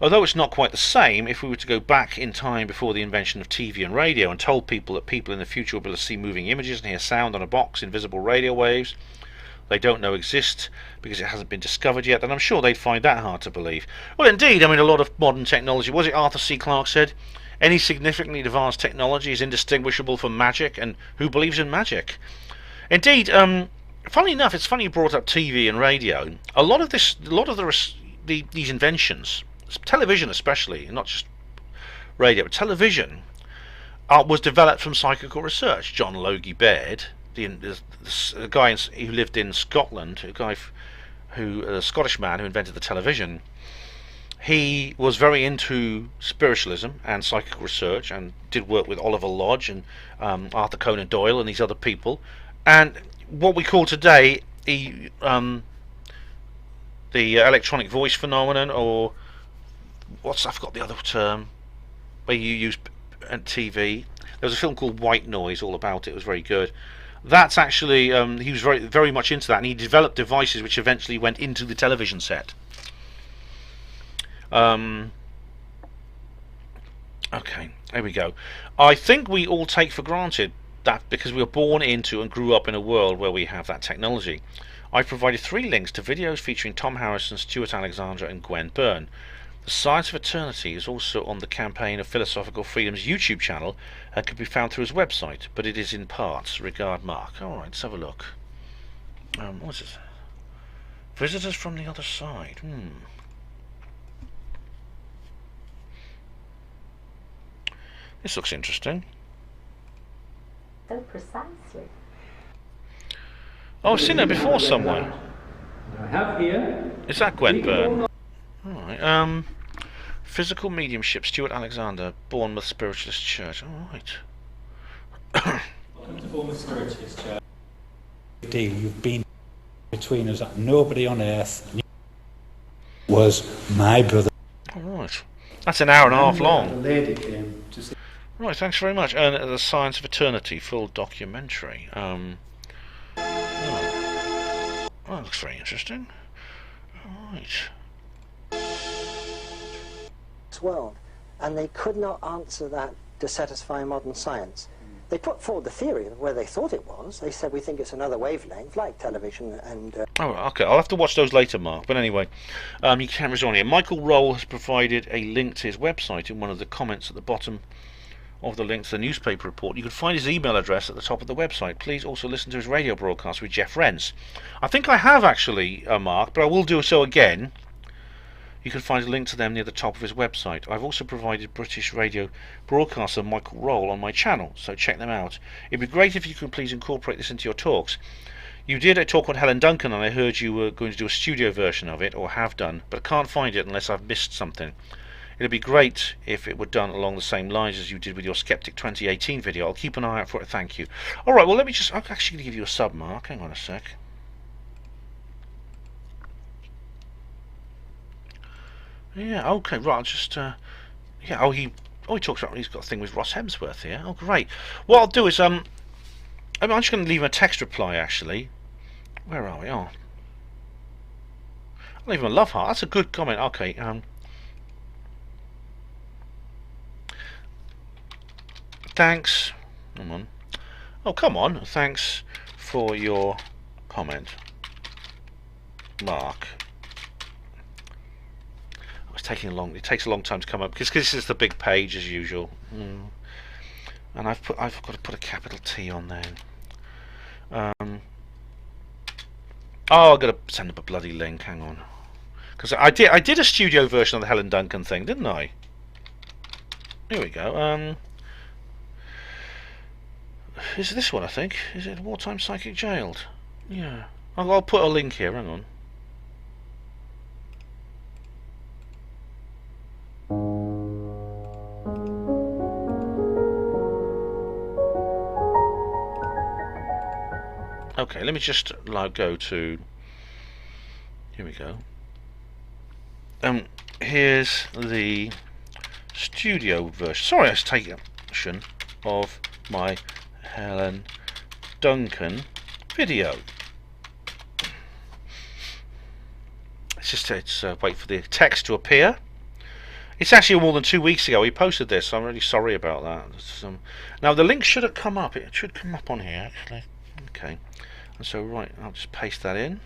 Although it's not quite the same, if we were to go back in time before the invention of TV and radio and told people that people in the future will be able to see moving images and hear sound on a box, invisible radio waves they don't know exist because it hasn't been discovered yet, then I'm sure they'd find that hard to believe. Well, indeed, I mean, a lot of modern technology, was it Arthur C. Clarke said, any significantly advanced technology is indistinguishable from magic, and who believes in magic? Indeed, funny enough, it's funny you brought up TV and radio. A lot of these inventions, television especially, not just radio, but television, was developed from psychical research. John Logie Baird, the guy who lived in Scotland, a Scottish man who invented the television, he was very into spiritualism and psychic research, and did work with Oliver Lodge and Arthur Conan Doyle and these other people. And what we call today the electronic voice phenomenon, or I forgot the other term, where you use TV. There was a film called White Noise all about it. It was very good. That's actually he was very, very much into that, and he developed devices which eventually went into the television set. Okay, there we go. I think we all take for granted that because we were born into and grew up in a world where we have that technology. I've provided 3 links to videos featuring Tom Harrison, Stuart Alexander and Gwen Byrne. The Science of Eternity is also on the Campaign of Philosophical Freedom's YouTube channel and can be found through his website, but it is in parts. Regard, Mark. Alright, let's have a look. What's it? Visitors from the other side. This looks interesting. So precisely. Oh, I've seen her before somewhere. I have here. Is that Gwen Byrne? Alright, Physical Mediumship, Stuart Alexander, Bournemouth Spiritualist Church. Alright. Welcome to Bournemouth Spiritualist Church. Deal you've been between us, that nobody on earth was my brother. Alright. That's an hour and a half long. The lady came to see. Right, thanks very much. And The Science of Eternity, full documentary. That looks very interesting. Alright. World, and they could not answer that to satisfy modern science. They put forward the theory of where they thought it was. They said, we think it's another wavelength, like television and... Oh, okay, I'll have to watch those later, Mark. But anyway, your camera's on here. Michael Roll has provided a link to his website in one of the comments at the bottom of the link to the newspaper report. You can find his email address at the top of the website. Please also listen to his radio broadcast with Jeff Renz. I think I have actually, Mark, but I will do so again. You can find a link to them near the top of his website. I've also provided British radio broadcaster Michael Roll on my channel, so check them out. It'd be great if you could please incorporate this into your talks. You did a talk on Helen Duncan, and I heard you were going to do a studio version of it, or have done, but I can't find it unless I've missed something. It'd be great if it were done along the same lines as you did with your Skeptic 2018 video. I'll keep an eye out for it, thank you. Alright, well I'm actually going to give you a sub, Mark. Hang on a sec. Yeah, okay, right, I'll just, yeah, he talks about, he's got a thing with Ross Hemsworth here. Oh, great. What I'll do is, I'm just going to leave him a text reply, actually. Where are we? Oh. I'll leave him a love heart. That's a good comment. Okay, thanks. Come on. Oh, come on. Thanks for your comment, Mark. Taking it takes a long time to come up because this is the big page as usual, and I've got to put a capital T on there. Oh, I've got to send up a bloody link. Hang on, Because I did a studio version of the Helen Duncan thing, didn't I? Here we go. Is this one, I think? Is it Wartime Psychic Jailed? Yeah. I'll put a link here, hang on. Okay, let me just go to... Here we go. Here's the studio version. Sorry, I was taking action of my Helen Duncan video. It's wait for the text to appear. It's actually more than 2 weeks ago he posted this, so I'm really sorry about that. Now the link should have come up. It should come up on here actually. Okay, and so right, I'll just paste that in.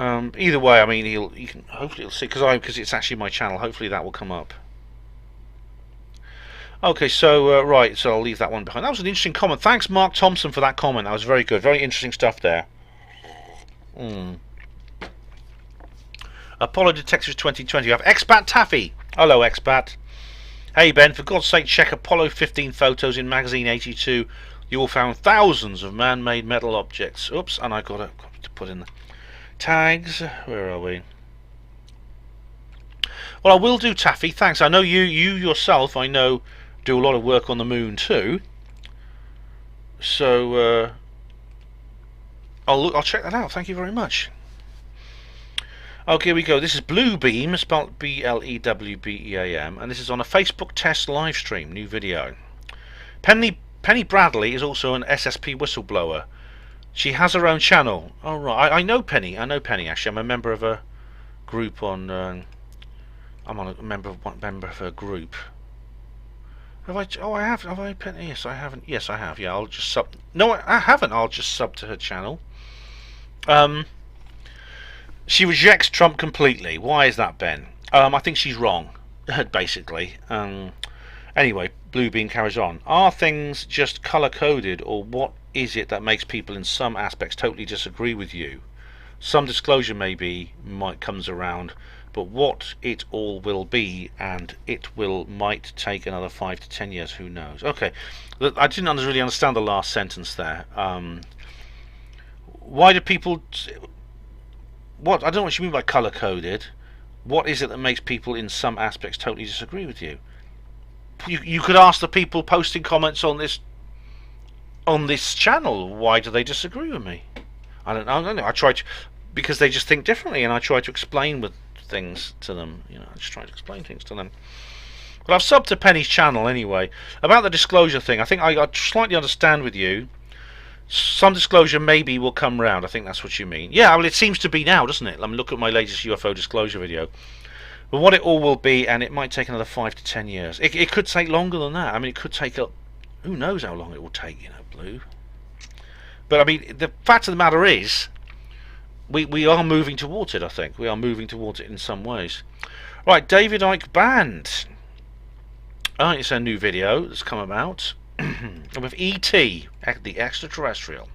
Either way, I mean, hopefully he'll see, because it's actually my channel. Hopefully that will come up. Okay, so right, so I'll leave that one behind. That was an interesting comment. Thanks, Mark Thompson, for that comment. That was very good, very interesting stuff there. Apollo Detectives 2020. You have Expat Taffy. Hello, Expat. Hey Ben, for God's sake, check Apollo 15 photos in magazine 82. You will found thousands of man-made metal objects. Oops, and I got to put in the tags. Where are we? Well, I will do, Taffy. Thanks. I know you yourself, I know, do a lot of work on the moon too. So I'll check that out. Thank you very much. Okay, here we go. This is Bluebeam, spelled B-L-E-W-B-E-A-M, and this is on a Facebook test live stream, new video. Penny Bradley is also an SSP whistleblower. She has her own channel. Oh right, I know Penny. I know Penny actually. I'm a member of a group on. I'm on a member of her group. Have I? Oh, I have. Have I, Penny? Yes, I haven't. Yes, I have. Yeah, I'll just sub. No, I haven't. I'll just sub to her channel. She rejects Trump completely. Why is that, Ben? I think she's wrong, basically. Anyway, Bluebeam carries on. Are things just color-coded, or what is it that makes people in some aspects totally disagree with you? Some disclosure maybe comes around, but what it all will be, and it might take another 5 to 10 years, who knows? Okay, I didn't really understand the last sentence there. Why do people... What? I don't know what you mean by color-coded. What is it that makes people in some aspects totally disagree with you? You could ask the people posting comments on this channel, why do they disagree with me? I don't know. I try to, because they just think differently, and I try to explain with things to them. You know, I just try to explain things to them. Well, I've subbed to Penny's channel anyway. About the disclosure thing, I think I slightly understand with you. Some disclosure maybe will come round. I think that's what you mean. Yeah, well, it seems to be now, doesn't it? Let me look at my latest UFO disclosure video. But what it all will be, and it might take another 5 to 10 years. It could take longer than that. I mean, it could take up... Who knows how long it will take, you know, Blue. But, I mean, the fact of the matter is, we are moving towards it, I think. We are moving towards it in some ways. Right, David Icke Band. It's a new video that's come about. With E.T., the extraterrestrial,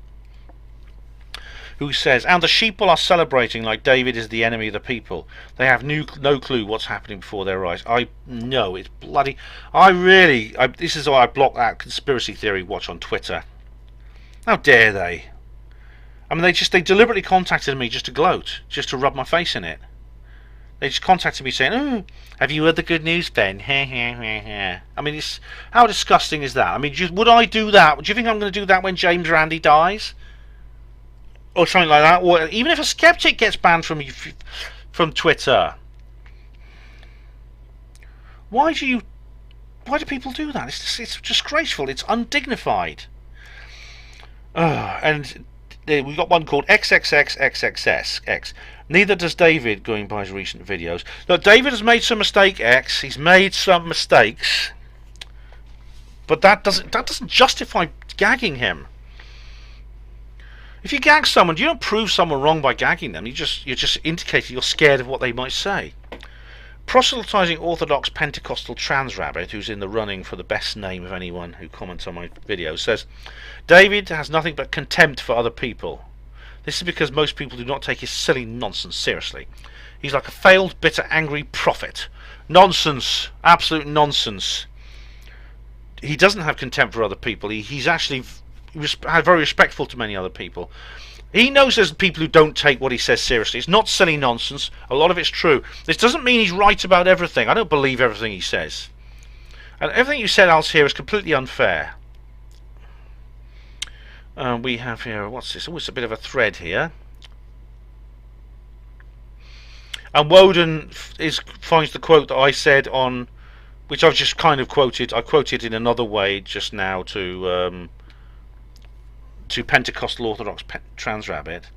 who says, and the sheeple are celebrating like David is the enemy of the people. They have no clue what's happening before their eyes. I know, it's bloody... this is why I block that conspiracy theory watch on Twitter. How dare they? I mean, they deliberately contacted me just to gloat, just to rub my face in it. They just contacted me saying, oh, have you heard the good news, Ben? I mean, how disgusting is that? I mean, would I do that? Do you think I'm going to do that when James Randi dies? Or something like that? Or even if a skeptic gets banned from Twitter? Why do people do that? It's disgraceful. It's undignified. And we've got one called XXXXXX. Neither does David, going by his recent videos. Look, David has made some mistake, X. He's made some mistakes, but that doesn't justify gagging him. If you gag someone, you don't prove someone wrong by gagging them. You're just indicating you're scared of what they might say. Proselytizing Orthodox Pentecostal trans rabbit, who's in the running for the best name of anyone who comments on my videos, says David has nothing but contempt for other people. This is because most people do not take his silly nonsense seriously. He's like a failed, bitter, angry prophet. Nonsense. Absolute nonsense. He doesn't have contempt for other people. He's actually very respectful to many other people. He knows there's people who don't take what he says seriously. It's not silly nonsense. A lot of it's true. This doesn't mean he's right about everything. I don't believe everything he says. And everything you said else here is completely unfair. We have here, what's this? Oh, it's a bit of a thread here. And Woden finds the quote that I said on, which I've just kind of quoted. I quoted in another way just now to Pentecostal Orthodox Trans Rabbit,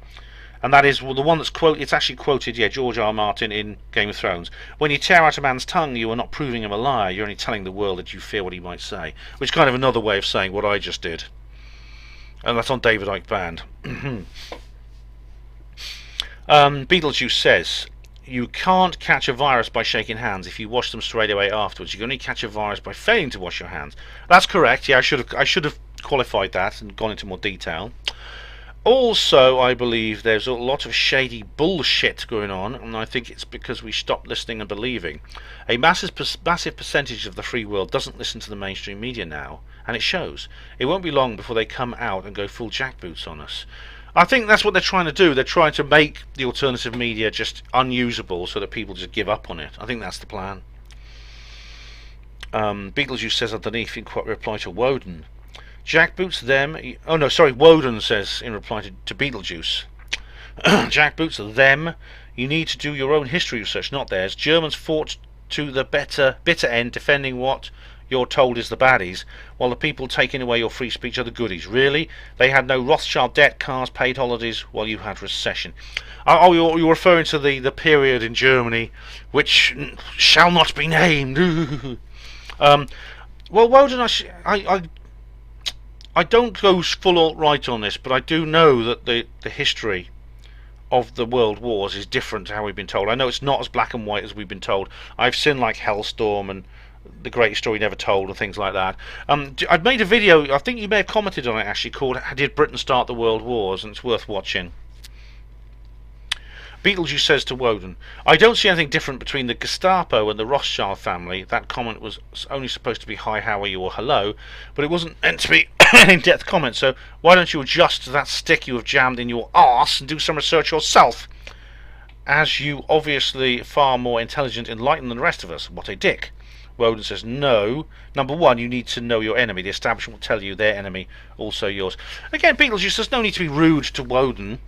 and that is the one that's quoted. It's actually quoted, yeah, George R. Martin in Game of Thrones. When you tear out a man's tongue, you are not proving him a liar. You're only telling the world that you fear what he might say. Which is kind of another way of saying what I just did. And that's on David Icke Band. Beetlejuice says, you can't catch a virus by shaking hands if you wash them straight away afterwards. You can only catch a virus by failing to wash your hands. That's correct. Yeah, I should have qualified that and gone into more detail. Also, I believe there's a lot of shady bullshit going on, and I think it's because we stopped listening and believing. A massive percentage of the free world doesn't listen to the mainstream media now, and it shows. It won't be long before they come out and go full jackboots on us. I think that's what they're trying to do. They're trying to make the alternative media just unusable so that people just give up on it. I think that's the plan. Beetlejuice says underneath in reply to Woden, jackboots them. Oh no, sorry. Woden says in reply to Beetlejuice, jackboots them. You need to do your own history research, not theirs. Germans fought to the bitter end, defending what you're told is the baddies, while the people taking away your free speech are the goodies. Really? They had no Rothschild debt, cars, paid holidays, while you had recession. Oh, you're referring to the period in Germany, which shall not be named. Well, Woden, I don't go full alt-right on this, but I do know that the history of the world wars is different to how we've been told. I know it's not as black and white as we've been told. I've seen like Hellstorm and The Great Story Never Told and things like that. I'd made a video, I think you may have commented on it actually, called Did Britain Start the World Wars? And it's worth watching. Beetlejuice says to Woden, I don't see anything different between the Gestapo and the Rothschild family. That comment was only supposed to be hi, how are you, or hello, but it wasn't meant to be an in-depth comment, so why don't you adjust that stick you have jammed in your arse and do some research yourself? As you obviously far more intelligent, enlightened than the rest of us. What a dick. Woden says, no. Number one, you need to know your enemy. The establishment will tell you their enemy, also yours. Again, Beetlejuice, there's no need to be rude to Woden.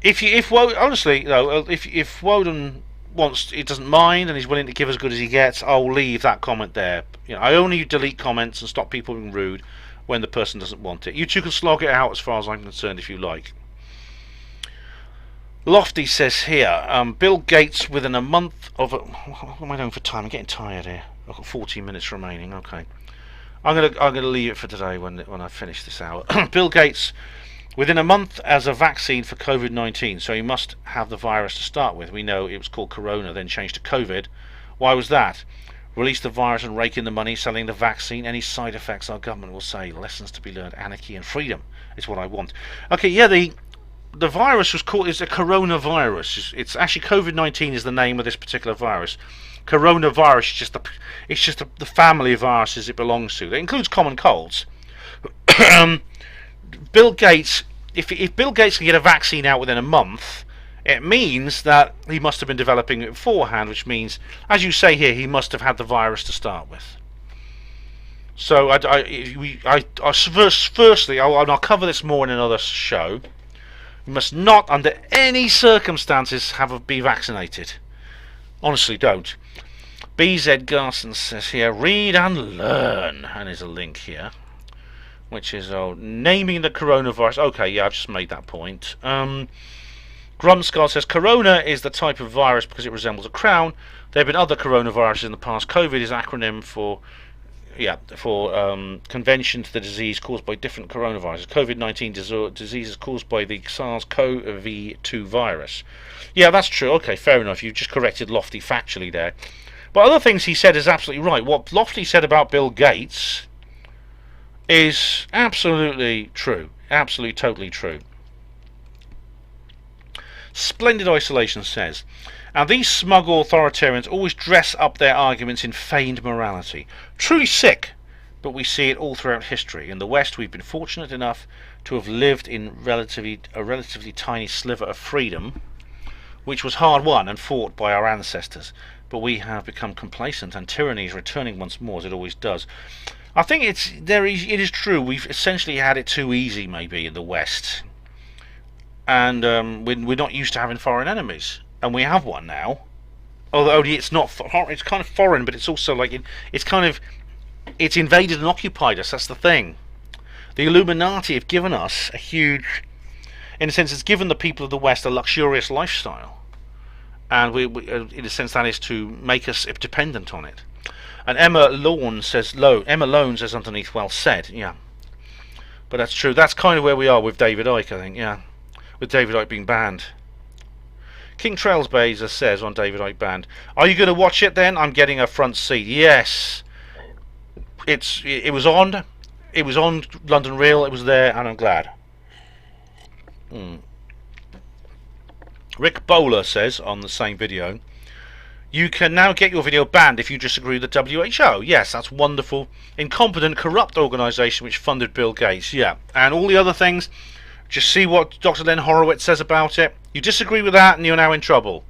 Honestly, though, if Woden wants, he doesn't mind, and he's willing to give as good as he gets, I'll leave that comment there. You know, I only delete comments and stop people being rude when the person doesn't want it. You two can slog it out as far as I'm concerned if you like. Lofty says here, Bill Gates within a month of what am I doing for time? I'm getting tired here. I've got 14 minutes remaining. Okay, I'm gonna leave it for today when I finish this hour. Bill Gates within a month as a vaccine for COVID-19, so he must have the virus to start with. We know it was called Corona, then changed to COVID. Why was that? Release the virus and rake in the money, selling the vaccine. Any side effects, our government will say. Lessons to be learned, anarchy and freedom is what I want. Okay, yeah, the virus was called, it's a coronavirus. It's actually COVID-19 is the name of this particular virus. Coronavirus is just the family of viruses it belongs to. It includes common colds. Bill Gates, if Bill Gates can get a vaccine out within a month, it means that he must have been developing it beforehand, which means, as you say here, he must have had the virus to start with. So firstly, I'll cover this more in another show. You must not, under any circumstances, be vaccinated. Honestly, don't. BZ Garson says here, read and learn, and there's a link here, which is naming the coronavirus. Okay, yeah, I've just made that point. Grumskull says corona is the type of virus because it resembles a crown. There have been other coronaviruses in the past. COVID is acronym for convention to the disease caused by different coronaviruses. COVID-19 disease is caused by the SARS-CoV-2 virus. Yeah, that's true. Okay, fair enough. You just corrected Lofty factually there. But other things he said is absolutely right. What Lofty said about Bill Gates is absolutely true. Absolutely, totally true. Splendid Isolation says, and these smug authoritarians always dress up their arguments in feigned morality. Truly sick, but we see it all throughout history. In the West, we've been fortunate enough to have lived in a relatively tiny sliver of freedom, which was hard won and fought by our ancestors. But we have become complacent, and tyranny is returning once more, as it always does. I think it is true. We've essentially had it too easy, maybe, in the West, and we're not used to having foreign enemies, and we have one now. Although it's not, it's kind of foreign, but it's also like it's invaded and occupied us. That's the thing. The Illuminati have given us a huge, in a sense, it's given the people of the West a luxurious lifestyle, and we in a sense, that is to make us dependent on it. And Emma Lone says underneath, well said, yeah. But that's true. That's kind of where we are with David Icke, I think, yeah. With David Icke being banned. King Trailsbazer says on David Icke banned, are you going to watch it then? I'm getting a front seat. Yes. It was on London Real, it was there, and I'm glad. Rick Bowler says on the same video, you can now get your video banned if you disagree with the WHO. Yes, that's wonderful. Incompetent, corrupt organisation which funded Bill Gates. Yeah, and all the other things. Just see what Dr. Len Horowitz says about it. You disagree with that and you're now in trouble.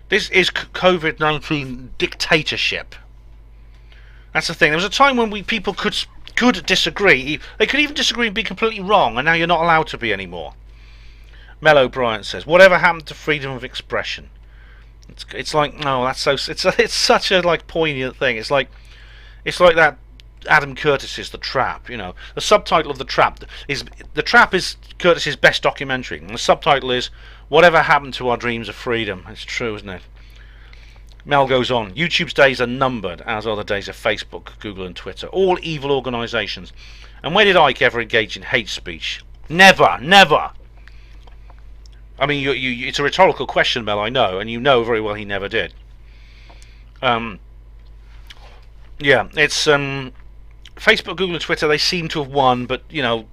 This is COVID-19 dictatorship. That's the thing. There was a time when people could disagree. They could even disagree and be completely wrong, and now you're not allowed to be anymore. Mel Bryant says, whatever happened to freedom of expression? It's like, no, that's so. It's such a like poignant thing. It's like that Adam Curtis's The Trap. You know, the subtitle of The Trap is Curtis's best documentary, and the subtitle is "Whatever Happened to Our Dreams of Freedom." It's true, isn't it? Mel goes on, YouTube's days are numbered, as are the days of Facebook, Google and Twitter. All evil organisations. And when did Icke ever engage in hate speech? Never, never. I mean, it's a rhetorical question, Mel, I know, and you know very well he never did. Yeah, it's Facebook, Google and Twitter, they seem to have won, but, you know,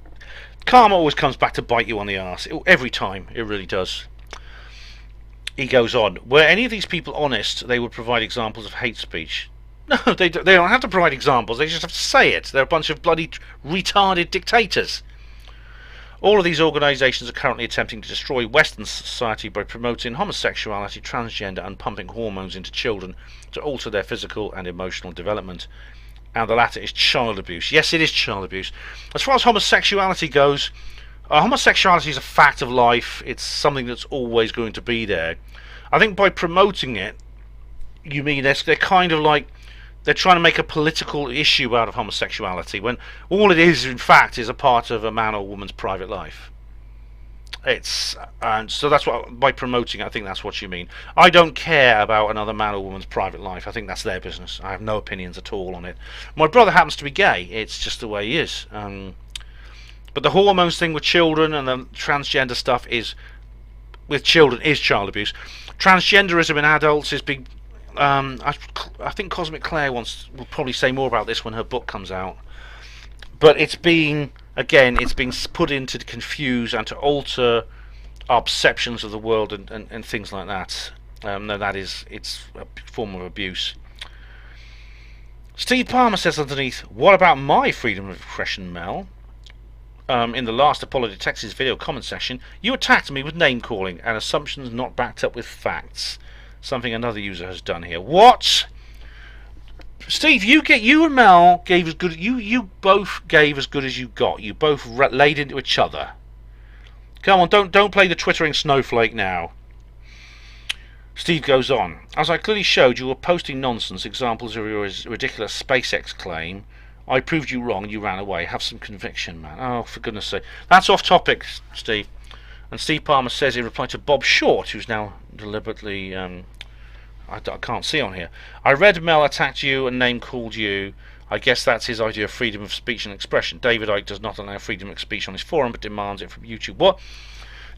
karma always comes back to bite you on the arse. Every time, it really does. He goes on, were any of these people honest, they would provide examples of hate speech. No, they don't have to provide examples, they just have to say it. They're a bunch of bloody retarded dictators. All of these organisations are currently attempting to destroy Western society by promoting homosexuality, transgender and pumping hormones into children to alter their physical and emotional development. And the latter is child abuse. Yes, it is child abuse. As far as homosexuality goes, homosexuality is a fact of life. It's something that's always going to be there. I think by promoting it, you mean they're kind of like they're trying to make a political issue out of homosexuality when all it is, in fact, is a part of a man or woman's private life. And so that's what, by promoting it, I think that's what you mean. I don't care about another man or woman's private life. I think that's their business. I have no opinions at all on it. My brother happens to be gay. It's just the way he is. But the hormones thing with children and the transgender stuff with children is child abuse. Transgenderism in adults is big. I think Cosmic Claire will probably say more about this when her book comes out. But it's being put in to confuse and to alter our perceptions of the world and things like that. No, it's a form of abuse. Steve Palmer says underneath, what about my freedom of expression, Mel? In the last Apollo Detectives video comment section, you attacked me with name calling and assumptions not backed up with facts. Something another user has done here. What? Steve, you and Mel gave as good. You both gave as good as you got. You both laid into each other. Come on, don't play the twittering snowflake now. Steve goes on. As I clearly showed, you were posting nonsense, examples of your ridiculous SpaceX claim. I proved you wrong and you ran away. Have some conviction, man. Oh, for goodness sake. That's off topic, Steve. And Steve Palmer says in reply to Bob Short, who's now deliberately... I can't see on here. I read Mel attacked you and name called you. I guess that's his idea of freedom of speech and expression. David Icke does not allow freedom of speech on his forum, but demands it from YouTube. What?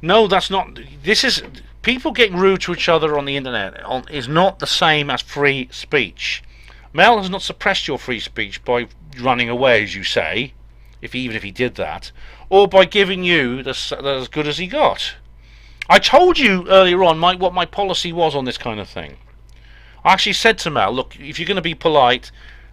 No, that's not. This is people getting rude to each other on the internet is not the same as free speech. Mel has not suppressed your free speech by running away, as you say, even if he did that, or by giving you as good as he got. I told you earlier on what my policy was on this kind of thing. I actually said to Mel, look, if you're going to be polite,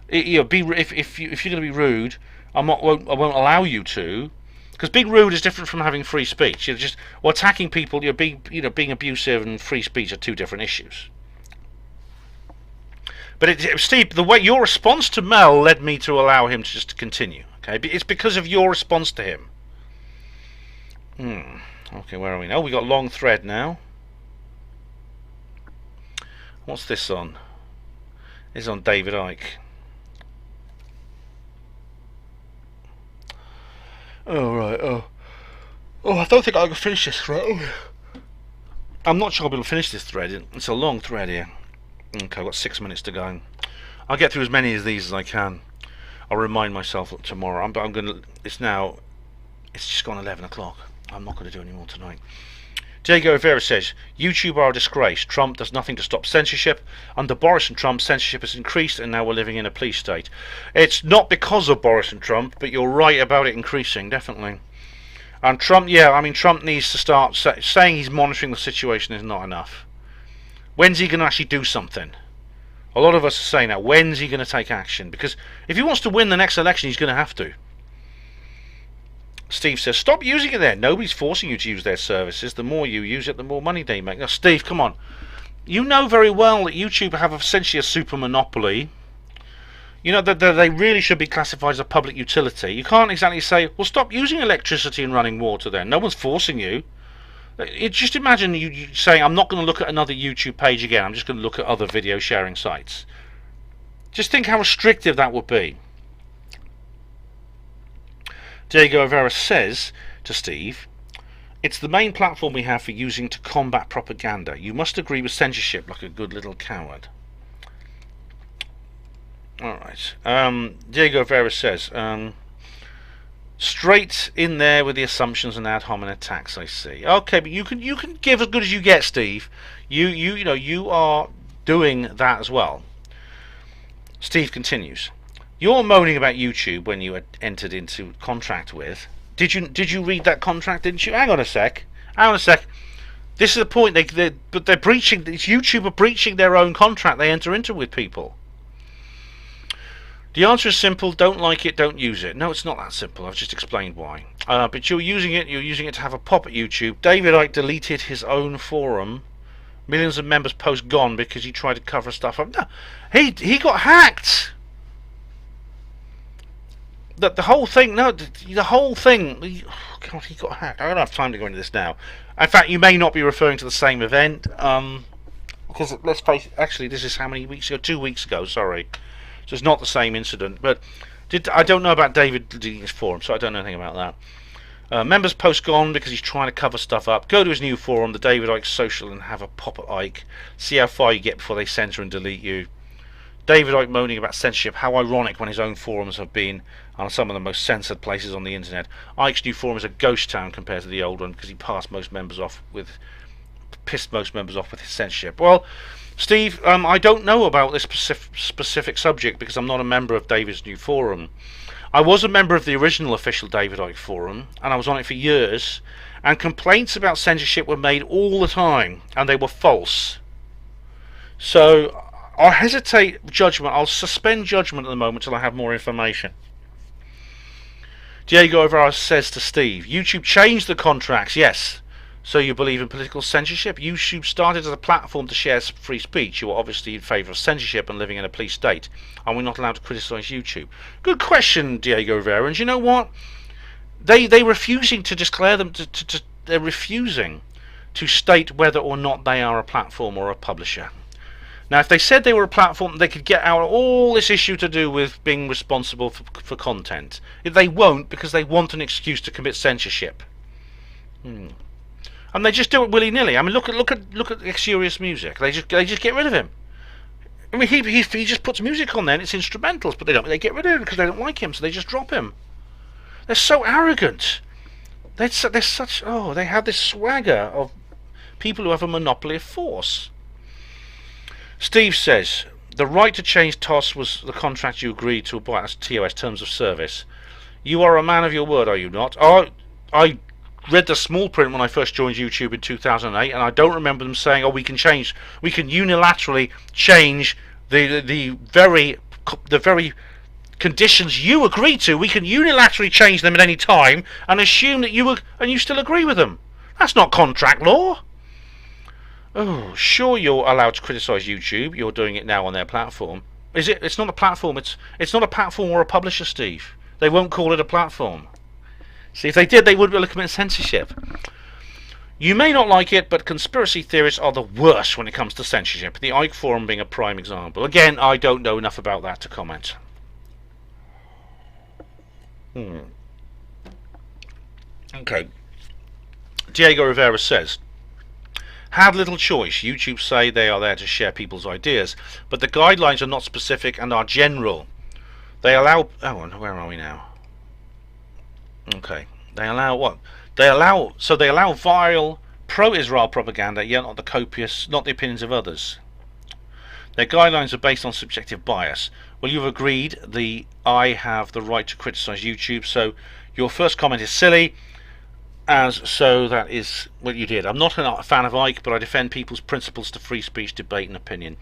if you're going to be rude, I won't allow you to, because being rude is different from having free speech. You're just attacking people. Being abusive and free speech are two different issues. But Steve, the way your response to Mel led me to allow him to just continue. Okay, it's because of your response to him. Okay, where are we now? We got long thread now. What's this on? This is on David Icke. Oh right. Oh, I don't think I can finish this thread. I'm not sure I'll be able to finish this thread. It's a long thread here. Okay, I've got 6 minutes to go. I'll get through as many of these as I can. I'll remind myself that tomorrow. I'm gonna. It's just gone 11 o'clock. I'm not going to do any more tonight. Diego Rivera says, YouTube are a disgrace. Trump does nothing to stop censorship. Under Boris and Trump, censorship has increased, and now we're living in a police state. It's not because of Boris and Trump, but you're right about it increasing, definitely. And Trump, Trump needs to start saying he's monitoring the situation is not enough. When's he going to actually do something? A lot of us are saying that. When's he going to take action? Because if he wants to win the next election, he's going to have to. Steve says, stop using it there. Nobody's forcing you to use their services. The more you use it, the more money they make. Now, Steve, come on. You know very well that YouTube have essentially a super monopoly. You know that they really should be classified as a public utility. You can't exactly say, well, stop using electricity and running water then. No one's forcing you. Just imagine you saying, I'm not going to look at another YouTube page again. I'm just going to look at other video sharing sites. Just think how restrictive that would be. Diego Rivera says to Steve, it's the main platform we have for using to combat propaganda. You must agree with censorship like a good little coward. Alright. Diego Rivera says, straight in there with the assumptions and ad hominem attacks, I see. Okay, but you can give as good as you get, Steve. You are doing that as well. Steve continues. You're moaning about YouTube when you had entered into contract with. Did you read that contract? Didn't you? Hang on a sec. This is the point. They're breaching. YouTube are breaching their own contract they enter into with people. The answer is simple. Don't like it, don't use it. No, it's not that simple. I've just explained why. But you're using it to have a pop at YouTube. David Icke deleted his own forum. Millions of members post gone because he tried to cover stuff up. No, he got hacked. The whole thing. Oh God, he got hacked. I don't have time to go into this now. In fact, you may not be referring to the same event. Because let's face it. Actually, this is how many weeks ago? 2 weeks ago. Sorry. So it's not the same incident, but I don't know about David deleting his forum, so I don't know anything about that. Members post gone because he's trying to cover stuff up. Go to his new forum, the David Icke Social, and have a pop at Icke. See how far you get before they censor and delete you. David Icke moaning about censorship. How ironic when his own forums have been on some of the most censored places on the internet. Icke's new forum is a ghost town compared to the old one because he pissed most members off with his censorship. Well, Steve, I don't know about this specific subject because I'm not a member of David's new forum. I was a member of the original official David Icke forum, and I was on it for years, and complaints about censorship were made all the time, and they were false. So I'll hesitate judgment. I'll suspend judgment at the moment till I have more information. Diego Rivera says to Steve, YouTube changed the contracts, yes. So you believe in political censorship? YouTube started as a platform to share free speech. You are obviously in favour of censorship and living in a police state. Are we not allowed to criticise YouTube? Good question, Diego Rivera. And you know what? They're refusing to declare them. They're refusing to state whether or not they are a platform or a publisher. Now, if they said they were a platform, they could get out all this issue to do with being responsible for content. They won't because they want an excuse to commit censorship. And they just do it willy-nilly. I mean, look at Exurious Music. They just get rid of him. I mean, he just puts music on there and it's instrumentals, but they get rid of him because they don't like him, so they just drop him. They're so arrogant. They have this swagger of people who have a monopoly of force. Steve says the right to change TOS was the contract you agreed to by as TOS terms of service. You are a man of your word, are you not? I read the small print when I first joined YouTube in 2008, and I don't remember them saying, "Oh, we can unilaterally change the very conditions you agree to. We can unilaterally change them at any time and assume that you still agree with them." That's not contract law. Oh, sure, you're allowed to criticise YouTube. You're doing it now on their platform. Is it? It's not a platform. It's not a platform or a publisher, Steve. They won't call it a platform. See, if they did, they would be looking at censorship. You may not like it, but conspiracy theorists are the worst when it comes to censorship. The Ike Forum being a prime example. Again, I don't know enough about that to comment. Okay. Diego Rivera says, "Had little choice. YouTube say they are there to share people's ideas, but the guidelines are not specific and are general. They allow..." Oh, where are we now? Okay. They allow what? They allow vile pro-Israel propaganda, yet not the opinions of others. Their guidelines are based on subjective bias. Well, you've agreed I have the right to criticise YouTube, so your first comment is silly. So that is what you did. I'm not a fan of Ike, but I defend people's principles to free speech, debate and opinion.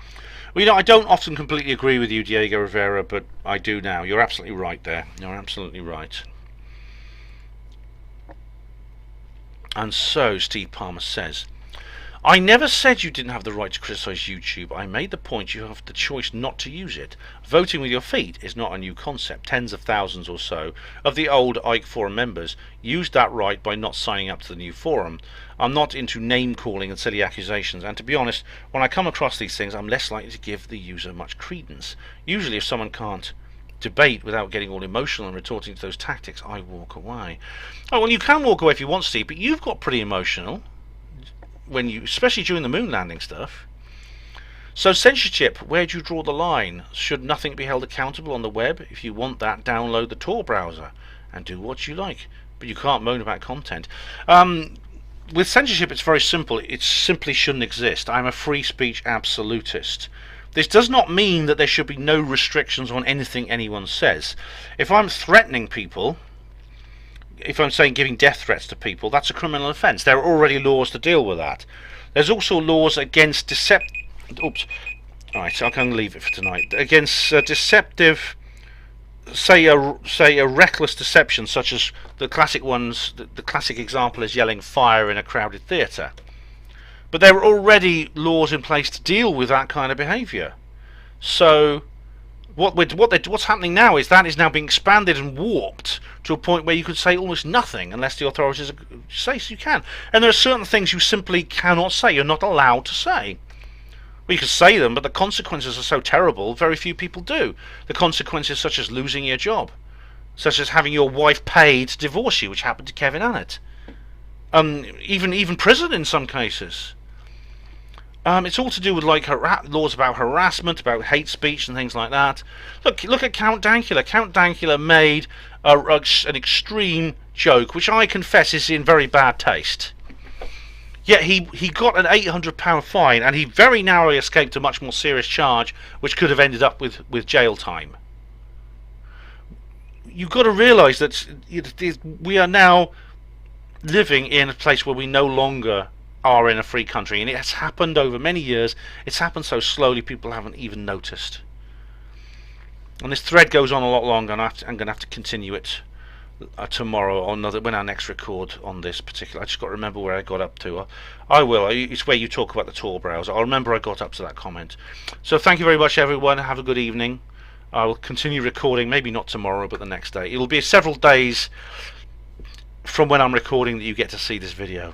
Well, I don't often completely agree with you, Diego Rivera, but I do now. You're absolutely right there. You're absolutely right. And so, Steve Palmer says, "I never said you didn't have the right to criticise YouTube. I made the point you have the choice not to use it. Voting with your feet is not a new concept. Tens of thousands or so of the old Ike Forum members used that right by not signing up to the new forum. I'm not into name-calling and silly accusations, and to be honest, when I come across these things, I'm less likely to give the user much credence. Usually if someone can't debate without getting all emotional and retorting to those tactics, I walk away." Oh, well, you can walk away if you want, Steve, but you've got pretty emotional especially during the moon landing stuff. So censorship, where do you draw the line? Should nothing be held accountable on the web? If you want that, download the Tor browser and do what you like, but you can't moan about content. With censorship, it's very simple. It simply shouldn't exist. I'm a free speech absolutist. This does not mean that there should be no restrictions on anything anyone says. If I'm threatening people, if I'm saying giving death threats to people, that's a criminal offence. There are already laws to deal with that. There's also laws against Oops. Alright, so I'm going to leave it for tonight. Against deceptive, say a reckless deception, such as the classic ones. The classic example is yelling fire in a crowded theatre. But there are already laws in place to deal with that kind of behaviour. So what's happening now is that is now being expanded and warped to a point where you could say almost nothing unless the authorities say so you can. And there are certain things you simply cannot say. You're not allowed to say. Well, you can say them, but the consequences are so terrible, very few people do. The consequences such as losing your job, such as having your wife paid to divorce you, which happened to Kevin Annett. Even prison in some cases. It's all to do with like laws about harassment, about hate speech and things like that. Look at Count Dankula. Count Dankula made an extreme joke, which I confess is in very bad taste. Yet he got an £800 fine, and he very narrowly escaped a much more serious charge, which could have ended up with jail time. You've got to realise that we are now living in a place where we no longer are in a free country, and it has happened over many years. It's happened so slowly people haven't even noticed. And this thread goes on a lot longer, and I'm going to have to continue it tomorrow or when I next record on this particular. I just got to remember where I got up to. I will. It's where you talk about the Tor browser. I'll remember I got up to that comment. So thank you very much, everyone. Have a good evening. I will continue recording, maybe not tomorrow, but the next day. It will be several days from when I'm recording that you get to see this video.